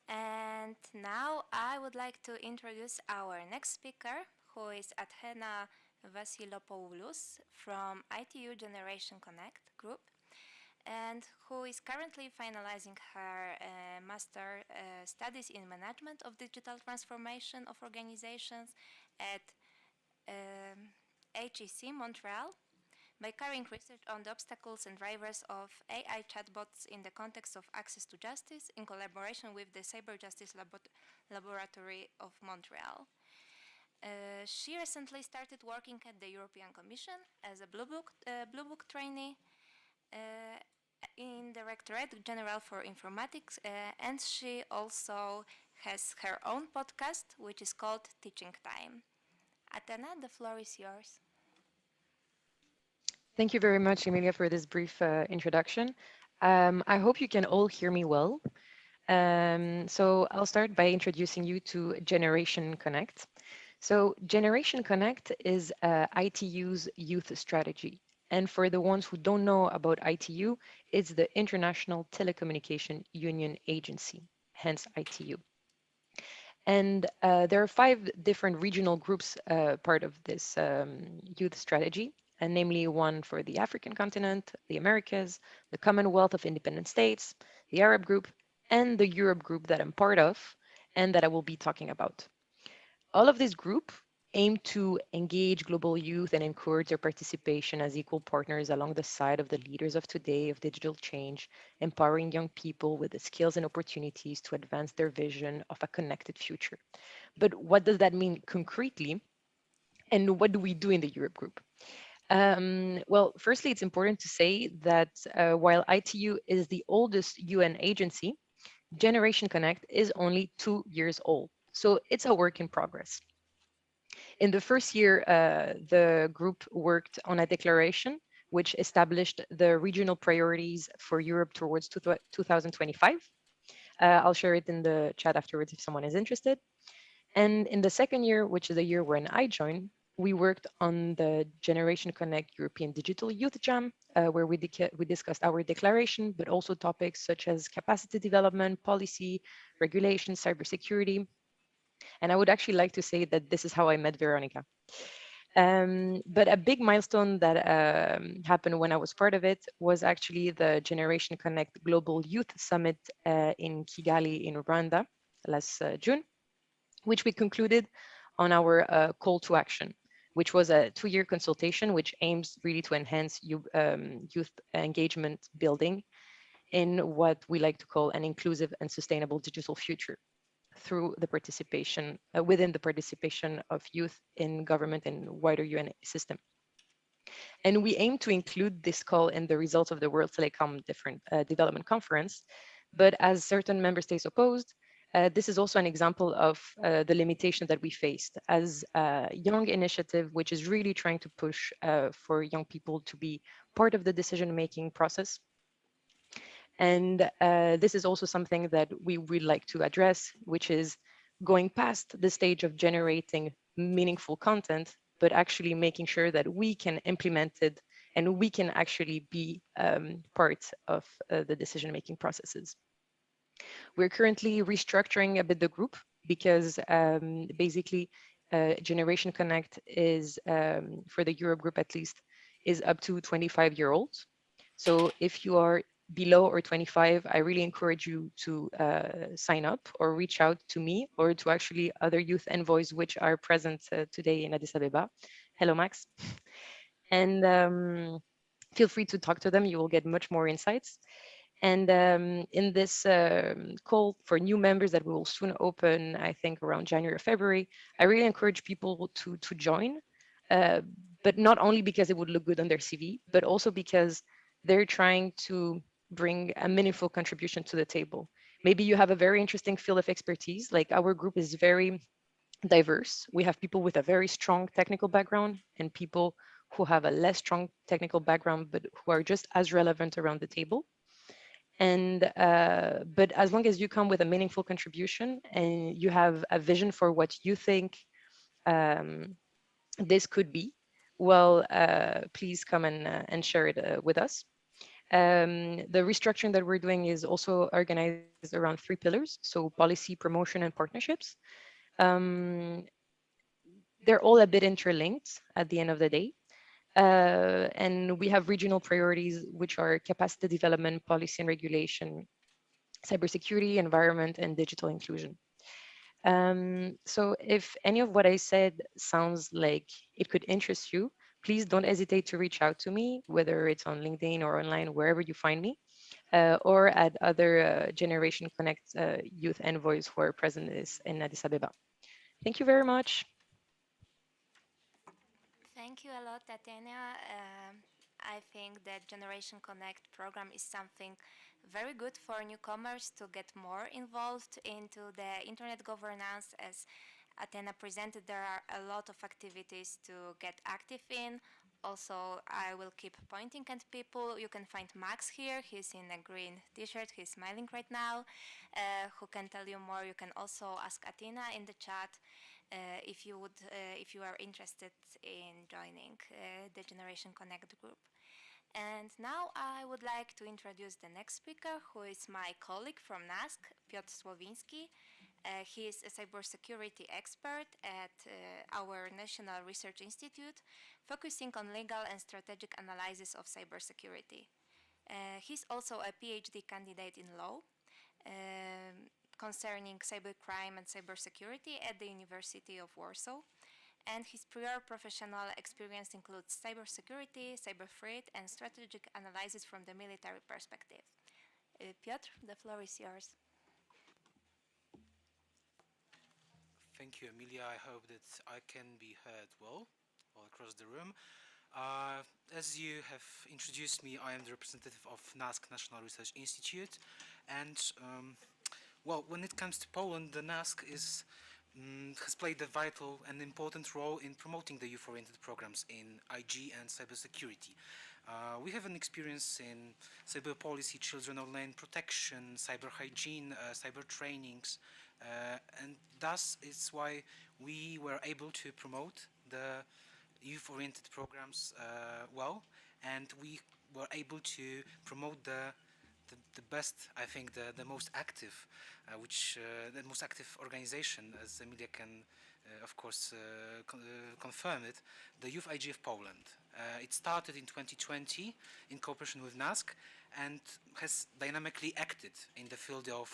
And now I would like to introduce our next speaker, who is Athena Vassilopoulos from ITU Generation Connect group, and who is currently finalizing her master studies in management of digital transformation of organizations at HEC Montreal, by carrying research on the obstacles and drivers of AI chatbots in the context of access to justice in collaboration with the Cyber Justice Laboratory of Montreal. She recently started working at the European Commission as a Blue Book trainee in Directorate General for Informatics, and she also has her own podcast, which is called Teaching Time. Athena, the floor is yours. Thank you very much, Emilia, for this brief introduction. I hope you can all hear me well. So I'll start by introducing you to Generation Connect. So Generation Connect is ITU's youth strategy. And for the ones who don't know about ITU, it's the International Telecommunication Union Agency, hence ITU. And there are 5 different regional groups part of this youth strategy, and namely one for the African continent, the Americas, the Commonwealth of Independent States, the Arab group, and the Europe group that I'm part of and that I will be talking about. All of this group aim to engage global youth and encourage their participation as equal partners along the side of the leaders of today of digital change, empowering young people with the skills and opportunities to advance their vision of a connected future. But what does that mean concretely? And what do we do in the Europe group? Well, firstly, it's important to say that while ITU is the oldest UN agency, Generation Connect is only 2 years old. So it's a work in progress. In the first year, the group worked on a declaration which established the regional priorities for Europe towards 2025. I'll share it in the chat afterwards if someone is interested. And in the second year, which is the year when I joined, we worked on the Generation Connect European Digital Youth Jam, where we discussed our declaration, but also topics such as capacity development, policy, regulation, cybersecurity. And I would actually like to say that this is how I met Veronica. But a big milestone that happened when I was part of it was actually the Generation Connect Global Youth Summit in Kigali in Rwanda last June, which we concluded on our call to action, which was a 2-year consultation which aims really to enhance youth engagement building in what we like to call an inclusive and sustainable digital future through the participation, within the participation of youth in government and wider UN system. And we aim to include this call in the results of the World Telecom Development Conference, but as certain member states opposed, This is also an example of the limitation that we faced as a young initiative, which is really trying to push for young people to be part of the decision-making process. And this is also something that we would like to address, which is going past the stage of generating meaningful content, but actually making sure that we can implement it and we can actually be part of the decision-making processes. We're currently restructuring a bit the group because basically Generation Connect is, for the Europe group at least, is up to 25-year-olds. So if you are below or 25, I really encourage you to sign up or reach out to me or to actually other youth envoys which are present today in Addis Ababa. Hello, Max. And feel free to talk to them. You will get much more insights. And in this call for new members that we will soon open, I think around January or February, I really encourage people to join, but not only because it would look good on their CV, but also because they're trying to bring a meaningful contribution to the table. Maybe you have a very interesting field of expertise, like our group is very diverse. We have people with a very strong technical background and people who have a less strong technical background, but who are just as relevant around the table. And but as long as you come with a meaningful contribution and you have a vision for what you think this could be, well, please come and share it with us. The restructuring that we're doing is also organized around 3 pillars, so policy, promotion, and partnerships. Um, they're all a bit interlinked at the end of the day. And we have regional priorities, which are capacity development, policy and regulation, cybersecurity, environment, and digital inclusion. So if any of what I said sounds like it could interest you, please don't hesitate to reach out to me, whether it's on LinkedIn or online, wherever you find me, or at other Generation Connect youth envoys who are present in Addis Ababa. Thank you very much. Thank you a lot, Tatiana. I think that Generation Connect program is something very good for newcomers to get more involved into the internet governance. As Athena presented, there are a lot of activities to get active in. Also, I will keep pointing at people. You can find Max here. He's in a green t-shirt. He's smiling right now. Who can tell you more? You can also ask Athena in the chat. If you are interested in joining the Generation Connect group. And now I would like to introduce the next speaker, who is my colleague from NASK, Piotr Słowiński. He is a cybersecurity expert at our National Research Institute, focusing on legal and strategic analysis of cybersecurity. He's also a PhD candidate in law. Concerning cybercrime and cybersecurity at the University of Warsaw. And his prior professional experience includes cybersecurity, cyber threat, and strategic analysis from the military perspective. Piotr, the floor is yours. Thank you, Emilia. I hope that I can be heard well all across the room. As you have introduced me, I am the representative of NASK, National Research Institute, and well, when it comes to Poland, the NASK has played a vital and important role in promoting the youth-oriented programs in IG and cybersecurity. We have an experience in cyber policy, children online protection, cyber hygiene, cyber trainings, and thus it's why we were able to promote the youth-oriented programs well, and we were able to promote the best, I think, the most active, the most active organization, as Emilia can, of course, confirm it, the Youth IGF Poland. It started in 2020 in cooperation with NASK and has dynamically acted in the field of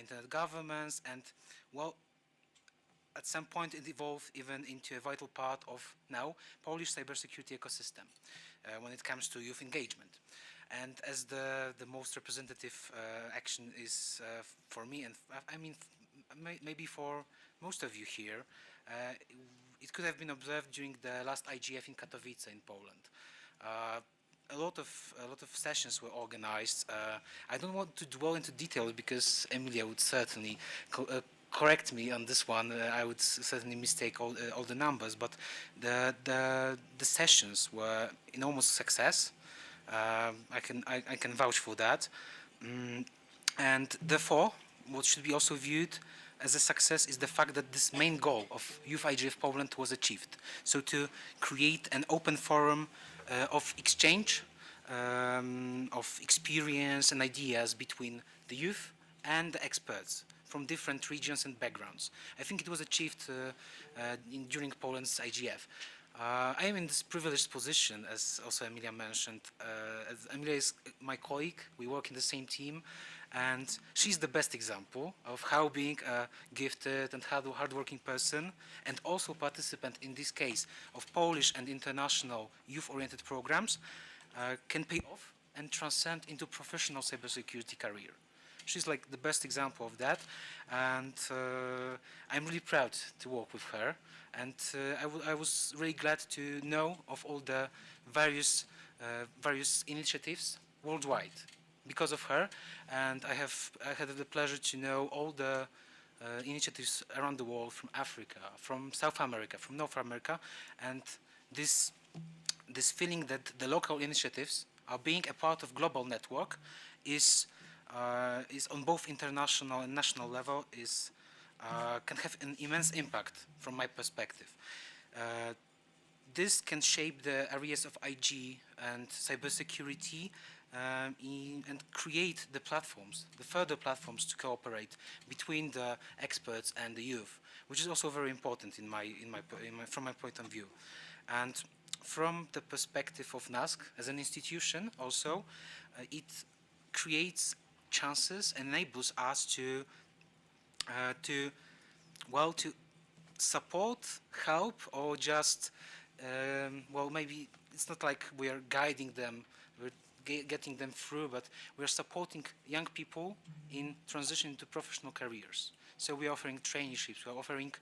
internet governance, and, well, at some point it evolved even into a vital part of now Polish cybersecurity ecosystem when it comes to youth engagement. And as the most representative action is for me, and I mean maybe for most of you here, it could have been observed during the last IGF in Katowice in Poland. a lot of sessions were organized. I don't want to dwell into detail because Emilia would certainly correct me on this one. I would certainly mistake all the numbers, but the sessions were enormous success. I can vouch for that, and therefore, what should be also viewed as a success is the fact that this main goal of Youth IGF Poland was achieved. So to create an open forum of exchange, of experience and ideas between the youth and the experts from different regions and backgrounds. I think it was achieved during Poland's IGF. I am in this privileged position, as also Emilia mentioned. As Emilia is my colleague, we work in the same team, and she's the best example of how being a gifted and hardworking person, and also participant in this case of Polish and international youth-oriented programs, can pay off and transcend into professional cybersecurity career. She's like the best example of that, and I'm really proud to work with her. And I was really glad to know of all the various initiatives worldwide because of her, and I had the pleasure to know all the initiatives around the world, from Africa, from South America, from North America, and this feeling that the local initiatives are being a part of global network is on both international and national level can have an immense impact from my perspective. This can shape the areas of IG and cybersecurity and create the platforms, the further platforms to cooperate between the experts and the youth, which is also very important from my point of view. And from the perspective of NASK as an institution also, it creates chances, enables us to support, help, or just maybe it's not like we are guiding them, we're getting them through, but we're supporting young people in transition to professional careers. So we're offering traineeships, we're offering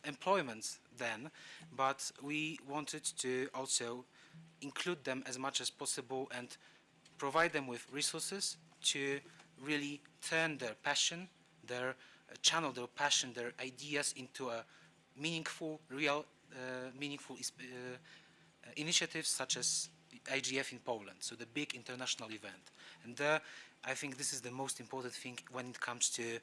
employment then, but we wanted to also include them as much as possible and provide them with resources to really turn their passion, channel their passion, their ideas into a meaningful, real, initiatives such as IGF in Poland, so the big international event. And I think this is the most important thing when it comes to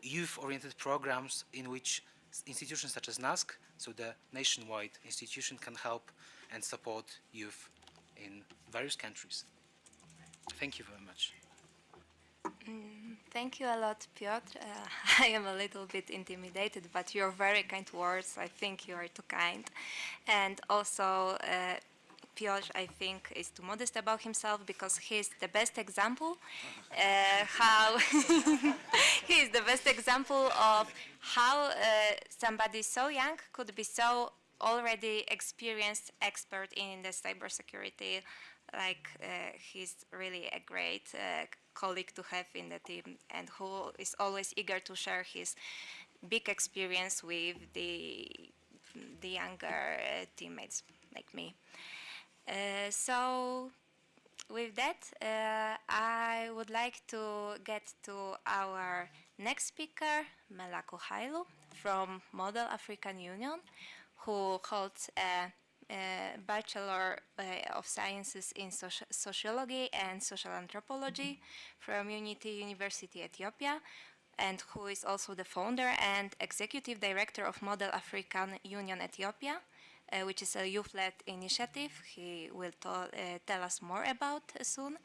youth-oriented programs in which institutions such as NASK, so the nationwide institution, can help and support youth in various countries. Thank you very much. Thank you a lot, Piotr. I am a little bit intimidated, but your very kind words, I think you are too kind. And also, Piotr, I think, is too modest about himself because he's the best example how he is the best example of how somebody so young could be so already experienced expert in the cybersecurity. Like he's really a great colleague to have in the team, and who is always eager to share his big experience with the younger teammates like me. So with that, I would like to get to our next speaker, Melako Hailu from Model African Union, who holds a Bachelor of Sciences in Sociology and Social Anthropology from Unity University, Ethiopia, and who is also the founder and executive director of Model African Union Ethiopia, which is a youth-led initiative he will tell us more about soon,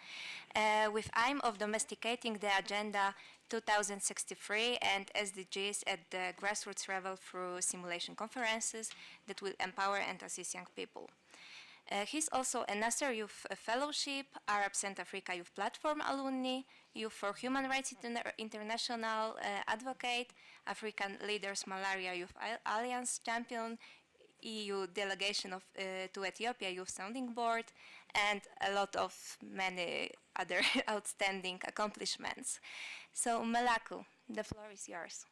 with aim of domesticating the Agenda 2063 and SDGs at the grassroots level through simulation conferences that will empower and assist young people. He's also a Nasser Youth Fellowship, Arab Center Africa Youth Platform alumni, Youth for Human Rights International advocate, African Leaders Malaria Youth Alliance champion, EU delegation to Ethiopia Youth Sounding Board, and a lot of many other outstanding accomplishments. So Melako, the floor is yours.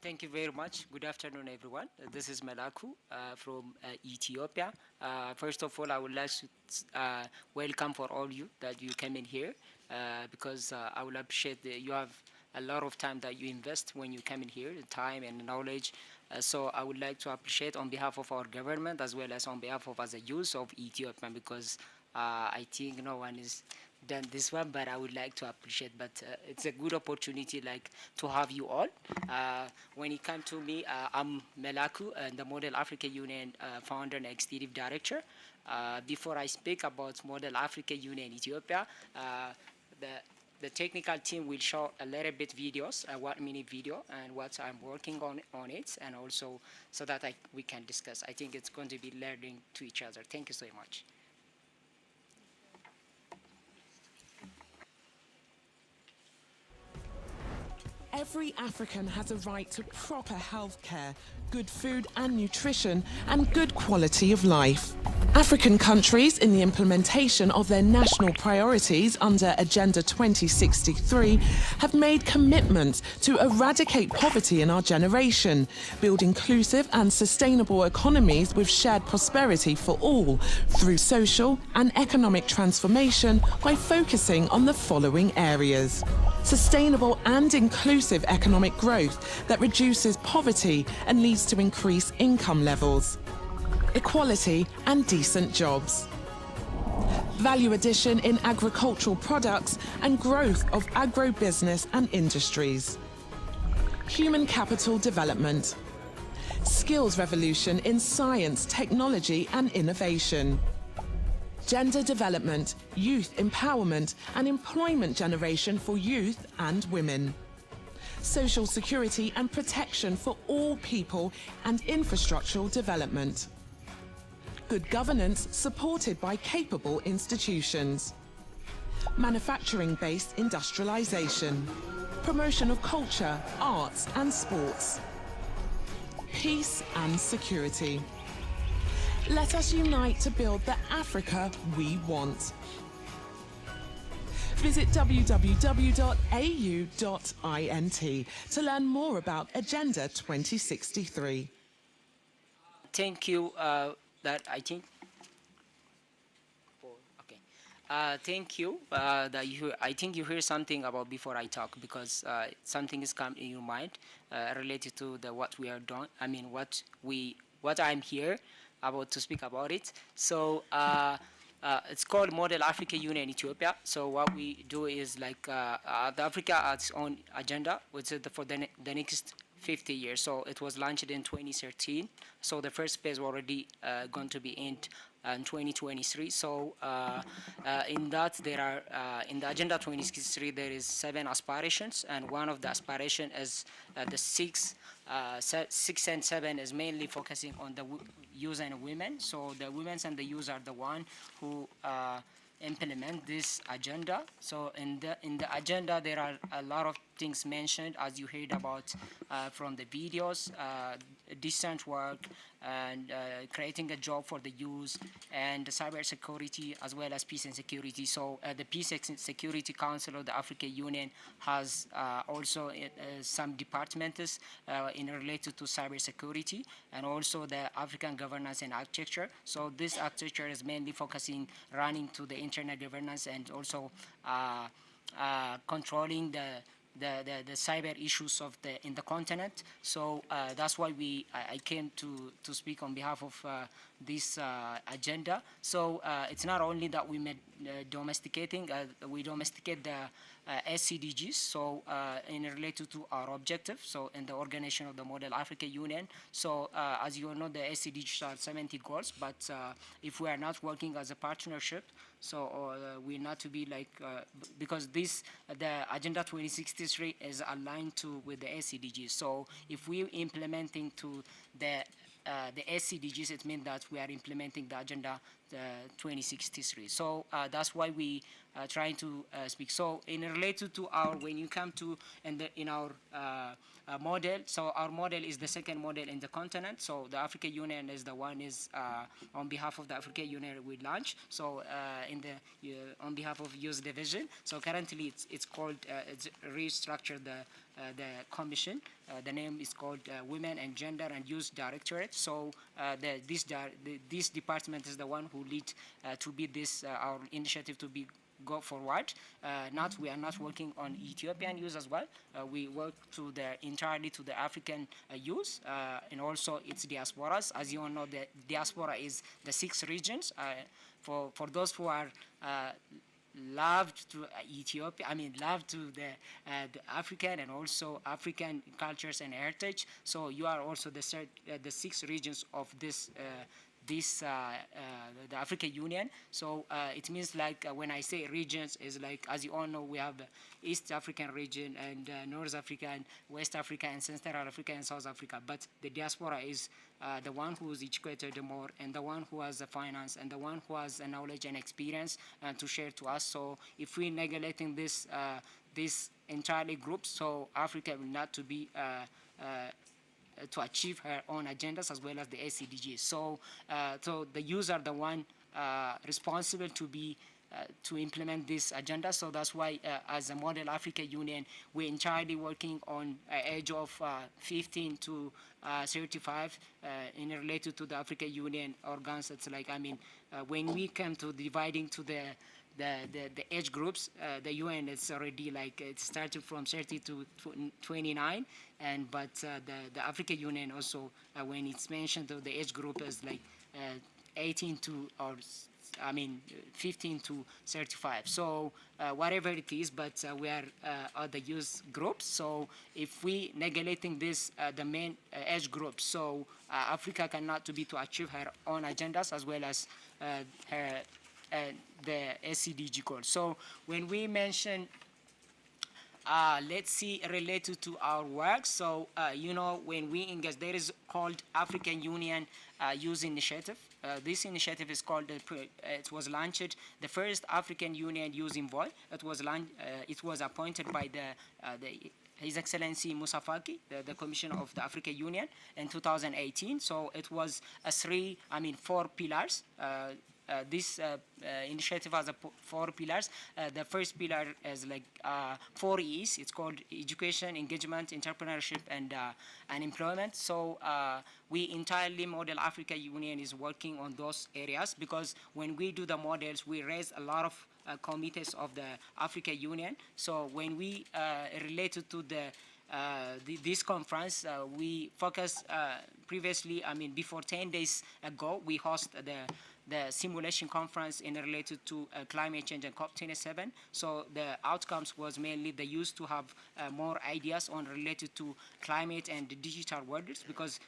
Thank you very much. Good afternoon, everyone. This is Malaku from Ethiopia. First of all, I would like to welcome for all you that you came in here because I will appreciate that you have a lot of time that you invest when you come in here, time and knowledge. So I would like to appreciate on behalf of our government as well as on behalf of as a youth of Ethiopia because I think no one is done this one, but I would like to appreciate. But it's a good opportunity, like to have you all. When it comes to me, I'm Melaku, the Model Africa Union founder and executive director. Before I speak about Model Africa Union Ethiopia, the technical team will show a little bit videos, a 1 minute video, and what I'm working on it, and also so that we can discuss. I think it's going to be learning to each other. Thank you so much. Every African has a right to proper health care, good food and nutrition, and good quality of life. African countries, in the implementation of their national priorities under Agenda 2063, have made commitments to eradicate poverty in our generation, build inclusive and sustainable economies with shared prosperity for all, through social and economic transformation by focusing on the following areas. Sustainable and inclusive economic growth that reduces poverty and leads to increased income levels. Equality and decent jobs. Value addition in agricultural products and growth of agro-business and industries. Human capital development. Skills revolution in science, technology and innovation. Gender development, youth empowerment and employment generation for youth and women. Social security and protection for all people and infrastructural development. Good governance supported by capable institutions. Manufacturing-based industrialization. Promotion of culture, arts and sports. Peace and security. Let us unite to build the Africa we want. Visit www.au.int to learn more about Agenda 2063. Thank you. That I think. Okay. Thank you. That you. I think you hear something about before I talk because something is come in your mind related to the what we are doing. I mean, what I'm here about to speak about it. So it's called Model Africa Union Ethiopia. So what we do is like the Africa has its own agenda, which is for the next 50 years. So it was launched in 2013. So the first phase already going to be in 2023. So in that there are in the Agenda 2063 there is 7 aspirations, and one of the aspiration is the 6 and 7 is mainly focusing on the youth and women. So the women and the youth are the one who implement this agenda. So in the agenda there are a lot of things mentioned, as you heard about from the videos, decent work and creating a job for the youth and the cyber security as well as peace and security. So the Peace and Security Council of the African Union has also some departments in related to cyber security and also the African governance and architecture. So this architecture is mainly focusing running to the internal governance and also controlling the cyber issues of in the continent. So that's why I came to speak on behalf of this agenda. So it's not only that we domesticating, we domesticate the SCDGs, so in related to our objective, so in the organization of the Model Africa Union. So as you all know, the SCDGs are 70 goals, but if we are not working as a partnership, so we not to be like, because the Agenda 2063 is aligned with the SCDGs. So if we implementing to the SCDGs, it means that we are implementing the Agenda 2063. So that's why we trying to speak. So in related to our, when you come to in our model, so our model is the second model in the continent. So the African Union is the one is on behalf of the African Union we launch. So in the on behalf of Youth Division. So currently it's called it's restructured the commission. The name is called Women and Gender and Youth Directorate. So this department is the one who lead to be this our initiative to be go forward. We are not working on Ethiopian youth as well. We work to the entirely to the African youth and also its diasporas. As you all know, the diaspora is the 6 regions. For those who are loved to Ethiopia, I mean, loved to the African and also African cultures and heritage. So you are also the 6 regions of this the African Union. So it means like when I say regions is like, as you all know, we have the East African region and North Africa and West Africa and Central Africa and South Africa. But the diaspora is the one who is educated more and the one who has the finance and the one who has the knowledge and experience to share to us. So if we neglecting this entirely groups, so Africa will not to be to achieve her own agendas as well as the SCDGs. So, so the youth are the one responsible to be to implement this agenda. So that's why, as a Model Africa Union, we're entirely working on age of 15 to 35 in related to the Africa Union organs. It's like, I mean, when we come to dividing to the age groups, the UN is already like it started from 30 to 29, and but the African Union also when it's mentioned the age group is like 18 to or I mean 15 to 35. So whatever it is, but we are the youth groups. So if we neglecting this the main age groups, so Africa cannot to be to achieve her own agendas as well as her the SCDG goals. So when we mention, let's see, related to our work. So, you know, when we engage, there is called African Union Youth Initiative. This initiative is called, it was launched, the first African Union Youth Envoy. It was appointed by His Excellency Moussa Faki, the Commissioner of the African Union in 2018. So it was 4 pillars. This initiative has 4 pillars. The first pillar is like 4 E's. It's called education, engagement, entrepreneurship, and employment. So we entirely Model Africa Union is working on those areas because when we do the models, we raise a lot of committees of the Africa Union. So when we related to this conference, we focus previously, I mean, before 10 days ago, we host the simulation conference in related to climate change and COP27. So the outcomes was mainly the youth to have more ideas on related to climate and the digital worlds because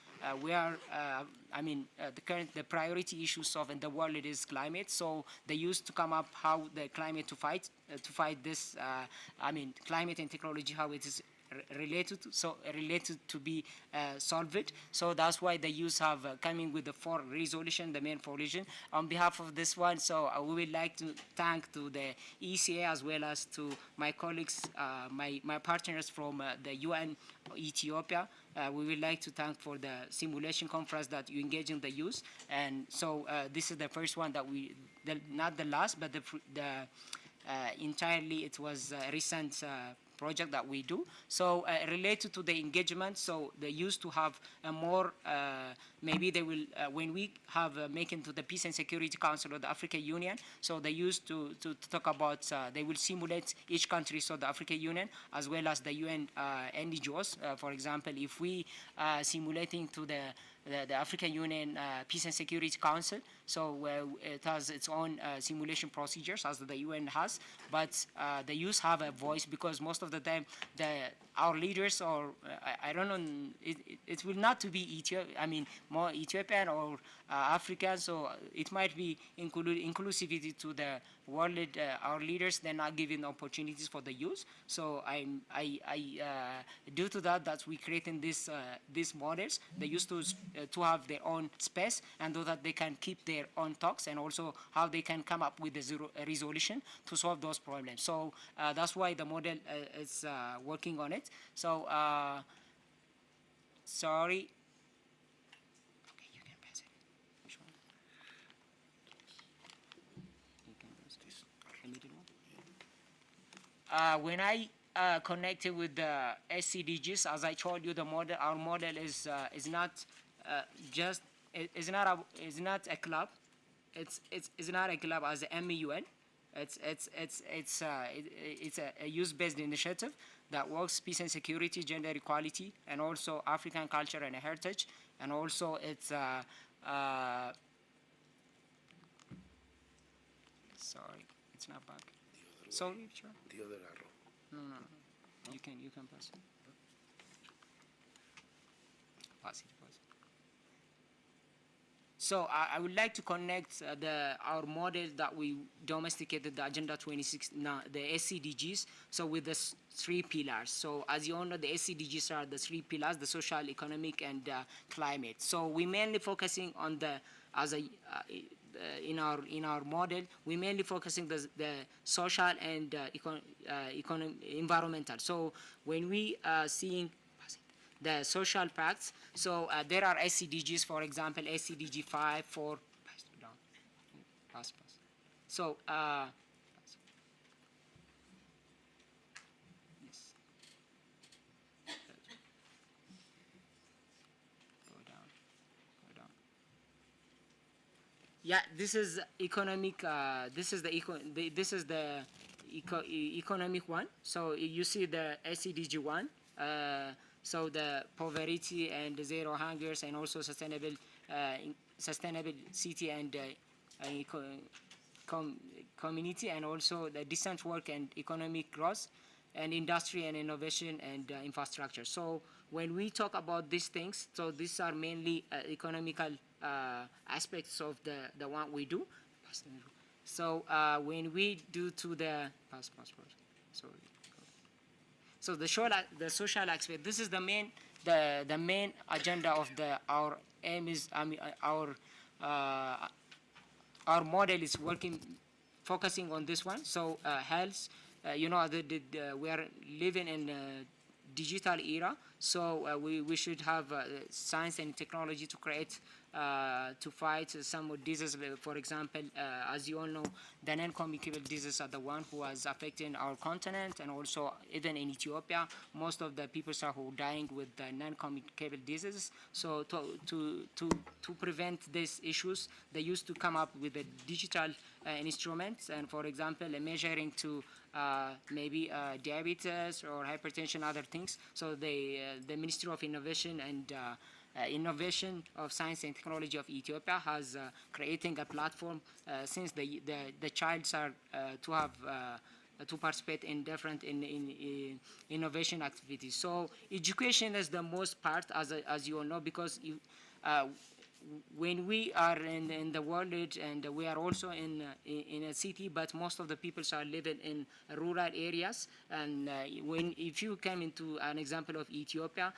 we are, the priority issues of in the world it is climate. So they used to come up how the climate to fight this, climate and technology, how it is related to be solved. So that's why the youth have coming with the 4 resolution, the main 4 resolution. On behalf of this one, so we would like to thank to the ECA as well as to my colleagues, my partners from the UN Ethiopia. We would like to thank for the simulation conference that you engage in the youth. And so this is the first one that not the last, but the entirely it was a recent project that we do. So related to the engagement, so they used to have a more, maybe they will, when we have making to the Peace and Security Council of the African Union, so they used to talk about, they will simulate each country, so the African Union, as well as the UN NGOs. For example, if we simulating to the African Union Peace and Security Council, so it has its own simulation procedures as the UN has, but the youth have a voice because most of the time our leaders or I don't know, it will not to be more Ethiopian or African, so it might be inclusivity to the world. Our leaders, they're not giving opportunities for the youth. So due to that we creating these models. They used to to have their own space, and so that they can keep their own talks, and also how they can come up with a resolution to solve those problems. So that's why the model is working on it. So sorry. Okay, you can pass it. Which one? You can pass it. The middle one. When I connected with the SCDGs, as I told you, the model, our model is not just is not a club. It's not a club as a MUN. It's a youth-based initiative that works peace and security, gender equality, and also African culture and heritage, and also it's sorry, it's not back. Sorry, sure. The other arrow. No. You can pass it. Pass it. So I would like to connect our model that we domesticated, the Agenda 26, the SCDGs, so with the three pillars. So as you all know, the SCDGs are the three pillars: the social, economic, and climate. So we mainly focusing on in our model, we mainly focusing the social and environmental. So when we seeing the social pacts, so there are SCDGs, for example, SCDG 5, 4, pass. So yes. Go down. Yeah, this is economic. This is the economic one. So you see the SCDG 1. So the poverty and zero hungers, and also sustainable city and community, and also the decent work and economic growth, and industry and innovation and infrastructure. So when we talk about these things, so these are mainly economical aspects of the one we do. So when we do to the sorry. So the social aspect. This is the main agenda of our aim is. Our model is focusing on this one. So health. You know, we are living in a digital era. So we should have science and technology to create. To fight some diseases. For example, as you all know, the non-communicable diseases are the one who is affecting our continent, and also even in Ethiopia, most of the people are who dying with the non-communicable diseases. So to prevent these issues, they used to come up with the digital instruments, and for example, measuring to maybe diabetes or hypertension, other things. So the Ministry of Innovation and Innovation of Science and Technology of Ethiopia has creating a platform since the childs are to have to participate in different in innovation activities. So education is the most part, as you all know, because when we are in the world, and we are also in a city, but most of the people are living in rural areas. And if you come into an example of Ethiopia,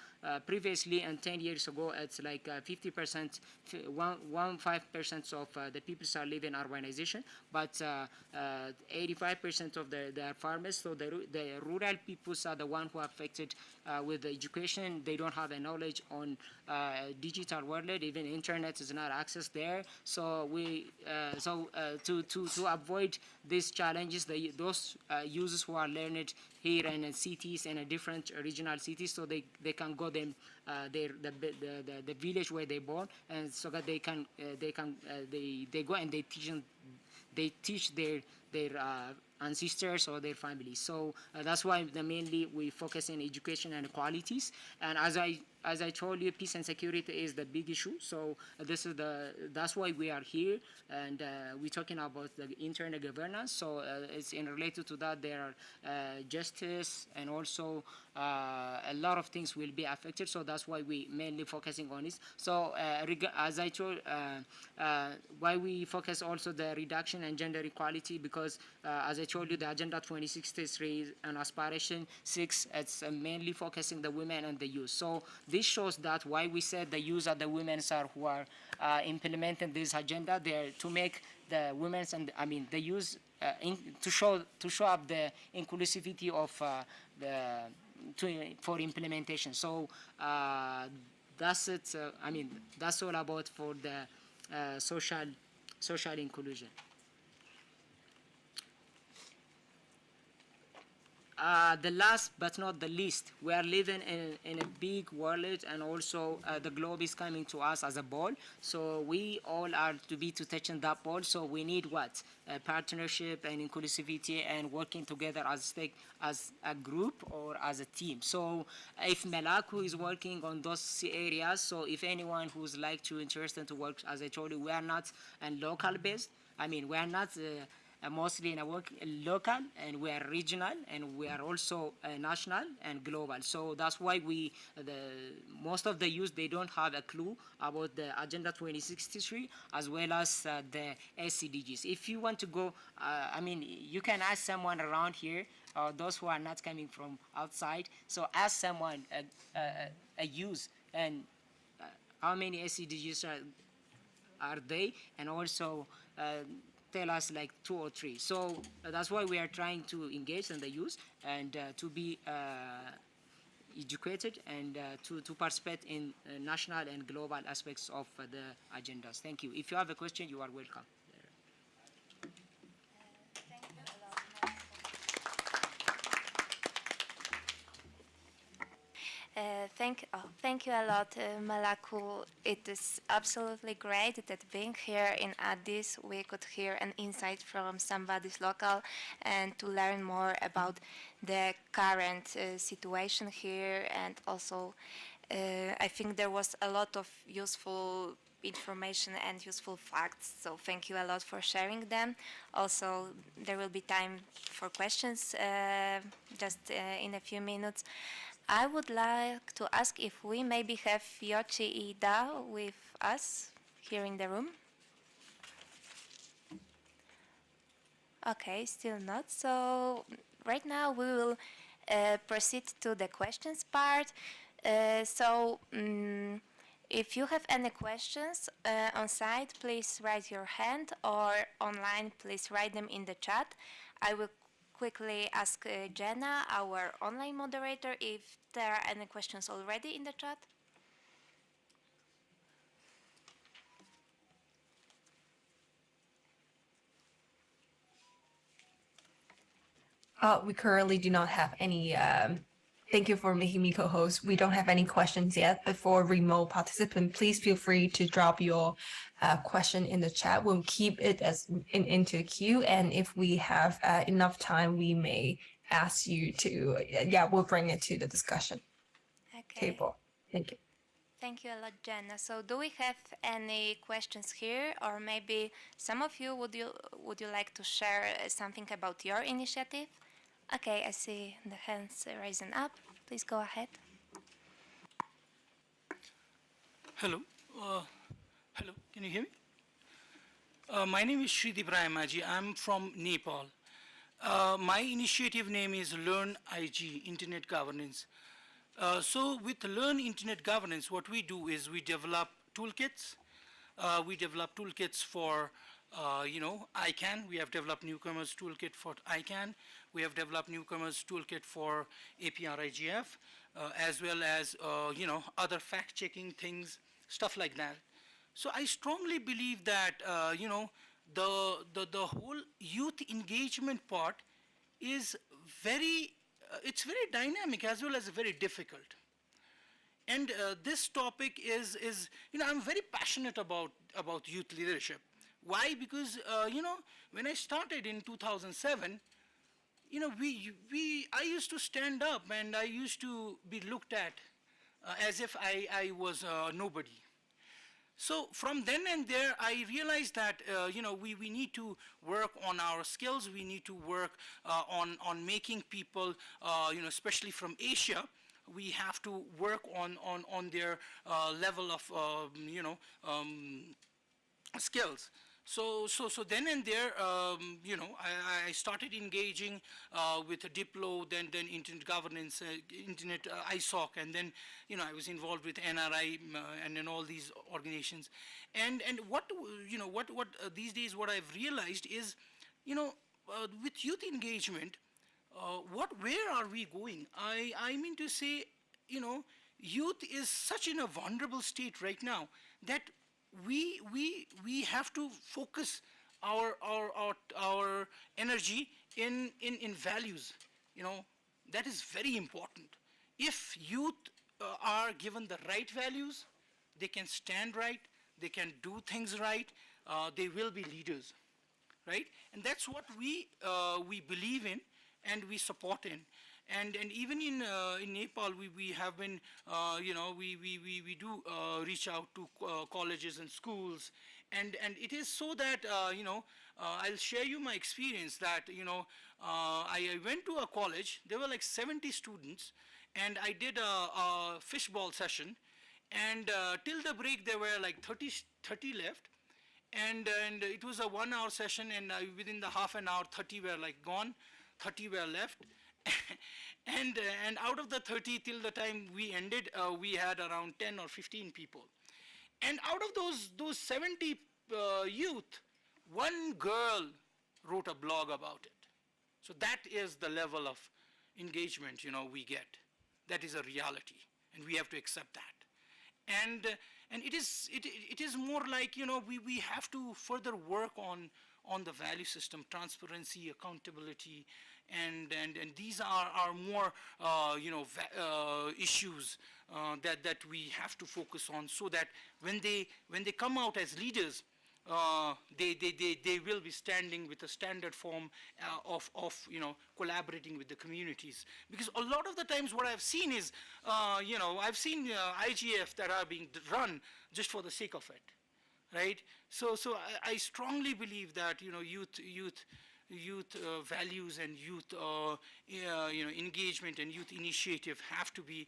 previously and 10 years ago, it's like 50%, 15% of the people are living in urbanization, but 85% of the farmers. So the rural people are the one who are affected with the education. They don't have a knowledge on digital world, even internet is not access there. So to avoid these challenges, those users who are learned here in cities and different regional cities, so they can go them the village where they born, and so that they go and they teach their ancestors or their families. So that's why mainly we focus on education and qualities. And as I told you, peace and security is the big issue. So that's why we are here, and we're talking about the internal governance. So it's in related to that, there are justice, and also a lot of things will be affected. So that's why we mainly focusing on it. So as I told, why we focus also the reduction and gender equality, because as I told you, the Agenda 2063 and Aspiration 6, it's mainly focusing the women and the youth. So this shows that why we said the youth and the women are who are implementing this agenda there to make the women's and the youth to show up the inclusivity of for implementation. So that's it. That's all about for the social inclusion. The last but not the least, we are living in a big world, and also the globe is coming to us as a ball. So we all are to be to touching that ball. So we need what? Partnership and inclusivity and working together as a group or as a team. So if Melaku is working on those areas, so if anyone who's like to interested to work, as I told you, we are not local based. We are not mostly in a work local, and we are regional, and we are also national and global. So that's why most of the youth, they don't have a clue about the Agenda 2063 as well as the SCDGs. If you want to go, you can ask someone around here, those who are not coming from outside. So ask someone, a youth, and how many SCDGs are they, and also tell us like 2 or 3. So that's why we are trying to engage in the youth and to be educated and to participate in national and global aspects of the agendas. Thank you. If you have a question, you are welcome. Thank you a lot, Malaku. It is absolutely great that being here in Addis, we could hear an insight from somebody's local and to learn more about the current situation here. And also, I think there was a lot of useful information and useful facts. So thank you a lot for sharing them. Also, there will be time for questions just in a few minutes. I would like to ask if we maybe have Yochi Ida with us here in the room. Okay, still not. So right now we will proceed to the questions part. If you have any questions on site, please raise your hand, or online, please write them in the chat. I will quickly ask Jenna, our online moderator, if there are any questions already in the chat. We currently do not have any. Thank you for making me co-host. We don't have any questions yet, but for remote participant, please feel free to drop your question in the chat. We'll keep it into a queue, and if we have enough time, we may ask you to. We'll bring it to the discussion table. Thank you. Thank you a lot, Jenna. So, do we have any questions here, or maybe some of you would you like to share something about your initiative? Okay, I see the hands rising up. Please go ahead. Hello. Hello, can you hear me? My name is Shridip Rayamaji. I'm from Nepal. My initiative name is Learn IG, Internet Governance. So with Learn Internet Governance, what we do is we develop toolkits. We develop toolkits for ICANN. We have developed newcomers toolkit for ICANN. We have developed newcomers toolkit for APR IGF, as well as other fact-checking things, stuff like that. So I strongly believe that the whole youth engagement part is it's very dynamic as well as very difficult. And this topic is I'm very passionate about youth leadership. Why? Because when I started in 2007, I used to stand up and I used to be looked at as if I was nobody. So from then and there, I realized that we need to work on our skills. We need to work on making people, especially from Asia. We have to work on their level of skills. So then and there, you know, I started engaging with Diplo, then internet governance, internet ISOC, and then, you know, I was involved with NRI and then all these organizations. And what, you know, what these days what I've realized is, you know, with youth engagement, where are we going? I mean to say, you know, youth is such in a vulnerable state right now that we have to focus our energy in values. You know, that is very important. If youth are given the right values, they can stand right, they can do things right, they will be leaders, right? And that's what we believe in and we support in. And even in Nepal, we have been, you know, we do reach out to colleges and schools, and it is so that, you know, I'll share you my experience that, you know, I went to a college, there were like 70 students, and I did a fishball session, and till the break there were like 30 left, and it was a 1 hour session, and within the half an hour 30 were like gone, 30 were left. And out of the 30 till the time we ended, we had around 10 or 15 people. And out of those 70 youth, one girl wrote a blog about it. So that is the level of engagement, you know, we get. That is a reality, and we have to accept that. And it is more like, you know, we have to further work on the value system, transparency, accountability, and these are more you know, issues that we have to focus on, so that when they come out as leaders, they will be standing with a standard form of, you know, collaborating with the communities. Because a lot of the times what I've seen is, you know, I've seen IGF that are being run just for the sake of it, right? So I strongly believe that, you know, youth values and youth you know, engagement and youth initiative have to be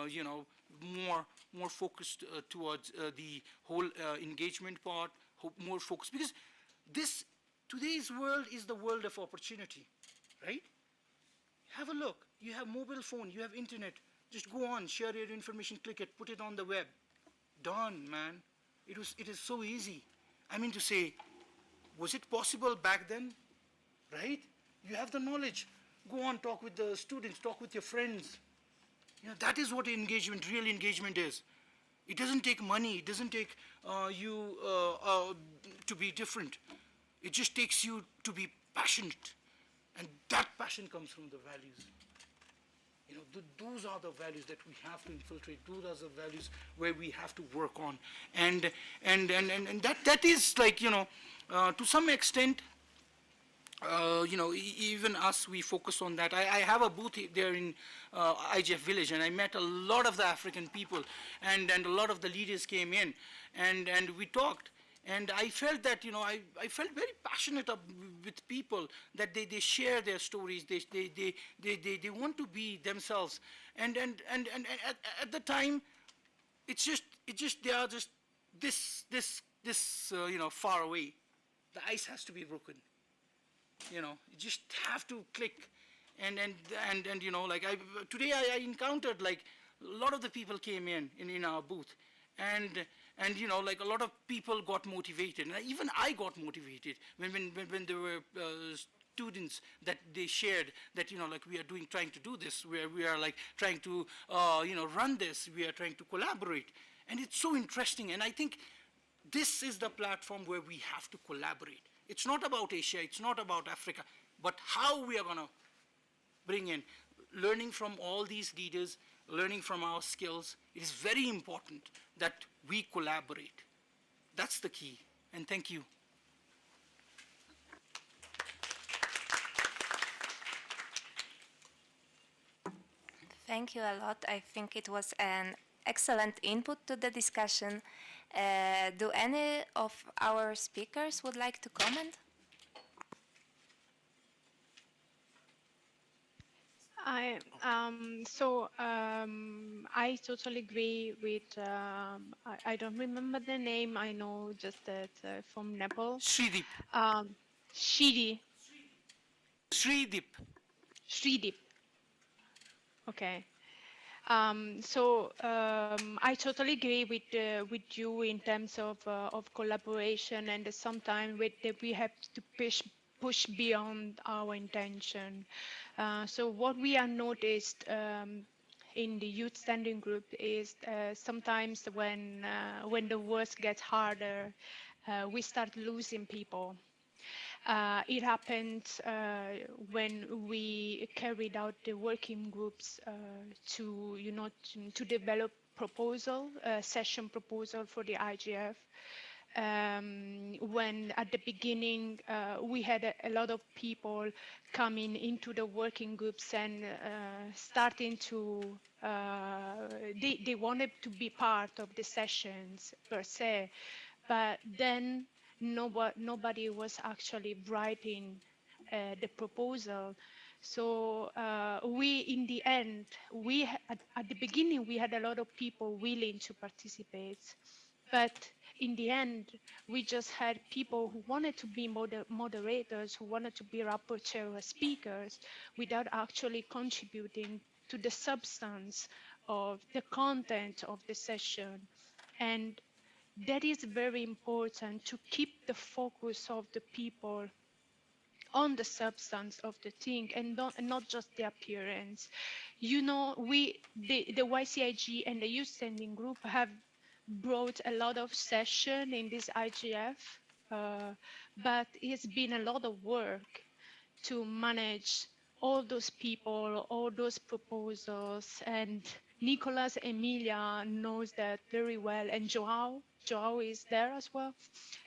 you know, more focused towards the whole engagement part, more focused, because today's world is the world of opportunity, right? Have a look. You have mobile phone, you have internet. Just go on, share your information, click it, put it on the web. Done, man. It is so easy. I mean to say, was it possible back then? Right? You have the knowledge. Go on, talk with the students, talk with your friends. You know, that is what engagement, real engagement is. It doesn't take money. It doesn't take you to be different. It just takes you to be passionate. And that passion comes from the values. You know, those are the values that we have to infiltrate. Those are the values where we have to work on. And that is like, you know, to some extent, you know, even us, we focus on that. I have a booth there in IGF village, and I met a lot of the African people, and a lot of the leaders came in, and we talked. And I felt that, you know, I felt very passionate with people, that they share their stories, they want to be themselves. And at the time, it's just they are just this you know, far away. The ice has to be broken. You know, you just have to click, and you know, like today I encountered, like, a lot of the people came in our booth, and you know, like, a lot of people got motivated, and even I got motivated when there were students that they shared that, you know, like, we are trying to do this, we are like trying to you know, run this, we are trying to collaborate, and it's so interesting. And I think this is the platform where we have to collaborate. It's not about Asia, it's not about Africa, but how we are going to bring in, learning from all these leaders, learning from our skills. It is very important that we collaborate. That's the key. And thank you. Thank you a lot. I think it was an excellent input to the discussion. Do any of our speakers would like to comment? I I totally agree with. I don't remember the name. I know just that from Nepal. Shridip. Shidi. Shridip. Shridip. Okay. I totally agree with you in terms of collaboration, and sometimes we have to push beyond our intention. So what we have noticed in the youth standing group is sometimes when the work gets harder, we start losing people. It happened when we carried out the working groups to develop proposal, session proposal for the IGF. When at the beginning we had a lot of people coming into the working groups and starting to they wanted to be part of the sessions per se, but then nobody was actually writing the proposal. So we, in the end, at the beginning, we had a lot of people willing to participate. But in the end, we just had people who wanted to be moderators, who wanted to be rapporteur or speakers, without actually contributing to the substance of the content of the session. And that is very important, to keep the focus of the people on the substance of the thing, and not just the appearance. The YCIG and the Youth Standing Group have brought a lot of session in this IGF, but it's been a lot of work to manage all those people, all those proposals, and Nicolas Emilia knows that very well, and Joao is there as well.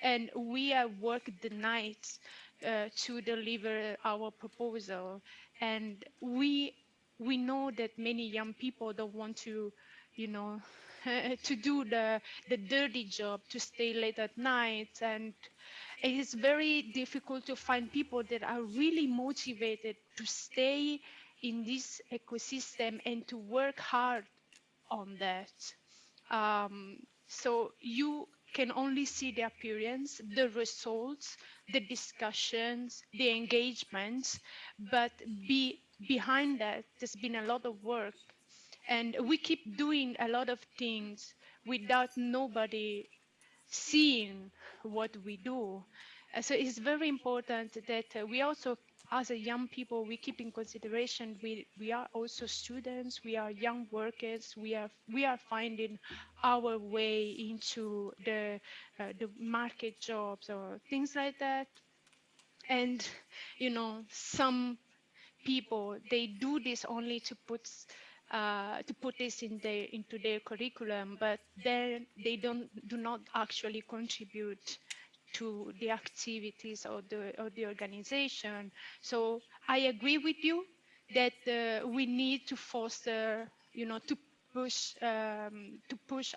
And we have worked the nights to deliver our proposal. And we know that many young people don't want to, to do the dirty job, to stay late at night. And it is very difficult to find people that are really motivated to stay in this ecosystem and to work hard on that. So you can only see the appearance, the results, the discussions, the engagements, but behind that, there's been a lot of work. And we keep doing a lot of things without nobody seeing what we do. So it's very important that we also, as a young people, we keep in consideration we are also students, we are young workers, we are finding our way into the market jobs or things like that. And some people, they do this only to put this into their curriculum, but then they do not actually contribute to the activities of the organization. So I agree with you that we need to foster, to push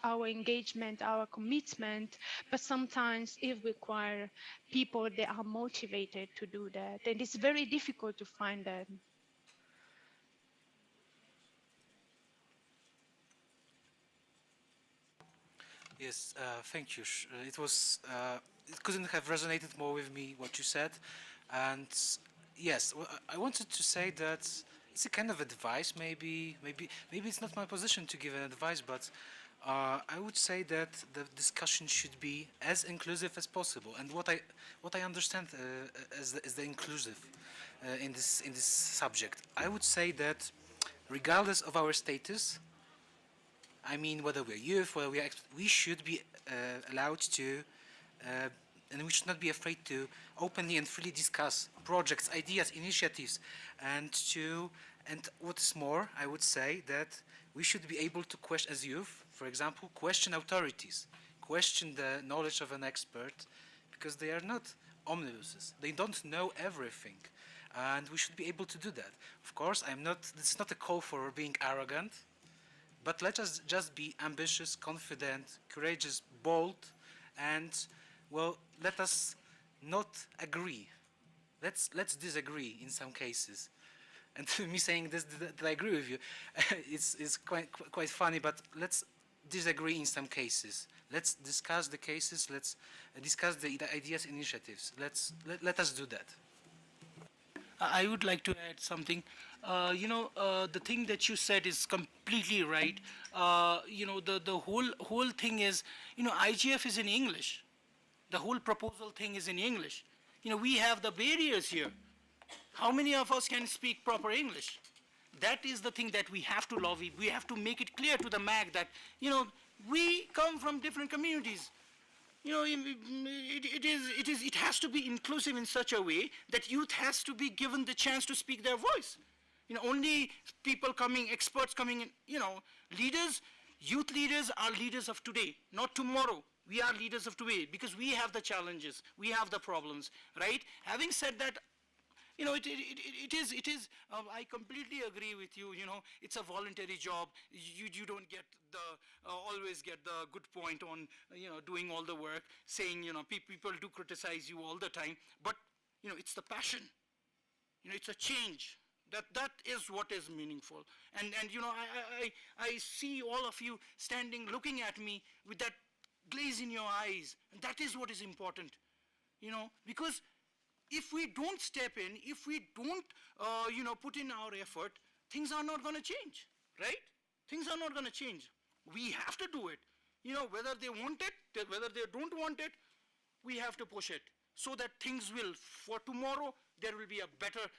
our engagement, our commitment, but sometimes it requires people that are motivated to do that, and it's very difficult to find that. Yes, thank you. It couldn't have resonated more with me what you said, and yes, I wanted to say that it's a kind of advice. Maybe it's not my position to give an advice, but I would say that the discussion should be as inclusive as possible. And what I understand as the inclusive in this subject, I would say that regardless of our status, I mean, whether we're youth, whether we should be allowed to, and we should not be afraid to openly and freely discuss projects, ideas, initiatives, and what is more, I would say that we should be able to question, as youth, for example, question authorities, question the knowledge of an expert, because they are not omnibuses. They don't know everything, and we should be able to do that. Of course, this is not a call for being arrogant. But let us just be ambitious, confident, courageous, bold, and, well, let us not agree. Let's disagree in some cases. And me saying this, that I agree with you, it's quite funny, but let's disagree in some cases. Let's discuss the cases, let's discuss the ideas, initiatives. Let us do that. I would like to add something. The thing that you said is completely right. The whole thing is, IGF is in English. The whole proposal thing is in English. We have the barriers here. How many of us can speak proper English? That is the thing that we have to lobby. We have to make it clear to the MAG that, we come from different communities. It has to be inclusive in such a way that youth has to be given the chance to speak their voice. Only people coming, experts coming in, leaders, youth leaders are leaders of today, not tomorrow. We are leaders of today because we have the challenges, we have the problems, right? Having said that, it is, I completely agree with you, it's a voluntary job. You don't get always get the good point on, doing all the work, saying, people do criticize you all the time, but, it's the passion, it's a change. That is what is meaningful. And I see all of you standing, looking at me with that glaze in your eyes, and that is what is important, because if we don't step in, if we don't, put in our effort, things are not going to change, right? Things are not going to change. We have to do it. Whether they want it, whether they don't want it, we have to push it so that things will, for tomorrow, there will be a better,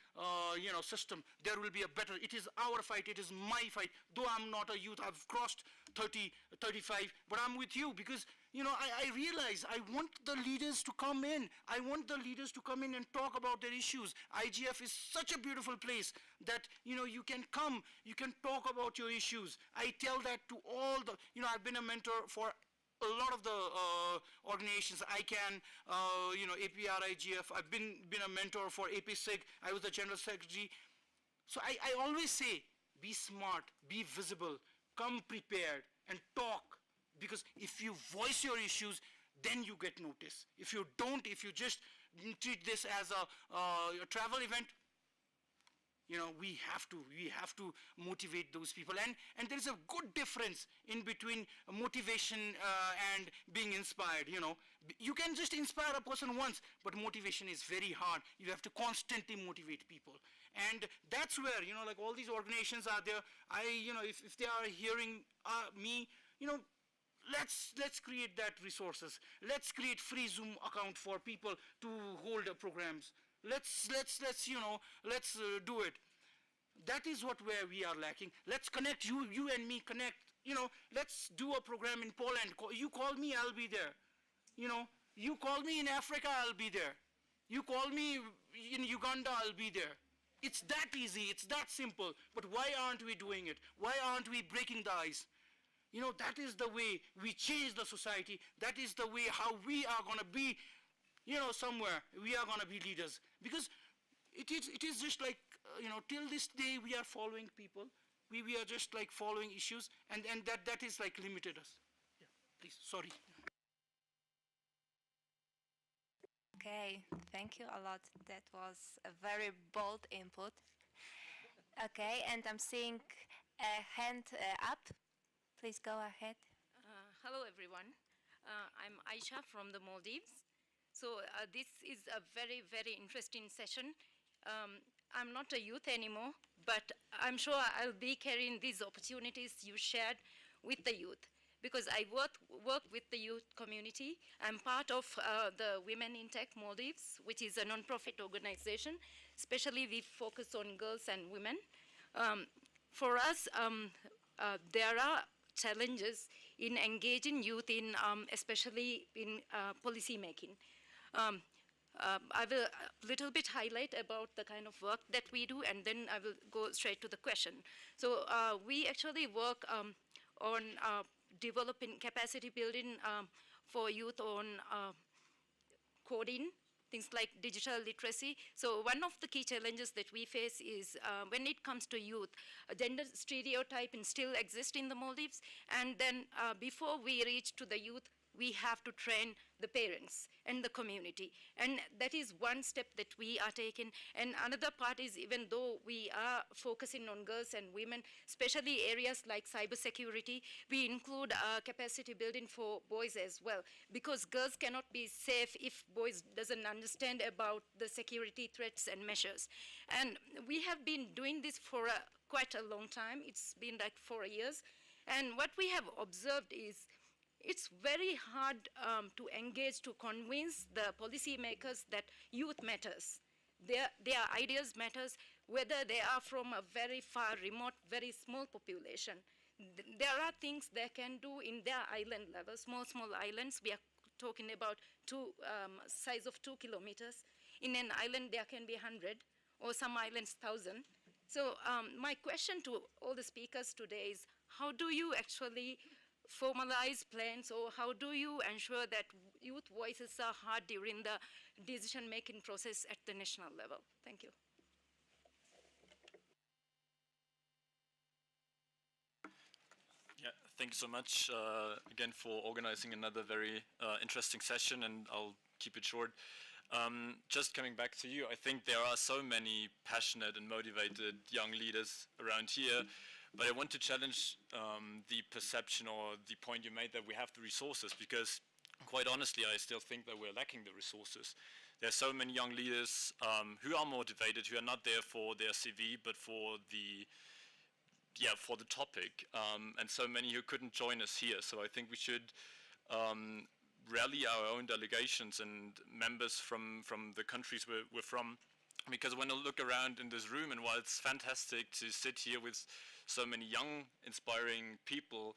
system. There will be a better, it is our fight, it is my fight. Though I'm not a youth, I've crossed 30, 35, but I'm with you because, I realize I want the leaders to come in. I want the leaders to come in and talk about their issues. IGF is such a beautiful place that, you can come, you can talk about your issues. I tell that to all the, I've been a mentor for a lot of the organizations, ICANN, APR, IGF. I've been a mentor for APSIG. I was the general secretary. So I always say, be smart, be visible, come prepared, and talk. Because if you voice your issues, then you get noticed. If you don't, if you just treat this as a travel event, we have to motivate those people. And there's a good difference in between motivation and being inspired, You can just inspire a person once, but motivation is very hard. You have to constantly motivate people. And that's where, like all these organizations are there. If they are hearing me, let's create that resources. Let's create free Zoom account for people to hold programs. Let's do it. That is where we are lacking. Let's connect, you and me connect. Let's do a program in Poland. You call me, I'll be there. You call me in Africa, I'll be there. You call me in Uganda, I'll be there. It's that easy, it's that simple. But why aren't we doing it? Why aren't we breaking the ice? That is the way we change the society. That is the way how we are going to be, somewhere. We are going to be leaders. Because it is just like, till this day we are following people. We are just like following issues. And that is like limited us. Yeah, please, sorry. Okay, thank you a lot. That was a very bold input. Okay, and I'm seeing a hand up. Please go ahead. Hello, everyone. I'm Aisha from the Maldives. So this is a very, very interesting session. I'm not a youth anymore, but I'm sure I'll be carrying these opportunities you shared with the youth because I work with the youth community. I'm part of the Women in Tech Maldives, which is a non-profit organization. Especially we focus on girls and women. For us, there are challenges in engaging youth in, especially in policy making. I will a little bit highlight about the kind of work that we do, and then I will go straight to the question. So we actually work on developing capacity building for youth on coding, things like digital literacy. So one of the key challenges that we face is when it comes to youth, gender stereotyping still exists in the Maldives. And then before we reach to the youth, we have to train the parents and the community. And that is one step that we are taking. And another part is, even though we are focusing on girls and women, especially areas like cybersecurity, we include capacity building for boys as well, because girls cannot be safe if boys doesn't understand about the security threats and measures. And we have been doing this for quite a long time. It's been like 4 years. And what we have observed is it's very hard to engage, to convince the policymakers that youth matters. Their ideas matters, whether they are from a very far remote, very small population. There are things they can do in their island level, small islands. We are talking about size of 2 kilometers. In an island, there can be 100, or some islands 1,000. So my question to all the speakers today is, how do you actually formalize plans, or how do you ensure that youth voices are heard during the decision-making process at the national level? Thank you. Yeah, thank you so much again for organizing another very interesting session, and I'll keep it short. Just coming back to you, I think there are so many passionate and motivated young leaders around here, but I want to challenge the perception or the point you made that we have the resources, because quite honestly, I still think that we're lacking the resources. There are so many young leaders who are motivated, who are not there for their CV, but for the topic, and so many who couldn't join us here. So I think we should rally our own delegations and members from the countries we're from, because when I look around in this room, and while it's fantastic to sit here with so many young, inspiring people,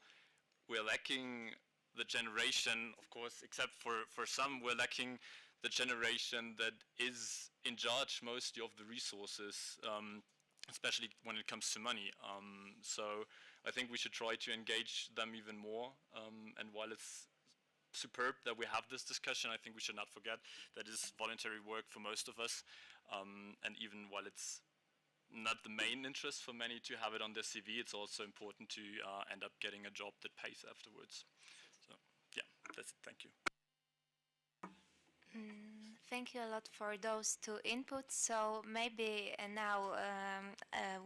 we're lacking the generation, of course, except for some, we're lacking the generation that is in charge mostly of the resources, especially when it comes to money. So I think we should try to engage them even more, and while it's superb that we have this discussion, I think we should not forget that it's voluntary work for most of us, and even while it's not the main interest for many to have it on their CV, it's also important to end up getting a job that pays afterwards. So yeah, that's it. Thank you. Thank you a lot for those two inputs. So maybe now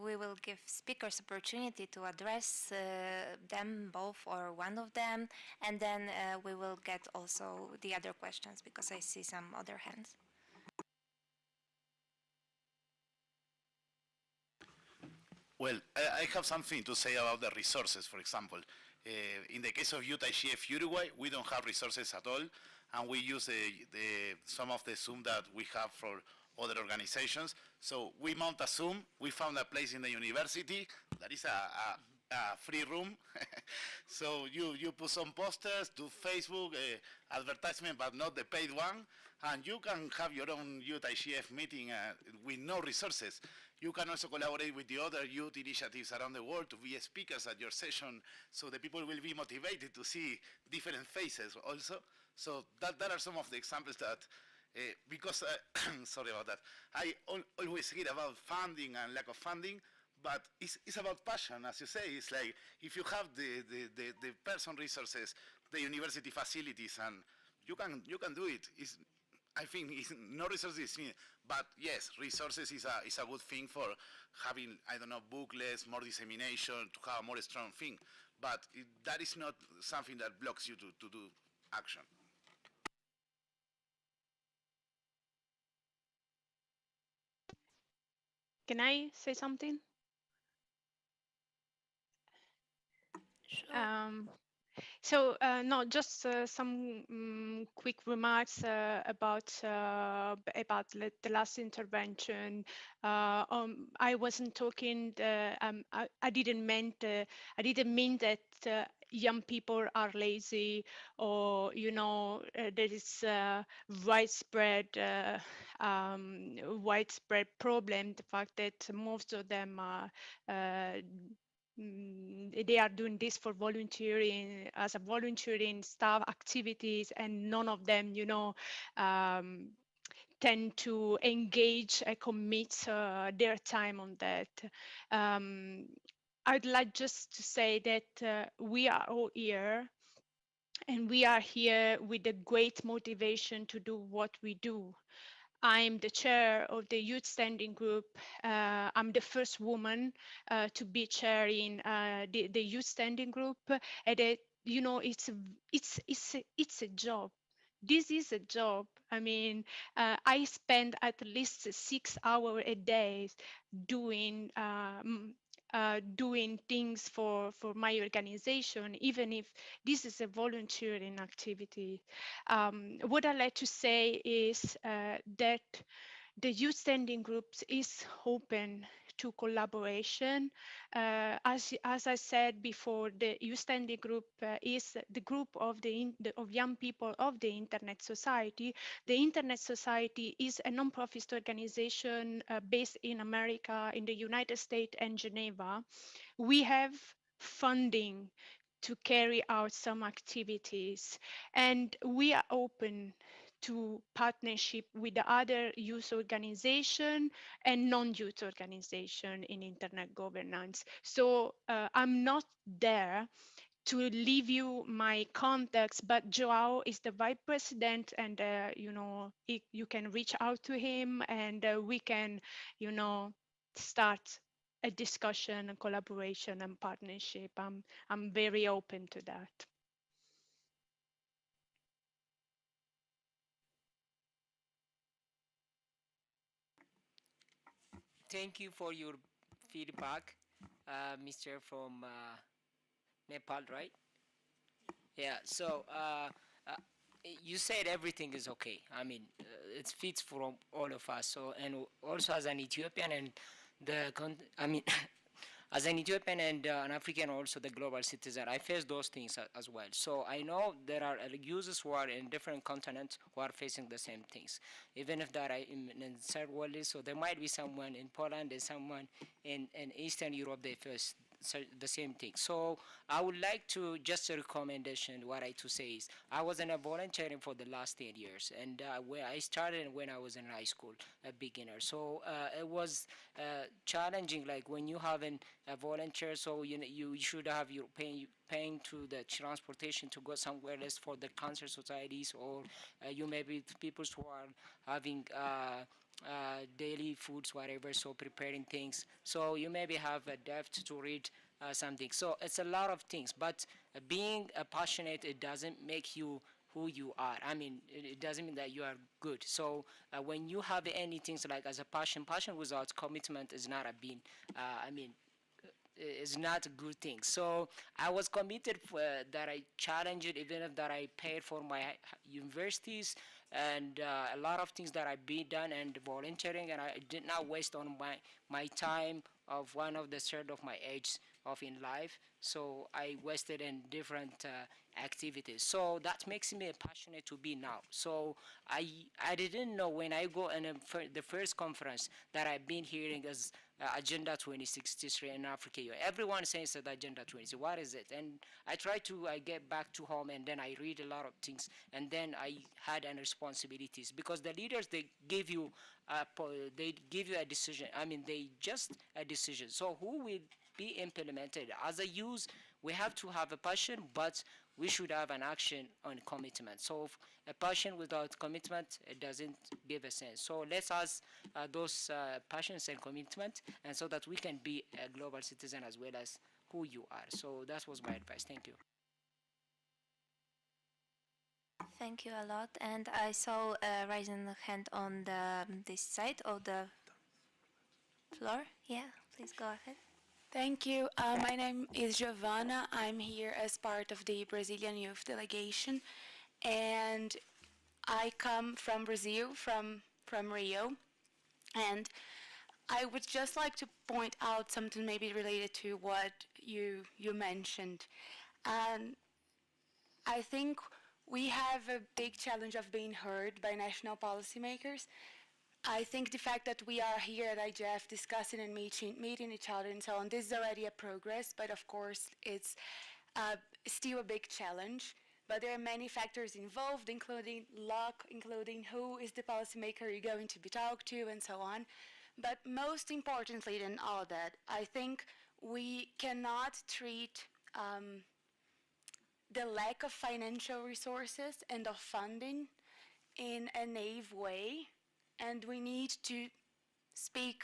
we will give speakers opportunity to address them both or one of them, and then we will get also the other questions, because I see some other hands. Well, I have something to say about the resources, for example. In the case of Youth IGF Uruguay, we don't have resources at all, and we use some of the Zoom that we have for other organizations. So we mount a Zoom. We found a place in the university that is a free room. So you put some posters, do Facebook advertisement, but not the paid one, and you can have your own Youth IGF meeting with no resources. You can also collaborate with the other youth initiatives around the world to be speakers at your session, so the people will be motivated to see different faces also. So that are some of the examples that, because, sorry about that, I always hear about funding and lack of funding, but it's about passion, as you say. It's like, if you have the person resources, the university facilities, and you can do it. I think no resources is needed, but yes, resources is a good thing for having, I don't know, booklets, more dissemination, to have a more strong thing. But that is not something that blocks you to do action. Can I say something? Sure. So no, just some quick remarks about the last intervention. I wasn't talking. I didn't mean that young people are lazy, or there is widespread problem. The fact that most of them are they are doing this for volunteering, as a volunteering staff activities, and none of them tend to engage and commit their time on that. I'd like just to say that we are all here And we are here with a great motivation to do what we do. I'm the chair of the youth standing group. I'm the first woman to be chairing the youth standing group. And you know, it's a job. This is a job. I mean, I spend at least 6 hours a day doing doing things for my organization, even if this is a volunteering activity. What I like to say is that the youth standing groups is open to collaboration. As I said before, the youth standing group is the group of of young people of the Internet Society. The Internet Society is a non-profit organization based in America, in the United States and Geneva. We have funding to carry out some activities, and we are open to partnership with the other youth organization and non-youth organization in internet governance. So I'm not there to leave you my contacts, but Joao is the vice president, and you know, you can reach out to him, and we can, you know, start a discussion, a collaboration, and partnership. I'm very open to that. Thank you for your feedback, Mr. from Nepal, right? Yeah. So you said everything is okay. I mean, it fits for all of us. So, and also as an Ethiopian and I mean, as an Ethiopian and an African, also the global citizen, I face those things as well. So I know there are users who are in different continents who are facing the same things, even if they are in third world. So there might be someone in Poland and someone in Eastern Europe. They face the same thing. So I would like to just a recommendation. What I to say is I was in a volunteering for the last 10 years, and where I started when I was in high school, a beginner. So it was challenging. Like when you have a volunteer, so you should have your paying to the transportation to go somewhere else for the cancer societies, or you may be people who are having daily foods, whatever, so preparing things. So you maybe have a depth to read something. So it's a lot of things, but being passionate, it doesn't make you who you are. I mean, it doesn't mean that you are good. So when you have any things like as a passion without commitment is not a being. I mean, is not a good thing. So I was committed for, that I challenged it, even if that I paid for my universities and a lot of things that I be done and volunteering, and I did not waste on my time of one of the third of my age of in life. So I wasted in different activities. So that makes me passionate to be now. So I didn't know when I go in the first conference that I've been hearing as Agenda 2063 in Africa. Everyone says that Agenda 20. What is it? And I try to get back to home, and then I read a lot of things, and then I had an responsibilities because the leaders they give you a decision. I mean, they just a decision. So who will be implemented as a youth? We have to have a passion, but we should have an action on commitment. So a passion without commitment, it doesn't give a sense. So let's have those passions and commitment, and so that we can be a global citizen as well as who you are. So that was my advice. Thank you. Thank you a lot. And I saw raising the hand on this side of the floor. Yeah, please go ahead. Thank you. My name is Giovanna. I'm here as part of the Brazilian youth delegation, and I come from Brazil, from Rio, and I would just like to point out something maybe related to what you mentioned. I think we have a big challenge of being heard by national policymakers. I think the fact that we are here at IGF discussing and meeting each other and so on, this is already a progress, but of course it's still a big challenge. But there are many factors involved, including luck, including who is the policymaker you're going to be talked to, and so on. But most importantly than all that, I think we cannot treat the lack of financial resources and of funding in a naive way, and we need to speak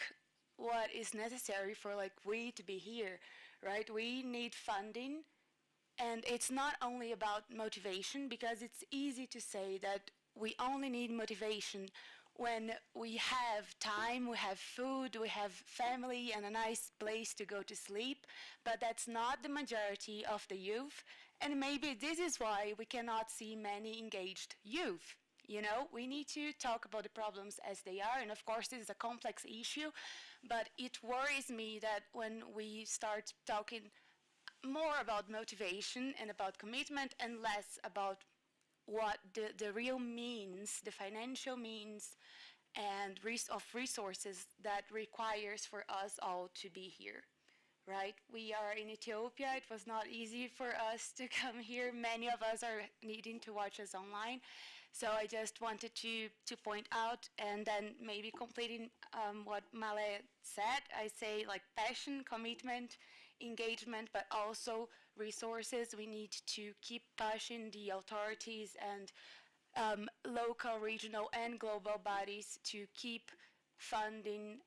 what is necessary for like we to be here, right? We need funding, and it's not only about motivation, because it's easy to say that we only need motivation when we have time, we have food, we have family, and a nice place to go to sleep. But that's not the majority of the youth. And maybe this is why we cannot see many engaged youth. You know, we need to talk about the problems as they are. And of course, this is a complex issue. But it worries me that when we start talking more about motivation and about commitment and less about what the real means, the financial means and of resources that requires for us all to be here, right? We are in Ethiopia. It was not easy for us to come here. Many of us are needing to watch us online. So I just wanted to point out, and then maybe completing what Male said, I say like passion, commitment, engagement, but also resources. We need to keep pushing the authorities and local, regional, and global bodies to keep funding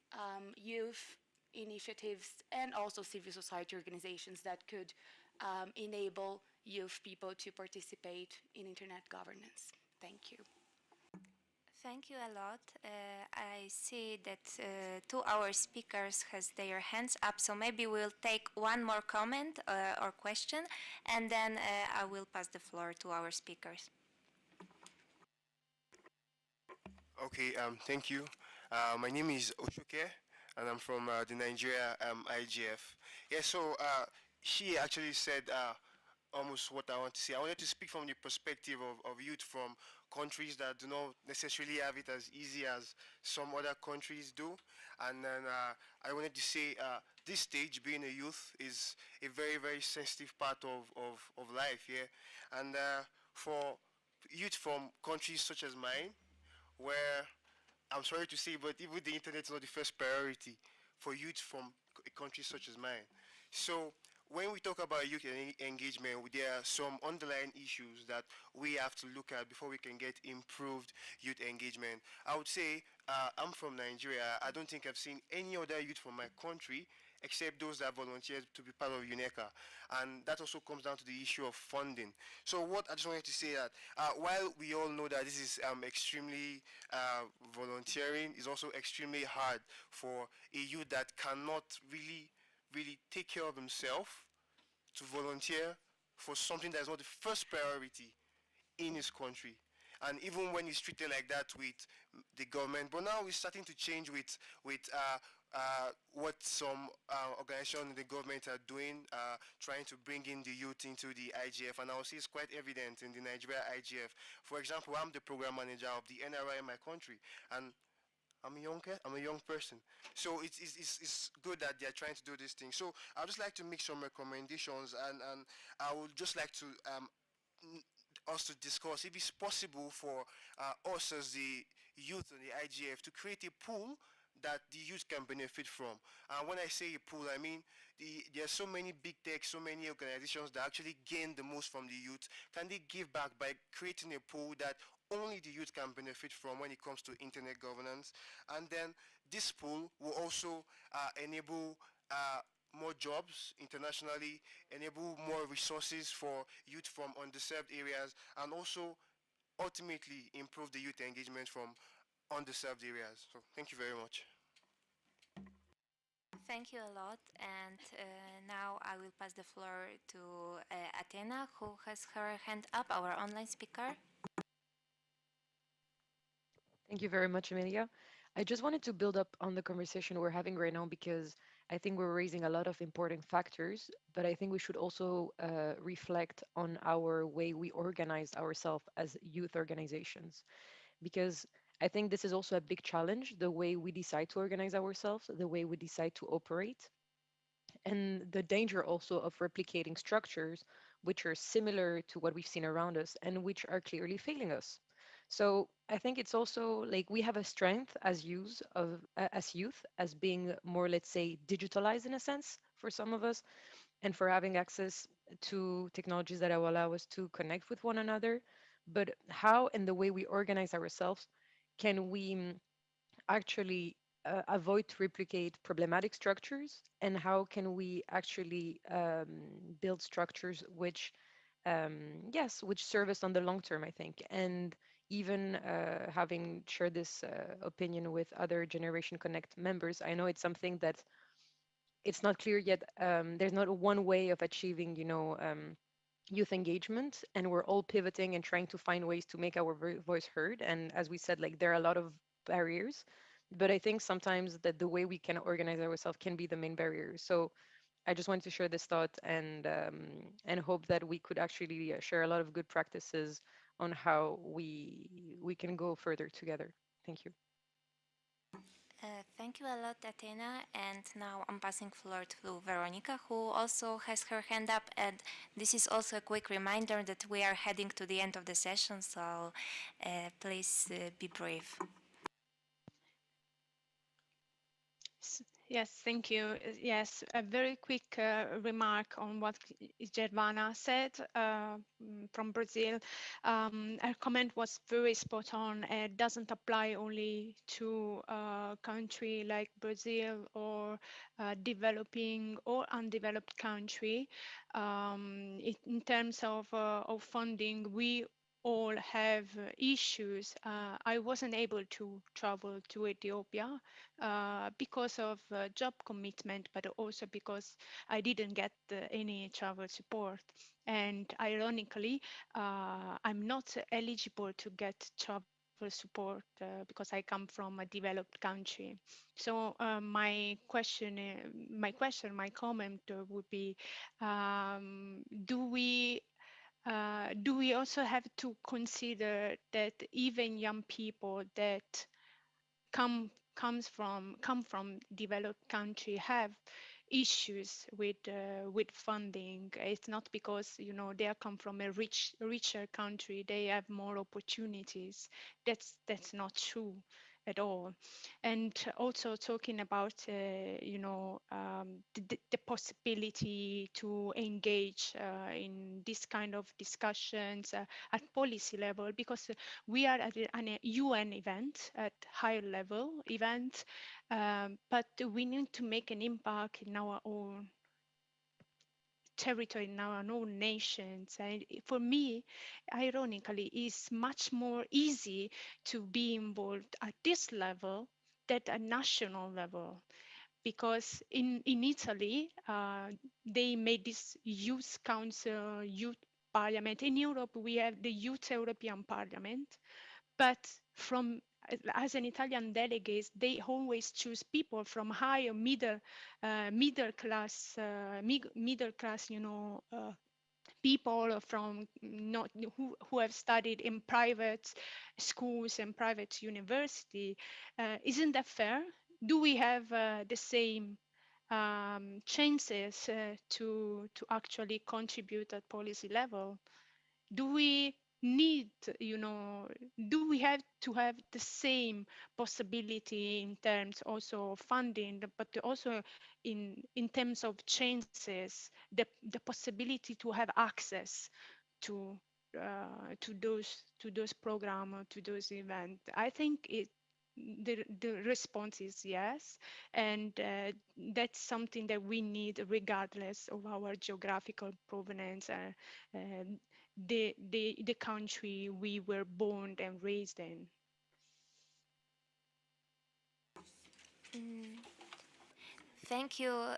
youth initiatives and also civil society organizations that could enable youth people to participate in internet governance. Thank you. Thank you a lot. I see that two our speakers has their hands up, so maybe we'll take one more comment or question, and then I will pass the floor to our speakers. Okay, thank you. My name is Oshuke, and I'm from the Nigeria IGF. Yeah, so she actually said almost what I want to say. I wanted to speak from the perspective of youth from countries that do not necessarily have it as easy as some other countries do. And then I wanted to say this stage, being a youth, is a very, very sensitive part of life, yeah. And for youth from countries such as mine, where I'm sorry to say, but even the internet is not the first priority for youth from a country such as mine. So when we talk about youth engagement, there are some underlying issues that we have to look at before we can get improved youth engagement. I would say I'm from Nigeria. I don't think I've seen any other youth from my country except those that volunteered to be part of UNECA. And that also comes down to the issue of funding. So what I just wanted to say that while we all know that this is extremely volunteering, is also extremely hard for a youth that cannot really take care of himself to volunteer for something that is not the first priority in his country. And even when he's treated like that with the government, but now we're starting to change with what some organizations in the government are doing, trying to bring in the youth into the IGF, and I will see it's quite evident in the Nigeria IGF. For example, I'm the program manager of the NRI in my country, and I'm a young person. So it's good that they're trying to do this thing. So I'd just like to make some recommendations, and I would just like to us to discuss if it's possible for us as the youth and the IGF to create a pool that the youth can benefit from. And when I say a pool, I mean there are so many big tech, so many organizations that actually gain the most from the youth. Can they give back by creating a pool that only the youth can benefit from when it comes to internet governance? And then this pool will also enable more jobs internationally, enable more resources for youth from underserved areas, and also ultimately improve the youth engagement from underserved areas. So thank you very much. Thank you a lot. And now I will pass the floor to Athena, who has her hand up, our online speaker. Thank you very much, Amelia. I just wanted to build up on the conversation we're having right now because I think we're raising a lot of important factors, but I think we should also reflect on our way we organize ourselves as youth organizations, because I think this is also a big challenge, the way we decide to organize ourselves, the way we decide to operate, and the danger also of replicating structures which are similar to what we've seen around us and which are clearly failing us. So I think it's also like we have a strength as youth as being more, let's say, digitalized in a sense for some of us, and for having access to technologies that will allow us to connect with one another, but how in the way we organize ourselves can we actually avoid to replicate problematic structures, and how can we actually build structures which yes, which serve us on the long term, I think. And even having shared this opinion with other Generation Connect members, I know it's something that it's not clear yet. There's not one way of achieving, youth engagement, and we're all pivoting and trying to find ways to make our voice heard. And as we said, like there are a lot of barriers, but I think sometimes that the way we can organize ourselves can be the main barrier. So I just wanted to share this thought, and hope that we could actually share a lot of good practices on how we can go further together. Thank you. Thank you a lot, Athena. And now I'm passing floor to Veronica, who also has her hand up. And this is also a quick reminder that we are heading to the end of the session, so please be brave. Yes, thank you. Yes, a very quick remark on what Gervana said from Brazil. Her comment was very spot on. It doesn't apply only to a country like Brazil or developing or undeveloped country. In terms of funding, we all have issues. I wasn't able to travel to Ethiopia because of job commitment, but also because I didn't get any travel support. And ironically, I'm not eligible to get travel support because I come from a developed country. So my comment would be, do we also have to consider that even young people that come from developed country have issues with funding? It's not because they come from a richer country they have more opportunities. That's not true at all. And also talking about the possibility to engage in this kind of discussions at policy level, because we are at an UN event, at higher level event, but we need to make an impact in our own territory, in our own nations. And for me, ironically, it's much more easy to be involved at this level than at national level, because in Italy, they made this youth council, youth parliament. In Europe, we have the Youth European Parliament, but from as an Italian delegate, they always choose people from higher middle class, people from not who have studied in private schools and private university. Isn't that fair? Do we have the same chances to actually contribute at policy level? Do we need, do we have to have the same possibility in terms also of funding, but also in terms of chances, the possibility to have access to those programs, to those events? I think the response is yes, and that's something that we need regardless of our geographical provenance, the country we were born and raised in. Mm. Thank you,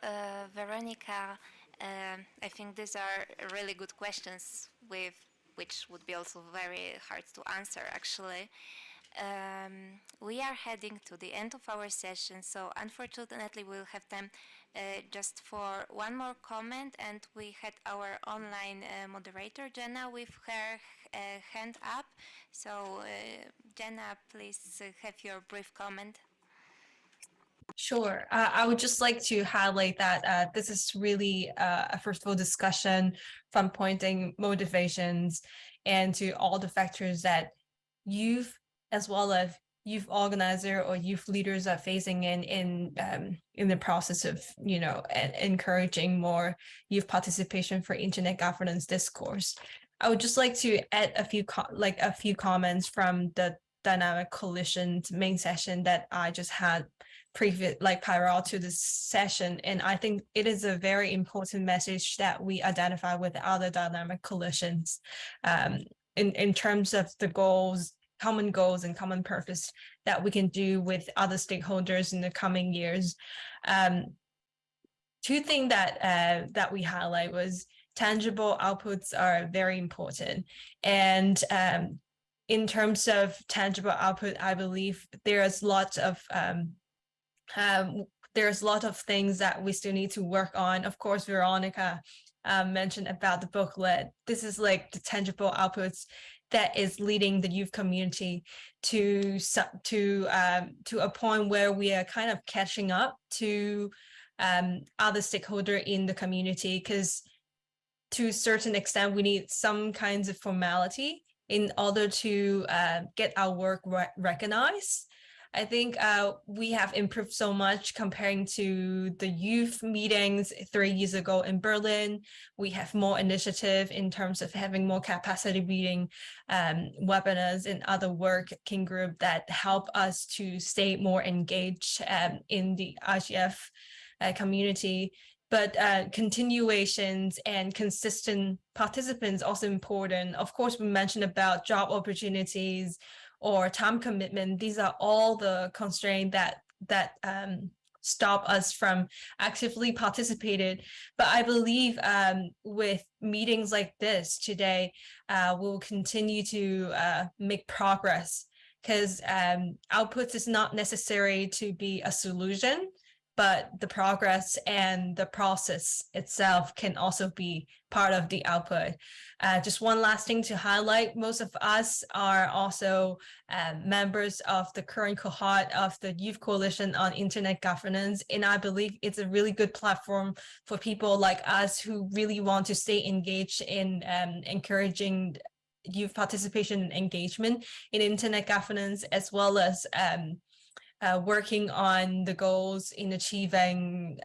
Veronica. I think these are really good questions, with which would be also very hard to answer, actually. We are heading to the end of our session, so unfortunately we'll have time just for one more comment, and we had our online moderator, Jenna, with her hand up. So, Jenna, please have your brief comment. Sure. I would just like to highlight that this is really a fruitful discussion from pointing motivations and to all the factors that youth as well as youth organizer or youth leaders are facing in the process of, you know, encouraging more youth participation for internet governance discourse. I would just like to add a few comments from the Dynamic Coalition's main session that I just had prior to this session. And I think it is a very important message that we identify with other dynamic coalitions in terms of the goals, common goals and common purpose that we can do with other stakeholders in the coming years. Two things that we highlight was tangible outputs are very important. And in terms of tangible output, I believe there's lots of things that we still need to work on. Of course, Veronica mentioned about the booklet. This is like the tangible outputs that is leading the youth community to a point where we are kind of catching up to other stakeholder in the community, because to a certain extent we need some kinds of formality in order to get our work recognized. I think we have improved so much comparing to the youth meetings 3 years ago in Berlin. We have more initiative in terms of having more capacity building webinars and other working group that help us to stay more engaged in the IGF community. But continuations and consistent participants also important. Of course, we mentioned about job opportunities or time commitment. These are all the constraints that stop us from actively participating. But I believe with meetings like this today, we'll continue to make progress, because outputs is not necessary to be a solution, but the progress and the process itself can also be part of the output. Just one last thing to highlight, most of us are also members of the current cohort of the Youth Coalition on Internet Governance, and I believe it's a really good platform for people like us who really want to stay engaged in encouraging youth participation and engagement in internet governance, as well as working on the goals in achieving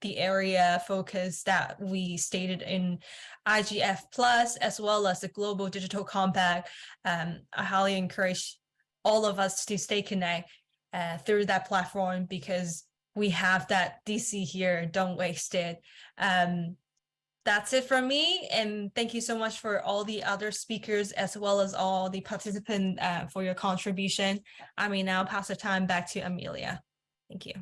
the area focus that we stated in IGF Plus, as well as the Global Digital Compact. I highly encourage all of us to stay connected through that platform, because we have that DC here, don't waste it. That's it from me, and thank you so much for all the other speakers as well as all the participants for your contribution. I may now pass the time back to Amelia. Thank you.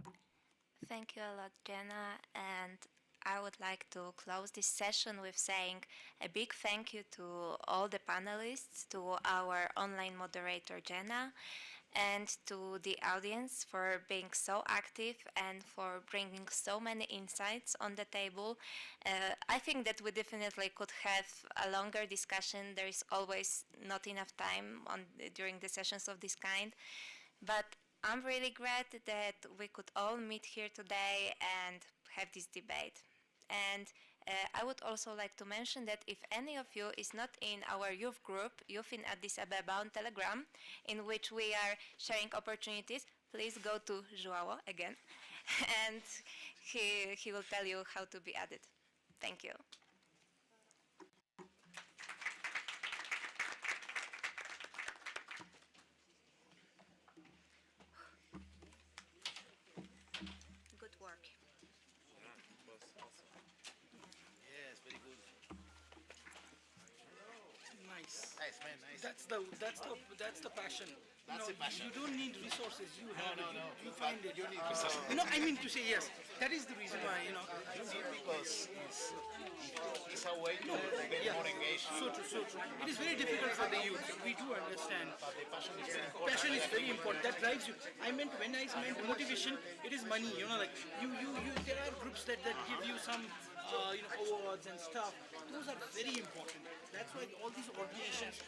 Thank you a lot, Jenna, and I would like to close this session with saying a big thank you to all the panelists, to our online moderator, Jenna, and to the audience for being so active and for bringing so many insights on the table. I think that we definitely could have a longer discussion. There is always not enough time during the sessions of this kind, but I'm really glad that we could all meet here today and have this debate. And I would also like to mention that if any of you is not in our youth group, Youth in Addis Ababa on Telegram, in which we are sharing opportunities, please go to Joao again, and he will tell you how to be added. Thank you. Good work. Yes, very good. Nice. Nice, man, nice. That's the passion. That's the passion. You don't need resources. You have No, it. no. You find it. You need resources. I mean to say yes. That is the reason why. You need, because it's a way to get more engaged. So true, so true. It is very difficult for the youth. We do understand. But the passion is very important. Passion is very important. That drives you. When I meant motivation, it is money. Like there are groups that give you some awards and stuff. Those are very important. That's why all these organizations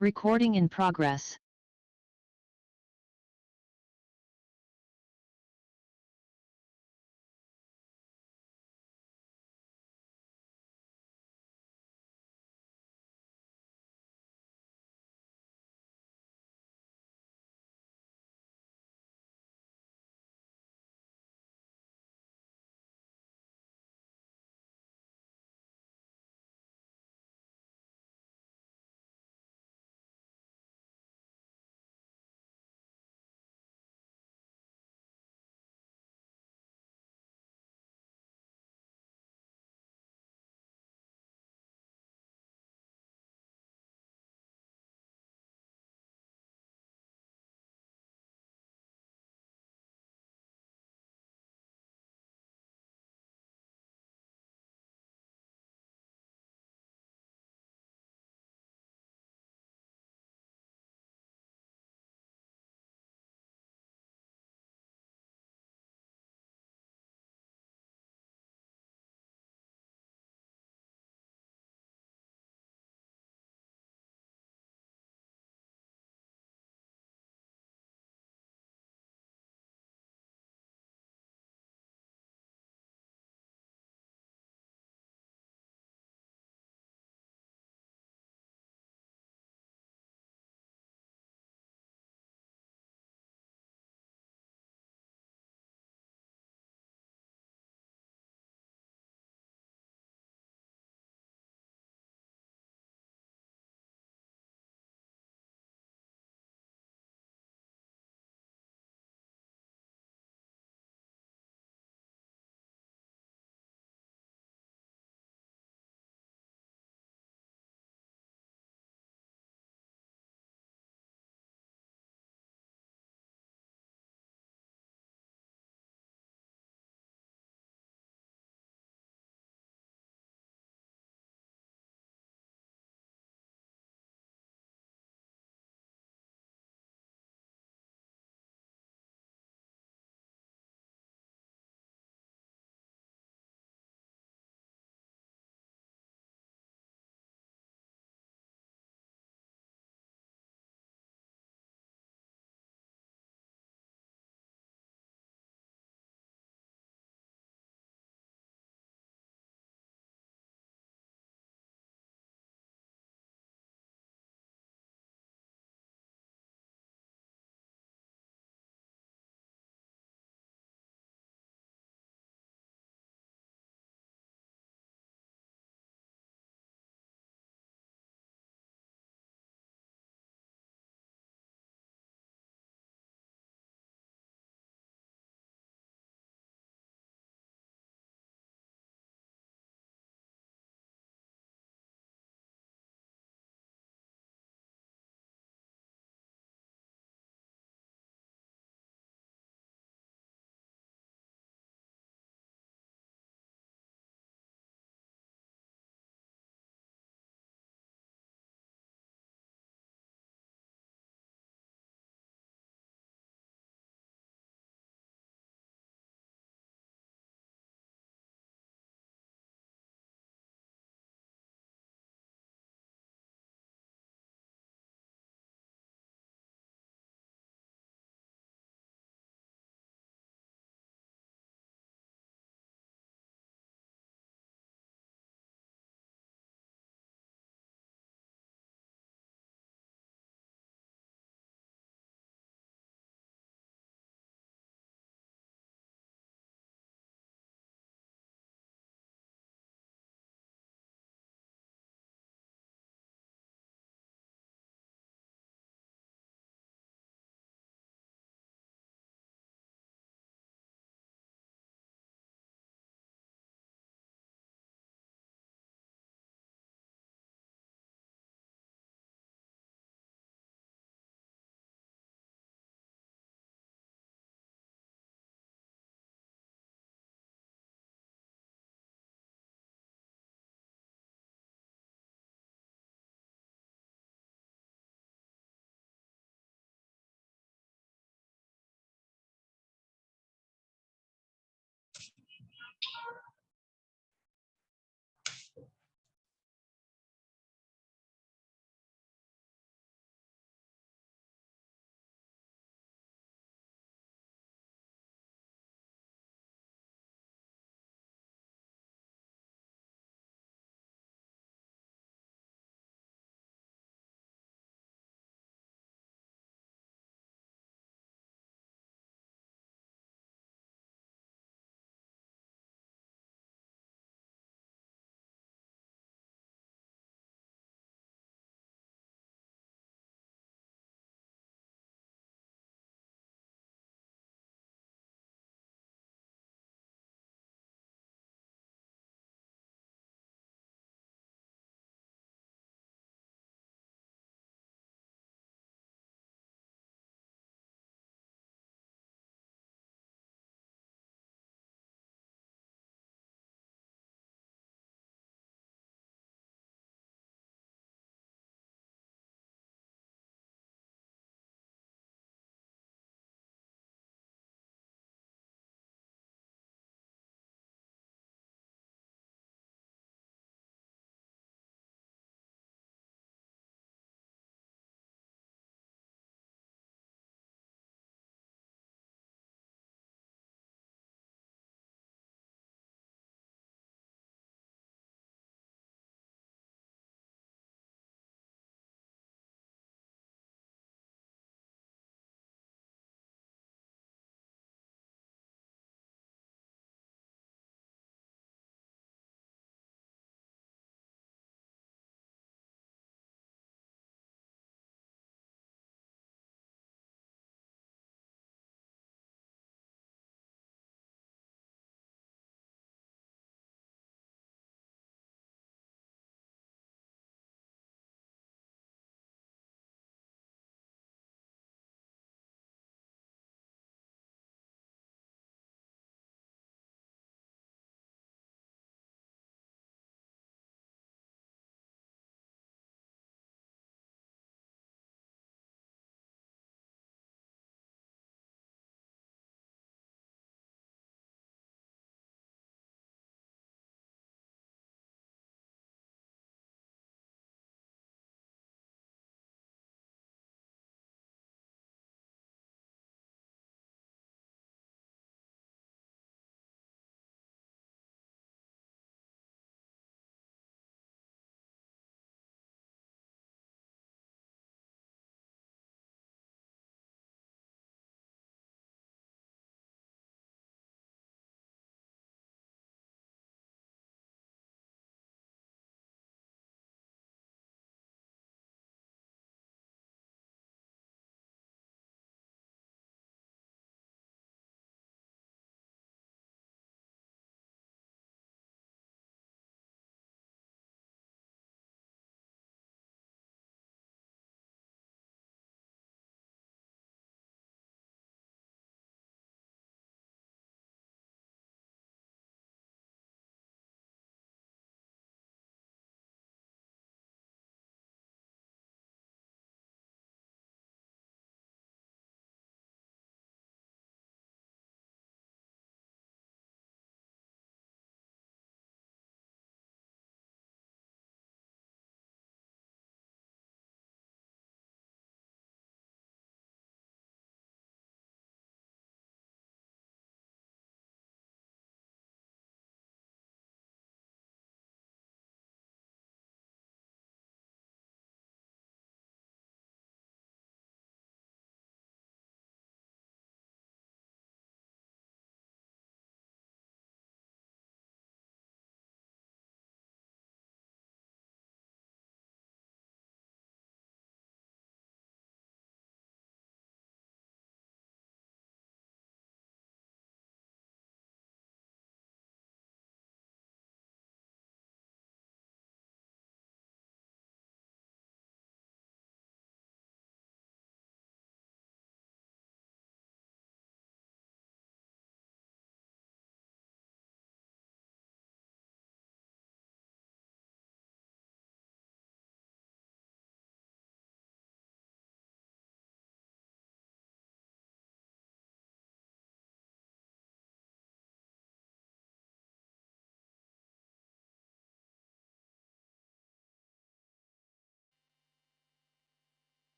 Recording in progress.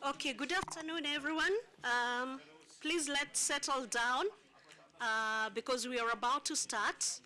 Okay, good afternoon, everyone. Please let's settle down because we are about to start.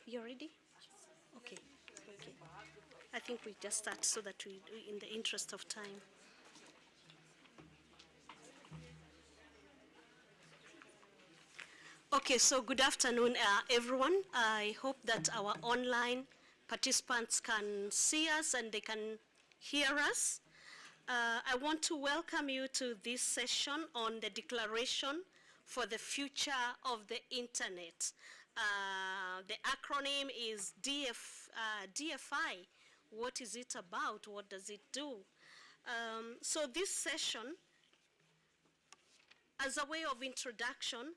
You ready? Okay. Okay. I think we just start so that we, in the interest of time. Okay, so good afternoon, everyone. I hope that our online participants can see us and they can hear us. I want to welcome you to this session on the Declaration for the Future of the Internet. The acronym is DFI. What is it about? What does it do? So this session, as a way of introduction,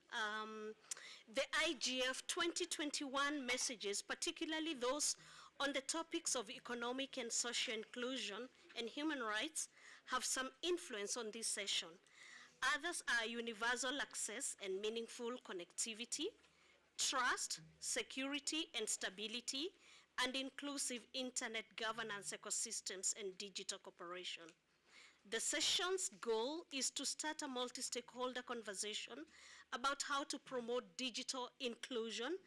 the IGF 2021 messages, particularly those on the topics of economic and social inclusion and human rights, have some influence on this session. Others are universal access and meaningful connectivity, trust, security and stability, and inclusive internet governance ecosystems and digital cooperation. The session's goal is to start a multi-stakeholder conversation about how to promote digital inclusion,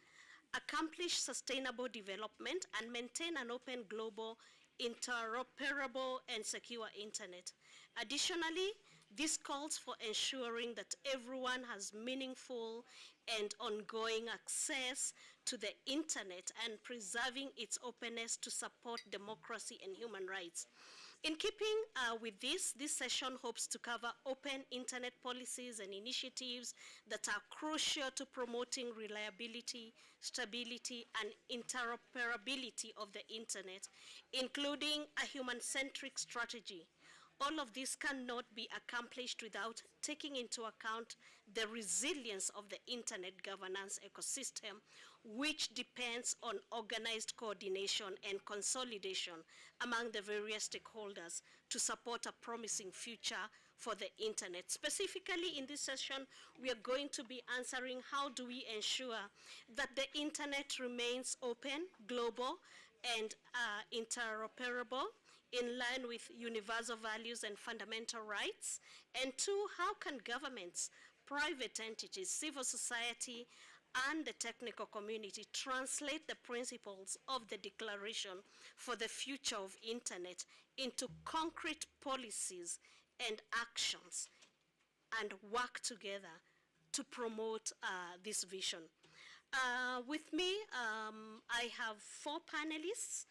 accomplish sustainable development, and maintain an open, global, interoperable, and secure internet. Additionally, this calls for ensuring that everyone has meaningful and ongoing access to the internet and preserving its openness to support democracy and human rights. In keeping with this session hopes to cover open internet policies and initiatives that are crucial to promoting reliability, stability, and interoperability of the internet, including a human-centric strategy. All of this cannot be accomplished without taking into account the resilience of the internet governance ecosystem, which depends on organized coordination and consolidation among the various stakeholders to support a promising future for the internet. Specifically in this session, we are going to be answering how do we ensure that the internet remains open, global, and interoperable, in line with universal values and fundamental rights? And two, how can governments, private entities, civil society, and the technical community translate the principles of the Declaration for the Future of Internet into concrete policies and actions, and work together to promote this vision? With me, I have four panelists,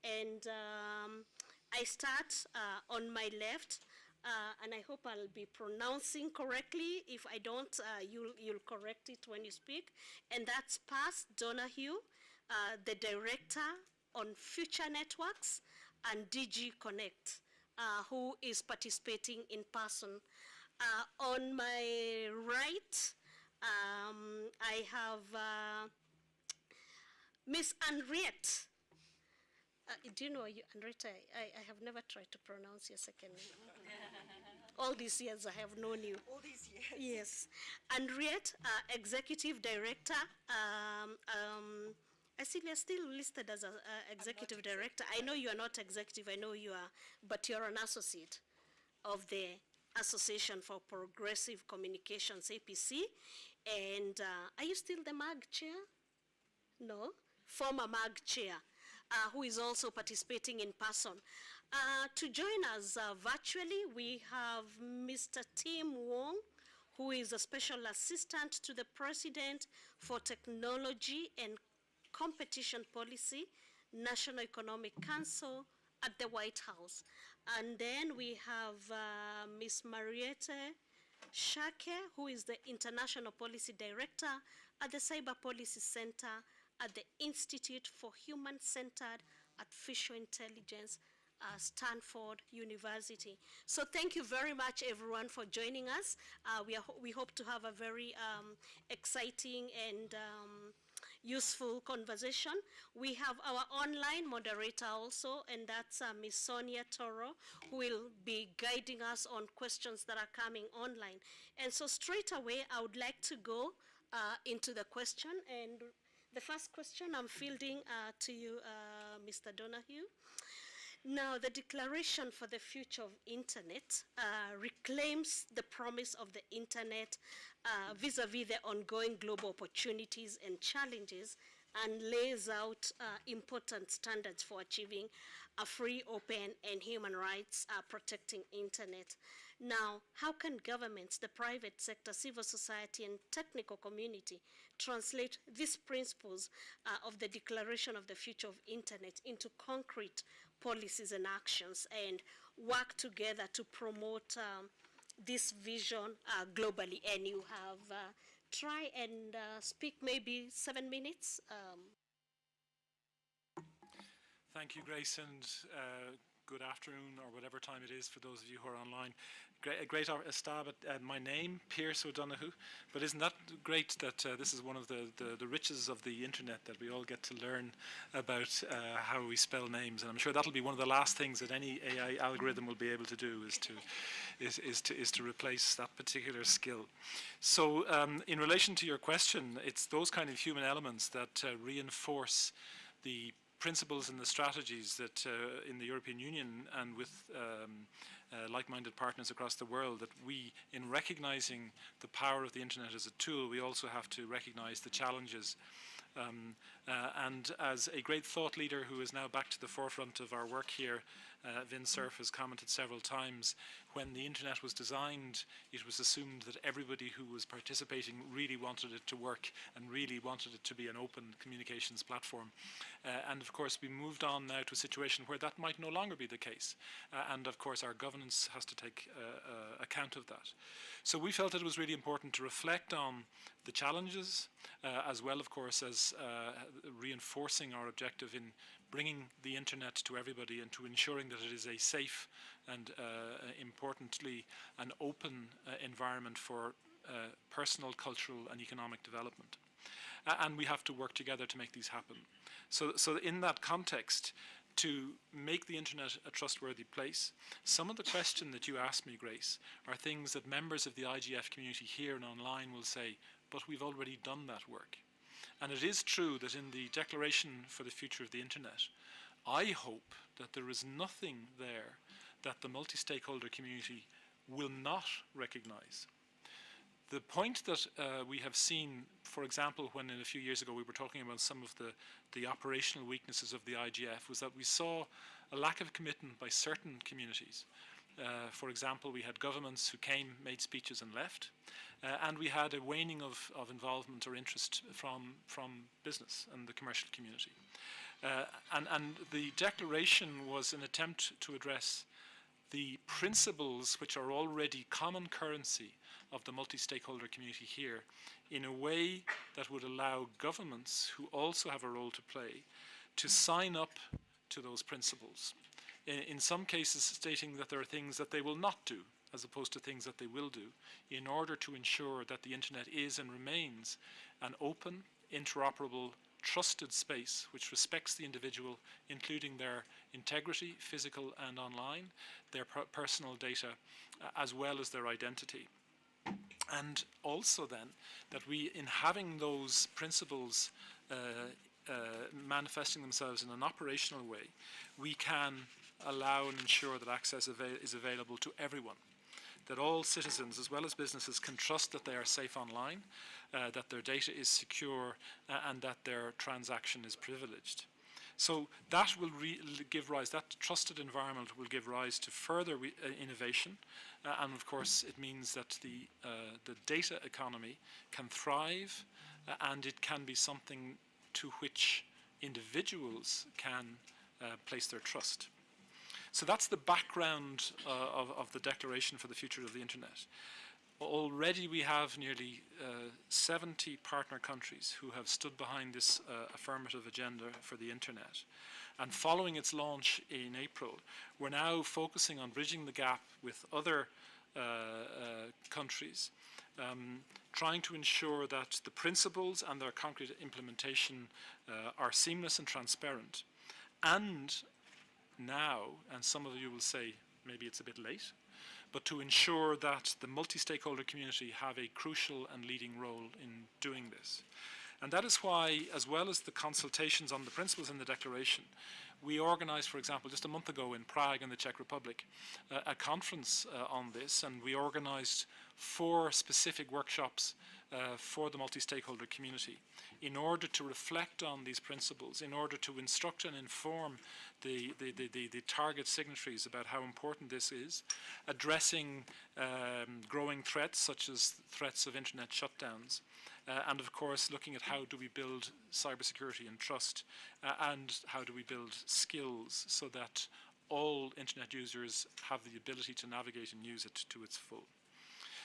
and I start on my left, and I hope I'll be pronouncing correctly. If I don't, you'll correct it when you speak. And that's Paz Donahue, the Director on Future Networks, and DG Connect, who is participating in person. On my right, I have Miss Henriette. Do you know, Henriette, I have never tried to pronounce your second name. All these years I have known you. All these years. Yes. Henriette, Executive Director. I see you're still listed as an Executive Director. I know you are not executive, I know you are, but you're an associate of the Association for Progressive Communications, APC. And are you still the MAG chair? No? Former MAG chair, who is also participating in person. To join us virtually, we have Mr. Tim Wong, who is a special assistant to the President for Technology and Competition Policy, National Economic Council at the White House. And then we have Ms. Mariette Shake, who is the International Policy Director at the Cyber Policy Center at the Institute for Human-Centered Artificial Intelligence, Stanford University. So thank you very much, everyone, for joining us. We hope to have a very exciting and useful conversation. We have our online moderator also, and that's Ms. Sonia Toro, who will be guiding us on questions that are coming online. And so straight away, I would like to go into the question. And the first question I'm fielding to you, Mr. Donahue. Now, the Declaration for the Future of Internet reclaims the promise of the Internet vis-a-vis the ongoing global opportunities and challenges, and lays out important standards for achieving a free, open, and human rights protecting Internet. Now, how can governments, the private sector, civil society, and technical community translate these principles of the Declaration of the Future of Internet into concrete policies and actions, and work together to promote this vision globally? And you have try and speak maybe 7 minutes. Thank you, Grace, and good afternoon, or whatever time it is for those of you who are online. A great stab at my name, Pierce O'Donoghue, but isn't that great that this is one of the riches of the internet, that we all get to learn about how we spell names, and I'm sure that'll be one of the last things that any AI algorithm will be able to do, is to replace that particular skill. So in relation to your question, it's those kind of human elements that reinforce the principles and the strategies that in the European Union and with like-minded partners across the world, that we, in recognizing the power of the internet as a tool, we also have to recognize the challenges. And as a great thought leader who is now back to the forefront of our work here, Vin Cerf has commented several times, when the internet was designed, it was assumed that everybody who was participating really wanted it to work and really wanted it to be an open communications platform. And of course, we moved on now to a situation where that might no longer be the case. And of course, our governance has to take account of that. So we felt it was really important to reflect on the challenges, as well, of course, as reinforcing our objective in bringing the internet to everybody and to ensuring that it is a safe and, importantly, an open environment for personal, cultural, and economic development. And we have to work together to make these happen. So in that context, to make the internet a trustworthy place, some of the questions that you asked me, Grace, are things that members of the IGF community here and online will say, but we've already done that work. And it is true that in the Declaration for the Future of the Internet, I hope that there is nothing there that the multi-stakeholder community will not recognize. The point that we have seen, for example, when a few years ago we were talking about some of the operational weaknesses of the IGF, was that we saw a lack of commitment by certain communities. For example, we had governments who came, made speeches and left, and we had a waning of involvement or interest from business and the commercial community. And the declaration was an attempt to address the principles which are already common currency of the multi-stakeholder community here in a way that would allow governments who also have a role to play to sign up to those principles. In some cases stating that there are things that they will not do as opposed to things that they will do in order to ensure that the internet is and remains an open, interoperable, trusted space which respects the individual, including their integrity, physical and online, their personal data, as well as their identity. And also then that we, in having those principles manifesting themselves in an operational way, we can allow and ensure that access is available to everyone, that all citizens as well as businesses can trust that they are safe online, that their data is secure, and that their transaction is privileged. So that will give rise, that trusted environment will give rise to further innovation. And of course, it means that the data economy can thrive and it can be something to which individuals can place their trust. So that's the background of the Declaration for the Future of the Internet. Already we have nearly 70 partner countries who have stood behind this affirmative agenda for the Internet. And following its launch in April, we're now focusing on bridging the gap with other countries, trying to ensure that the principles and their concrete implementation are seamless and transparent. And now, and some of you will say maybe it's a bit late, but to ensure that the multi-stakeholder community have a crucial and leading role in doing this. And that is why, as well as the consultations on the principles in the Declaration, we organized, for example, just a month ago in Prague in the Czech Republic, a conference on this, and we organized 4 specific workshops for the multi-stakeholder community in order to reflect on these principles, in order to instruct and inform the target signatories about how important this is, addressing growing threats such as threats of internet shutdowns, and of course looking at how do we build cybersecurity and trust, and how do we build skills so that all internet users have the ability to navigate and use it to its full.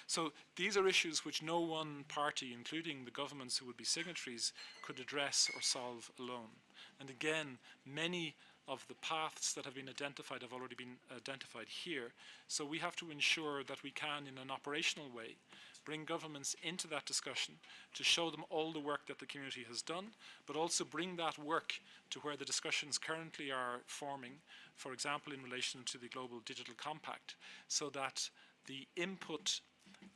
So these are issues which no one party, including the governments who would be signatories, could address or solve alone. And again, many of the paths that have been identified have already been identified here. So we have to ensure that we can, in an operational way, bring governments into that discussion to show them all the work that the community has done, but also bring that work to where the discussions currently are forming, for example, in relation to the Global Digital Compact, so that the input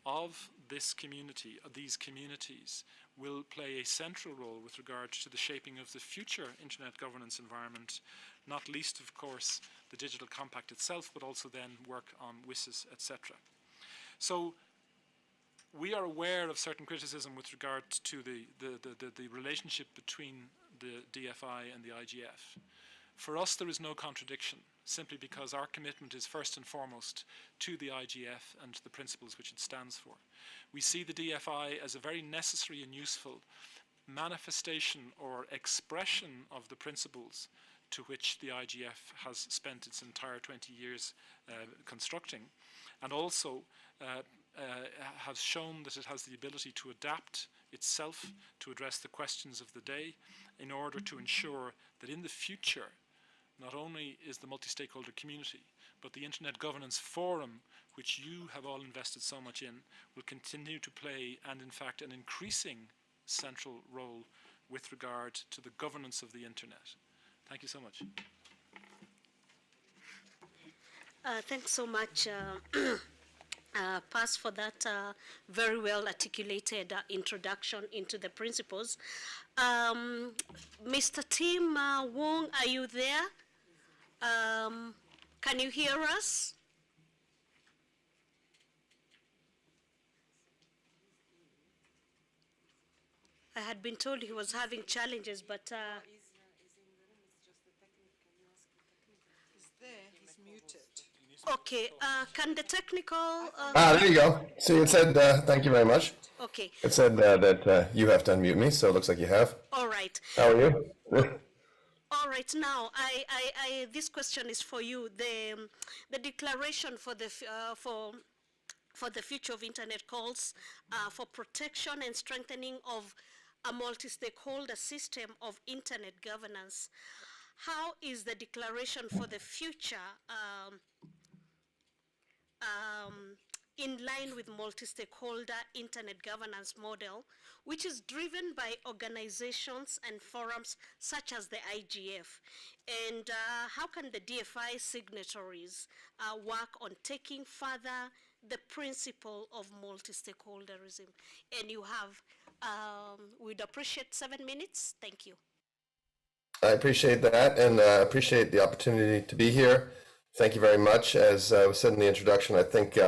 of this community, of these communities, will play a central role with regard to the shaping of the future internet governance environment, not least, of course, the Digital Compact itself, but also then work on WSIS, etc. So we are aware of certain criticism with regard to the relationship between the DFI and the IGF. For us, there is no contradiction, simply because our commitment is first and foremost to the IGF and to the principles which it stands for. We see the DFI as a very necessary and useful manifestation or expression of the principles to which the IGF has spent its entire 20 years constructing, and also has shown that it has the ability to adapt itself to address the questions of the day in order to ensure that in the future, not only is the multi-stakeholder community, but the Internet Governance Forum, which you have all invested so much in, will continue to play, and in fact an increasing central role with regard to the governance of the Internet. Thank you so much. Thanks so much, Paz, for that very well articulated introduction into the principles. Mr. Tim Wong, are you there? Can you hear us? I had been told he was having challenges, but He's muted. okay, can the technical... there you go. See, it said, thank you very much. Okay. It said that you have to unmute me, so it looks like you have. All right. How are you? All right, now, this question is for you. The declaration for the future of Internet calls for protection and strengthening of a multi-stakeholder system of Internet governance. How is the declaration for the future in line with multi-stakeholder Internet governance model, which is driven by organizations and forums such as the IGF? And how can the DFI signatories work on taking further the principle of multi-stakeholderism? And you have, we'd appreciate 7 minutes. Thank you. I appreciate that, and appreciate the opportunity to be here. Thank you very much. As was said in the introduction, I think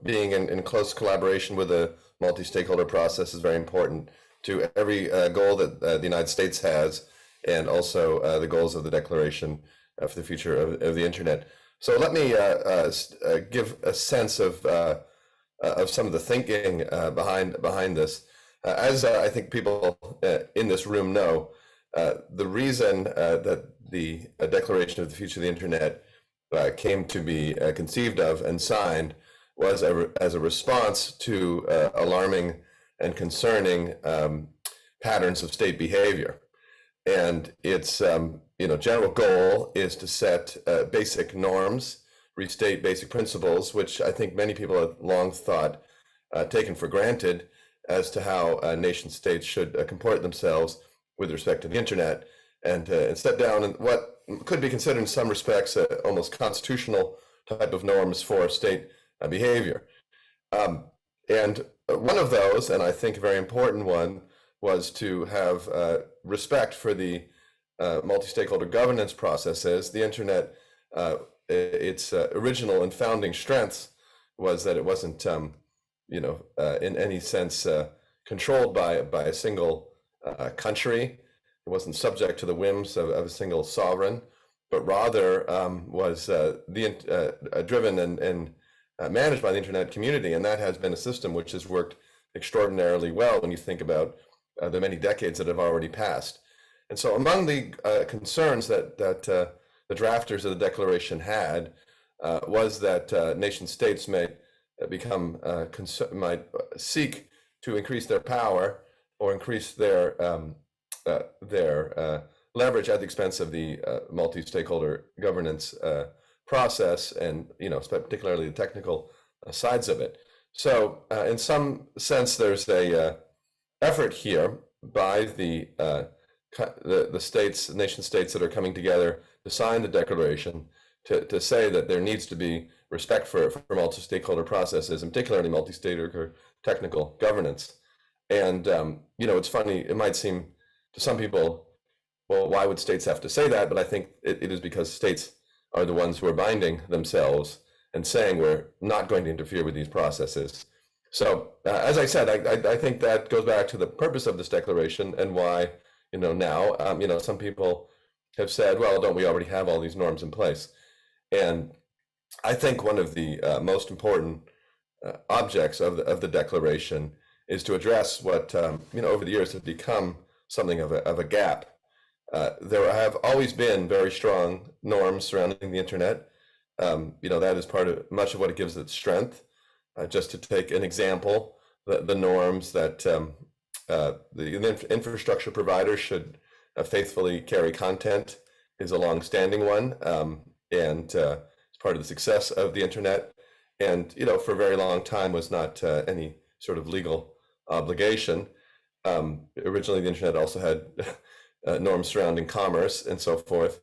being in close collaboration with a multi-stakeholder process is very important to every goal that the United States has and also the goals of the Declaration for the Future of the Internet. So let me give a sense of some of the thinking behind this. As I think people in this room know, the reason that the Declaration of the Future of the Internet came to be conceived of and signed was as a response to alarming and concerning patterns of state behavior. And its general goal is to set basic norms, restate basic principles, which I think many people have long thought taken for granted as to how nation states should comport themselves with respect to the internet, and set down what could be considered in some respects almost constitutional type of norms for state behavior. And one of those, and I think a very important one, was to have respect for the multi-stakeholder governance processes. The internet, its original and founding strengths was that it wasn't, in any sense controlled by a single country. It wasn't subject to the whims of a single sovereign, but rather was driven and managed by the internet community. And that has been a system which has worked extraordinarily well when you think about the many decades that have already passed. And so among the concerns that the drafters of the Declaration had was that nation states might seek to increase their power or increase their leverage at the expense of the multi-stakeholder governance process, and particularly the technical sides of it. So in some sense, there's a effort here by the states, nation states that are coming together to sign the Declaration to say that there needs to be respect for multi-stakeholder processes, and particularly multi-stakeholder technical governance. And it's funny, it might seem to some people, well, why would states have to say that? But I think it is because states are the ones who are binding themselves and saying we're not going to interfere with these processes. So as I said, I think that goes back to the purpose of this declaration and why, now, some people have said, well, don't we already have all these norms in place? And I think one of the most important objects of the declaration is to address what, over the years has become something of a gap. There have always been very strong norms surrounding the internet. That is part of much of what it gives it strength. Just to take an example, the norms that the infrastructure providers should faithfully carry content is a long-standing one, and it's part of the success of the internet. And for a very long time was not any sort of legal obligation. Originally, the internet also had norms surrounding commerce and so forth,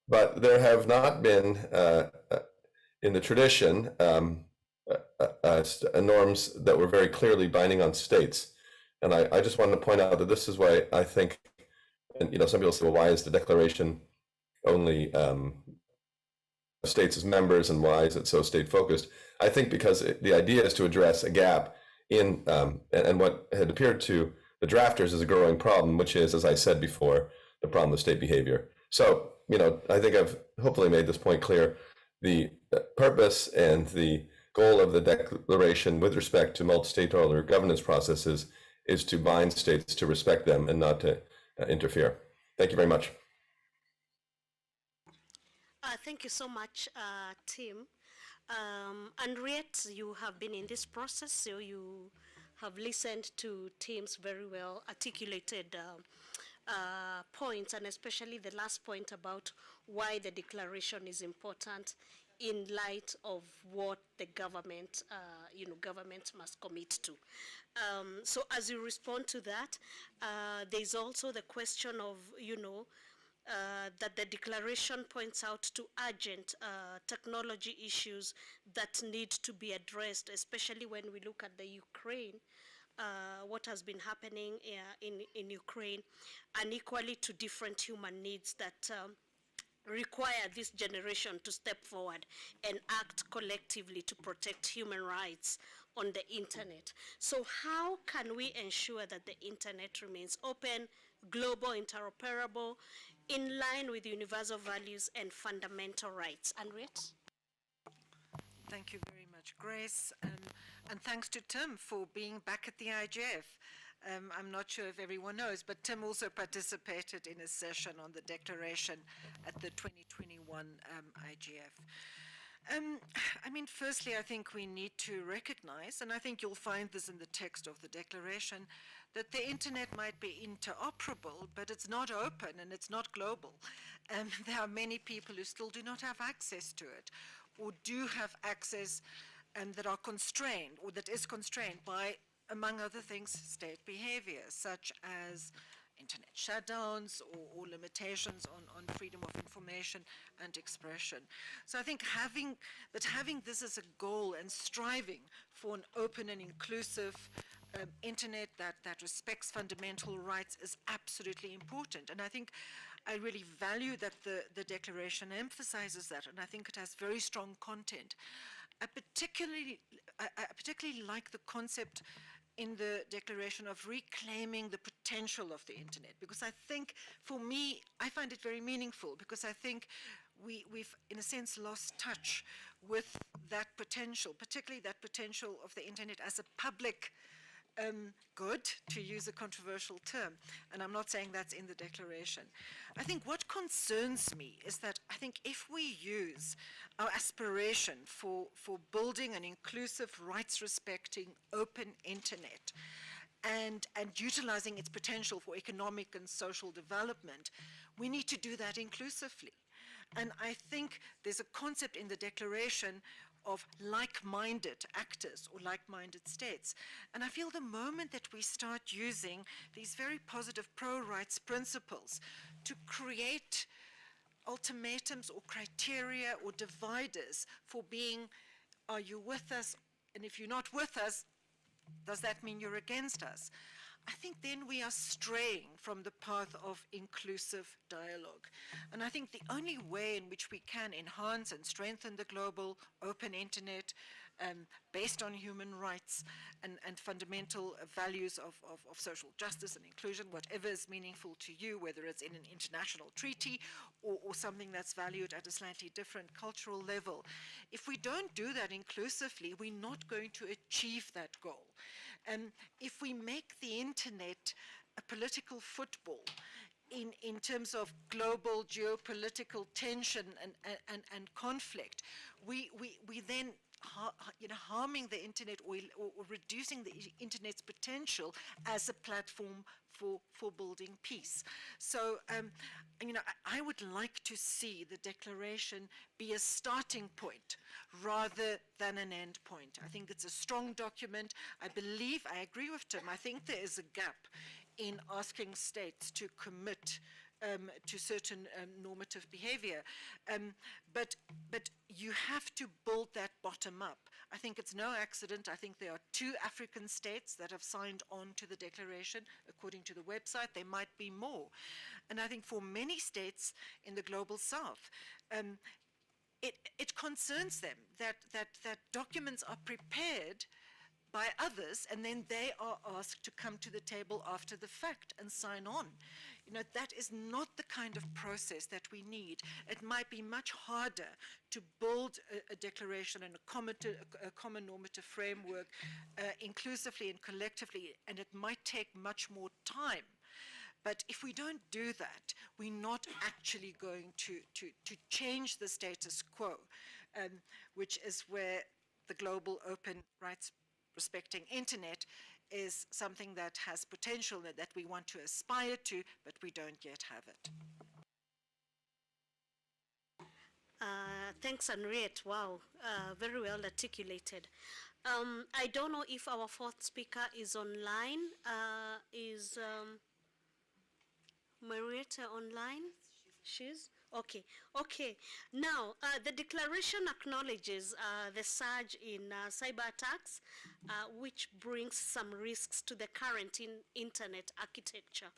but there have not been in the tradition norms that were very clearly binding on states. And I just wanted to point out that this is why I think, and some people say, well, why is the declaration only states as members, and why is it so state focused? I think because the idea is to address a gap in and what had appeared to the drafters as a growing problem, which is, as I said before, the problem of state behavior. So, I think I've hopefully made this point clear. The purpose and the goal of the declaration with respect to multi-stakeholder governance processes is to bind states to respect them and not to interfere. Thank you very much. Thank you so much, Tim. Henriette, you have been in this process, so you have listened to Tim's very well articulated points, and especially the last point about why the declaration is important in light of what the government, government must commit to. So as you respond to that, there's also the question of, that the declaration points out to urgent technology issues that need to be addressed, especially when we look at the Ukraine, what has been happening in Ukraine, and equally to different human needs that require this generation to step forward and act collectively to protect human rights on the internet. So how can we ensure that the internet remains open, global, interoperable, in line with universal values and fundamental rights. Henriette? Thank you very much, Grace. And thanks to Tim for being back at the IGF. I'm not sure if everyone knows, but Tim also participated in a session on the declaration at the 2021 IGF. I mean, firstly, I think we need to recognize, and I think you'll find this in the text of the declaration, that the internet might be interoperable, but it's not open and it's not global. There are many people who still do not have access to it, or do have access that are constrained, or that is constrained by, among other things, state behavior, such as internet shutdowns or limitations on freedom of information and expression. So I think having this as a goal and striving for an open and inclusive internet that respects fundamental rights is absolutely important. And I think I really value that the declaration emphasizes that, and I think it has very strong content. I particularly like the concept in the declaration of reclaiming the potential of the internet, because I think, for me, I find it very meaningful, because I think we've, in a sense, lost touch with that potential, particularly that potential of the internet as a public good, to use a controversial term, and I'm not saying that's in the declaration. I think what concerns me is that I think if we use our aspiration for building an inclusive, rights-respecting, open internet and utilizing its potential for economic and social development, we need to do that inclusively. And I think there's a concept in the declaration of like-minded actors or like-minded states. And I feel the moment that we start using these very positive pro-rights principles to create ultimatums or criteria or dividers for being, are you with us? And if you're not with us, does that mean you're against us? I think then we are straying from the path of inclusive dialogue. And I think the only way in which we can enhance and strengthen the global open internet based on human rights and fundamental values of social justice and inclusion, whatever is meaningful to you, whether it's in an international treaty or something that's valued at a slightly different cultural level. If we don't do that inclusively, we're not going to achieve that goal. If we make the internet a political football in terms of global geopolitical tension and conflict, we then harming the internet or reducing the internet's potential as a platform for building peace. So, I would like to see the declaration be a starting point rather than an end point. I think it's a strong document. I agree with Tim, I think there is a gap in asking states to commit to certain normative behavior. But you have to build that bottom up. I think it's no accident. I think there are 2 African states that have signed on to the declaration. According to the website, there might be more. And I think for many states in the global south, it concerns them that documents are prepared by others, and then they are asked to come to the table after the fact and sign on. That is not the kind of process that we need. It might be much harder to build a declaration and a common normative framework inclusively and collectively, and it might take much more time. But if we don't do that, we're not actually going to change the status quo, which is where the global open rights respecting internet is something that has potential that we want to aspire to, but we don't yet have it. Thanks, Henriette. Wow, very well articulated. I don't know if our 4th speaker is online. Is Marietta online? She's? Okay, okay. Now, the declaration acknowledges the surge in cyber attacks, which brings some risks to the current internet architecture.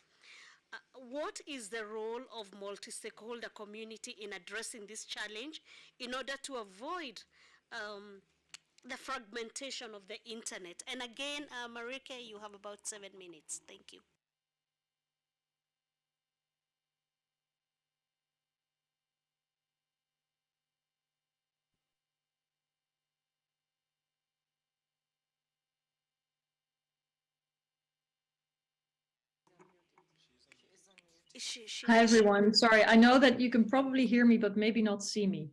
What is the role of multi-stakeholder community in addressing this challenge in order to avoid the fragmentation of the internet? And again, Marike, you have about 7 minutes. Thank you. Hi, everyone. Sorry, I know that you can probably hear me, but maybe not see me.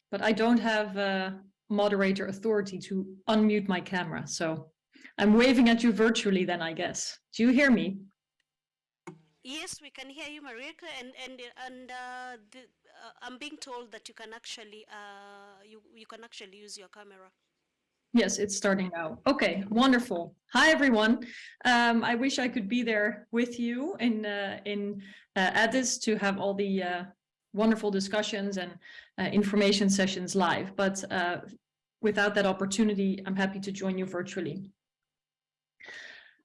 But I don't have moderator authority to unmute my camera. So I'm waving at you virtually then, I guess. Do you hear me? Yes, we can hear you, Marieka, and I'm being told that you can actually you can actually use your camera. Yes, it's starting now. Okay, wonderful. Hi, everyone. I wish I could be there with you in Addis to have all the wonderful discussions and information sessions live. But without that opportunity, I'm happy to join you virtually.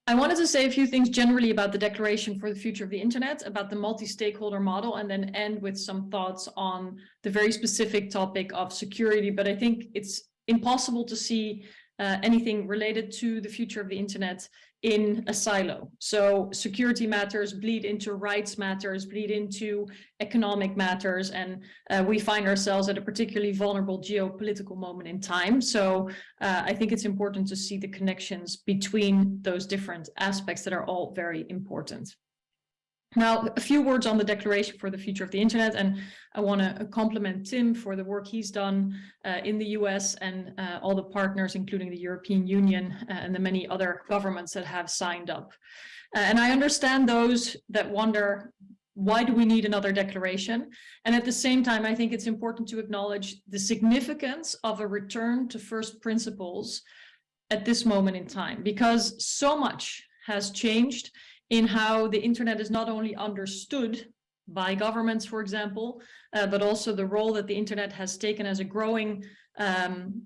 I wanted to say a few things generally about the Declaration for the Future of the Internet, about the multi-stakeholder model, and then end with some thoughts on the very specific topic of security. But I think it's impossible to see anything related to the future of the internet in a silo. So security matters bleed into rights matters, bleed into economic matters, and we find ourselves at a particularly vulnerable geopolitical moment in time. So I think it's important to see the connections between those different aspects that are all very important. Now, a few words on the Declaration for the Future of the Internet, and I want to compliment Tim for the work he's done in the US and all the partners, including the European Union and the many other governments that have signed up. And I understand those that wonder, why do we need another declaration? And at the same time, I think it's important to acknowledge the significance of a return to first principles at this moment in time, because so much has changed in how the internet is not only understood by governments, for example, but also the role that the internet has taken as a growing,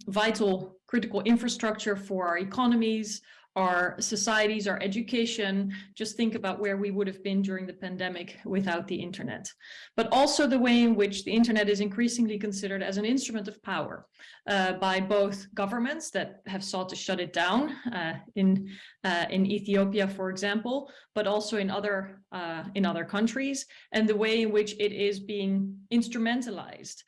vital, critical infrastructure for our economies, our societies, our education. Just think about where we would have been during the pandemic without the internet. But also the way in which the internet is increasingly considered as an instrument of power by both governments that have sought to shut it down in Ethiopia, for example, but also in other countries, and the way in which it is being instrumentalized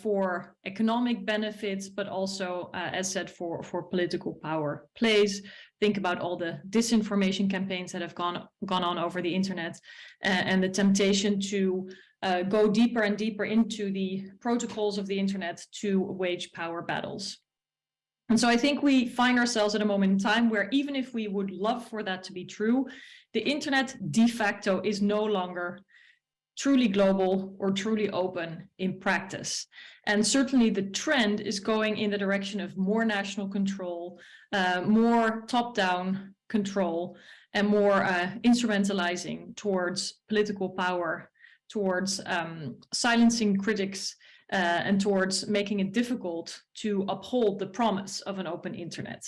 for economic benefits, but also, as said, for political power plays. Think about all the disinformation campaigns that have gone on over the internet and the temptation to go deeper and deeper into the protocols of the internet to wage power battles. And so I think we find ourselves at a moment in time where, even if we would love for that to be true, the internet de facto is no longer truly global or truly open in practice. And certainly the trend is going in the direction of more national control, more top-down control, and more instrumentalizing towards political power, towards silencing critics, and towards making it difficult to uphold the promise of an open internet.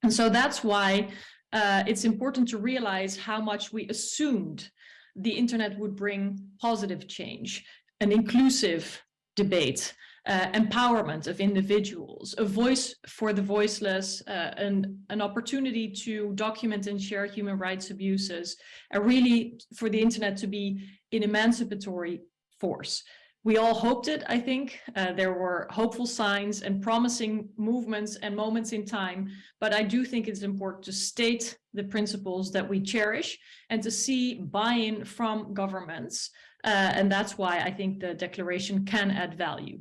And so that's why it's important to realize how much we assumed the internet would bring positive change, an inclusive debate, empowerment of individuals, a voice for the voiceless, an opportunity to document and share human rights abuses, and really for the internet to be an emancipatory force. We all hoped it, I think. There were hopeful signs and promising movements and moments in time, but I do think it's important to state the principles that we cherish and to see buy-in from governments. And that's why I think the declaration can add value.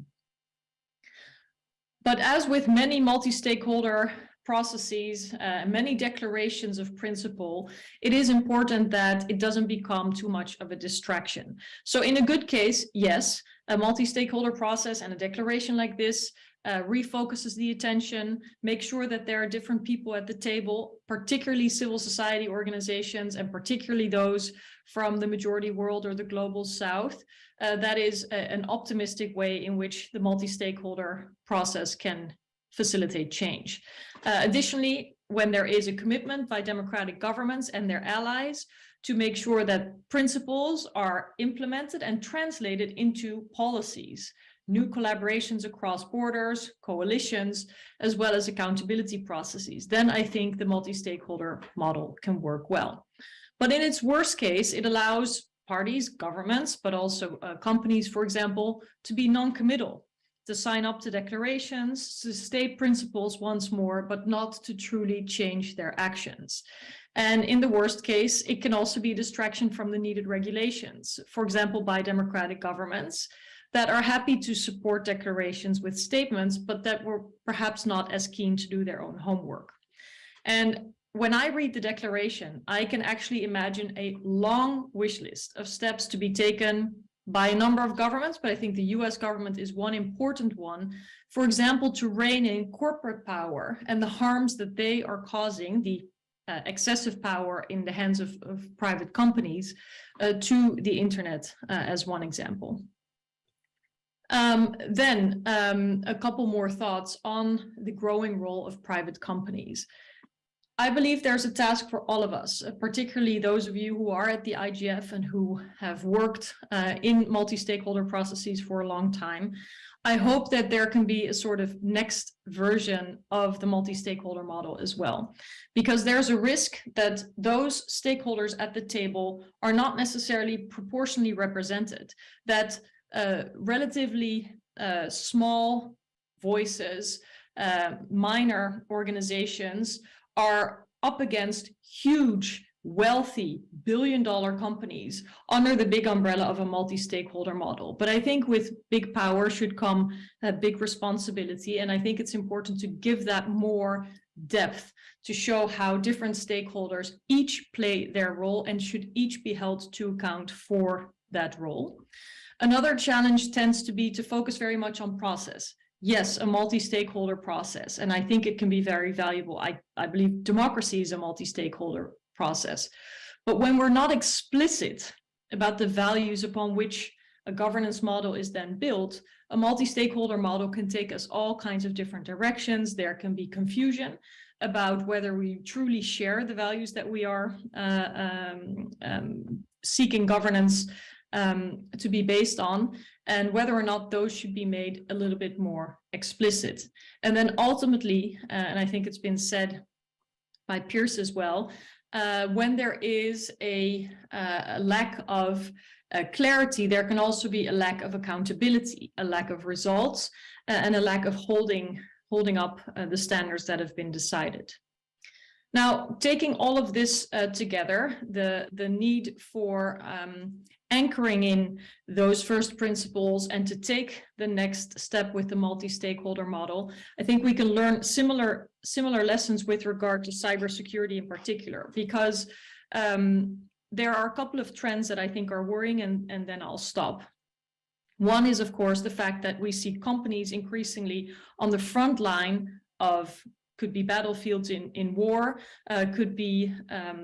But as with many multi-stakeholder processes, many declarations of principle, it is important that it doesn't become too much of a distraction. So in a good case, yes, a multi-stakeholder process and a declaration like this refocuses the attention, make sure that there are different people at the table, particularly civil society organizations, and particularly those from the majority world or the global south. That is an optimistic way in which the multi-stakeholder process can facilitate change. Additionally, when there is a commitment by democratic governments and their allies to make sure that principles are implemented and translated into policies, new collaborations across borders, coalitions, as well as accountability processes, then I think the multi-stakeholder model can work well. But in its worst case, it allows parties, governments, but also companies, for example, to be non-committal, to sign up to declarations, to state principles once more, but not to truly change their actions. And in the worst case, it can also be a distraction from the needed regulations, for example, by democratic governments that are happy to support declarations with statements, but that were perhaps not as keen to do their own homework. And when I read the declaration, I can actually imagine a long wish list of steps to be taken by a number of governments, but I think the US government is one important one. For example, to rein in corporate power and the harms that they are causing, the excessive power in the hands of private companies to the internet as one example. Then a couple more thoughts on the growing role of private companies. I believe there's a task for all of us, particularly those of you who are at the IGF and who have worked in multi-stakeholder processes for a long time. I hope that there can be a sort of next version of the multi-stakeholder model as well, because there's a risk that those stakeholders at the table are not necessarily proportionally represented, that relatively small voices, minor organizations are up against huge, wealthy, billion-dollar companies under the big umbrella of a multi-stakeholder model. But I think with big power should come a big responsibility, and I think it's important to give that more depth to show how different stakeholders each play their role and should each be held to account for that role. Another challenge tends to be to focus very much on process. Yes, a multi-stakeholder process, and I think it can be very valuable. I believe democracy is a multi-stakeholder process. But when we're not explicit about the values upon which a governance model is then built, a multi-stakeholder model can take us all kinds of different directions. There can be confusion about whether we truly share the values that we are seeking governance to be based on, and whether or not those should be made a little bit more explicit. And then ultimately, and I think it's been said by Piers as well, when there is a lack of clarity, there can also be a lack of accountability, a lack of results, and a lack of holding up the standards that have been decided. Now, taking all of this together, the need for anchoring in those first principles and to take the next step with the multi-stakeholder model, I think we can learn similar lessons with regard to cybersecurity in particular, because there are a couple of trends that I think are worrying, and then I'll stop. One is, of course, the fact that we see companies increasingly on the front line of, could be battlefields in war, could be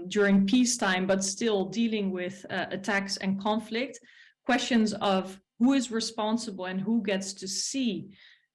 during peacetime, but still dealing with attacks and conflict. Questions of who is responsible and who gets to see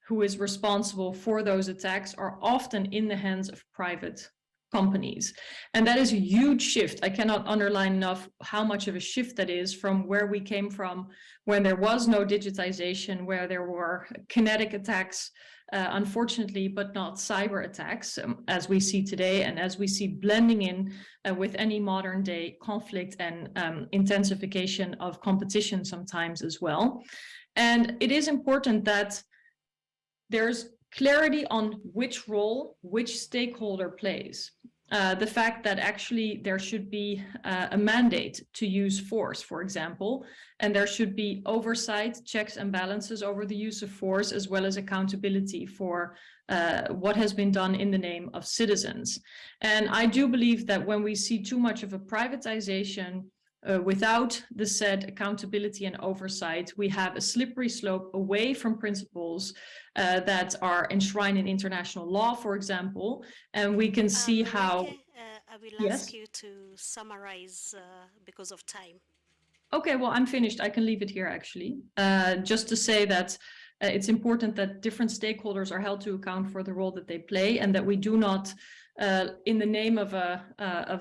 who is responsible for those attacks are often in the hands of private companies. And that is a huge shift. I cannot underline enough how much of a shift that is from where we came from when there was no digitization, where there were kinetic attacks, unfortunately, but not cyber attacks, as we see today, and as we see blending in with any modern day conflict and intensification of competition sometimes as well. And it is important that there's clarity on which role which stakeholder plays. The fact that actually there should be a mandate to use force, for example, and there should be oversight, checks and balances over the use of force, as well as accountability for what has been done in the name of citizens. And I do believe that when we see too much of a privatization without the said accountability and oversight, we have a slippery slope away from principles that are enshrined in international law, for example, and we can see how... I will ask you to summarize because of time. Okay, well, I'm finished. I can leave it here, actually. Just to say that it's important that different stakeholders are held to account for the role that they play, and that we do not, in the name of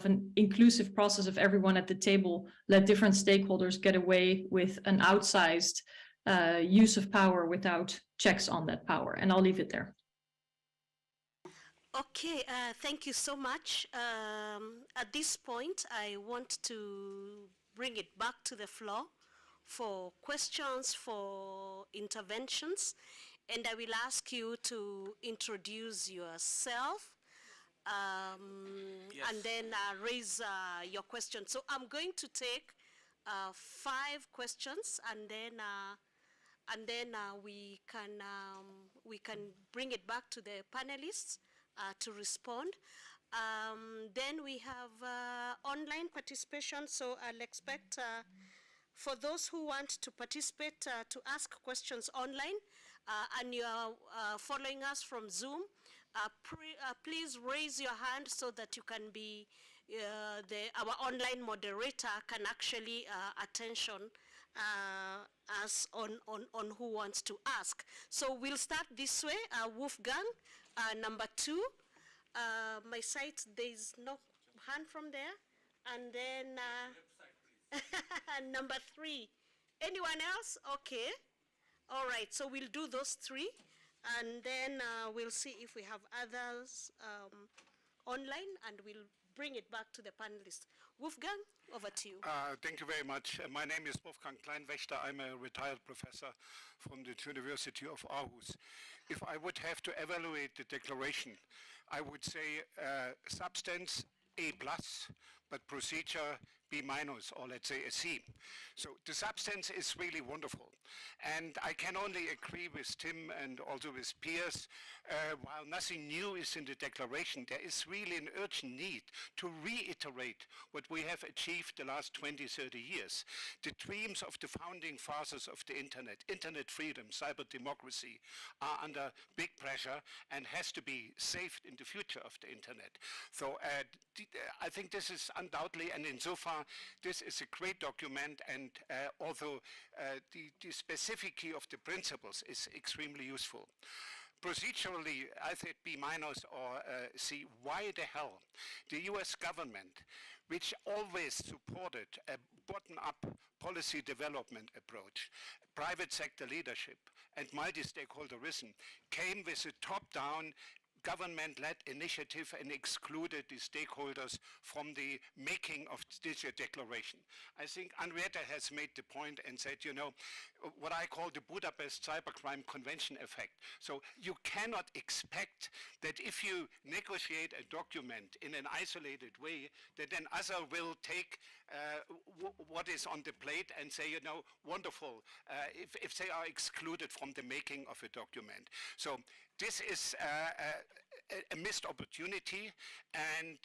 an inclusive process of everyone at the table, let different stakeholders get away with an outsized use of power without checks on that power. And I'll leave it there. Okay, thank you so much. At this point, I want to bring it back to the floor for questions, for interventions. And I will ask you to introduce yourself and then raise your question. So I'm going to take 5 questions, and then we can bring it back to the panelists to respond. Then we have online participation, so I'll expect for those who want to participate to ask questions online and you are following us from Zoom, please raise your hand so that you can be, our online moderator can actually attention us on who wants to ask. So we'll start this way, Wolfgang, number 2. My site, there's no hand from there. And then number 3. Anyone else? Okay. All right, so we'll do those 3. And then we'll see if we have others online, and we'll bring it back to the panelists. Wolfgang, over to you. Thank you very much. My name is Wolfgang Kleinwächter. I'm a retired professor from the University of Aarhus. If I would have to evaluate the declaration, I would say substance A+, but procedure B-, or let's say a C. So the substance is really wonderful. And I can only agree with Tim and also with Piers. While nothing new is in the declaration, there is really an urgent need to reiterate what we have achieved the last 20, 30 years. The dreams of the founding fathers of the internet freedom, cyber democracy, are under big pressure and has to be saved in the future of the internet. So I think this is undoubtedly, and insofar, this is a great document, and although the specificity of the principles is extremely useful. Procedurally, I said B- or C. Why the hell? The US government, which always supported a bottom-up policy development approach, private sector leadership, and multi-stakeholderism, came with a top-down government-led initiative and excluded the stakeholders from the making of this declaration. I think Henrietta has made the point and said, you know, what I call the Budapest Cybercrime Convention effect. So you cannot expect that if you negotiate a document in an isolated way, that then other will take what is on the plate and say, you know, wonderful, if they are excluded from the making of a document. So this is a missed opportunity, and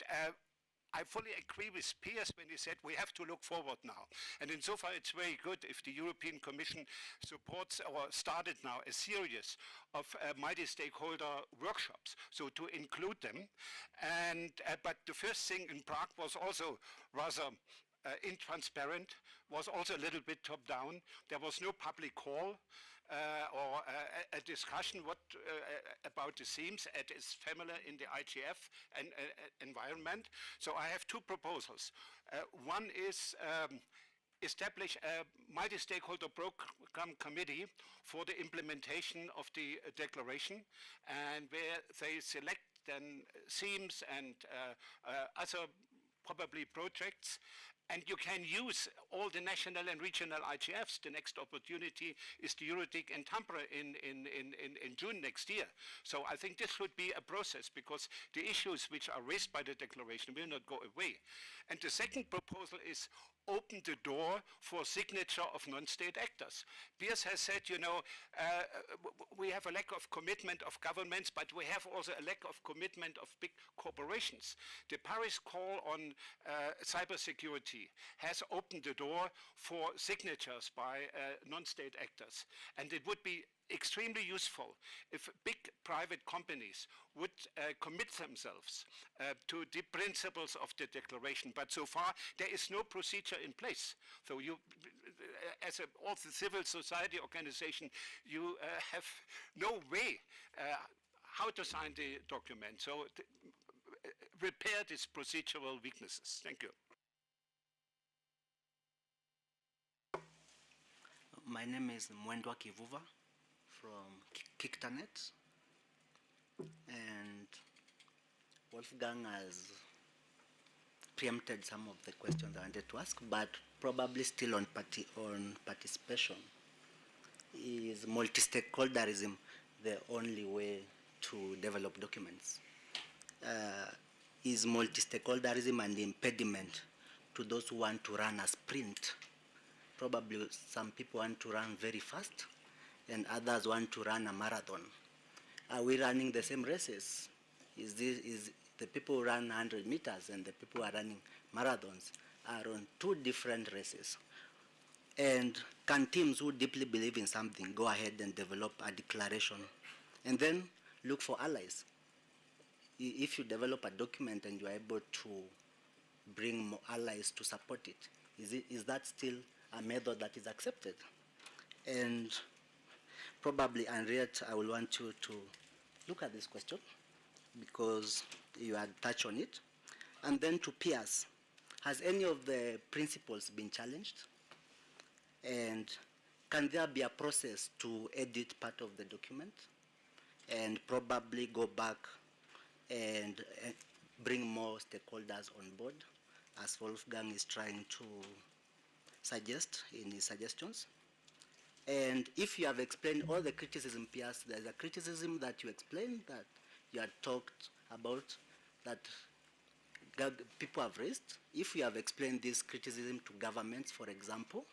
I fully agree with Piers when he said we have to look forward now. And insofar, it's very good if the European Commission supports or started now a series of multi-stakeholder workshops, so to include them. And but the first thing in Prague was also rather intransparent, was also a little bit top-down. There was no public call or a discussion about the themes. It is familiar in the IGF and environment. So I have 2 proposals. One is establish a multi-stakeholder program committee for the implementation of the declaration, and where they select then themes and other probably projects. And you can use all the national and regional IGFs. The next opportunity is the Eurodic in Tampere in June next year. So I think this should be a process, because the issues which are raised by the declaration will not go away. And the second proposal is open the door for signature of non-state actors. Piers has said, you know, we have a lack of commitment of governments, but we have also a lack of commitment of big corporations. The Paris call on cybersecurity has opened the door for signatures by non-state actors. And it would be extremely useful if big private companies would commit themselves to the principles of the declaration. But so far, there is no procedure in place. So you, as also civil society organization, you have no way how to sign the document. So repair these procedural weaknesses. Thank you. My name is Mwendwa Kivuva from Kiktanet, and Wolfgang has preempted some of the questions I wanted to ask, but probably still on participation. Is multi-stakeholderism the only way to develop documents. Is multi-stakeholderism and the impediment to those who want to run a sprint. Probably some people want to run very fast and others want to run a marathon. Are we running the same races? Is the people who run 100 meters and the people who are running marathons are on two different races? And can teams who deeply believe in something go ahead and develop a declaration and then look for allies? If you develop a document and you are able to bring more allies to support it, is that still a method that is accepted? And probably, Henriette, I will want you to look at this question because you had touched on it. And then to peers, has any of the principles been challenged? And can there be a process to edit part of the document and probably go back and bring more stakeholders on board, as Wolfgang is trying to suggest in his suggestions? And if you have explained all the criticism, Piers, there's a criticism that you explained that you had talked about that people have raised. If you have explained this criticism to governments, for example,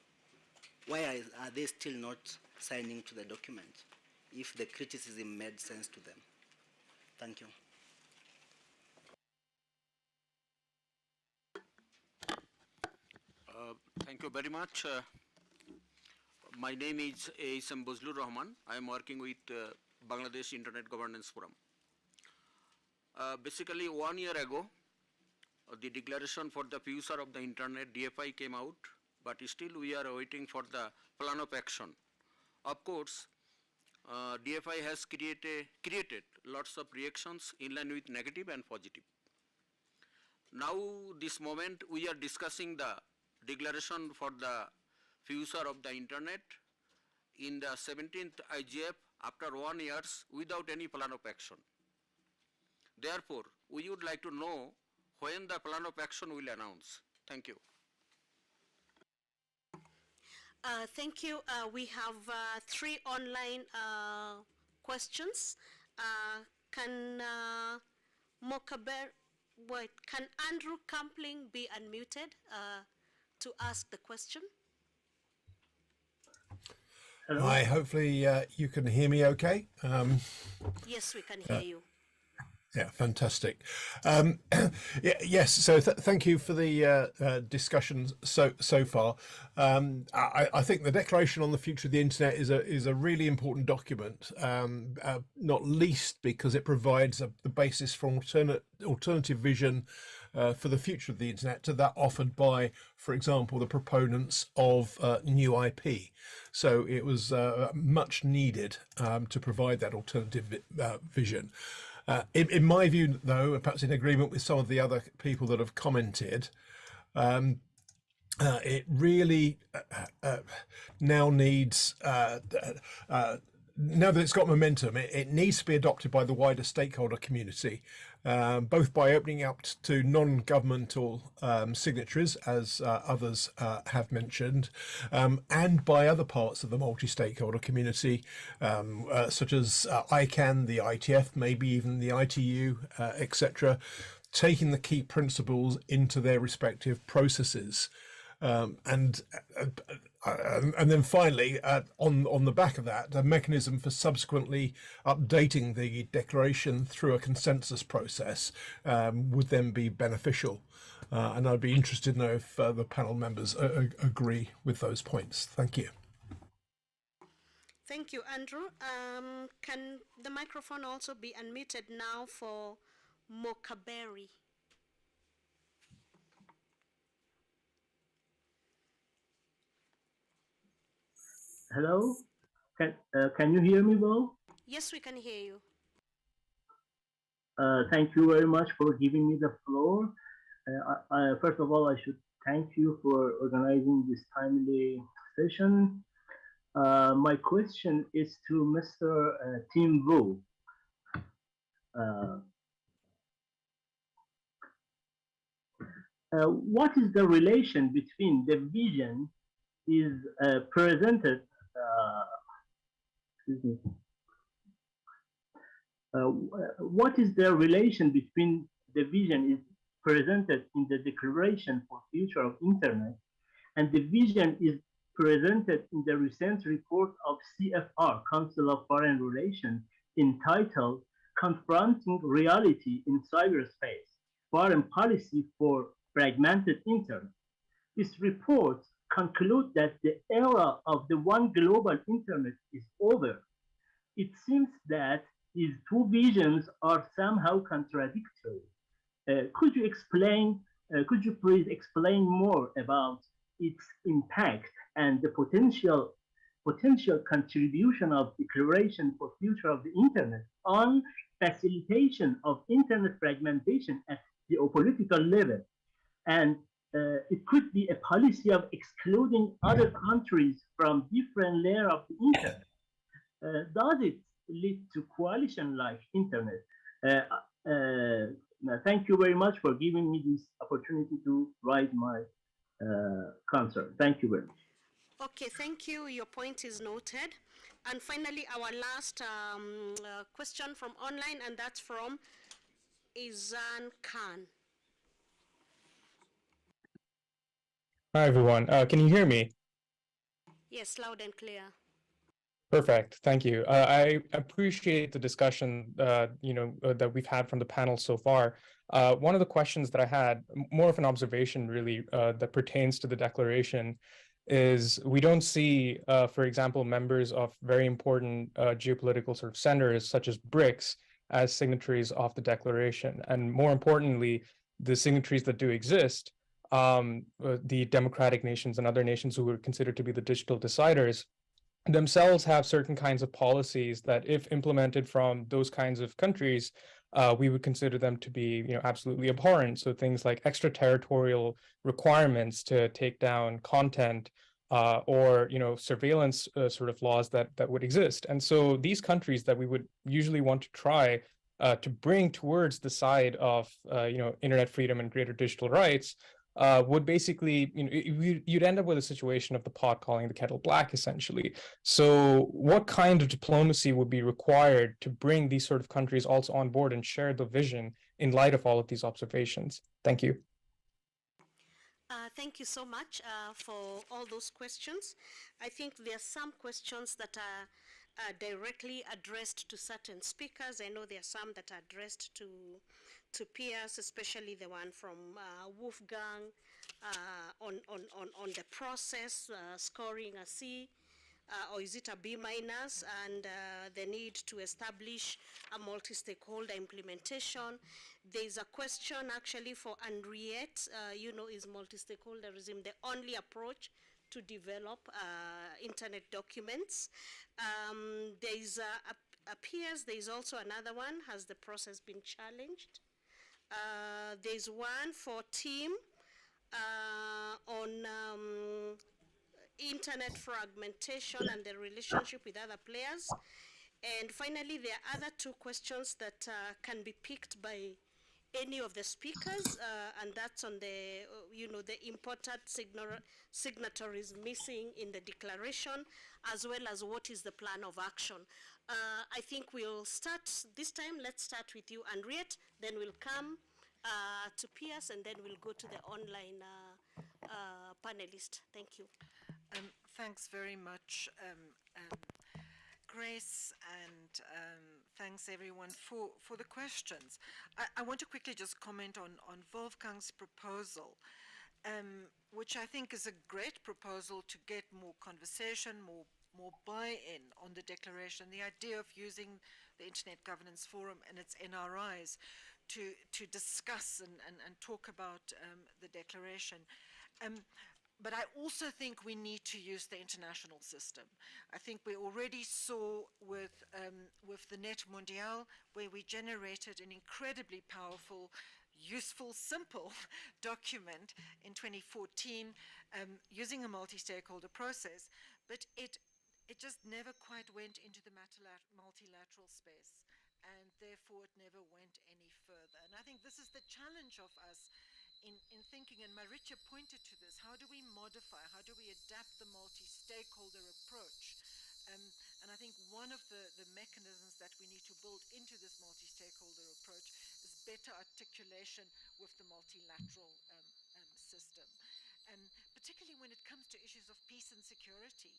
why are they still not signing to the document if the criticism made sense to them? Thank you. Thank you very much. My name is A.S.M. Bozlur Rahman. I am working with Bangladesh Internet Governance Forum. Basically, 1 year ago, the declaration for the future of the Internet, DFI, came out, but still we are waiting for the plan of action. Of course, DFI has created lots of reactions in line with negative and positive. Now, this moment, we are discussing the declaration for the future of the Internet in the 17th IGF after 1 year without any plan of action. Therefore, we would like to know when the plan of action will announce. Thank you. Thank you. We have 3 online questions. Can Andrew Campling be unmuted to ask the question? Hello. Hi, hopefully you can hear me okay. Yes, we can hear you. Yeah, fantastic. Yes, so thank you for the discussions so far. I think the Declaration on the Future of the Internet is a really important document, not least because it provides the basis for alternative vision for the future of the Internet to that offered by, for example, the proponents of new IP. So it was much needed to provide that alternative vision. In my view, though, perhaps in agreement with some of the other people that have commented, it really now needs, now that it's got momentum, it needs to be adopted by the wider stakeholder community, both by opening up to non-governmental signatories, as others have mentioned, and by other parts of the multi-stakeholder community, such as ICANN, the ITF, maybe even the ITU, etc., taking the key principles into their respective processes. And then finally, on the back of that, a mechanism for subsequently updating the declaration through a consensus process would then be beneficial. And I'd be interested to know if the panel members agree with those points. Thank you. Thank you, Andrew. Can the microphone also be unmuted now for Mokaberi? Hello, can you hear me well? Yes, we can hear you. Thank you very much for giving me the floor. First of all, I should thank you for organizing this timely session. My question is to Mr. Tim Wu. What is the relation between the vision is presented excuse me, what is the relation between the vision is presented in the Declaration for Future of Internet and the vision is presented in the recent report of CFR, Council of Foreign Relations, entitled Confronting Reality in Cyberspace, Foreign Policy for Fragmented Internet. This report concludes that the era of the one global internet is over. It seems that these two visions are somehow contradictory. Could you explain, could you please explain more about its impact and the potential contribution of Declaration for Future of the Internet on facilitation of internet fragmentation at geopolitical level? And it could be a policy of excluding other countries from different layer of the internet. Does it lead to coalition-like internet? Thank you very much for giving me this opportunity to write my concern. Thank you very much. Okay, thank you. Your point is noted. And finally, our last question from online, and that's from Izan Khan. Hi, everyone. Can you hear me? Yes, loud and clear. Perfect. Thank you. I appreciate the discussion, that we've had from the panel so far. One of the questions that I had, more of an observation really, that pertains to the declaration, is we don't see, for example, members of very important geopolitical sort of centers, such as BRICS, as signatories of the declaration. And more importantly, the signatories that do exist, the democratic nations and other nations who are considered to be the digital deciders, themselves have certain kinds of policies that, if implemented from those kinds of countries, we would consider them to be, absolutely abhorrent. So things like extraterritorial requirements to take down content, or surveillance sort of laws that would exist. And so these countries that we would usually want to try to bring towards the side of internet freedom and greater digital rights would basically, you'd end up with a situation of the pot calling the kettle black, essentially. So what kind of diplomacy would be required to bring these sort of countries also on board and share the vision in light of all of these observations? Thank you. Thank you so much for all those questions. I think there are some questions that are directly addressed to certain speakers. I know there are some that are addressed to peers, especially the one from Wolfgang on the process, scoring a C, or is it a B minus, and the need to establish a multi-stakeholder implementation. There's a question actually for Henriette, is multi-stakeholderism the only approach to develop internet documents? There's appears there's also another one, has the process been challenged? There's one for Tim on internet fragmentation and the relationship with other players. And finally, there are other two questions that can be picked by any of the speakers, and that's on the, the important signatories missing in the declaration, as well as what is the plan of action. I think we'll start this time. Let's start with you, Henriette, then we'll come to Piers, and then we'll go to the online panelist. Thank you. Thanks very much, Grace, and thanks everyone for the questions. I want to quickly just comment on Wolfgang's proposal, which I think is a great proposal to get more conversation, more buy-in on the declaration, the idea of using the Internet Governance Forum and its NRIs to discuss and talk about the declaration. But I also think we need to use the international system. I think we already saw with the Net Mondial, where we generated an incredibly powerful, useful, simple document in 2014 using a multi-stakeholder process, but it just never quite went into the multilateral space, and therefore it never went any further. And I think this is the challenge of us in thinking, and Maricha pointed to this, how do we modify, how do we adapt the multi-stakeholder approach? And I think one of the mechanisms that we need to build into this multi-stakeholder approach is better articulation with the multilateral system. Particularly when it comes to issues of peace and security,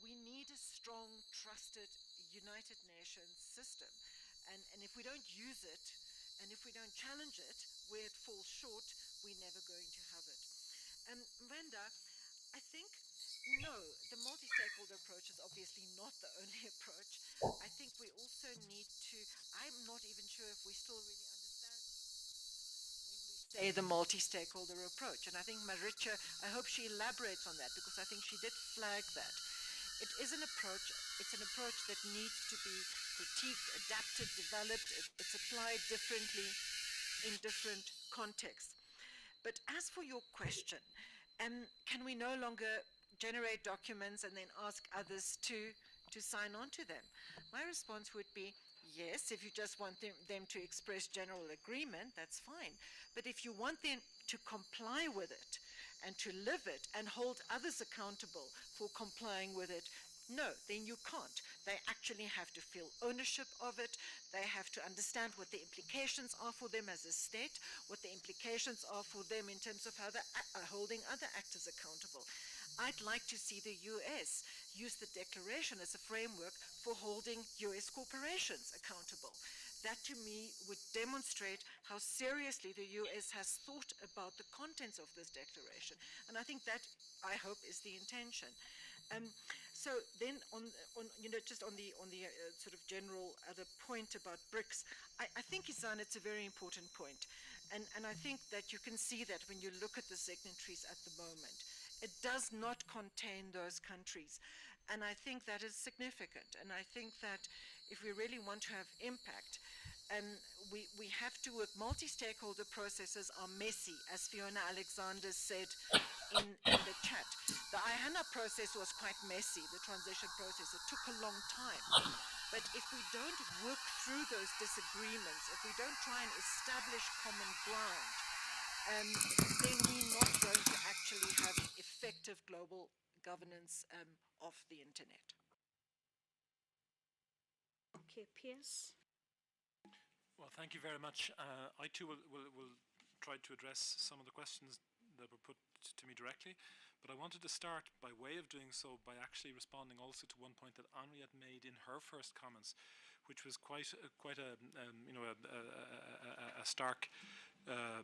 we need a strong, trusted, United Nations system. And if we don't use it, and if we don't challenge it, where it falls short, we're never going to have it. Wanda, I think, no, the multi-stakeholder approach is obviously not the only approach. I think we also need to, I'm not even sure if we still really understand when we say the multi-stakeholder approach. And I think Maricha, I hope she elaborates on that, because I think she did flag that. It is an approach, it's an approach that needs to be critiqued, adapted, developed. It's applied differently in different contexts. But as for your question, can we no longer generate documents and then ask others to sign on to them? My response would be, yes, if you just want them to express general agreement, that's fine. But if you want them to comply with it and to live it and hold others accountable for complying with it, no, then you can't. They actually have to feel ownership of it. They have to understand what the implications are for them as a state, what the implications are for them in terms of how they are holding other actors accountable. I'd like to see the US use the declaration as a framework for holding US corporations accountable. That to me would demonstrate how seriously the US has thought about the contents of this declaration. And I think that, I hope, is the intention. So then just on the sort of general other point about BRICS, I think, Isan, it's a very important point. And I think that you can see that when you look at the signatories at the moment. It does not contain those countries. And I think that is significant. And I think that if we really want to have impact, we have to work. Multi-stakeholder processes are messy, as Fiona Alexander said in the chat. The IHANA process was quite messy, the transition process. It took a long time. But if we don't work through those disagreements, if we don't try and establish common ground, then we're not going to actually have effective global governance of the internet. Okay, Piers. Well, thank you very much. I too will try to address some of the questions that were put to me directly, but I wanted to start by way of doing so by actually responding also to one point that Henriette made in her first comments, which was quite a stark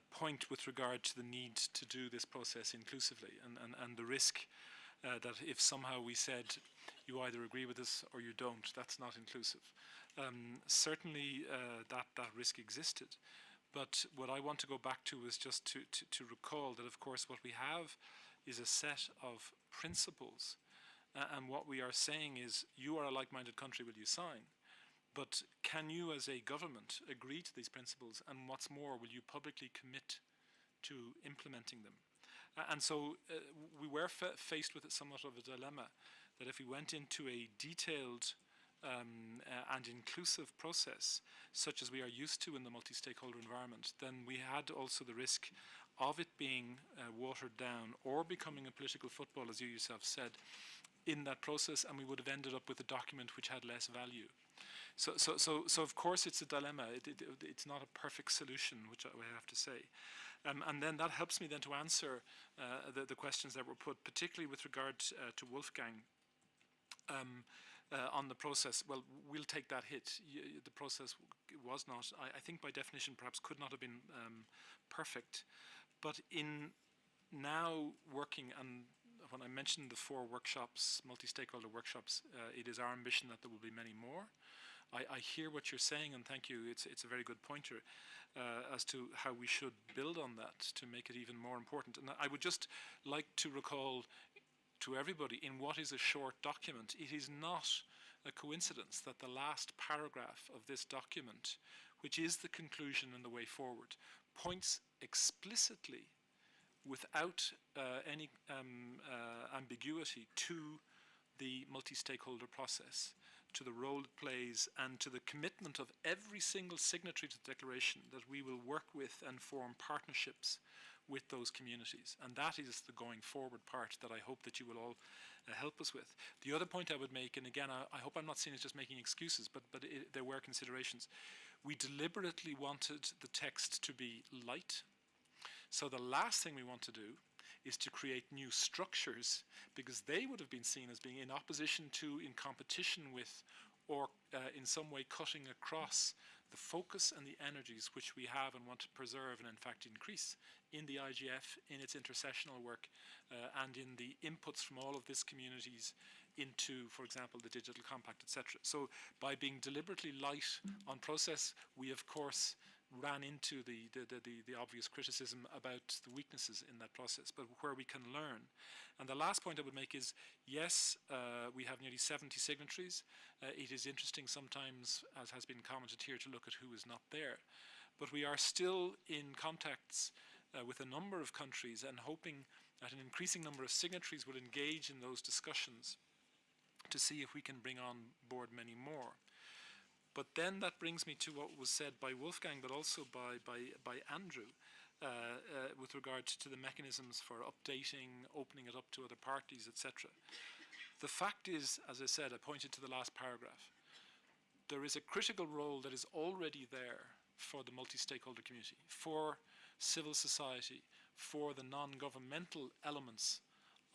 point with regard to the need to do this process inclusively and the risk that if somehow we said you either agree with us or you don't, that's not inclusive. Certainly that risk existed. But what I want to go back to is just to recall that, of course, what we have is a set of principles. And what we are saying is, you are a like-minded country, will you sign? But can you as a government agree to these principles? And what's more, will you publicly commit to implementing them? And so we were faced with somewhat of a dilemma, that if we went into a detailed and inclusive process, such as we are used to in the multi-stakeholder environment, then we had also the risk of it being watered down or becoming a political football, as you yourself said, in that process, and we would have ended up with a document which had less value. So of course it's a dilemma. It's not a perfect solution, which I have to say. And then that helps me then to answer the questions that were put, particularly with regard to Wolfgang. On the process, well, we'll take that hit. The process was not, I think by definition, perhaps could not have been perfect. But in now working, and when I mentioned the 4 workshops, multi-stakeholder workshops, it is our ambition that there will be many more. I hear what you're saying, and thank you. It's a very good pointer as to how we should build on that to make it even more important. And I would just like to recall to everybody, in what is a short document, it is not a coincidence that the last paragraph of this document, which is the conclusion and the way forward, points explicitly, without any ambiguity, to the multi-stakeholder process, to the role it plays, and to the commitment of every single signatory to the declaration that we will work with and form partnerships with those communities. And that is the going forward part that I hope that you will all help us with. The other point I would make, and again, I hope I'm not seen as just making excuses, but there were considerations. We deliberately wanted the text to be light. So the last thing we want to do is to create new structures, because they would have been seen as being in opposition to, in competition with, or in some way cutting across the focus and the energies which we have and want to preserve and in fact increase in the IGF, in its intercessional work, and in the inputs from all of these communities into, for example, the digital compact, etc. So by being deliberately light on process, we of course ran into the obvious criticism about the weaknesses in that process, but where we can learn. And the last point I would make is, yes, we have nearly 70 signatories. It is interesting sometimes, as has been commented here, to look at who is not there. But we are still in contacts with a number of countries and hoping that an increasing number of signatories will engage in those discussions to see if we can bring on board many more. But then that brings me to what was said by Wolfgang, but also by Andrew, with regard to the mechanisms for updating, opening it up to other parties, etc. The fact is, as I said, I pointed to the last paragraph, there is a critical role that is already there for the multi-stakeholder community, for civil society, for the non-governmental elements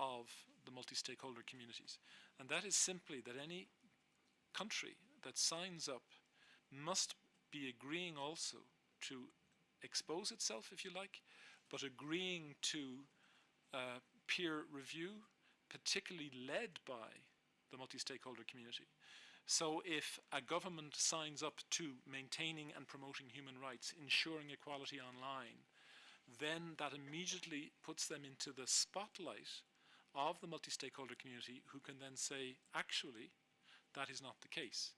of the multi-stakeholder communities. And that is simply that any country that signs up must be agreeing also to expose itself, if you like, but agreeing to peer review, particularly led by the multi-stakeholder community. So if a government signs up to maintaining and promoting human rights, ensuring equality online, then that immediately puts them into the spotlight of the multi-stakeholder community, who can then say, actually, that is not the case.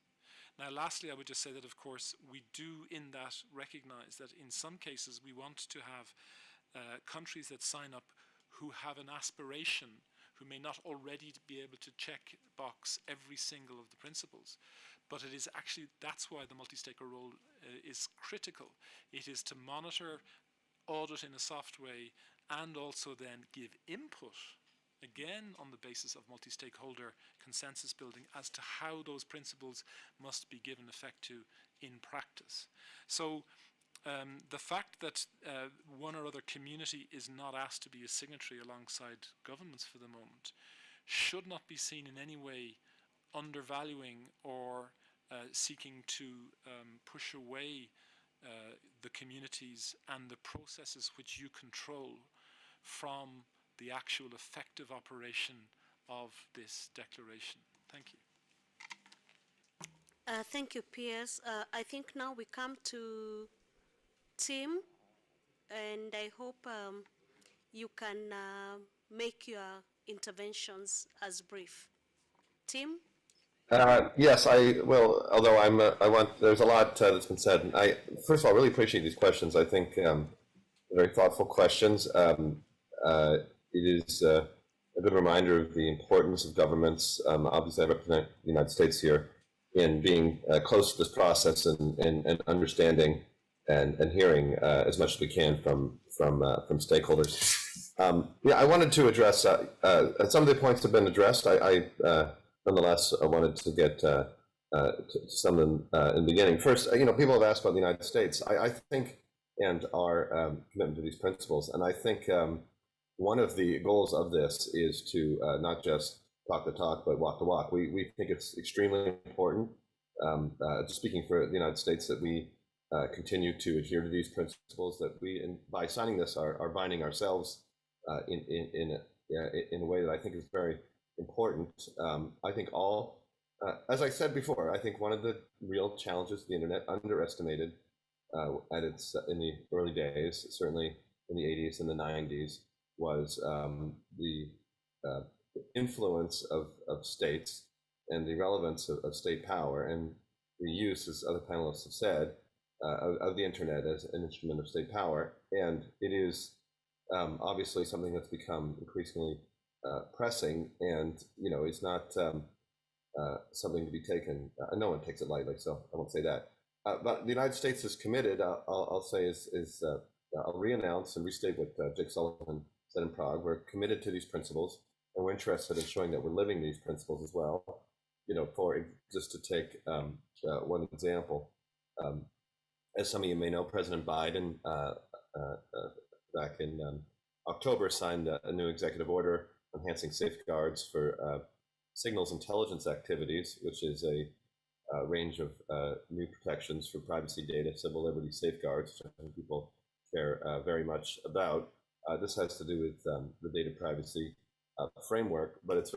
Now, lastly, I would just say that, of course, we do in that recognize that in some cases we want to have countries that sign up who have an aspiration, who may not already be able to check box every single of the principles. But it is actually, that's why the multi-stakeholder role is critical. It is to monitor, audit in a soft way, and also then give input, again on the basis of multi-stakeholder consensus building, as to how those principles must be given effect to in practice. So the fact that one or other community is not asked to be a signatory alongside governments for the moment should not be seen in any way undervaluing or seeking to push away the communities and the processes which you control from the actual effective operation of this declaration. Thank you. Thank you, Piers. I think now we come to Tim, and I hope you can make your interventions as brief. Tim? Yes, I will. Although there's a lot that's been said. And I, first of all, really appreciate these questions. I think very thoughtful questions. It is a good reminder of the importance of governments. Obviously, I represent the United States here in being close to this process and understanding and hearing as much as we can from stakeholders. Yeah, I wanted to address some of the points have been addressed. Nonetheless, I wanted to get to some of them in the beginning. First, people have asked about the United States. I think, and our commitment to these principles, and I think one of the goals of this is to not just talk the talk, but walk the walk. We think it's extremely important, speaking for the United States, that we continue to adhere to these principles, that we, and by signing this, are binding ourselves in a way that I think is very important. I think as I said before, I think one of the real challenges of the internet, underestimated in the early days, certainly in the 80s and the 90s, was the influence of states and the relevance of state power and the use, as other panelists have said, of the internet as an instrument of state power. And it is obviously something that's become increasingly pressing, and it's not something to be taken. No one takes it lightly, so I won't say that. But the United States is committed. I'll say I'll re-announce and restate what Jake Sullivan said in Prague. We're committed to these principles. and we're interested in showing that we're living these principles as well. Just to take one example, as some of you may know, President Biden back in October signed a new executive order enhancing safeguards for signals intelligence activities, which is a range of new protections for privacy data, civil liberty safeguards, which I think people care very much about. This has to do with the data privacy framework, but it's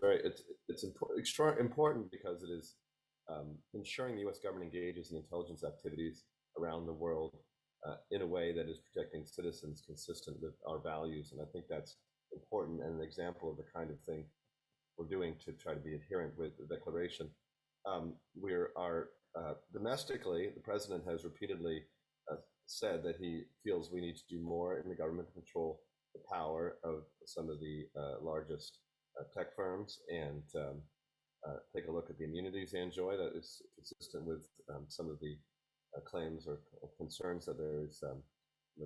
extra important because it is ensuring the U.S. government engages in intelligence activities around the world in a way that is protecting citizens consistent with our values. And I think that's important and an example of the kind of thing we're doing to try to be adherent with the declaration. Domestically, the president has repeatedly said that he feels we need to do more in the government to control the power of some of the largest tech firms and take a look at the immunities they enjoy. That is consistent with some of the claims or concerns that there is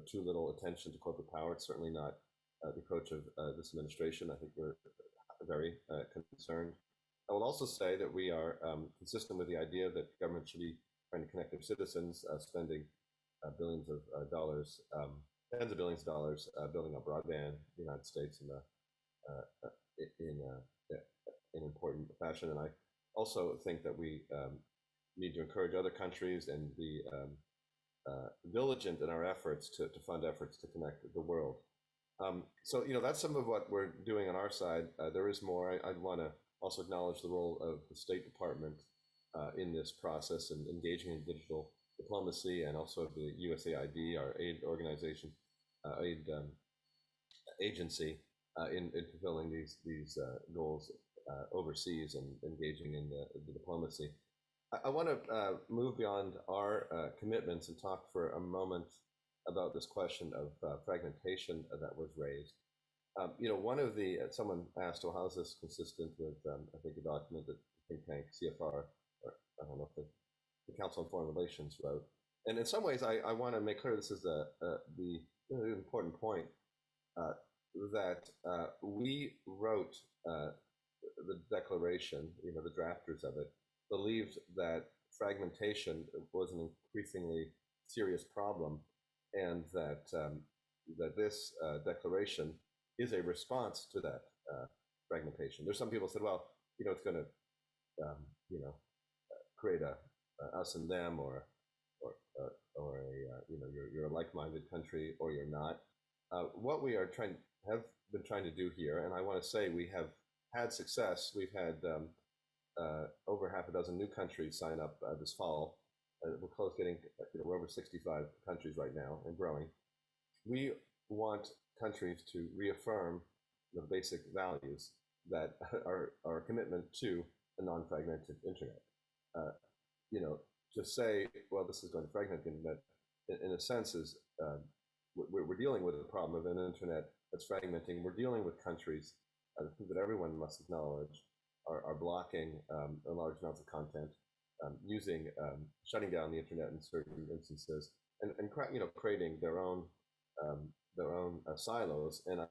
too little attention to corporate power. It's certainly not the approach of this administration. I think we're very concerned. I will also say that we are consistent with the idea that government should be trying to connect their citizens, spending billions of dollars, tens of billions of dollars building up broadband in the United States in important fashion. And I also think that we need to encourage other countries and be diligent in our efforts to fund efforts to connect the world. So, that's some of what we're doing on our side. There is more. I'd want to also acknowledge the role of the State Department in this process and engaging in digital diplomacy, and also the USAID, our aid organization, aid agency, in fulfilling these goals overseas and engaging in the diplomacy. I want to move beyond our commitments and talk for a moment about this question of fragmentation that was raised. One of someone asked, well, how is this consistent with, I think, a document that the think tank CFR, or I don't know if the Council on Foreign Relations wrote. And in some ways, I want to make clear this is the important point that we wrote the declaration, the drafters of it, believed that fragmentation was an increasingly serious problem, and that this declaration is a response to that fragmentation. There's some people said, well, it's going to, create a us and them, or you're a like-minded country or you're not. What we have been trying to do here, and I want to say we have had success. We've had over half a dozen new countries sign up this fall. We're close getting, we're over 65 countries right now and growing. We want countries to reaffirm the basic values that are our commitment to a non-fragmented internet. To say, well, this is going to fragment the internet, in a sense, is we're dealing with the problem of an internet that's fragmenting. We're dealing with countries that everyone must acknowledge are blocking large amounts of content, shutting down the internet in certain instances, and creating their own silos. And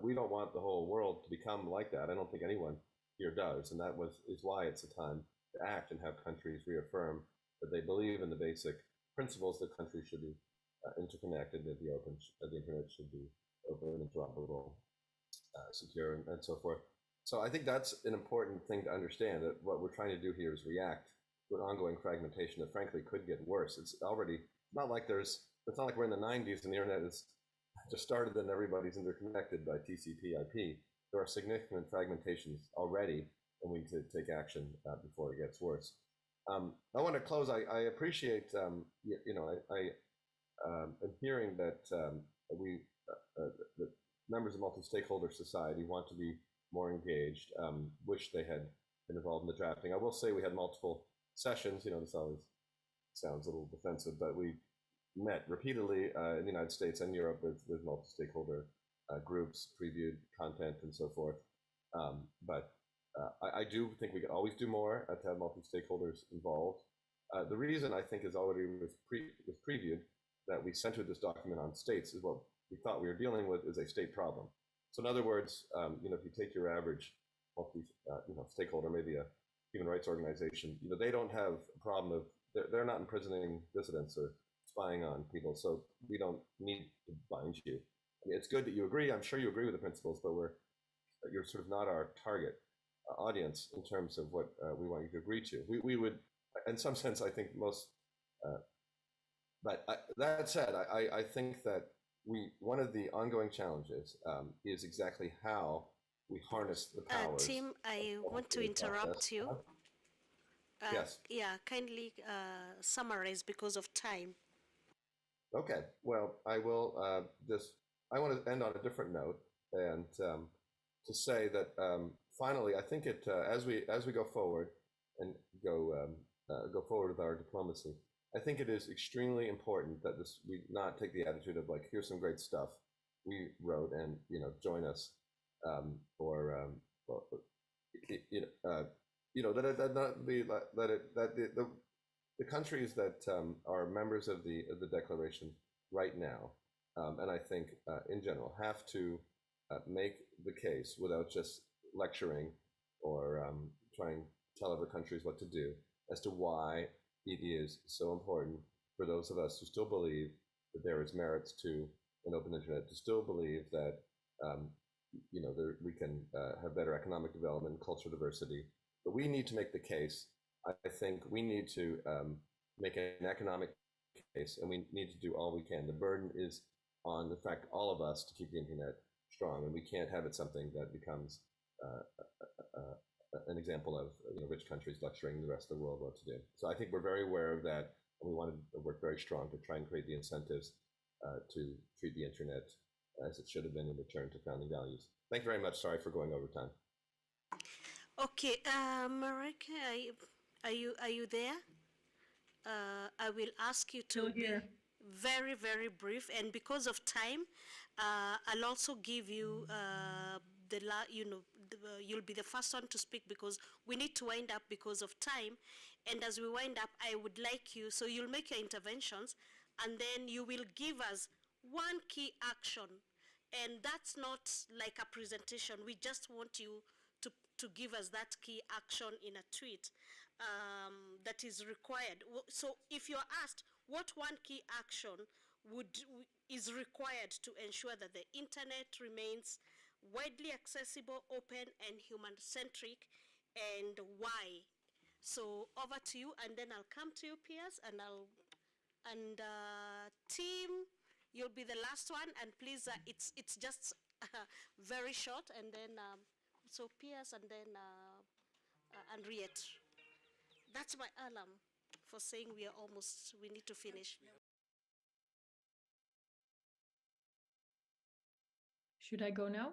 we don't want the whole world to become like that. I don't think anyone here does, and is why it's a time to act and have countries reaffirm that they believe in the basic principles that countries should be interconnected, that the internet should be open, interoperable, secure, and so forth. So I think that's an important thing to understand, that what we're trying to do here is react to an ongoing fragmentation that frankly could get worse. It's not like we're in the 90s and the internet is just started and everybody's interconnected by TCP/IP. There are significant fragmentations already, and we need to take action before it gets worse. I want to close. I appreciate, I'm hearing that that members of multi-stakeholder society want to be more engaged, wish they had been involved in the drafting. I will say we had multiple sessions. This always sounds a little defensive, but we met repeatedly in the United States and Europe with multi-stakeholder groups, previewed content, and so forth. But I do think we could always do more to have multi-stakeholders involved. The reason I think is already was previewed, that we centered this document on states, is what we thought we were dealing with is a state problem. So in other words, if you take your average stakeholder, maybe a human rights organization, they don't have a problem of, they're not imprisoning dissidents or spying on people, so we don't need to bind you. I mean, it's good that you agree. I'm sure you agree with the principles, but you're sort of not our target audience in terms of what we want you to agree to. We would, in some sense, I think most, but that said, I think that one of the ongoing challenges is exactly how we harness the powers. Tim, I want to interrupt you. Yes. Yeah, kindly summarize because of time. Okay, well, I will I want to end on a different note and to say that finally, I think as we go forward and go forward with our diplomacy, I think it is extremely important that we not take the attitude of like, here's some great stuff we wrote and join us, the countries that are members of the declaration right now, and I think in general, have to make the case without just lecturing or trying to tell other countries what to do, as to why it is so important for those of us who still believe that there is merits to an open internet, to still believe that we can have better economic development and cultural diversity. But we need to make the case. I think we need to make an economic case, and we need to do all we can. The burden is on, in fact, all of us to keep the internet strong, and we can't have it something that becomes an example of rich countries lecturing the rest of the world what to do. So I think we're very aware of that, and we want to work very strong to try and create the incentives to treat the internet as it should have been in return to founding values. Thank you very much. Sorry for going over time. Okay, Marika, are you there? I will ask you to be very, very brief, and because of time, I'll also give you you'll be the first one to speak because we need to wind up because of time. And as we wind up, I would like you, so you'll make your interventions, and then you will give us one key action. And that's not like a presentation. We just want you to give us that key action in a tweet that is required. So if you're asked what one key action is required to ensure that the internet remains widely accessible, open, and human-centric, and why? So over to you, and then I'll come to you, Piers, and team, you'll be the last one, and please, it's just very short, and then so Piers, and then Henriette. That's my alarm for saying we need to finish. Should I go now?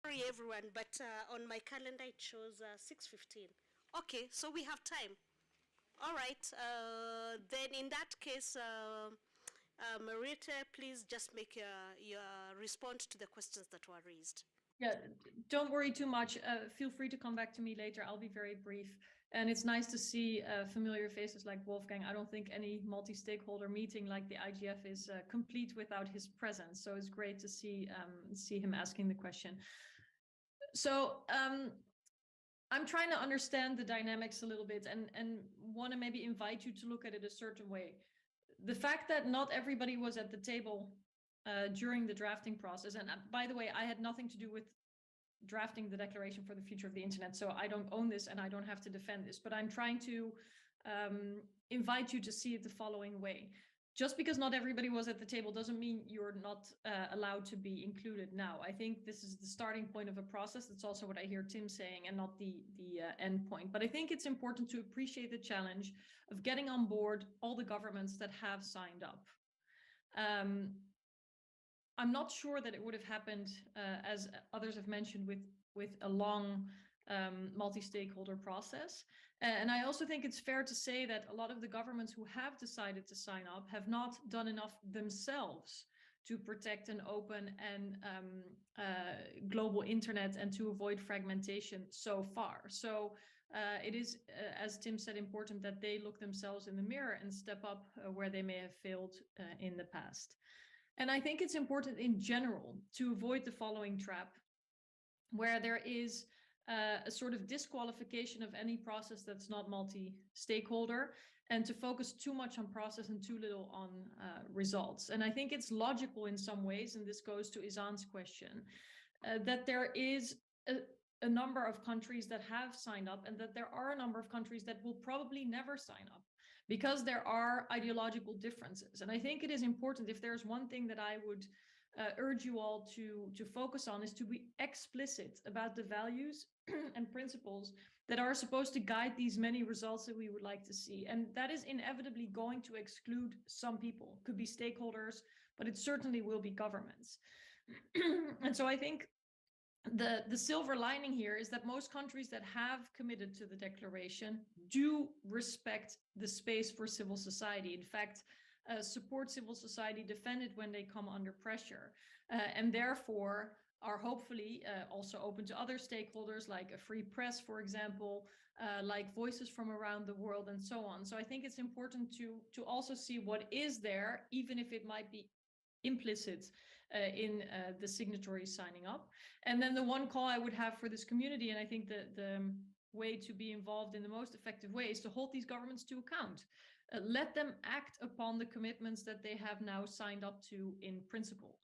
Sorry, everyone, but on my calendar it shows 6:15. Okay, so we have time. All right, then in that case, Marita, please just make your response to the questions that were raised. Yeah, don't worry too much. Feel free to come back to me later. I'll be very brief. And it's nice to see familiar faces like Wolfgang. I don't think any multi-stakeholder meeting like the IGF is complete without his presence. So it's great to see him asking the question. So I'm trying to understand the dynamics a little bit and want to maybe invite you to look at it a certain way. The fact that not everybody was at the table during the drafting process, and by the way, I had nothing to do with drafting the Declaration for the Future of the Internet, so I don't own this and I don't have to defend this, but I'm trying to invite you to see it the following way. Just because not everybody was at the table doesn't mean you're not allowed to be included now. I think this is the starting point of a process. That's also what I hear Tim saying, and not the end point. But I think it's important to appreciate the challenge of getting on board all the governments that have signed up. I'm not sure that it would have happened, as others have mentioned, with a long multi-stakeholder process. And I also think it's fair to say that a lot of the governments who have decided to sign up have not done enough themselves to protect an open and global internet and to avoid fragmentation so far. So it is, as Tim said, important that they look themselves in the mirror and step up where they may have failed in the past. And I think it's important in general to avoid the following trap, where there is a sort of disqualification of any process that's not multi-stakeholder, and to focus too much on process and too little on results. And I think it's logical in some ways, and this goes to Izan's question, that there is a number of countries that have signed up, and that there are a number of countries that will probably never sign up because there are ideological differences. And I think it is important, if there's one thing that I would urge you all to focus on, is to be explicit about the values and principles that are supposed to guide these many results that we would like to see. And that is inevitably going to exclude some people. It could be stakeholders, but it certainly will be governments. And so I think the silver lining here is that most countries that have committed to the declaration do respect the space for civil society. In fact, support civil society, defend it when they come under pressure, and therefore are hopefully also open to other stakeholders, like a free press, for example, like voices from around the world, and so on. So I think it's important to also see what is there, even if it might be implicit in the signatories signing up. And then the one call I would have for this community, and I think the way to be involved in the most effective way, is to hold these governments to account. Let them act upon the commitments that they have now signed up to in principle.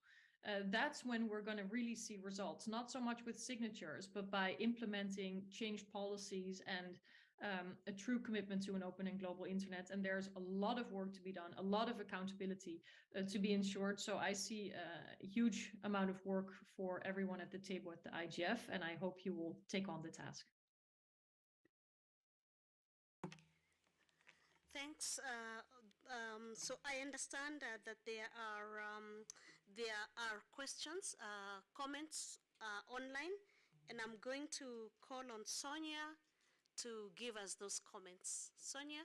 That's when we're going to really see results, not so much with signatures, but by implementing changed policies and a true commitment to an open and global internet. And there's a lot of work to be done, a lot of accountability to be ensured. So I see a huge amount of work for everyone at the table at the IGF, and I hope you will take on the task. Thanks. So I understand that there are questions, comments online, and I'm going to call on Sonia to give us those comments. Sonia?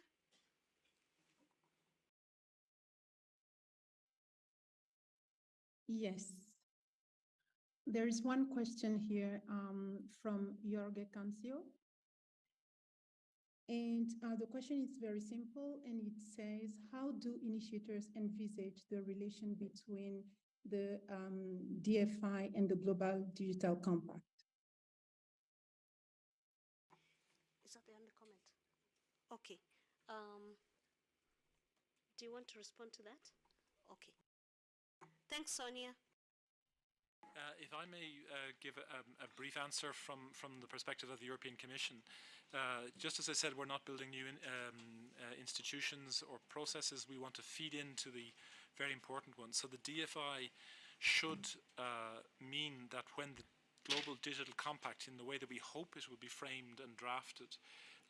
Yes. There is one question here from Jorge Cancio. And the question is very simple, and it says, how do initiators envisage the relation between the DFI and the Global Digital Compact? Is that the only comment? Okay. Do you want to respond to that? Okay. Thanks, Sonia. If I may give a brief answer from the perspective of the European Commission. Just as I said, we're not building new institutions or processes. We want to feed into the very important ones. So the DFI should mean that when the Global Digital Compact, in the way that we hope it will be framed and drafted,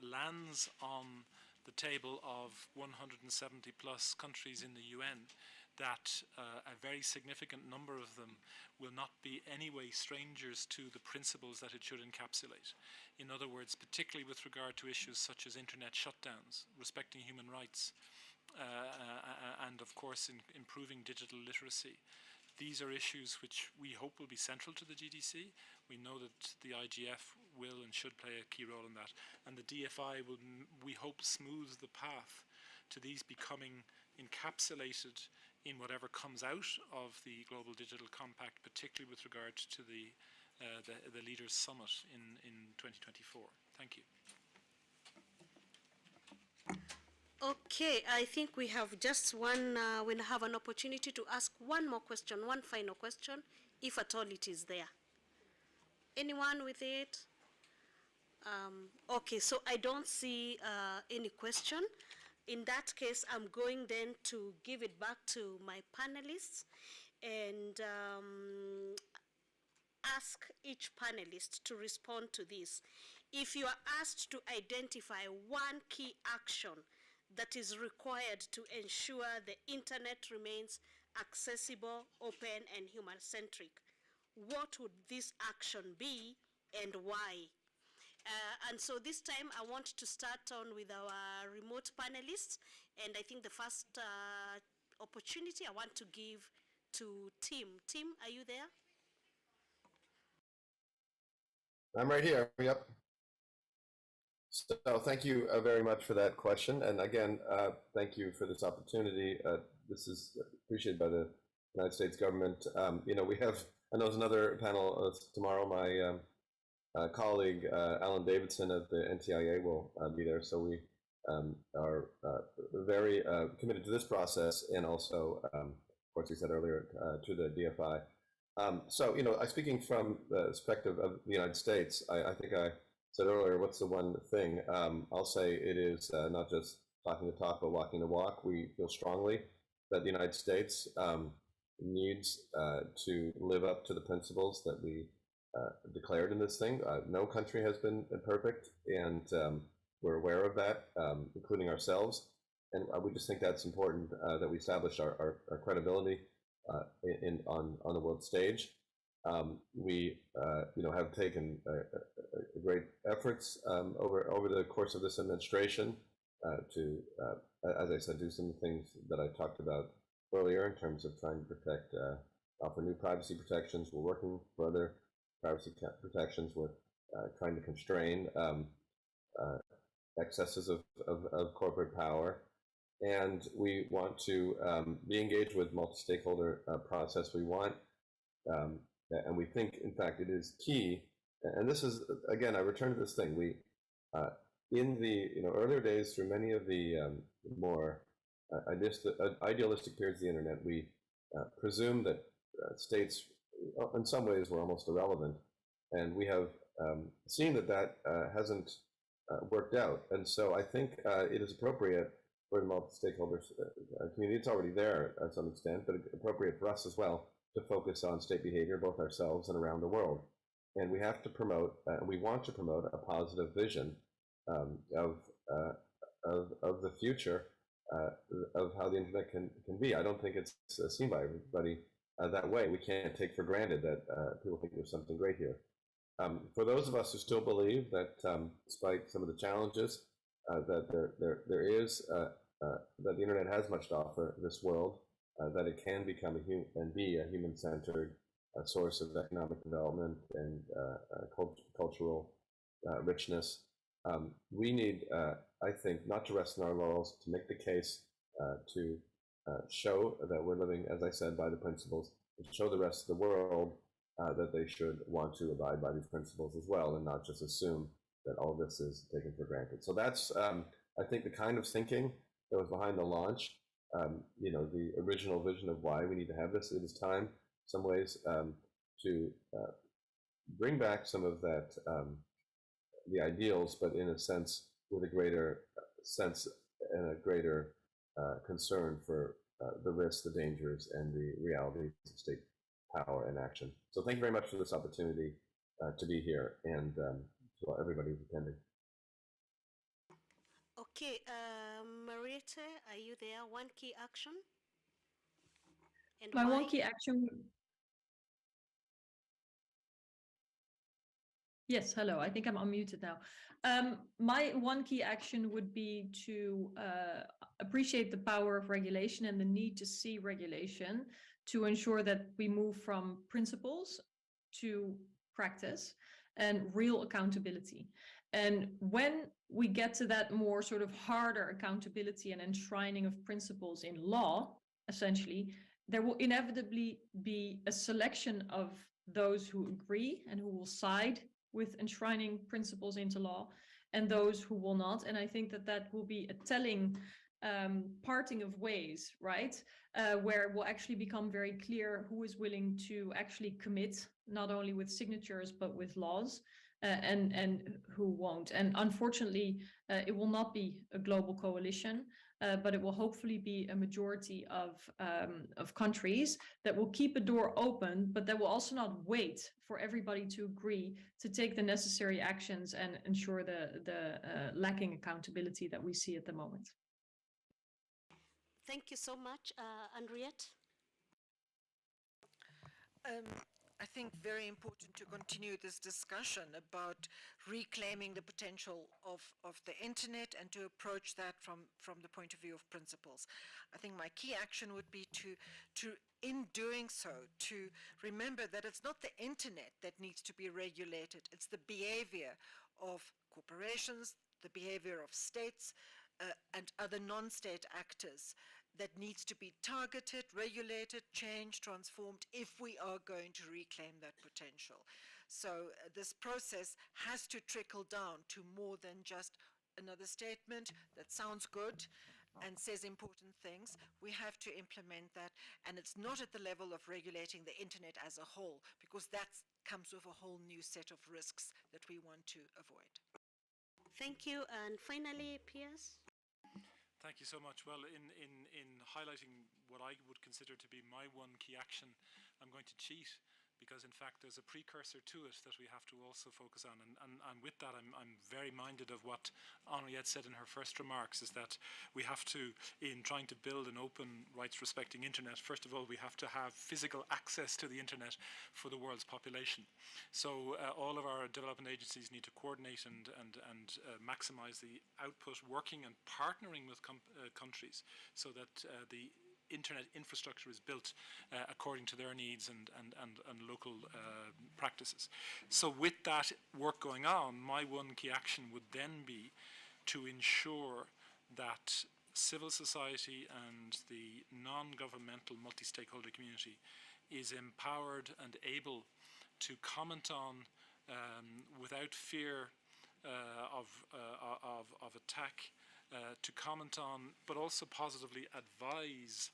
lands on the table of 170 plus countries in the UN, that a very significant number of them will not be anyway strangers to the principles that it should encapsulate. In other words, particularly with regard to issues such as internet shutdowns, respecting human rights, and of course improving digital literacy. These are issues which we hope will be central to the GDC. We know that the IGF will and should play a key role in that. And the DFI will, we hope, smooth the path to these becoming encapsulated in whatever comes out of the Global Digital Compact, particularly with regard to the Leaders' Summit in 2024. Thank you. Okay, I think we have just one, we'll have an opportunity to ask one more question, one final question, if at all it is there. Anyone with it? Okay, so I don't see any question. In that case, I'm going then to give it back to my panelists and ask each panelist to respond to this. If you are asked to identify one key action that is required to ensure the internet remains accessible, open, and human-centric, what would this action be and why? And so this time I want to start on with our remote panelists, and I think the first opportunity I want to give to Tim. Tim, are you there? I'm right here, yep. So thank you very much for that question. And again, thank you for this opportunity. This is appreciated by the United States government. You know, we have, I know there's another panel tomorrow. My colleague, Alan Davidson of the NTIA will be there. So we are very committed to this process and also, of course, we said earlier, to the DFI. So, you know, speaking from the perspective of the United States, I think I said earlier, what's the one thing? I'll say it is not just talking the talk, but walking the walk. We feel strongly that the United States needs to live up to the principles that we declared in this thing. No country has been perfect, and we're aware of that, including ourselves. And we just think that's important that we establish our credibility on the world stage. We you know, have taken great efforts over the course of this administration to, as I said, do some things that I talked about earlier in terms of trying to protect, offer new privacy protections. We're working for other privacy protections. We're trying to constrain excesses of corporate power. And we want to be engaged with multi-stakeholder process. We want, and we think, in fact, it is key. And this is, again, I return to this thing. We, in the earlier days, through many of the more idealistic periods of the internet, we presumed that states, in some ways, were almost irrelevant. And we have seen that that hasn't worked out. And so I think it is appropriate for the multi-stakeholders community. It's already there to some extent, but appropriate for us as well to focus on state behavior, both ourselves and around the world. And we have to promote, we want to promote a positive vision of the future of how the internet can be. I don't think it's seen by everybody that way. We can't take for granted that people think there's something great here. For those of us who still believe that, despite some of the challenges, that there is that the internet has much to offer this world, that it can become and be a human-centered source of economic development and cultural richness. We need, I think, not to rest on our laurels, to make the case to show that we're living, as I said, by the principles, and show the rest of the world that they should want to abide by these principles as well, and not just assume that all this is taken for granted. So that's, I think, the kind of thinking that was behind the launch. You know, the original vision of why we need to have this. It is time, in some ways, to bring back some of that, the ideals, but in a sense, with a greater sense and a greater concern for the risks, the dangers, and the realities of state power and action. So thank you very much for this opportunity to be here, and to everybody who's attending. Okay, Mariette, are you there? One key action? And My why? one key action. Yes, hello. I think I'm unmuted now. My one key action would be to appreciate the power of regulation and the need to see regulation to ensure that we move from principles to practice and real accountability. And when we get to that more sort of harder accountability and enshrining of principles in law, essentially, there will inevitably be a selection of those who agree and who will side with enshrining principles into law, and those who will not. And I think that that will be a telling parting of ways, right? Where it will actually become very clear who is willing to actually commit, not only with signatures, but with laws, and who won't. And unfortunately, it will not be a global coalition, but it will hopefully be a majority of countries that will keep a door open, but that will also not wait for everybody to agree to take the necessary actions and ensure the lacking accountability that we see at the moment. Thank you so much. Henriette? I think very important to continue this discussion about reclaiming the potential of the internet and to approach that from the point of view of principles. I think my key action would be to in doing so, to remember that it's not the internet that needs to be regulated, it's the behavior of corporations, the behavior of states and other non-state actors that needs to be targeted, regulated, changed, transformed if we are going to reclaim that potential. So this process has to trickle down to more than just another statement that sounds good and says important things. We have to implement that, and it's not at the level of regulating the internet as a whole, because that comes with a whole new set of risks that we want to avoid. Thank you. And finally, Piers. Thank you so much. Well, in highlighting what I would consider to be my one key action, I'm going to cheat, because in fact there's a precursor to it that we have to also focus on. And with that, I'm very minded of what Henriette said in her first remarks, is that we have to, in trying to build an open, rights-respecting internet, first of all, we have to have physical access to the internet for the world's population. So all of our development agencies need to coordinate and maximize the output, working and partnering with countries so that the internet infrastructure is built according to their needs and local practices. So with that work going on, my one key action would then be to ensure that civil society and the non-governmental multi-stakeholder community is empowered and able to comment on without fear of attack, to comment on, but also positively advise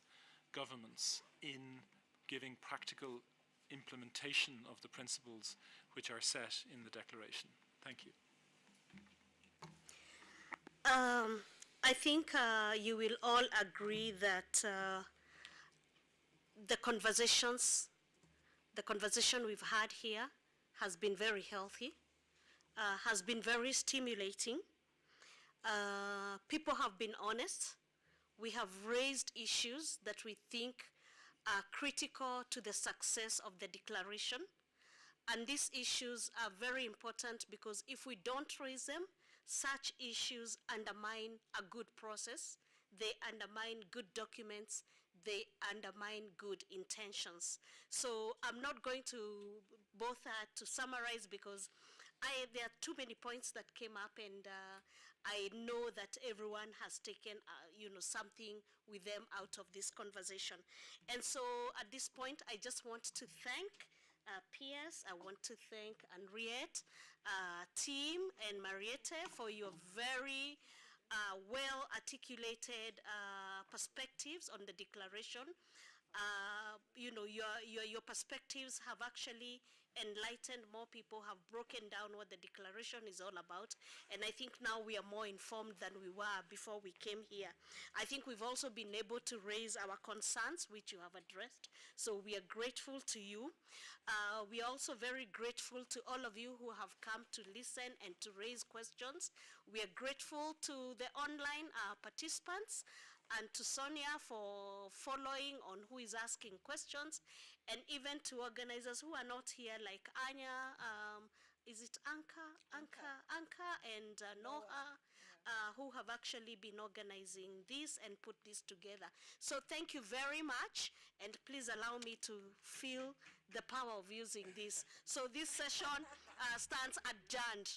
governments in giving practical implementation of the principles which are set in the declaration. Thank you. I think you will all agree that the conversation we've had here has been very healthy, has been very stimulating. People have been honest. We have raised issues that we think are critical to the success of the declaration. And these issues are very important because if we don't raise them, such issues undermine a good process, they undermine good documents, they undermine good intentions. So I'm not going to bother to summarize because there are too many points that came up, and I know that everyone has taken something with them out of this conversation. And so at this point, I just want to thank Piers, I want to thank Henriette, team, and Mariette for your very well articulated perspectives on the declaration. Your perspectives have actually enlightened more people, have broken down what the declaration is all about, and I think now we are more informed than we were before we came here. I think we've also been able to raise our concerns, which you have addressed, so we are grateful to you. We are also very grateful to all of you who have come to listen and to raise questions. We are grateful to the online participants, and to Sonia for following on who is asking questions, and even to organizers who are not here, like Anya, is it Anka and Noha, who have actually been organizing this and put this together. So thank you very much, and please allow me to feel the power of using this. So this session stands adjourned.